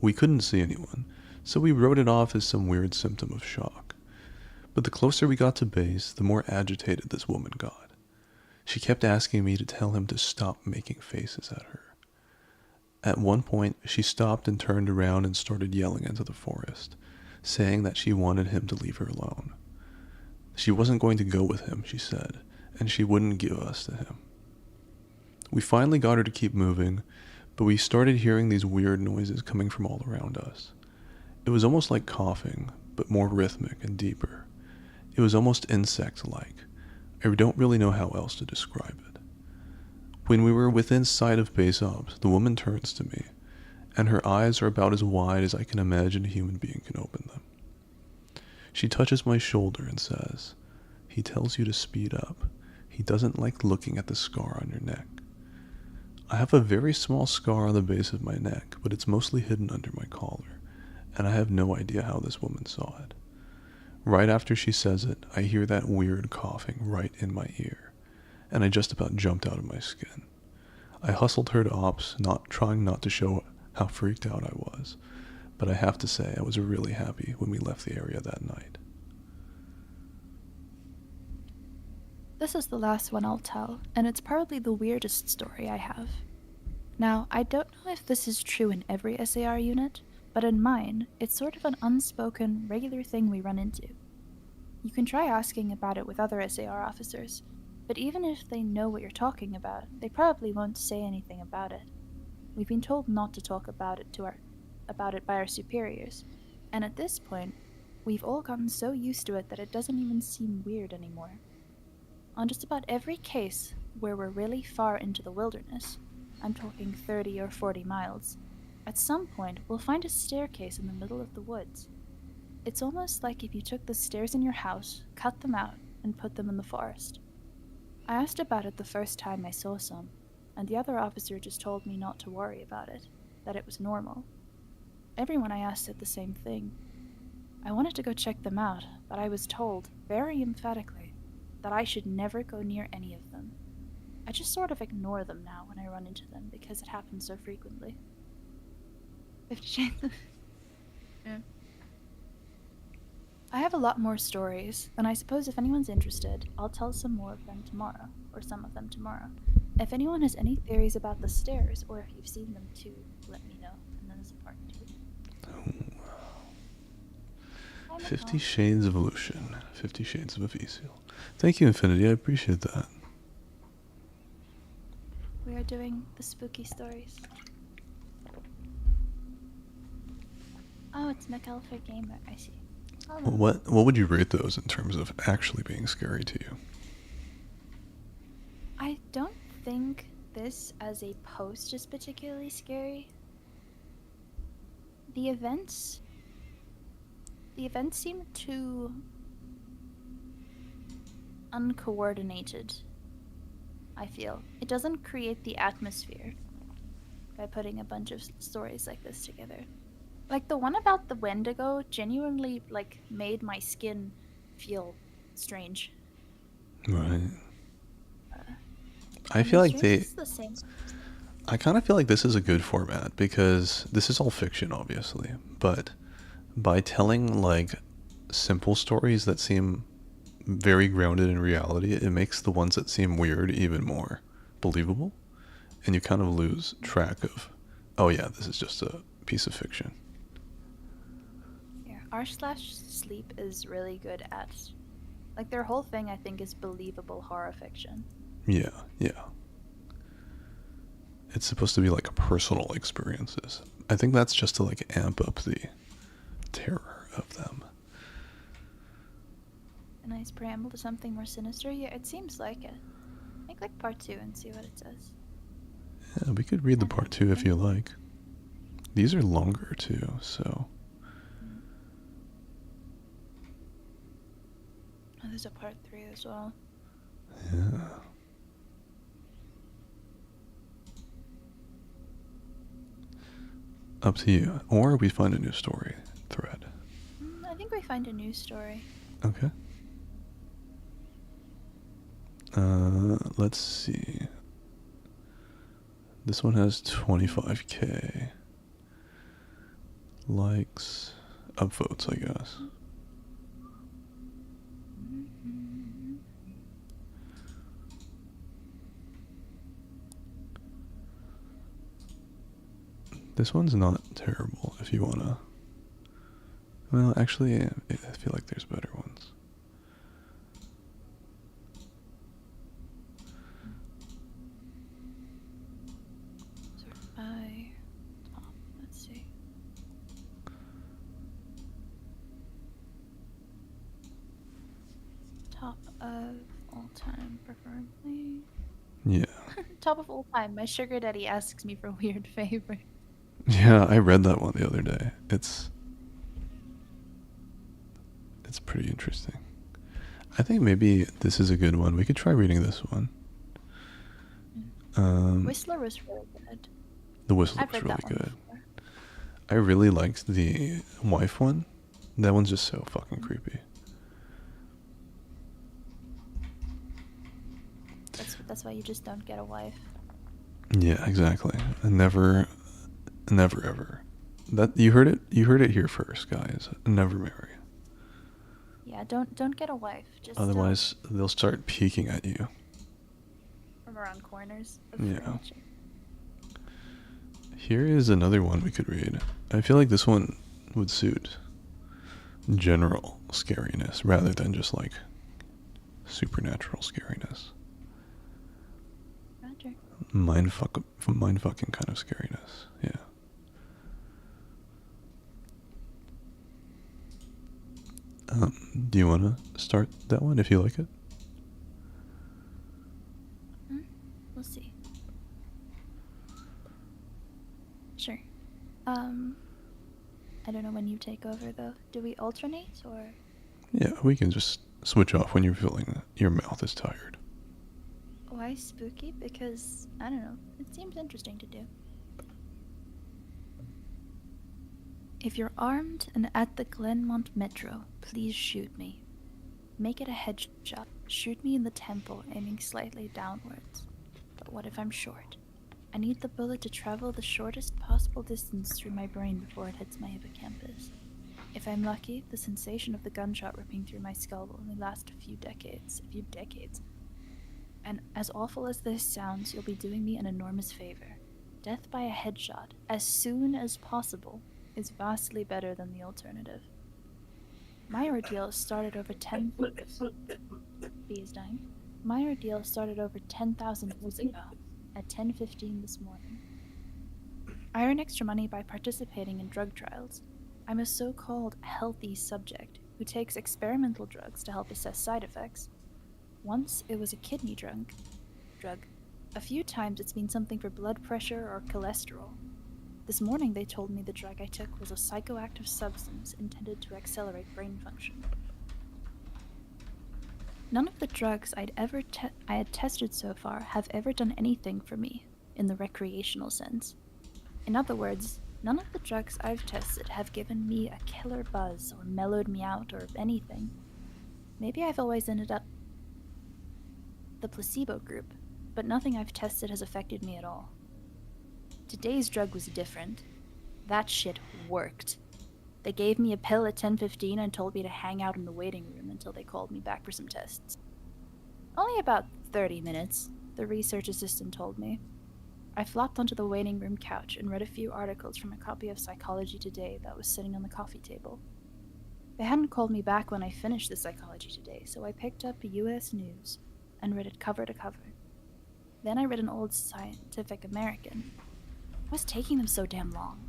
S1: We couldn't see anyone, so we wrote it off as some weird symptom of shock. But the closer we got to base, the more agitated this woman got. She kept asking me to tell him to stop making faces at her. At one point, she stopped and turned around and started yelling into the forest, saying that she wanted him to leave her alone. She wasn't going to go with him, she said, and she wouldn't give us to him. We finally got her to keep moving, but we started hearing these weird noises coming from all around us. It was almost like coughing, but more rhythmic and deeper. It was almost insect-like. I don't really know how else to describe it. When we were within sight of base ops, the woman turns to me, and her eyes are about as wide as I can imagine a human being can open them. She touches my shoulder and says, "He tells you to speed up. He doesn't like looking at the scar on your neck. I have a very small scar on the base of my neck, but it's mostly hidden under my collar, and I have no idea how this woman saw it. Right after she says it, I hear that weird coughing right in my ear, and I just about jumped out of my skin. I hustled her to ops, trying not to show how freaked out I was, but I have to say I was really happy when we left the area that night.
S2: This is the last one I'll tell, and it's probably the weirdest story I have. Now, I don't know if this is true in every SAR unit, but in mine, it's sort of an unspoken, regular thing we run into. You can try asking about it with other SAR officers, but even if they know what you're talking about, they probably won't say anything about it. We've been told not to talk about it by our superiors, and at this point, we've all gotten so used to it that it doesn't even seem weird anymore. On just about every case where we're really far into the wilderness, I'm talking 30 or 40 miles, at some point we'll find a staircase in the middle of the woods. It's almost like if you took the stairs in your house, cut them out, and put them in the forest. I asked about it the first time I saw some, and the other officer just told me not to worry about it, that it was normal. Everyone I asked said the same thing. I wanted to go check them out, but I was told, very emphatically, that I should never go near any of them. I just sort of ignore them now when I run into them because it happens so frequently. 50 Shades of... Yeah. I have a lot more stories, and I suppose if anyone's interested, I'll tell some more of them tomorrow, or some of them tomorrow. If anyone has any theories about the stairs, or if you've seen them too, let me know, and then there's a part 2.
S1: 50 Shades of Lucian. 50 Shades of Avisil. Thank you, Infinity. I appreciate that.
S2: We are doing the spooky stories. Oh, it's McAlpha Gamer. I see. Hello.
S1: What would you rate those in terms of actually being scary to you?
S2: I don't think this as a post is particularly scary. The events seem too uncoordinated, I feel. It doesn't create the atmosphere by putting a bunch of stories like this together. Like the one about the Wendigo genuinely made my skin feel strange.
S1: Right. I feel like
S2: the same.
S1: I kind of feel like this is a good format because this is all fiction, obviously, but by telling simple stories that seem very grounded in reality, it makes the ones that seem weird even more believable, and you kind of lose track of, oh yeah, this is just a piece of fiction.
S2: Yeah, r/sleep is really good at, their whole thing I think is believable horror fiction.
S1: Yeah. It's supposed to be personal experiences. I think that's just to amp up the terror of them.
S2: A nice preamble to something more sinister? Yeah, it seems like it. Make part 2 and see what it says.
S1: Yeah, we could read the part 2 if you like. These are longer too, so...
S2: Oh, there's a part 3 as well.
S1: Yeah. Up to you. Or we find a new story thread.
S2: I think we find a new story.
S1: Okay. Let's see. This one has 25k likes, upvotes, I guess. This one's not terrible if you wanna. Well, actually, I feel like there's better ones.
S2: Sort by top. Let's see. Top of all time, preferably.
S1: Yeah.
S2: Top of all time. My sugar daddy asks me for weird favors.
S1: Yeah, I read that one the other day. It's pretty interesting. I think maybe this is a good one. We could try reading this one.
S2: Whistler was really good.
S1: The Whistle
S2: I've
S1: was
S2: read
S1: really
S2: that one
S1: good.
S2: before.
S1: I really liked the wife one. That one's just so fucking creepy.
S2: That's why you just don't get a wife.
S1: Yeah, exactly. Never, never ever. That you heard it. You heard it here first, guys. Never marry.
S2: Yeah, don't get a wife. Just
S1: Otherwise, they'll start peeking at you.
S2: from around corners of
S1: Yeah.
S2: furniture.
S1: Here is another one we could read. I feel like this one would suit general scariness rather than just like supernatural scariness.
S2: Roger.
S1: Mind fucking kind of scariness. Yeah. Do you want to start that one if you like it?
S2: We'll see. Sure. I don't know when you take over though. Do we alternate or?
S1: Yeah, we can just switch off when you're feeling your mouth is tired.
S2: Why spooky? Because I don't know. It seems interesting to do. If you're armed and at the Glenmont Metro, please shoot me. Make it a headshot. Shoot me in the temple, aiming slightly downwards. But what if I'm short? I need the bullet to travel the shortest possible distance through my brain before it hits my hippocampus. If I'm lucky, the sensation of the gunshot ripping through my skull will only last a few decades. And as awful as this sounds, you'll be doing me an enormous favor. Death by a headshot, as soon as possible, is vastly better than the alternative. My ordeal started over 10... Bee is dying. My ordeal started over 10,000 years ago, at 10:15 this morning. I earn extra money by participating in drug trials. I'm a so-called healthy subject who takes experimental drugs to help assess side effects. Once it was a kidney drug. A few times it's been something for blood pressure or cholesterol. This morning they told me the drug I took was a psychoactive substance intended to accelerate brain function. None of the drugs I had tested so far have ever done anything for me, in the recreational sense. In other words, none of the drugs I've tested have given me a killer buzz or mellowed me out or anything. Maybe I've always ended up the placebo group, but nothing I've tested has affected me at all. Today's drug was different. That shit worked. They gave me a pill at 10:15 and told me to hang out in the waiting room until they called me back for some tests. Only about 30 minutes, the research assistant told me. I flopped onto the waiting room couch and read a few articles from a copy of Psychology Today that was sitting on the coffee table. They hadn't called me back when I finished the Psychology Today, so I picked up US News and read it cover to cover. Then I read an old Scientific American. What's taking them so damn long?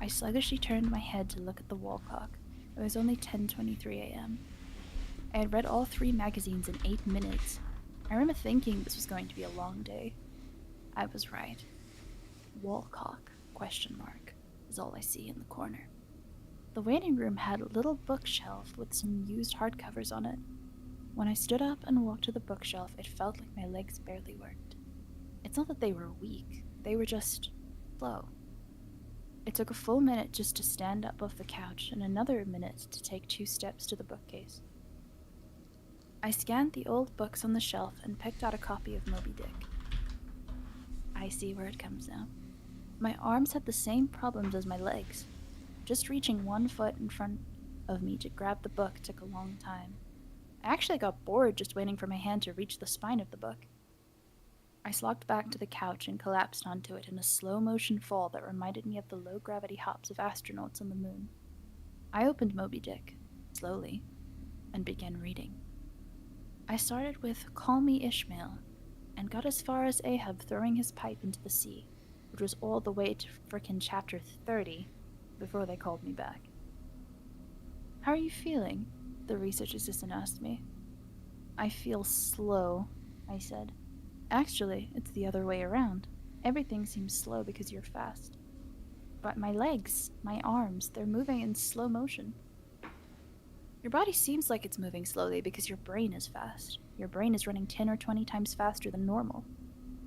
S2: I sluggishly turned my head to look at the wall clock. It was only 10:23 a.m. I had read all 3 magazines in 8 minutes. I remember thinking this was going to be a long day. I was right. Wallcock, ? Is all I see in the corner. The waiting room had a little bookshelf with some used hardcovers on it. When I stood up and walked to the bookshelf, it felt like my legs barely worked. It's not that they were weak, they were just slow. It took a full minute just to stand up off the couch and another minute to take 2 steps to the bookcase. I scanned the old books on the shelf and picked out a copy of Moby Dick. I see where it comes now. My arms had the same problems as my legs. Just reaching 1 foot in front of me to grab the book took a long time. I actually got bored just waiting for my hand to reach the spine of the book. I slogged back to the couch and collapsed onto it in a slow-motion fall that reminded me of the low-gravity hops of astronauts on the moon. I opened Moby Dick, slowly, and began reading. I started with "Call Me Ishmael," and got as far as Ahab throwing his pipe into the sea, which was all the way to frickin' chapter 30, before they called me back. "How are you feeling?" the research assistant asked me. "I feel slow," I said. "Actually, it's the other way around. Everything seems slow because you're fast. But my legs, my arms, they're moving in slow motion." "Your body seems like it's moving slowly because your brain is fast. Your brain is running 10 or 20 times faster than normal."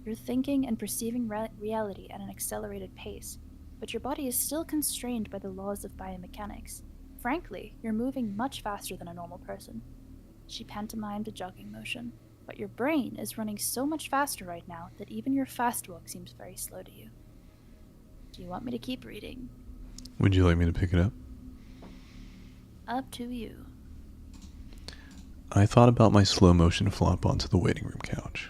S2: You're thinking and perceiving reality at an accelerated pace, but your body is still constrained by the laws of biomechanics. Frankly, you're moving much faster than a normal person. She pantomimed a jogging motion. But your brain is running so much faster right now that even your fast walk seems very slow to you. Do you want me to keep reading?
S1: Would you like me to pick it up?
S2: Up to you.
S1: I thought about my slow motion flop onto the waiting room couch.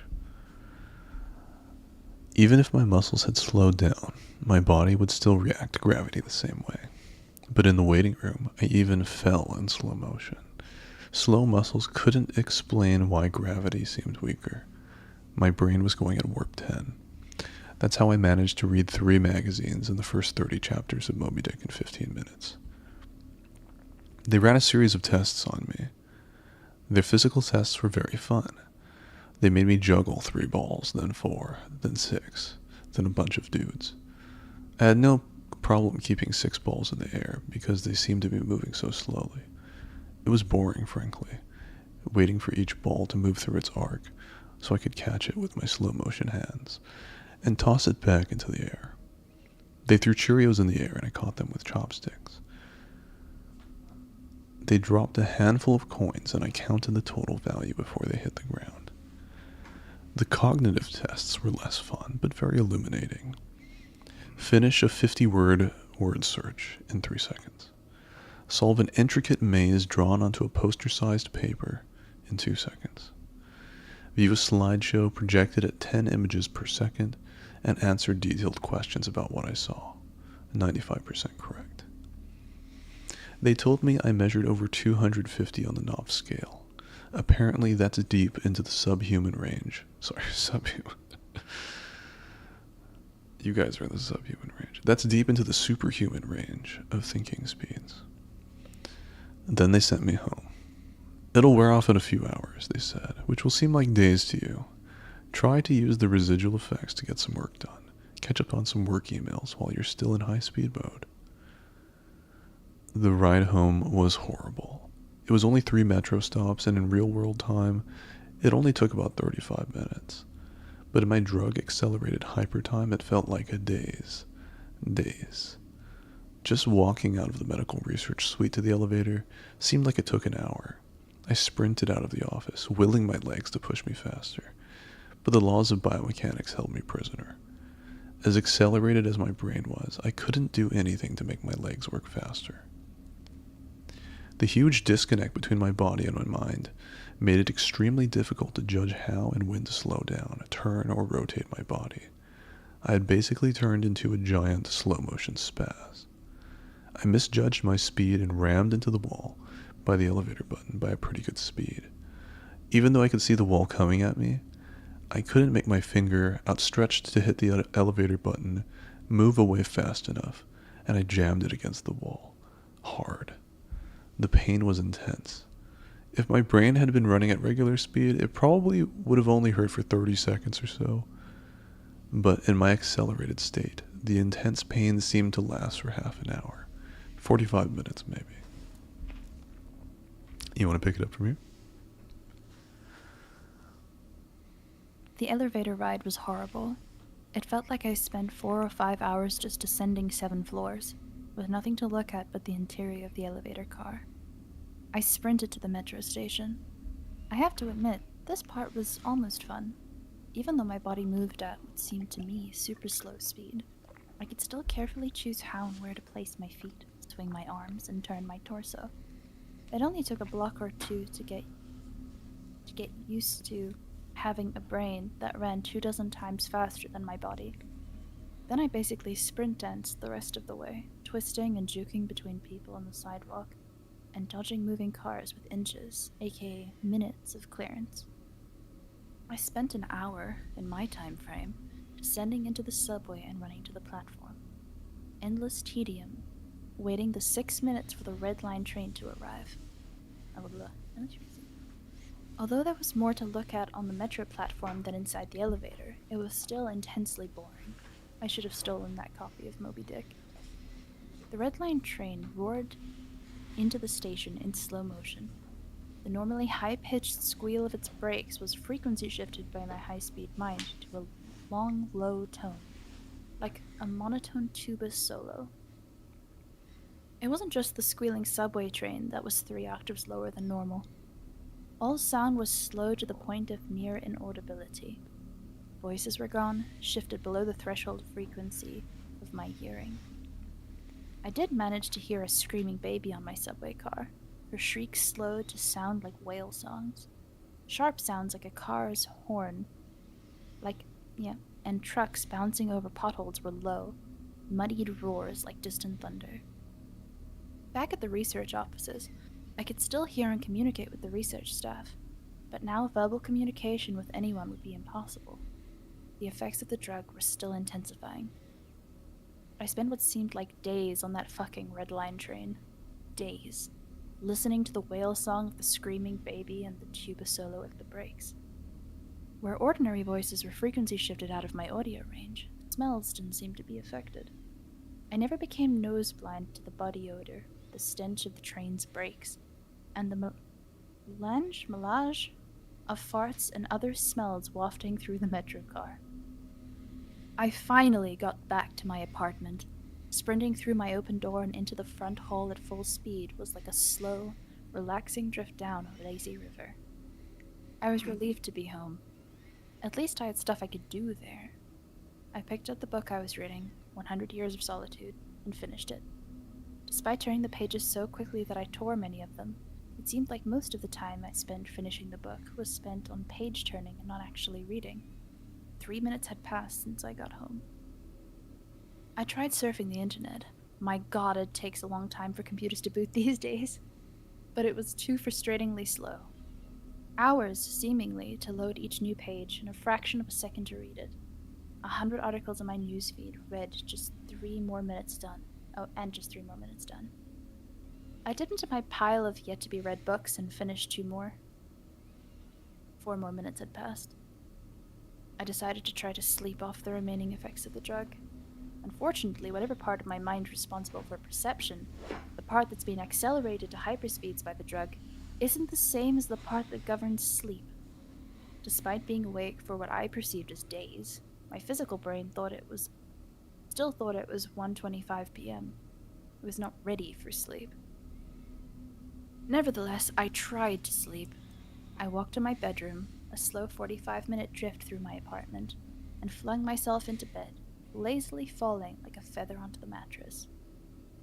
S1: Even if my muscles had slowed down, my body would still react to gravity the same way. But in the waiting room, I even fell in slow motion. Slow muscles couldn't explain why gravity seemed weaker. My brain was going at warp 10. That's how I managed to read 3 magazines in the first 30 chapters of Moby Dick in 15 minutes. They ran a series of tests on me. Their physical tests were very fun. They made me juggle 3 balls, then 4, then 6, then a bunch of dudes. I had no problem keeping 6 balls in the air because they seemed to be moving so slowly. It was boring, frankly, waiting for each ball to move through its arc so I could catch it with my slow motion hands and toss it back into the air. They threw Cheerios in the air and I caught them with chopsticks. They dropped a handful of coins and I counted the total value before they hit the ground. The cognitive tests were less fun, but very illuminating. Finish a 50-word word search in 3 seconds. Solve an intricate maze drawn onto a poster-sized paper in 2 seconds. View a slideshow projected at 10 images per second and answer detailed questions about what I saw. 95% correct. They told me I measured over 250 on the Knopf scale. Apparently that's deep into the subhuman range. Sorry, subhuman. You guys are in the subhuman range. That's deep into the superhuman range of thinking speeds. Then they sent me home. It'll wear off in a few hours, they said, which will seem like days to you. Try to use the residual effects to get some work done. Catch up on some work emails while you're still in high-speed mode. The ride home was horrible. It was only 3 metro stops, and in real-world time, it only took about 35 minutes. But in my drug-accelerated hypertime, it felt like a days. Days. Just walking out of the medical research suite to the elevator seemed like it took an hour. I sprinted out of the office, willing my legs to push me faster. But the laws of biomechanics held me prisoner. As accelerated as my brain was, I couldn't do anything to make my legs work faster. The huge disconnect between my body and my mind made it extremely difficult to judge how and when to slow down, turn, or rotate my body. I had basically turned into a giant slow-motion spaz. I misjudged my speed and rammed into the wall by the elevator button by a pretty good speed. Even though I could see the wall coming at me, I couldn't make my finger, outstretched to hit the elevator button, move away fast enough, and I jammed it against the wall. Hard. The pain was intense. If my brain had been running at regular speed, it probably would have only hurt for 30 seconds or so. But in my accelerated state, the intense pain seemed to last for half an hour. 45 minutes, maybe. You want to pick it up from here?
S2: The elevator ride was horrible. It felt like I spent 4 or 5 hours just descending 7 floors, with nothing to look at but the interior of the elevator car. I sprinted to the metro station. I have to admit, this part was almost fun. Even though my body moved at what seemed to me super slow speed, I could still carefully choose how and where to place my feet, swing my arms, and turn my torso. It only took a block or 2 to get used to having a brain that ran 24 times faster than my body. Then I basically sprint danced the rest of the way, twisting and juking between people on the sidewalk, and dodging moving cars with inches, aka minutes, of clearance. I spent an hour, in my time frame, descending into the subway and running to the platform. Endless tedium, waiting the 6 minutes for the red line train to arrive. Although there was more to look at on the metro platform than inside the elevator, it was still intensely boring. I should have stolen that copy of Moby Dick. The red line train roared into the station in slow motion. The normally high-pitched squeal of its brakes was frequency shifted by my high-speed mind to a long, low tone, like a monotone tuba solo. It wasn't just the squealing subway train that was 3 octaves lower than normal. All sound was slow to the point of near inaudibility. Voices were gone, shifted below the threshold frequency of my hearing. I did manage to hear a screaming baby on my subway car, her shrieks slowed to sound like whale songs. Sharp sounds like a car's horn, and trucks bouncing over potholes were low, muddied roars like distant thunder. Back at the research offices, I could still hear and communicate with the research staff, but now verbal communication with anyone would be impossible. The effects of the drug were still intensifying. I spent what seemed like days on that fucking red line train. Days. Listening to the whale song of the screaming baby and the tuba solo at the brakes. Where ordinary voices were frequency shifted out of my audio range, smells didn't seem to be affected. I never became nose blind to the body odor, the stench of the train's brakes, and the melange of farts and other smells wafting through the metro car. I finally got back to my apartment. Sprinting through my open door and into the front hall at full speed was like a slow, relaxing drift down a lazy river. I was relieved to be home. At least I had stuff I could do there. I picked up the book I was reading, 100 Years of Solitude, and finished it. Despite turning the pages so quickly that I tore many of them, it seemed like most of the time I spent finishing the book was spent on page turning and not actually reading. 3 minutes had passed since I got home. I tried surfing the internet. My god, it takes a long time for computers to boot these days. But it was too frustratingly slow. Hours, seemingly, to load each new page and a fraction of a second to read it. 100 articles in my newsfeed read just 3 more minutes done. Oh, and just 3 more minutes done. I dipped into my pile of yet-to-be-read books and finished 2 more. 4 more minutes had passed. I decided to try to sleep off the remaining effects of the drug. Unfortunately, whatever part of my mind responsible for perception, the part that's being accelerated to hyperspeeds by the drug, isn't the same as the part that governs sleep. Despite being awake for what I perceived as days, my physical brain still thought it was 1:25 p.m. It was not ready for sleep. Nevertheless, I tried to sleep. I walked to my bedroom, a slow 45-minute drift through my apartment, and flung myself into bed, lazily falling like a feather onto the mattress.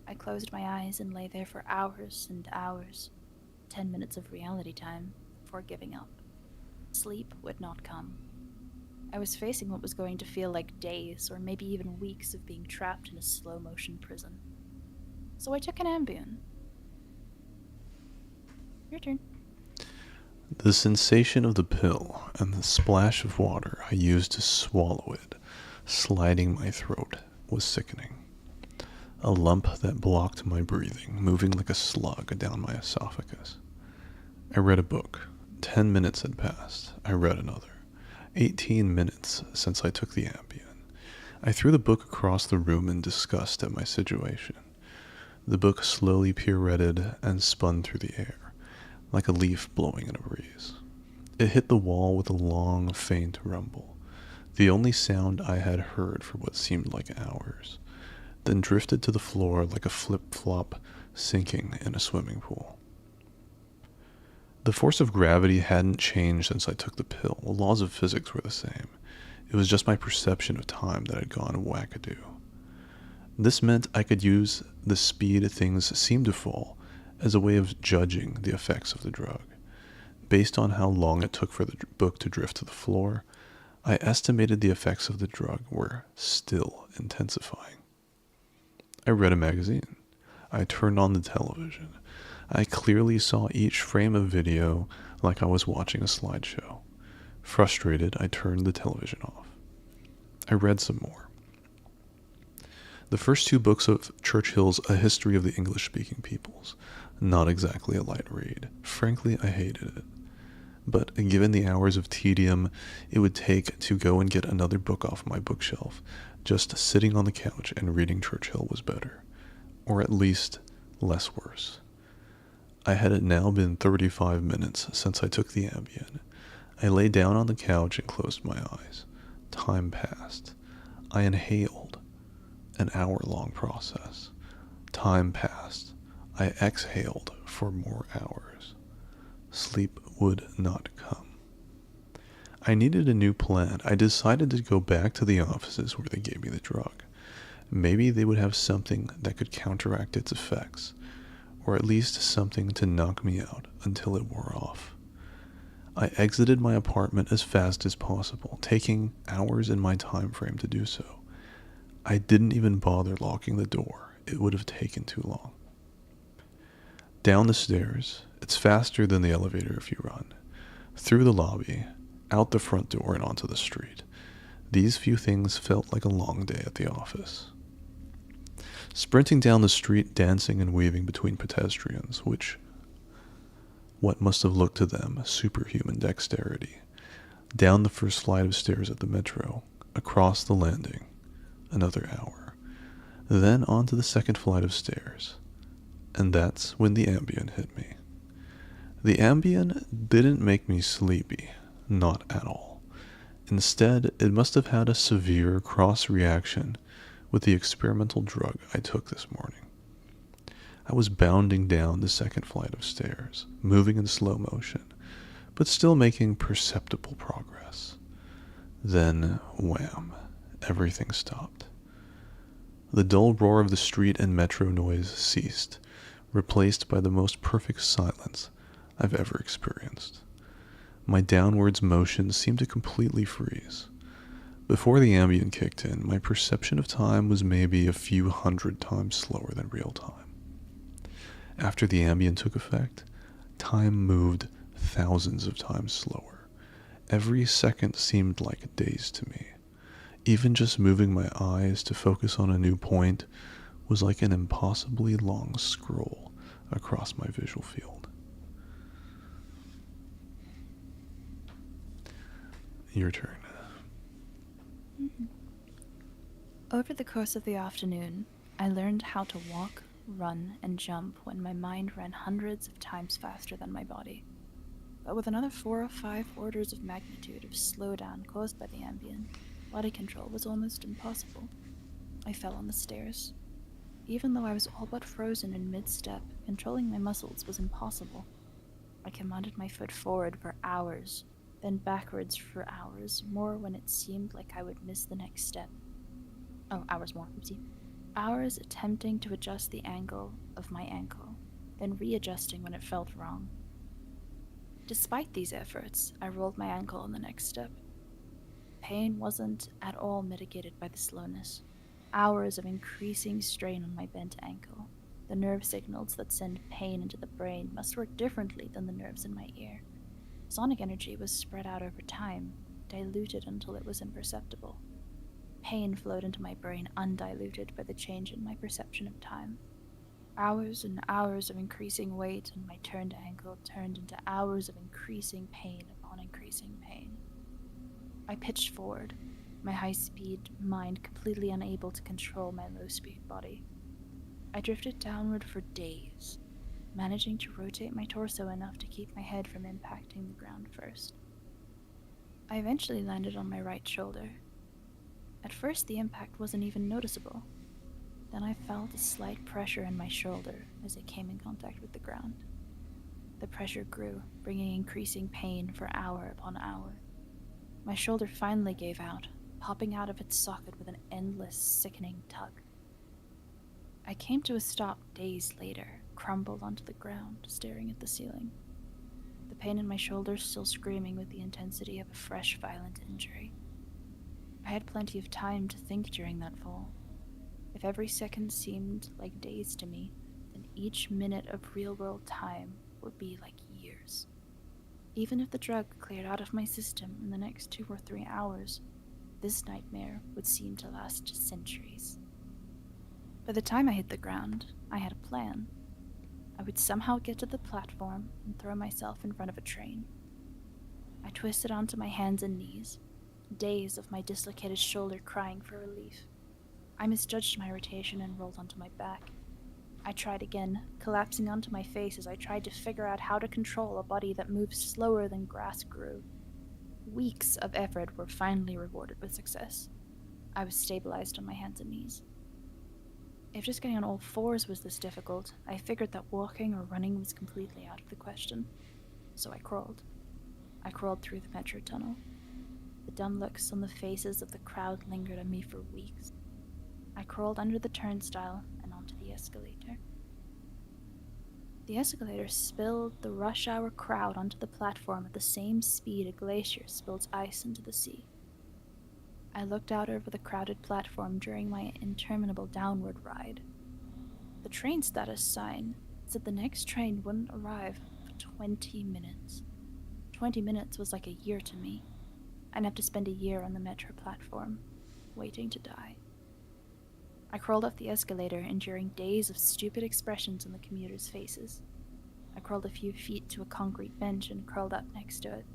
S2: I closed my eyes and lay there for hours and hours, 10 minutes of reality time, before giving up. Sleep would not come. I was facing what was going to feel like days or maybe even weeks of being trapped in a slow-motion prison. So I took an Ambien. Your turn.
S1: The sensation of the pill and the splash of water I used to swallow it, sliding my throat, was sickening. A lump that blocked my breathing, moving like a slug down my esophagus. I read a book. 10 minutes had passed. I read another. 18 minutes since I took the Ambien. I threw the book across the room in disgust at my situation. The book slowly pirouetted and spun through the air, like a leaf blowing in a breeze. It hit the wall with a long, faint rumble, the only sound I had heard for what seemed like hours, then drifted to the floor like a flip-flop sinking in a swimming pool. The force of gravity hadn't changed since I took the pill. The laws of physics were the same. It was just my perception of time that had gone wackadoo. This meant I could use the speed things seemed to fall as a way of judging the effects of the drug. Based on how long it took for the book to drift to the floor, I estimated the effects of the drug were still intensifying. I read a magazine. I turned on the television. I clearly saw each frame of video like I was watching a slideshow. Frustrated, I turned the television off. I read some more. The first 2 books of Churchill's A History of the English-Speaking Peoples. Not exactly a light read. Frankly, I hated it. But given the hours of tedium it would take to go and get another book off my bookshelf, just sitting on the couch and reading Churchill was better. Or at least, less worse. I had now been 35 minutes since I took the Ambien. I lay down on the couch and closed my eyes. Time passed. I inhaled. An hour-long process. Time passed. I exhaled for more hours. Sleep would not come. I needed a new plan. I decided to go back to the offices where they gave me the drug. Maybe they would have something that could counteract its effects, or at least something to knock me out until it wore off. I exited my apartment as fast as possible, taking hours in my time frame to do so. I didn't even bother locking the door. It would have taken too long. Down the stairs, it's faster than the elevator if you run. Through the lobby, out the front door and onto the street. These few things felt like a long day at the office. Sprinting down the street, dancing and weaving between pedestrians, what must have looked to them superhuman dexterity. Down the first flight of stairs at the metro, across the landing, another hour. Then onto the second flight of stairs. And that's when the Ambien hit me. The Ambien didn't make me sleepy, not at all. Instead, it must have had a severe cross-reaction with the experimental drug I took this morning. I was bounding down the second flight of stairs, moving in slow motion, but still making perceptible progress. Then, wham, everything stopped. The dull roar of the street and metro noise ceased, replaced by the most perfect silence I've ever experienced. My downwards motion seemed to completely freeze. Before the Ambien kicked in, my perception of time was maybe a few hundred times slower than real time. After the Ambien took effect, time moved thousands of times slower. Every second seemed like days to me. Even just moving my eyes to focus on a new point was like an impossibly long scroll across my visual field. Your turn.
S2: Over the course of the afternoon, I learned how to walk, run, and jump when my mind ran hundreds of times faster than my body. But with another 4 or 5 orders of magnitude of slowdown caused by the Ambien, body control was almost impossible. I fell on the stairs. Even though I was all but frozen in mid-step, controlling my muscles was impossible. I commanded my foot forward for hours, then backwards for hours, more when it seemed like I would miss the next step. Oh, hours more, oopsie. Hours attempting to adjust the angle of my ankle, then readjusting when it felt wrong. Despite these efforts, I rolled my ankle on the next step. Pain wasn't at all mitigated by the slowness. Hours of increasing strain on my bent ankle. The nerve signals that send pain into the brain must work differently than the nerves in my ear. Sonic energy was spread out over time, diluted until it was imperceptible. Pain flowed into my brain undiluted by the change in my perception of time. Hours and hours of increasing weight on my turned ankle turned into hours of increasing pain upon increasing pain. I pitched forward, my high-speed mind completely unable to control my low-speed body. I drifted downward for days, managing to rotate my torso enough to keep my head from impacting the ground first. I eventually landed on my right shoulder. At first, the impact wasn't even noticeable. Then I felt a slight pressure in my shoulder as it came in contact with the ground. The pressure grew, bringing increasing pain for hour upon hour. My shoulder finally gave out, popping out of its socket with an endless, sickening tug. I came to a stop days later, crumbled onto the ground, staring at the ceiling. The pain in my shoulder still screaming with the intensity of a fresh, violent injury. I had plenty of time to think during that fall. If every second seemed like days to me, then each minute of real-world time would be like years. Even if the drug cleared out of my system in the next 2 or 3 hours, this nightmare would seem to last centuries. By the time I hit the ground, I had a plan. I would somehow get to the platform and throw myself in front of a train. I twisted onto my hands and knees, days of my dislocated shoulder crying for relief. I misjudged my rotation and rolled onto my back. I tried again, collapsing onto my face as I tried to figure out how to control a body that moved slower than grass grew. Weeks of effort were finally rewarded with success. I was stabilized on my hands and knees. If just getting on all fours was this difficult, I figured that walking or running was completely out of the question. So I crawled. I crawled through the metro tunnel. The dumb looks on the faces of the crowd lingered on me for weeks. I crawled under the turnstile and onto the escalator. The escalator spilled the rush hour crowd onto the platform at the same speed a glacier spills ice into the sea. I looked out over the crowded platform during my interminable downward ride. The train status sign said the next train wouldn't arrive for 20 minutes. 20 minutes was like a year to me. I'd have to spend a year on the metro platform, waiting to die. I crawled up the escalator, enduring days of stupid expressions on the commuters' faces. I crawled a few feet to a concrete bench and curled up next to it,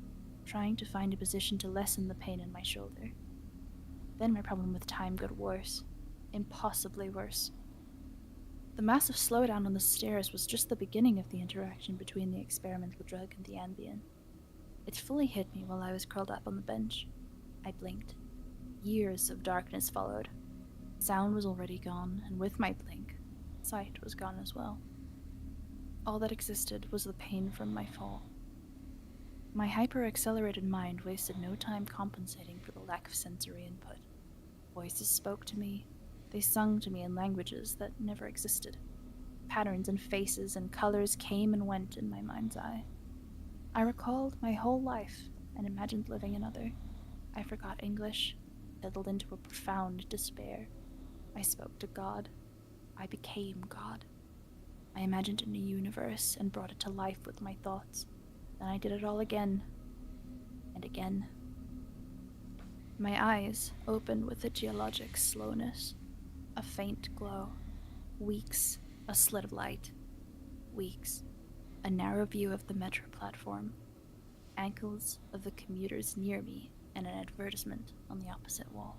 S2: trying to find a position to lessen the pain in my shoulder. Then my problem with time got worse. Impossibly worse. The massive slowdown on the stairs was just the beginning of the interaction between the experimental drug and the Ambien. It fully hit me while I was curled up on the bench. I blinked. Years of darkness followed. Sound was already gone, and with my blink, sight was gone as well. All that existed was the pain from my fall. My hyper-accelerated mind wasted no time compensating for the lack of sensory input. Voices spoke to me. They sung to me in languages that never existed. Patterns and faces and colors came and went in my mind's eye. I recalled my whole life and imagined living another. I forgot English, settled into a profound despair. I spoke to God. I became God. I imagined a new universe and brought it to life with my thoughts. Then I did it all again and again. My eyes opened with a geologic slowness, a faint glow. Weeks, a slit of light. Weeks, a narrow view of the metro platform. Ankles of the commuters near me and an advertisement on the opposite wall.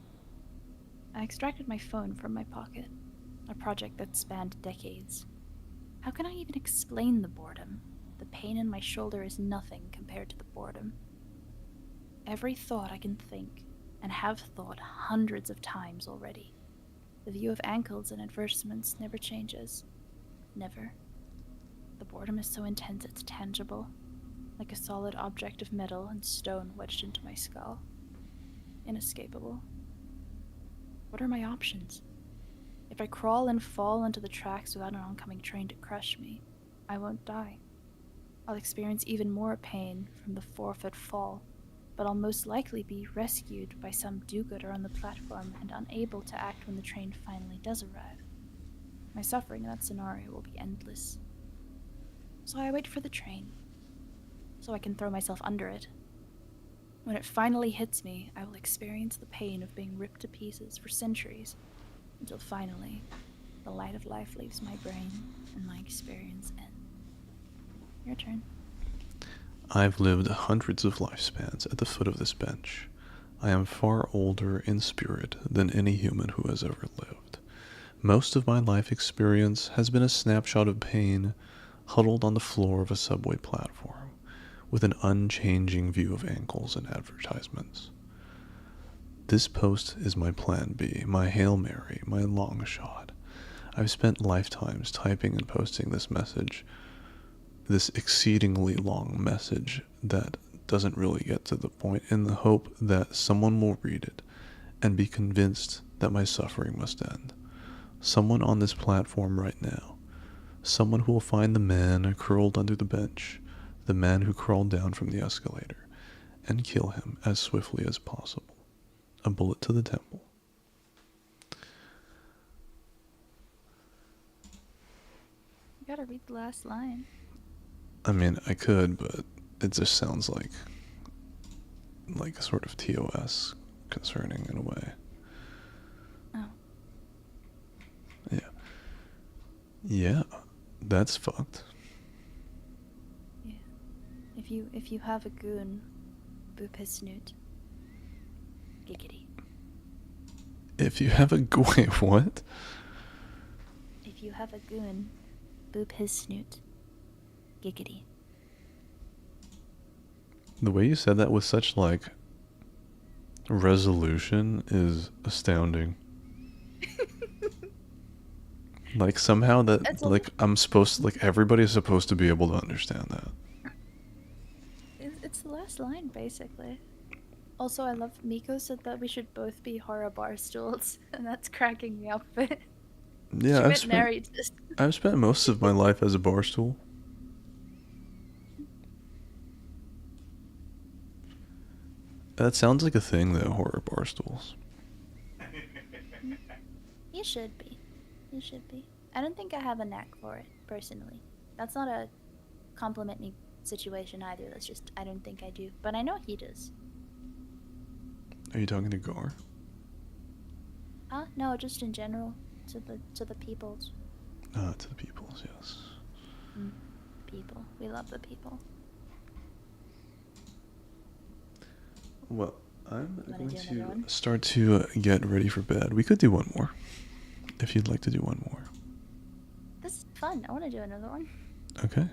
S2: I extracted my phone from my pocket, a project that spanned decades. How can I even explain the boredom? The pain in my shoulder is nothing compared to the boredom. Every thought I can think, and have thought hundreds of times already. The view of ankles and advertisements never changes. Never. The boredom is so intense it's tangible, like a solid object of metal and stone wedged into my skull. Inescapable. What are my options? If I crawl and fall into the tracks without an oncoming train to crush me, I won't die. I'll experience even more pain from the 4-foot fall, but I'll most likely be rescued by some do-gooder on the platform and unable to act when the train finally does arrive. My suffering in that scenario will be endless. So I wait for the train, so I can throw myself under it. When it finally hits me, I will experience the pain of being ripped to pieces for centuries, until finally, the light of life leaves my brain and my experience ends. Your turn.
S1: I've lived hundreds of lifespans at the foot of this bench. I am far older in spirit than any human who has ever lived. Most of my life experience has been a snapshot of pain huddled on the floor of a subway platform, with an unchanging view of ankles and advertisements. This post is my plan B, my Hail Mary, my long shot. I've spent lifetimes typing and posting this message, this exceedingly long message that doesn't really get to the point, in the hope that someone will read it and be convinced that my suffering must end. Someone on this platform right now. Someone who will find the man curled under the bench, the man who crawled down from the escalator, and kill him as swiftly as possible. A bullet to the temple.
S2: You gotta read the last line.
S1: I mean, I could, but it just sounds like a sort of TOS concerning in a way.
S2: Oh.
S1: Yeah. Yeah, that's fucked.
S2: Yeah. If you have a goon, boop his snoot. Giggity.
S1: If you have a wait, what?
S2: If you have a goon, boop his snoot. Giggity.
S1: The way you said that with such like resolution is astounding. Like somehow that
S2: It's a-
S1: like I'm supposed to, like everybody's supposed to be able to understand that.
S2: It's the last line, basically. Also, I love Miko said that we should both be horror bar stools, and that's cracking me up a bit.
S1: Yeah,
S2: She meant narrators.
S1: I've spent most of my life as a bar stool. That sounds like a thing though, horror bar stools.
S2: You should be. You should be. I don't think I have a knack for it, personally. That's not a complimenting situation either. That's just, I don't think I do. But I know he does.
S1: Are you talking to Gar?
S2: Huh? No, just in general. To the peoples.
S1: To the peoples, yes.
S2: People. We love the people.
S1: Well, I'm
S2: Wanna
S1: going
S2: do another
S1: to
S2: one?
S1: start to get ready for bed. We could do one more, if you'd like to do one more.
S2: This is fun. I want to do another one.
S1: Okay.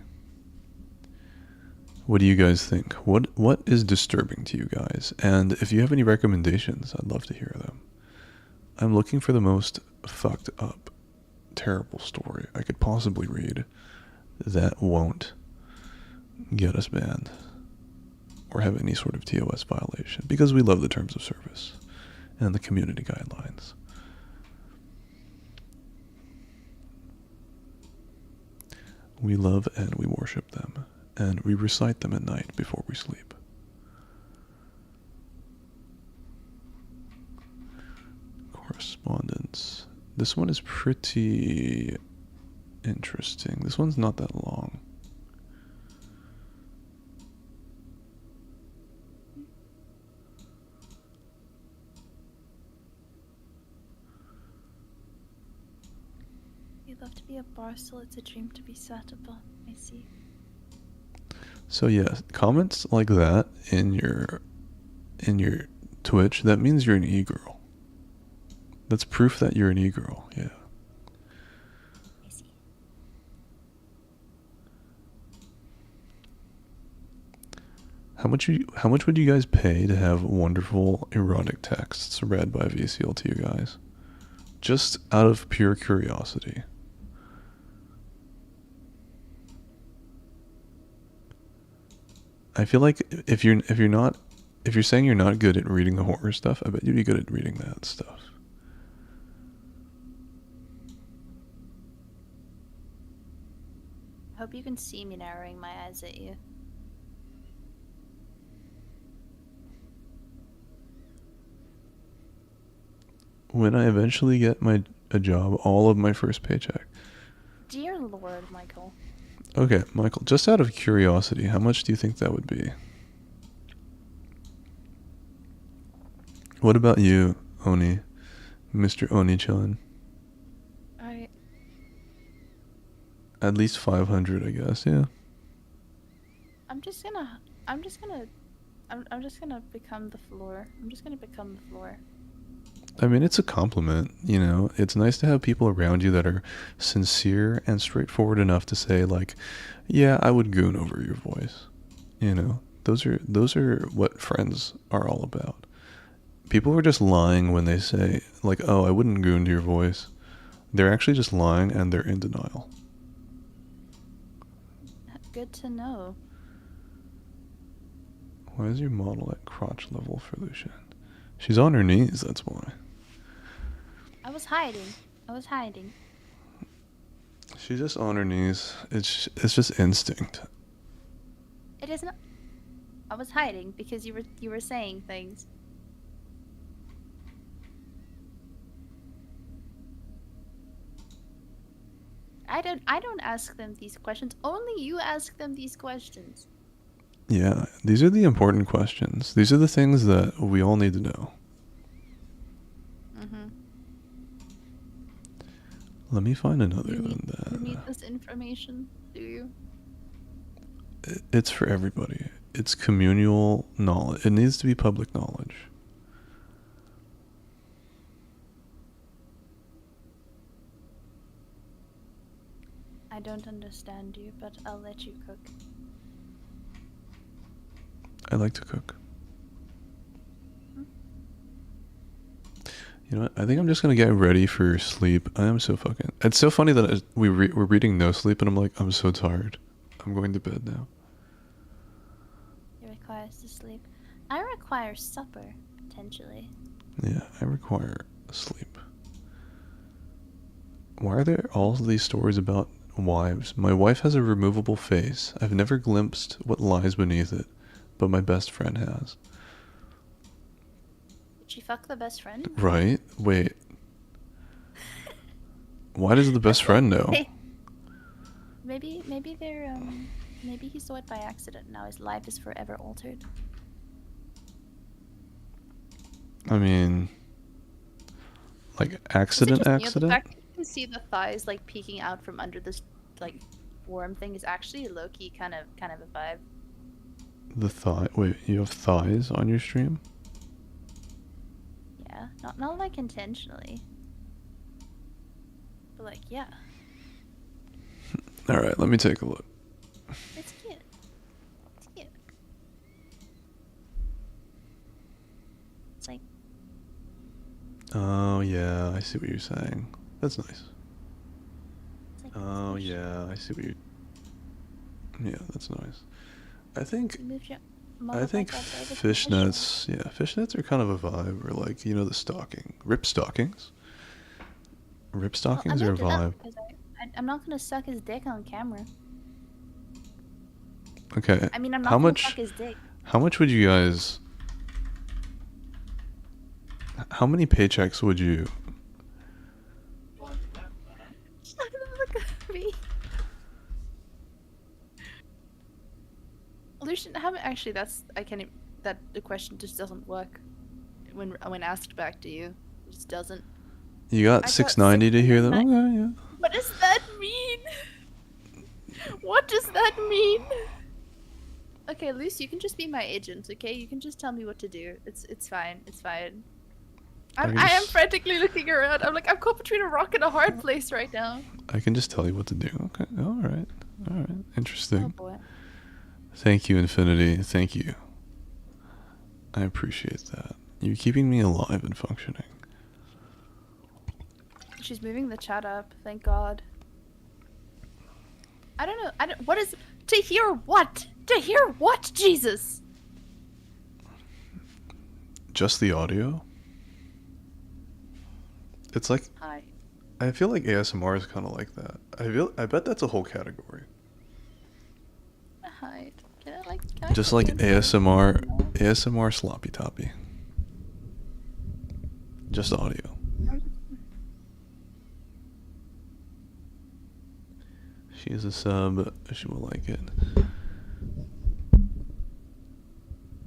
S1: What do you guys think? What is disturbing to you guys? And if you have any recommendations, I'd love to hear them. I'm looking for the most fucked up, terrible story I could possibly read that won't get us banned or have any sort of TOS violation, because we love the terms of service and the community guidelines. We love and we worship them, and we recite them at night before we sleep. Correspondence. This one is pretty interesting. This one's not that long.
S2: You'd love to be a barstool. It's a dream to be sat upon. I see.
S1: So yeah, comments like that in your Twitch, that means you're an e-girl. That's proof that you're an e-girl, yeah.
S2: I see.
S1: How much would you guys pay to have wonderful erotic texts read by VCL to you guys? Just out of pure curiosity. I feel like if you're saying you're not good at reading the horror stuff, I bet you'd be good at reading that stuff.
S2: I hope you can see me narrowing my eyes at you.
S1: When I eventually get a job, all of my first paycheck.
S2: Dear Lord, Michael.
S1: Okay, Michael, just out of curiosity, how much do you think that would be? What about you, Oni? Mr. Oni-chan? At least 500, I guess, yeah.
S2: I'm just gonna become the floor. I'm just gonna become the floor.
S1: I mean, it's a compliment, you know. It's nice to have people around you that are sincere and straightforward enough to say, like, yeah, I would goon over your voice. You know, those are what friends are all about. People are just lying when they say, like, oh, I wouldn't goon to your voice. They're actually just lying, and they're in denial.
S2: Good to know.
S1: Why is your model at crotch level for Lucian? She's on her knees, that's why.
S2: I was hiding.
S1: She's just on her knees. It's just instinct.
S2: It is not. I was hiding because you were saying things. I don't ask them these questions. Only you ask them these questions.
S1: Yeah, these are the important questions. These are the things that we all need to know.
S2: Mm-hmm.
S1: Let me find another
S2: You
S1: than that.
S2: You need this information, do you?
S1: It's for everybody. It's communal knowledge. It needs to be public knowledge.
S2: I don't understand you, but I'll let you cook.
S1: I like to cook. You know what? I think I'm just gonna get ready for sleep. I am so fucking. It's so funny that we're reading No Sleep, and I'm like, I'm so tired. I'm going to bed now.
S2: It requires to sleep. I require supper, potentially.
S1: Yeah, I require sleep. Why are there all these stories about wives? My wife has a removable face. I've never glimpsed what lies beneath it, but my best friend has.
S2: Did she fuck the best friend?
S1: Right? Wait. Why does the best friend know?
S2: Hey. Maybe they're maybe he saw it by accident. Now his life is forever altered.
S1: I mean, like
S2: Is it
S1: accident,
S2: just me, or the
S1: accident.
S2: fact that you can see the thighs like peeking out from under this like worm thing is actually low key kind of a vibe.
S1: The thigh. Wait, you have thighs on your stream?
S2: Yeah, not like intentionally, but like yeah,
S1: All right, let me take a look.
S2: it's cute. It's cute. It's like
S1: Oh yeah, I see what you're saying. That's nice.
S2: it's like
S1: Oh
S2: squish.
S1: yeah, I see what you. Yeah, that's nice. I think
S2: You moved your
S1: I think
S2: motorbike outside the commercial.
S1: fishnets. Yeah, fishnets are kind of a vibe, or like the stocking, rip stockings. Rip
S2: Well,
S1: stockings
S2: I'm
S1: are a
S2: into that
S1: vibe.
S2: because I'm not gonna suck his dick on camera.
S1: Okay,
S2: I mean, I'm not
S1: how
S2: gonna
S1: much?
S2: suck his dick.
S1: How much would you guys? How many paychecks would you?
S2: Look at me. Lucian, how actually I can't that the question just doesn't work when asked back to you. It just doesn't.
S1: You got
S2: I got
S1: 690 to hear them.
S2: 690.
S1: Okay, yeah.
S2: What does that mean? What does that mean? Okay, Lucy, you can just be my agent, okay? You can just tell me what to do. It's fine. It's fine. I am
S1: just-
S2: frantically looking around. I'm like, I'm caught between a rock and a hard place right now.
S1: I can just tell you what to do. Okay, all right, all right. Interesting.
S2: Oh boy.
S1: Thank you, Infinity. Thank you. I appreciate that. You're keeping me alive and functioning.
S2: She's moving the chat up. Thank God. I don't know. What is to hear what? To hear what? Jesus.
S1: Just the audio? It's like
S2: Hi.
S1: I feel like ASMR is kind of like that. I bet that's a whole category.
S2: Hi. Can I
S1: Just like ASMR sloppy toppy. Just audio. She is a sub. She will like it.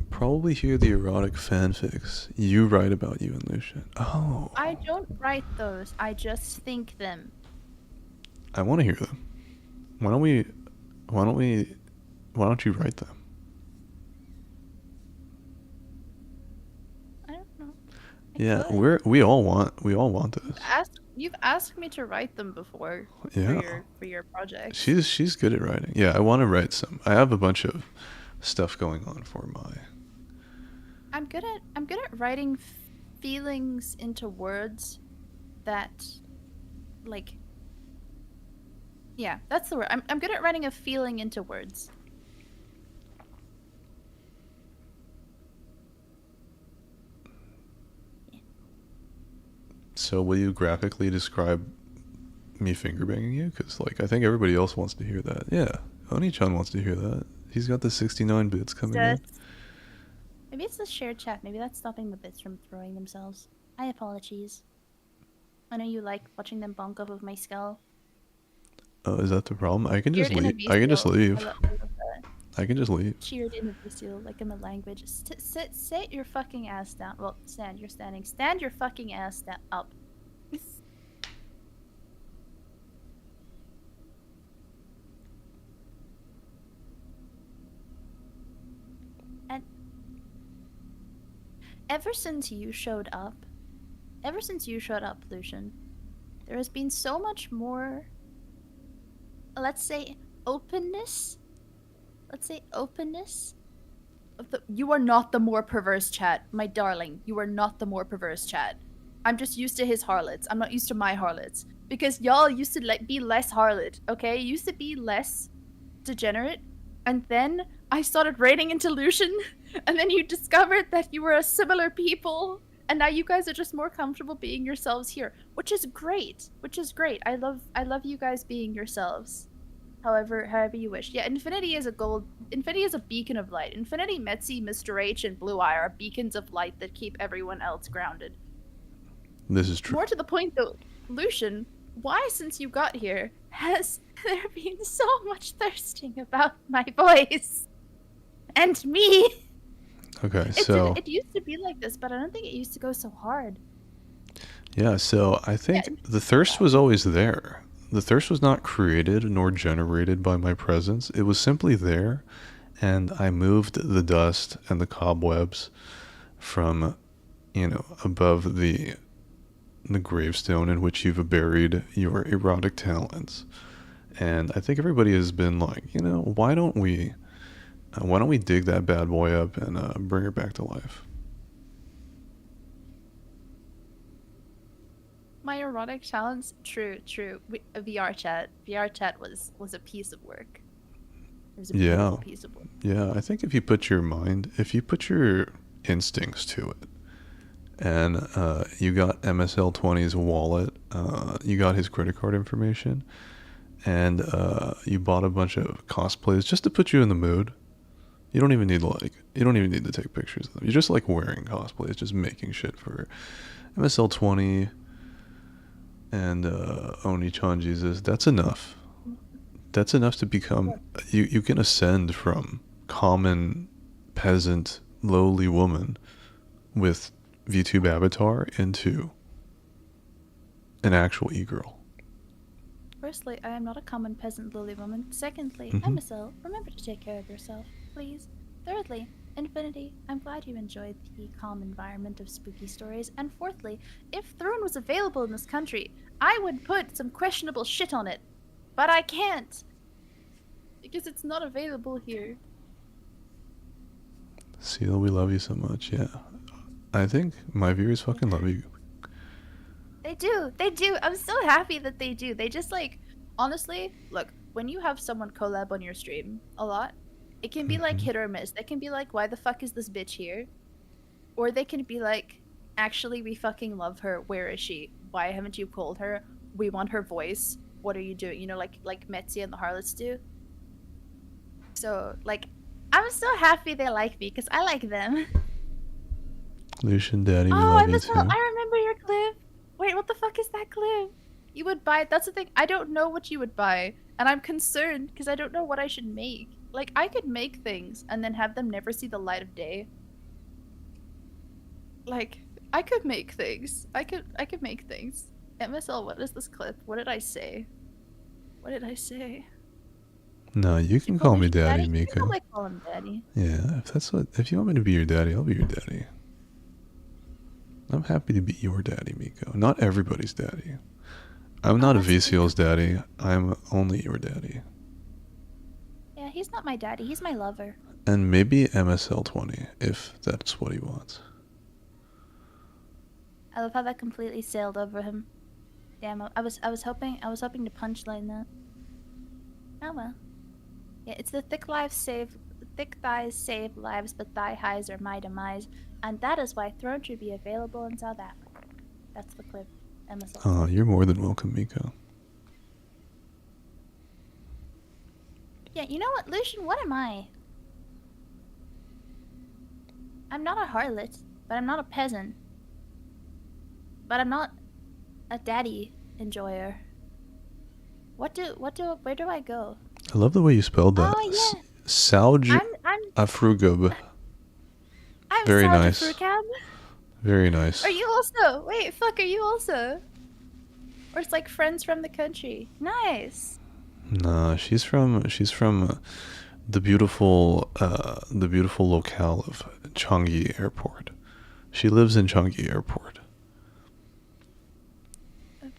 S1: Probably hear the erotic fanfics you write about you and Lucian. Oh.
S2: I don't write those. I just think them.
S1: I want to hear them. Why don't you write them?
S2: I don't know.
S1: Yeah,
S2: could.
S1: we all want this.
S2: You've asked me to write them before.
S1: Yeah.
S2: For your project.
S1: She's good at writing. Yeah, I want to write some. I have a bunch of stuff going on for my.
S2: I'm good at writing feelings into words that like yeah, that's the word. I'm good at writing a feeling into words.
S1: So will you graphically describe me finger banging you? Because like I think everybody else wants to hear that. Yeah, Oni-chan wants to hear that. He's got the 69 bits coming in.
S2: Maybe it's the shared chat. Maybe that's stopping the bits from throwing themselves. I apologies. I know you like watching them bonk off of my skull.
S1: Oh, is that the problem? I can just
S2: Cheered in a
S1: leave. I can just
S2: bestial.
S1: leave.
S2: I love that.
S1: I can just leave.
S2: Cheered in a bestial, like in the language. Sit your fucking ass down. Well, stand. You're standing. Stand your fucking ass up. And ever since you showed up, Lucian, there has been so much more, let's say, openness. You are not the more perverse chat, my darling. You are not the more perverse chat. I'm just used to his harlots. I'm not used to my harlots. Because y'all used to be less harlot, okay? You used to be less degenerate. And then I started raiding into Lucian, and then you discovered that you were a similar people. And now you guys are just more comfortable being yourselves here, which is great. Which is great. I love you guys being yourselves. However you wish. Yeah, Infinity is a beacon of light. Infinity, Metzi, Mr. H, and Blue Eye are beacons of light that keep everyone else grounded.
S1: This is true.
S2: More to the point though, Lucian, why since you got here has there been so much thirsting about my voice? And me?
S1: Okay, so
S2: It used to be like this, but I don't think it used to go so hard.
S1: yeah, so I think the thirst was always there. The thirst was not created nor generated by my presence. It was simply there, and I moved the dust and the cobwebs from, above the gravestone in which you've buried your erotic talents. And I think everybody has been like, why don't we dig that bad boy up and bring her back to life?
S2: My erotic talents, true. VR chat was a piece of work. It was a
S1: Yeah.
S2: beautiful piece of work.
S1: Yeah, I think if you put your instincts to it, and you got MSL20's wallet, you got his credit card information, and you bought a bunch of cosplays just to put you in the mood. You don't even need to take pictures of them. You're just like wearing cosplays, just making shit for MSL20 and Oni-chan Jesus. That's enough. That's enough to become. You can ascend from common peasant lowly woman with VTube avatar into an actual e-girl.
S2: Firstly, I am not a common peasant lowly woman. Secondly,
S1: Mhm.
S2: MSL, remember to take care of yourself, please. Thirdly, Infinity, I'm glad you enjoyed the calm environment of spooky stories. And fourthly, if Throne was available in this country, I would put some questionable shit on it. But I can't. Because it's not available here.
S1: Seal, we love you so much. Yeah, I think my viewers fucking love you.
S2: They do. I'm so happy that they do. They just honestly, look, when you have someone collab on your stream a lot, it can be like hit or miss. They can be like, why the fuck is this bitch here? Or they can be like, actually, we fucking love her. Where is she? Why haven't you called her? We want her voice. What are you doing? Like Metzi and the Harlots do. So, I'm so happy they like me because I like them.
S1: Lucian Daddy, we
S2: Oh,
S1: love you too.
S2: I remember your clip. Wait, what the fuck is that clip? You would buy. That's the thing. I don't know what you would buy, and I'm concerned because I don't know what I should make. Like, I could make things and then have them never see the light of day. Like, I could make things. I could make things. MSL, what is this clip? What did I say? What did I say?
S1: No, you can call me Daddy,
S2: You
S1: Miko.
S2: can call him Daddy.
S1: Yeah, if you want me to be your daddy, I'll be your daddy. I'm happy to be your daddy, Miko. Not everybody's daddy. I'm not a VCL's daddy. I'm only your daddy.
S2: Yeah, he's not my daddy. He's my lover.
S1: And maybe MSL20, if that's what he wants.
S2: I love how that completely sailed over him. Damn, I was hoping to punchline that. Oh well. Yeah, it's the thick thighs save lives, but thigh highs are my demise, and that is why Throne should be available in South Africa. That's the clip. MSL.
S1: Oh, you're more than welcome, Miko.
S2: Yeah, you know what, Lucian? What am I? I'm not a harlot, but I'm not a peasant. But I'm not a daddy enjoyer. Where do I go?
S1: I love the way you spelled that.
S2: Oh yeah.
S1: Sauj
S2: I'm
S1: Afrugub. Very
S2: Saud
S1: nice.
S2: Furcam.
S1: Very nice.
S2: Are you also? Wait, fuck, are you also? Or it's like friends from the country. Nice.
S1: Nah, she's from the beautiful locale of Changi Airport. She lives in Changi Airport.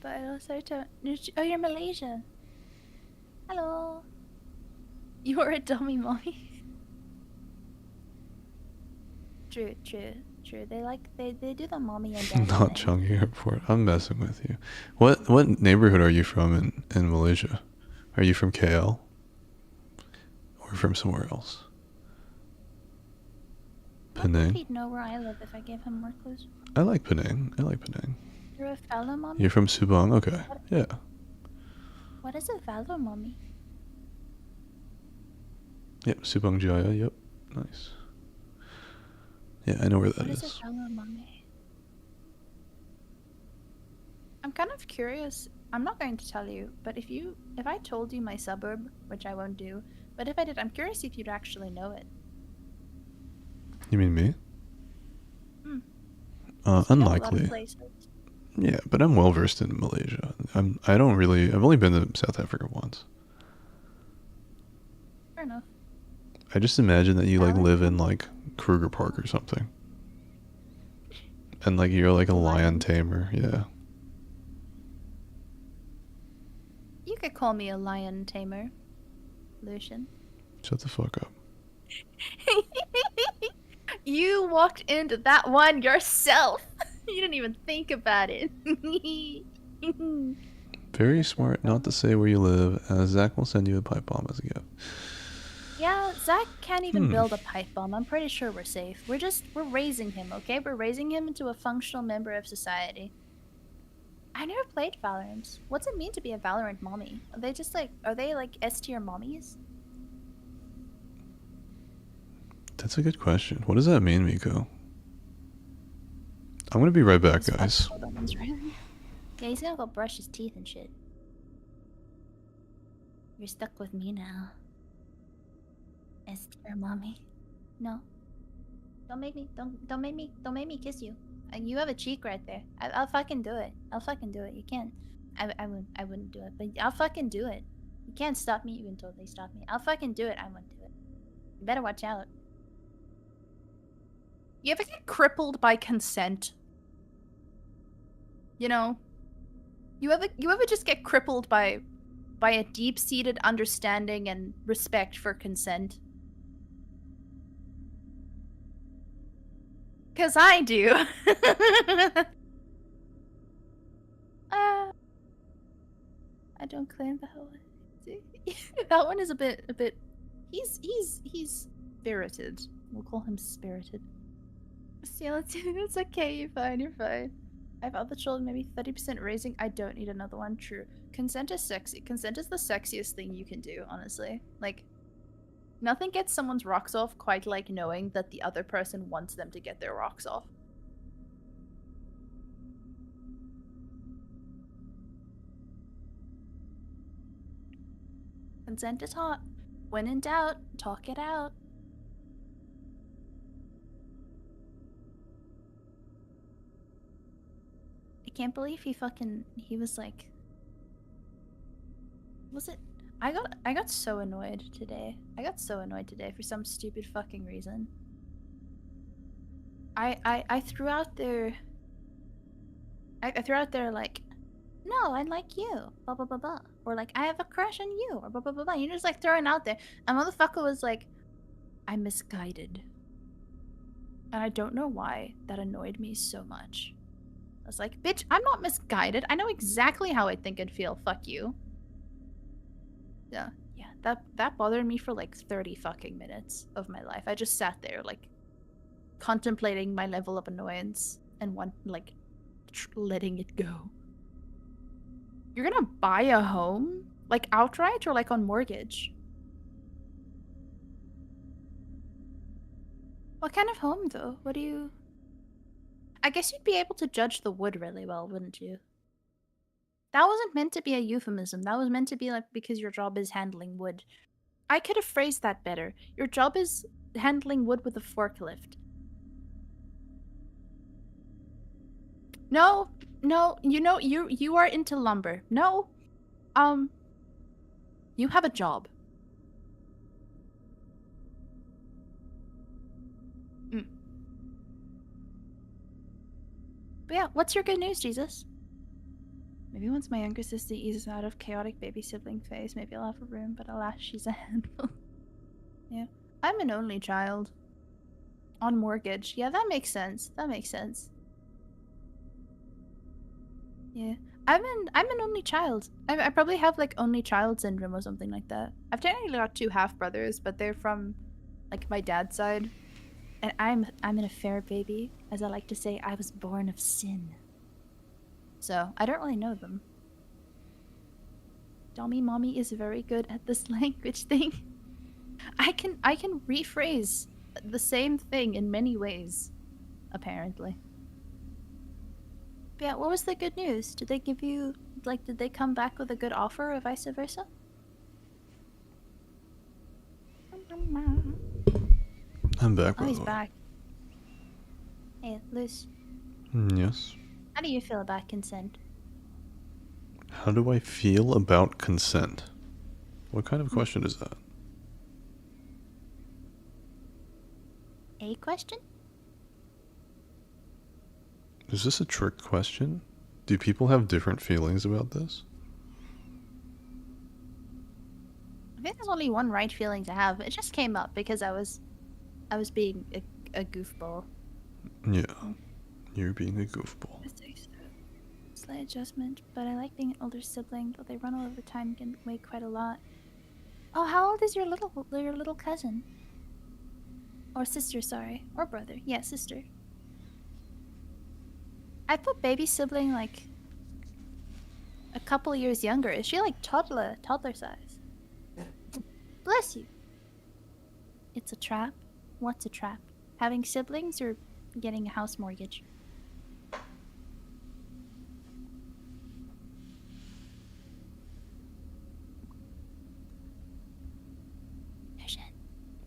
S2: But also oh, you're Malaysia. Hello. You are a dummy mommy. True. True. They do the mommy and daddy
S1: Not
S2: thing.
S1: Changi Airport. I'm messing with you. What neighborhood are you from in Malaysia? Are you from KL or from somewhere else?
S2: I wonder if
S1: Penang.
S2: he'd know where I live if I gave him more clues.
S1: I like Penang. I like Penang.
S2: You're a fellow mommy?
S1: You're from Subang. Okay. Yeah.
S2: What is a fellow mommy?
S1: Yep. Subang Jaya. Yep. Nice. Yeah, I know where that
S2: What is a
S1: is.
S2: fellow mommy? I'm kind of curious. I'm not going to tell you, but if I told you my suburb, which I won't do, but if I did, I'm curious if you'd actually know it.
S1: You mean me?
S2: Hmm. You know a lot of
S1: Unlikely.
S2: places.
S1: Yeah, but I'm well versed in Malaysia. I've only been to South Africa once.
S2: Fair enough.
S1: I just imagine that you like
S2: Valid
S1: live in
S2: point.
S1: like Kruger Park or something. And like you're like a lion tamer, yeah.
S2: You could call me a lion tamer, Lucian.
S1: Shut the fuck up.
S2: You walked into that one yourself. You didn't even think about it.
S1: Very smart not to say where you live, as Zach will send you a pipe bomb as a gift.
S2: Yeah, Zach can't even build a pipe bomb. I'm pretty sure we're safe. We're raising him, okay? We're raising him into a functional member of society. I never played Valorant. What's it mean to be a Valorant mommy? Are they like S tier mommies?
S1: That's a good question. What does that mean, Miko? I'm gonna be right back, guys.
S2: Yeah, he's gonna go brush his teeth and shit. You're stuck with me now. S tier mommy. No. Don't make me kiss you. You have a cheek right there. I'll fucking do it. I'll fucking do it. You can't. I wouldn't do it, but I'll fucking do it. You can't stop me. You can totally stop me. I'll fucking do it. I wouldn't do it. You better watch out. You ever get crippled by consent? You know? You ever just get crippled by a deep-seated understanding and respect for consent? 'Cause I do. I don't claim that one. That one is a bit. He's spirited. We'll call him spirited. It's okay. You're fine. You're fine. I have other children, maybe 30% raising. I don't need another one. True. Consent is sexy. Consent is the sexiest thing you can do, honestly. Like, nothing gets someone's rocks off quite like knowing that the other person wants them to get their rocks off. Consent is hot. When in doubt, talk it out. I can't believe he was like, was it? I got so annoyed today. I got so annoyed today for some stupid fucking reason. I threw out there. I threw out there like, no, I like you, blah blah blah blah, or like I have a crush on you, or blah blah blah blah. You're just like throwing out there, and motherfucker was like, I'm misguided, and I don't know why that annoyed me so much. I was like, bitch, I'm not misguided. I know exactly how I think and feel. Fuck you. Yeah, that bothered me for like 30 fucking minutes of my life. I just sat there like contemplating my level of annoyance and letting it go. You're gonna buy a home? Like outright or like on mortgage? What kind of home though? What do you... I guess you'd be able to judge the wood really well, wouldn't you? That wasn't meant to be a euphemism. That was meant to be like because your job is handling wood. I could have phrased that better. Your job is handling wood with a forklift. No, you know you are into lumber. No. You have a job. But yeah, what's your good news, Jesus? Maybe once my younger sister eases out of chaotic baby sibling phase, maybe I'll have a room, but alas, she's a handful. Yeah. I'm an only child. On mortgage. Yeah, that makes sense. That makes sense. Yeah. I'm an only child. I probably have like only child syndrome or something like that. I've technically got two half brothers, but they're from like my dad's side. And I'm an affair baby. As I like to say, I was born of sin. So I don't really know them. Dommy mommy is very good at this language thing. I can rephrase the same thing in many ways, apparently. But yeah, what was the good news? Did they give you like did they come back with a good offer or vice versa?
S1: I'm back,
S2: Oh,
S1: by
S2: he's
S1: the way.
S2: back. Hey, Luce,
S1: Yes.
S2: how do you feel about consent?
S1: How do I feel about consent? What kind of question is that?
S2: A question?
S1: Is this a trick question? Do people have different feelings about this?
S2: I think there's only one right feeling to have. It just came up because I was being a goofball.
S1: Yeah. You're being a goofball.
S2: Slight adjustment, but I like being an older sibling, though they run all over the time and can weigh quite a lot. Oh, how old is your little cousin? Or sister, sorry. Or brother. Yeah, sister. I put baby sibling like a couple years younger. Is she like toddler size? Bless you. It's a trap? What's a trap? Having siblings or getting a house mortgage?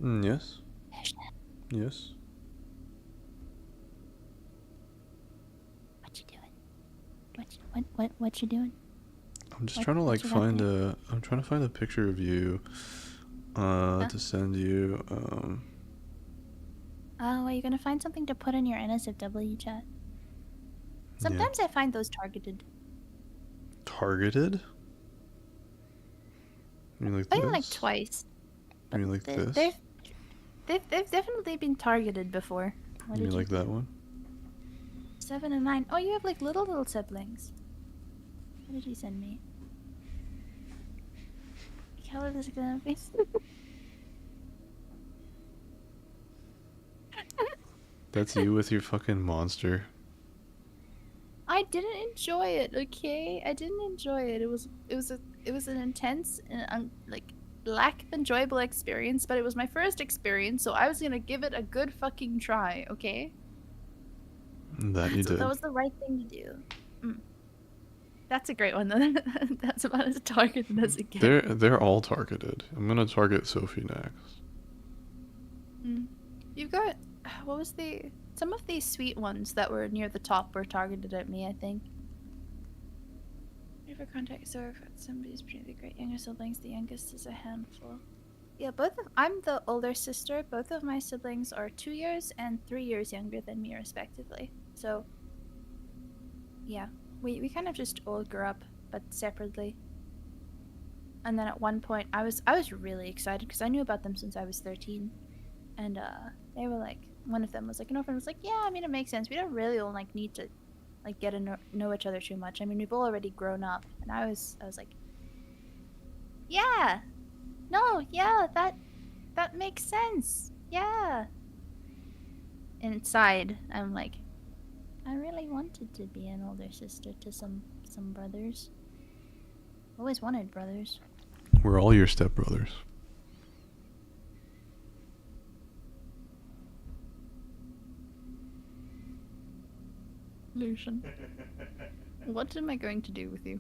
S1: Yes. Yes.
S2: What you doing? What you doing?
S1: I'm just
S2: What-
S1: trying to
S2: what
S1: like
S2: you got
S1: find
S2: there?
S1: I'm trying to find a picture of you to send you.
S2: Oh, are you gonna find something to put in your NSFW chat? Sometimes I find those targeted.
S1: Targeted? You mean like
S2: Only
S1: this?
S2: like twice.
S1: You mean like
S2: They-
S1: this?
S2: They've definitely been targeted before. What
S1: You
S2: did
S1: mean like that one?
S2: 7 and 9. Oh, you have like little siblings. What did you send me? How old is it gonna be?
S1: That's you with your fucking monster.
S2: I didn't enjoy it. Okay, I didn't enjoy it. It was an intense and like lack of enjoyable experience. But it was my first experience, so I was gonna give it a good fucking try. Okay.
S1: That you did.
S2: That was the right thing to do. Mm. That's a great one. That's about as targeted as it gets.
S1: They're all targeted. I'm gonna target Sophie next.
S2: You've got what was the some of these sweet ones that were near the top were targeted at me, I think. Never contact so if somebody's pretty great younger siblings, the youngest is a handful. Yeah, I'm the older sister. Both of my siblings are 2 years and 3 years younger than me respectively. So yeah, we kind of just all grew up but separately. And then at one point I was really excited because I knew about them since I was 13. And they were like, one of them was like, an girlfriend was like, yeah, I mean, it makes sense. We don't really all like need to like get to know each other too much. I mean, we've all already grown up. And I was like, yeah, no, yeah, that makes sense. Yeah. Inside, I'm like, I really wanted to be an older sister to some brothers. Always wanted brothers.
S1: We're all your stepbrothers.
S2: Lucian, what am I going to do with you?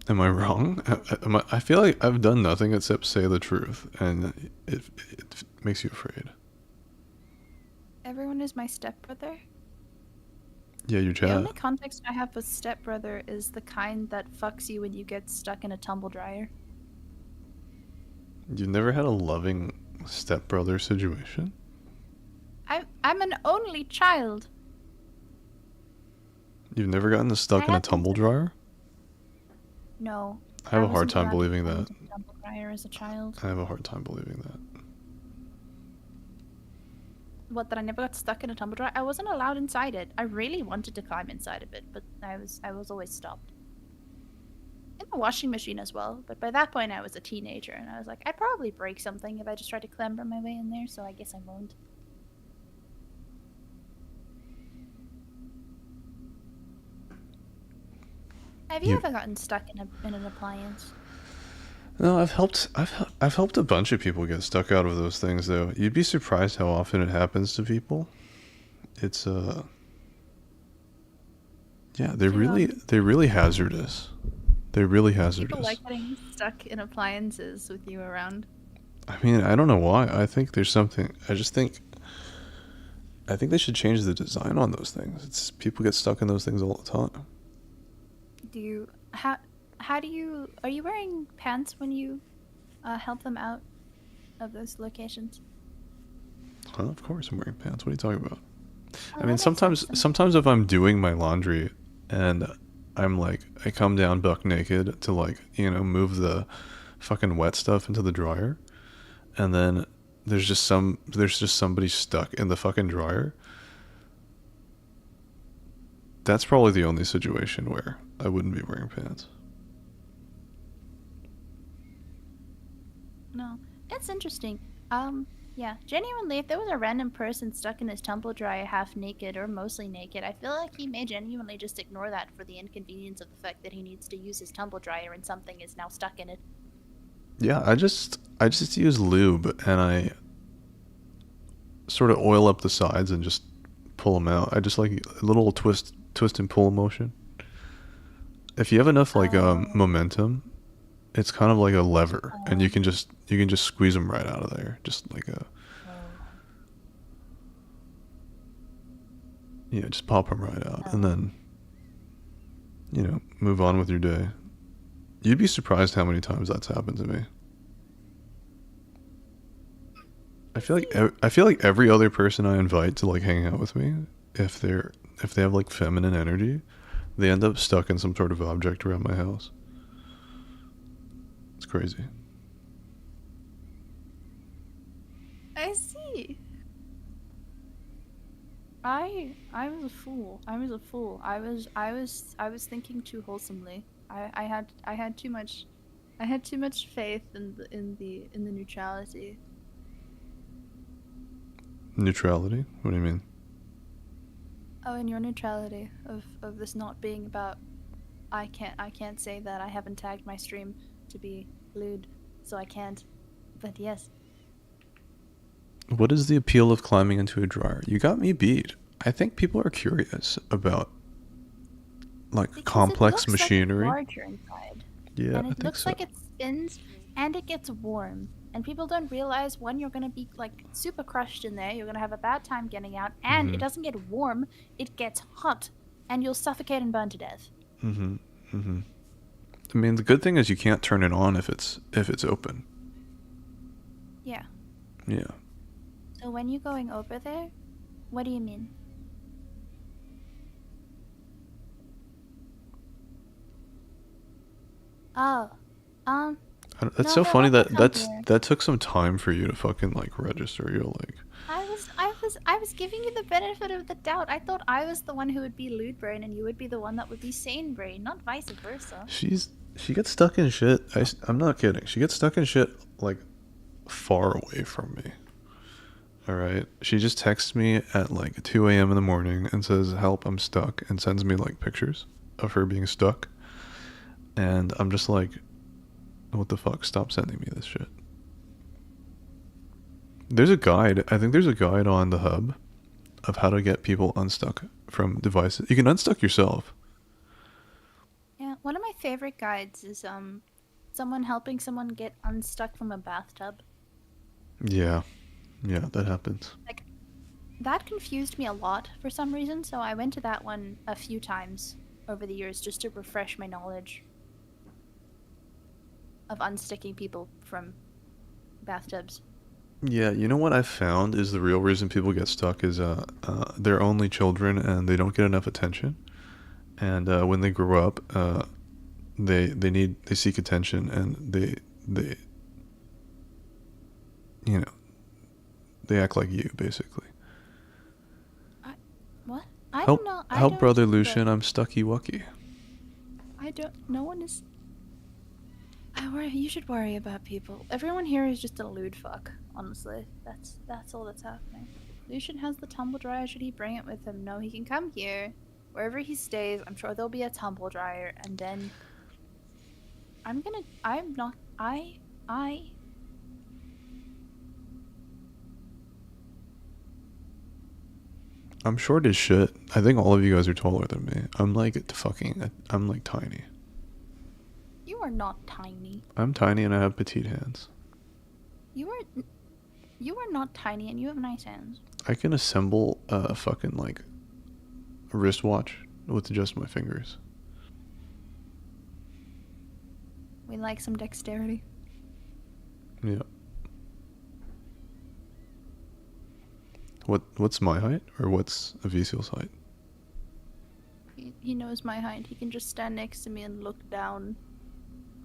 S1: Am I wrong? I feel like I've done nothing except say the truth, and it makes you afraid.
S2: Everyone is my stepbrother.
S1: Yeah, your
S2: The
S1: chat.
S2: only context I have with stepbrother is the kind that fucks you when you get stuck in a tumble dryer.
S1: You've never had a loving stepbrother situation?
S2: I'm an only child.
S1: You've never gotten stuck in a tumble dryer?
S2: No.
S1: I have a hard
S2: wasn't
S1: time
S2: allowed to
S1: believing
S2: go
S1: that.
S2: into the tumble dryer as a child.
S1: I have a hard time believing that.
S2: what, that I never got stuck in a tumble dryer? I wasn't allowed inside it. I really wanted to climb inside of it, but I was always stopped. In the washing machine as well, but by that point I was a teenager and I was like, I'd probably break something if I just tried to clamber my way in there, so I guess I won't. Have you
S1: You-
S2: ever gotten stuck in an appliance?
S1: No, I've helped a bunch of people get stuck out of those things though. You'd be surprised how often it happens to people. It's yeah,
S2: Do,
S1: they're really hazardous. They're really
S2: people
S1: hazardous.
S2: like getting stuck in appliances with you around?
S1: I mean, I don't know why. I think there's something. I think they should change the design on those things. It's people get stuck in those things all the time.
S2: Do you how do you are you wearing pants when you help them out of those locations?
S1: Huh? Of course I'm wearing pants. What are you talking about?
S2: Oh,
S1: I
S2: that
S1: mean,
S2: makes sense then.
S1: sometimes if I'm doing my laundry and I'm like, I come down buck naked to like, move the fucking wet stuff into the dryer, and then there's just somebody stuck in the fucking dryer. That's probably the only situation where I wouldn't be wearing pants.
S2: No, it's interesting. Yeah, genuinely, if there was a random person stuck in his tumble dryer half naked or mostly naked, I feel like he may genuinely just ignore that for the inconvenience of the fact that he needs to use his tumble dryer and something is now stuck in it.
S1: Yeah, I just use lube and I sort of oil up the sides and just pull them out. I just like a little twist and pull motion. If you have enough like
S2: Oh,
S1: momentum, it's kind of like a lever, and
S2: oh,
S1: you can just squeeze them right out of there, just like a
S2: oh,
S1: just pop them right out, and
S2: oh.
S1: then move on with your day. You'd be surprised how many times that's happened to me.
S2: See,
S1: I feel like every other person I invite to like hang out with me, if they have like feminine energy, they end up stuck in some sort of object around my house. It's crazy.
S2: I see. I was a fool. I was a fool. I was thinking too wholesomely. I had too much faith in the neutrality.
S1: Neutrality? What do you mean?
S2: Oh, in your neutrality of this not being about I can't say that I haven't tagged my stream to be lewd, so I can't. But yes.
S1: What is the appeal of climbing into a dryer? You got me beat. I think people are curious about like
S2: Because it
S1: complex
S2: looks like it's
S1: machinery.
S2: larger inside.
S1: Yeah,
S2: And
S1: I
S2: it
S1: think
S2: looks
S1: so.
S2: like it spins and it gets warm. And people don't realize when you're gonna be like super crushed in there, you're gonna have a bad time getting out, and it
S1: Mhm.
S2: doesn't get warm, it gets hot, and you'll suffocate and burn to death.
S1: Mhm. Mhm. I mean, the good thing is you can't turn it on if it's open.
S2: Yeah.
S1: Yeah.
S2: So when you're going over there, what do you mean? Oh.
S1: That's
S2: No,
S1: so
S2: but
S1: funny
S2: once I
S1: that
S2: come here,
S1: that took some time for you to fucking like register. You're like,
S2: I was giving you the benefit of the doubt. I thought I was the one who would be lewd brain and you would be the one that would be sane brain, not vice versa.
S1: she gets stuck in shit. I'm not kidding. She gets stuck in shit like far away from me. All right. She just texts me at like 2 a.m. in the morning and says, "Help, I'm stuck," and sends me like pictures of her being stuck. And I'm just like, what the fuck? Stop sending me this shit. There's a guide. I think there's a guide on the hub of how to get people unstuck from devices. You can unstuck yourself.
S2: Yeah, one of my favorite guides is someone helping someone get unstuck from a bathtub.
S1: Yeah. Yeah, that happens.
S2: Like that confused me a lot for some reason, so I went to that one a few times over the years just to refresh my knowledge of unsticking people from bathtubs.
S1: Yeah, you know what I found is the real reason people get stuck is they're only children and they don't get enough attention. And when they grow up, they seek attention and they you know they act like you basically.
S2: I
S1: Help,
S2: don't know. I
S1: help,
S2: don't,
S1: brother
S2: but
S1: Lucian. I'm stucky wucky.
S2: I don't. No one is. I worry. You should worry about people. Everyone here is just a lewd fuck. Honestly, that's all that's happening. Lucian has the tumble dryer. Should he bring it with him? No, he can come here. Wherever he stays, I'm sure there'll be a tumble dryer, and then I'm gonna. I'm not. I.
S1: I'm short as shit. I think all of you guys are taller than me. I'm like fucking. I'm like tiny.
S2: You are not tiny.
S1: I'm tiny and I have petite hands.
S2: You are. You are not tiny, and you have nice hands.
S1: I can assemble a fucking like a wristwatch with just my fingers.
S2: We like some dexterity.
S1: Yeah. What's my height or what's Avicial's height?
S2: He knows my height. He can just stand next to me and look down.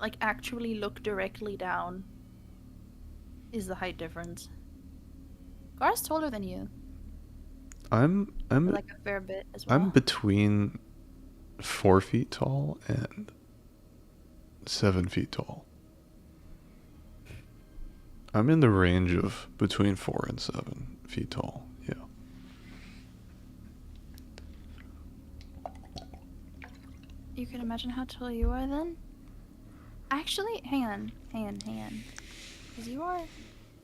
S2: Like, actually look directly down. Is the height difference. Gar's taller than you.
S1: I'm
S2: Like a fair bit as well.
S1: I'm between 4 feet tall and 7 feet tall. I'm in the range of between 4 and 7 feet tall. Yeah.
S2: You can imagine how tall you are then? Actually, hang on. Because you are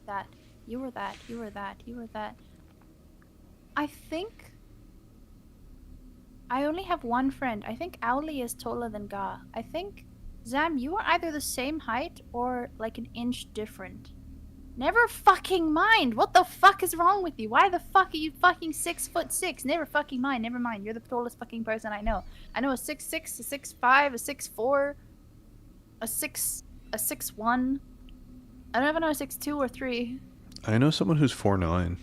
S2: that. You were that. You were that. You were that. I think I only have one friend. I think Owly is taller than Ga. I think Zam, you are either the same height or like an inch different. Never fucking mind. What the fuck is wrong with you? Why the fuck are you fucking 6'6"? Never fucking mind. Never mind. You're the tallest fucking person I know. I know a 6'6", a 6'5", a 6'4", a 6'1". I don't even know a 6'2" or 3.
S1: I know someone who's 4'9".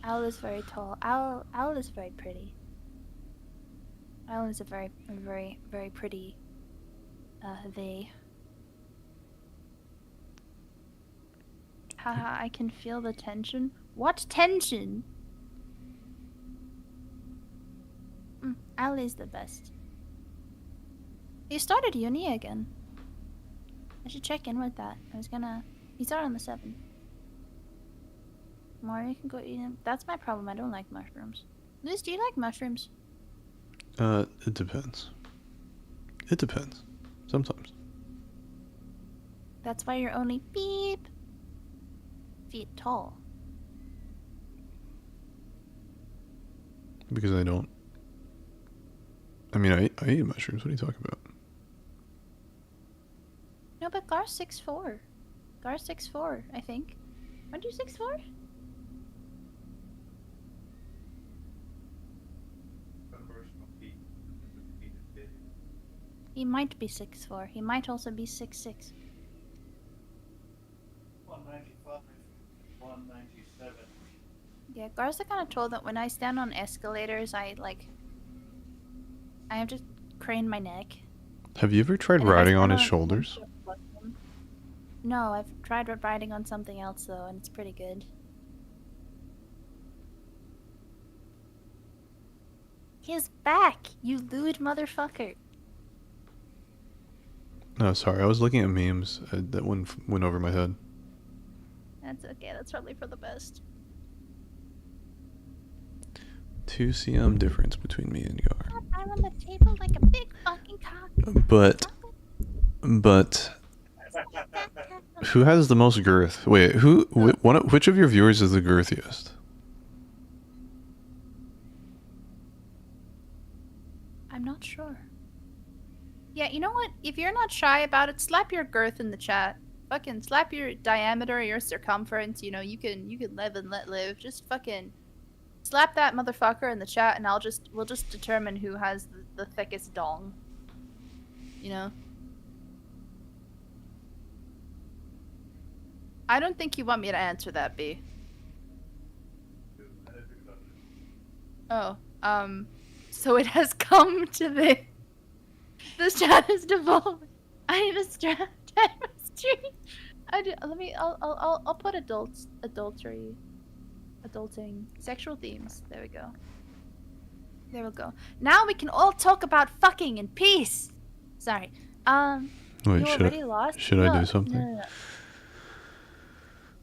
S2: Owl is very tall. Owl is very pretty. Owl is a very, very, very pretty. They. Haha, I can feel the tension. What tension? Owl is the best. He started uni again. I should check in with that. He started on the 7th. Mario can go eat him. That's my problem. I don't like mushrooms. Liz, do you like mushrooms?
S1: It depends. It depends. Sometimes.
S2: That's why you're only beep feet tall.
S1: Because I don't. I mean, I eat mushrooms. What are you talking about?
S2: No, but Gar's 6'4". Gar's 6'4", I think. Aren't you 6'4"? He might be 6'4". He might also be 6'6".
S6: 195, 197.
S2: Yeah, Gar's the kind of tall that when I stand on escalators, I have to crane my neck.
S1: Have you ever tried
S2: And if I
S1: riding on
S2: stand
S1: his
S2: on-
S1: shoulders?
S2: No, I've tried riding on something else though, and it's pretty good. He's back, you lewd motherfucker.
S1: No, sorry. I was looking at memes that went over my head.
S2: That's okay, that's probably for the best.
S1: 2 cm difference between me and Gar.
S2: I'm on the table like a big fucking cock.
S1: But who has the most girth? Wait, which of your viewers is the girthiest?
S2: I'm not sure. Yeah, you know what? If you're not shy about it, slap your girth in the chat. Fucking slap your diameter or your circumference. You know, you can live and let live. Just fucking slap that motherfucker in the chat, and we'll just determine who has the thickest dong. You know. I don't think you want me to answer that, B. Oh, so it has come to this. This chat is devolved. I need a strap. I'll put adulting, sexual themes. There we go. There we go. Now we can all talk about fucking in peace. Sorry.
S1: Wait,
S2: you
S1: should
S2: already
S1: I,
S2: lost?
S1: should I do something?
S2: No.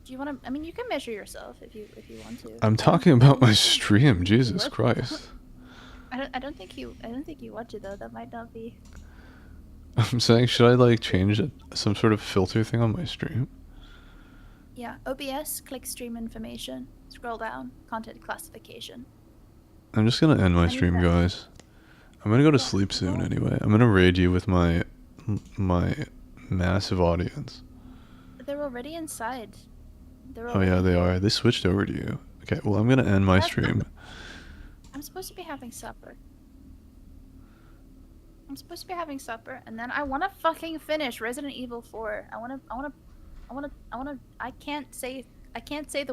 S2: Do you want to? I mean, you can measure yourself if you want to.
S1: I'm talking about my stream. Jesus Christ.
S2: I don't think you want to though. That might not be.
S1: I'm saying, should I like change some sort of filter thing on my stream?
S2: Yeah. OBS. Click stream information. Scroll down. Content classification.
S1: I'm just gonna end my
S2: I need
S1: stream,
S2: that.
S1: guys. I'm gonna go to
S2: Yeah,
S1: sleep soon
S2: well-
S1: anyway. I'm gonna raid you with my massive audience.
S2: They're already inside. They're
S1: Oh yeah,
S2: already
S1: they
S2: here.
S1: are. They switched over to you. Okay, well I'm gonna end my
S2: That's-
S1: stream.
S2: I'm supposed to be having supper. And then I want to fucking finish Resident Evil 4. I can't say the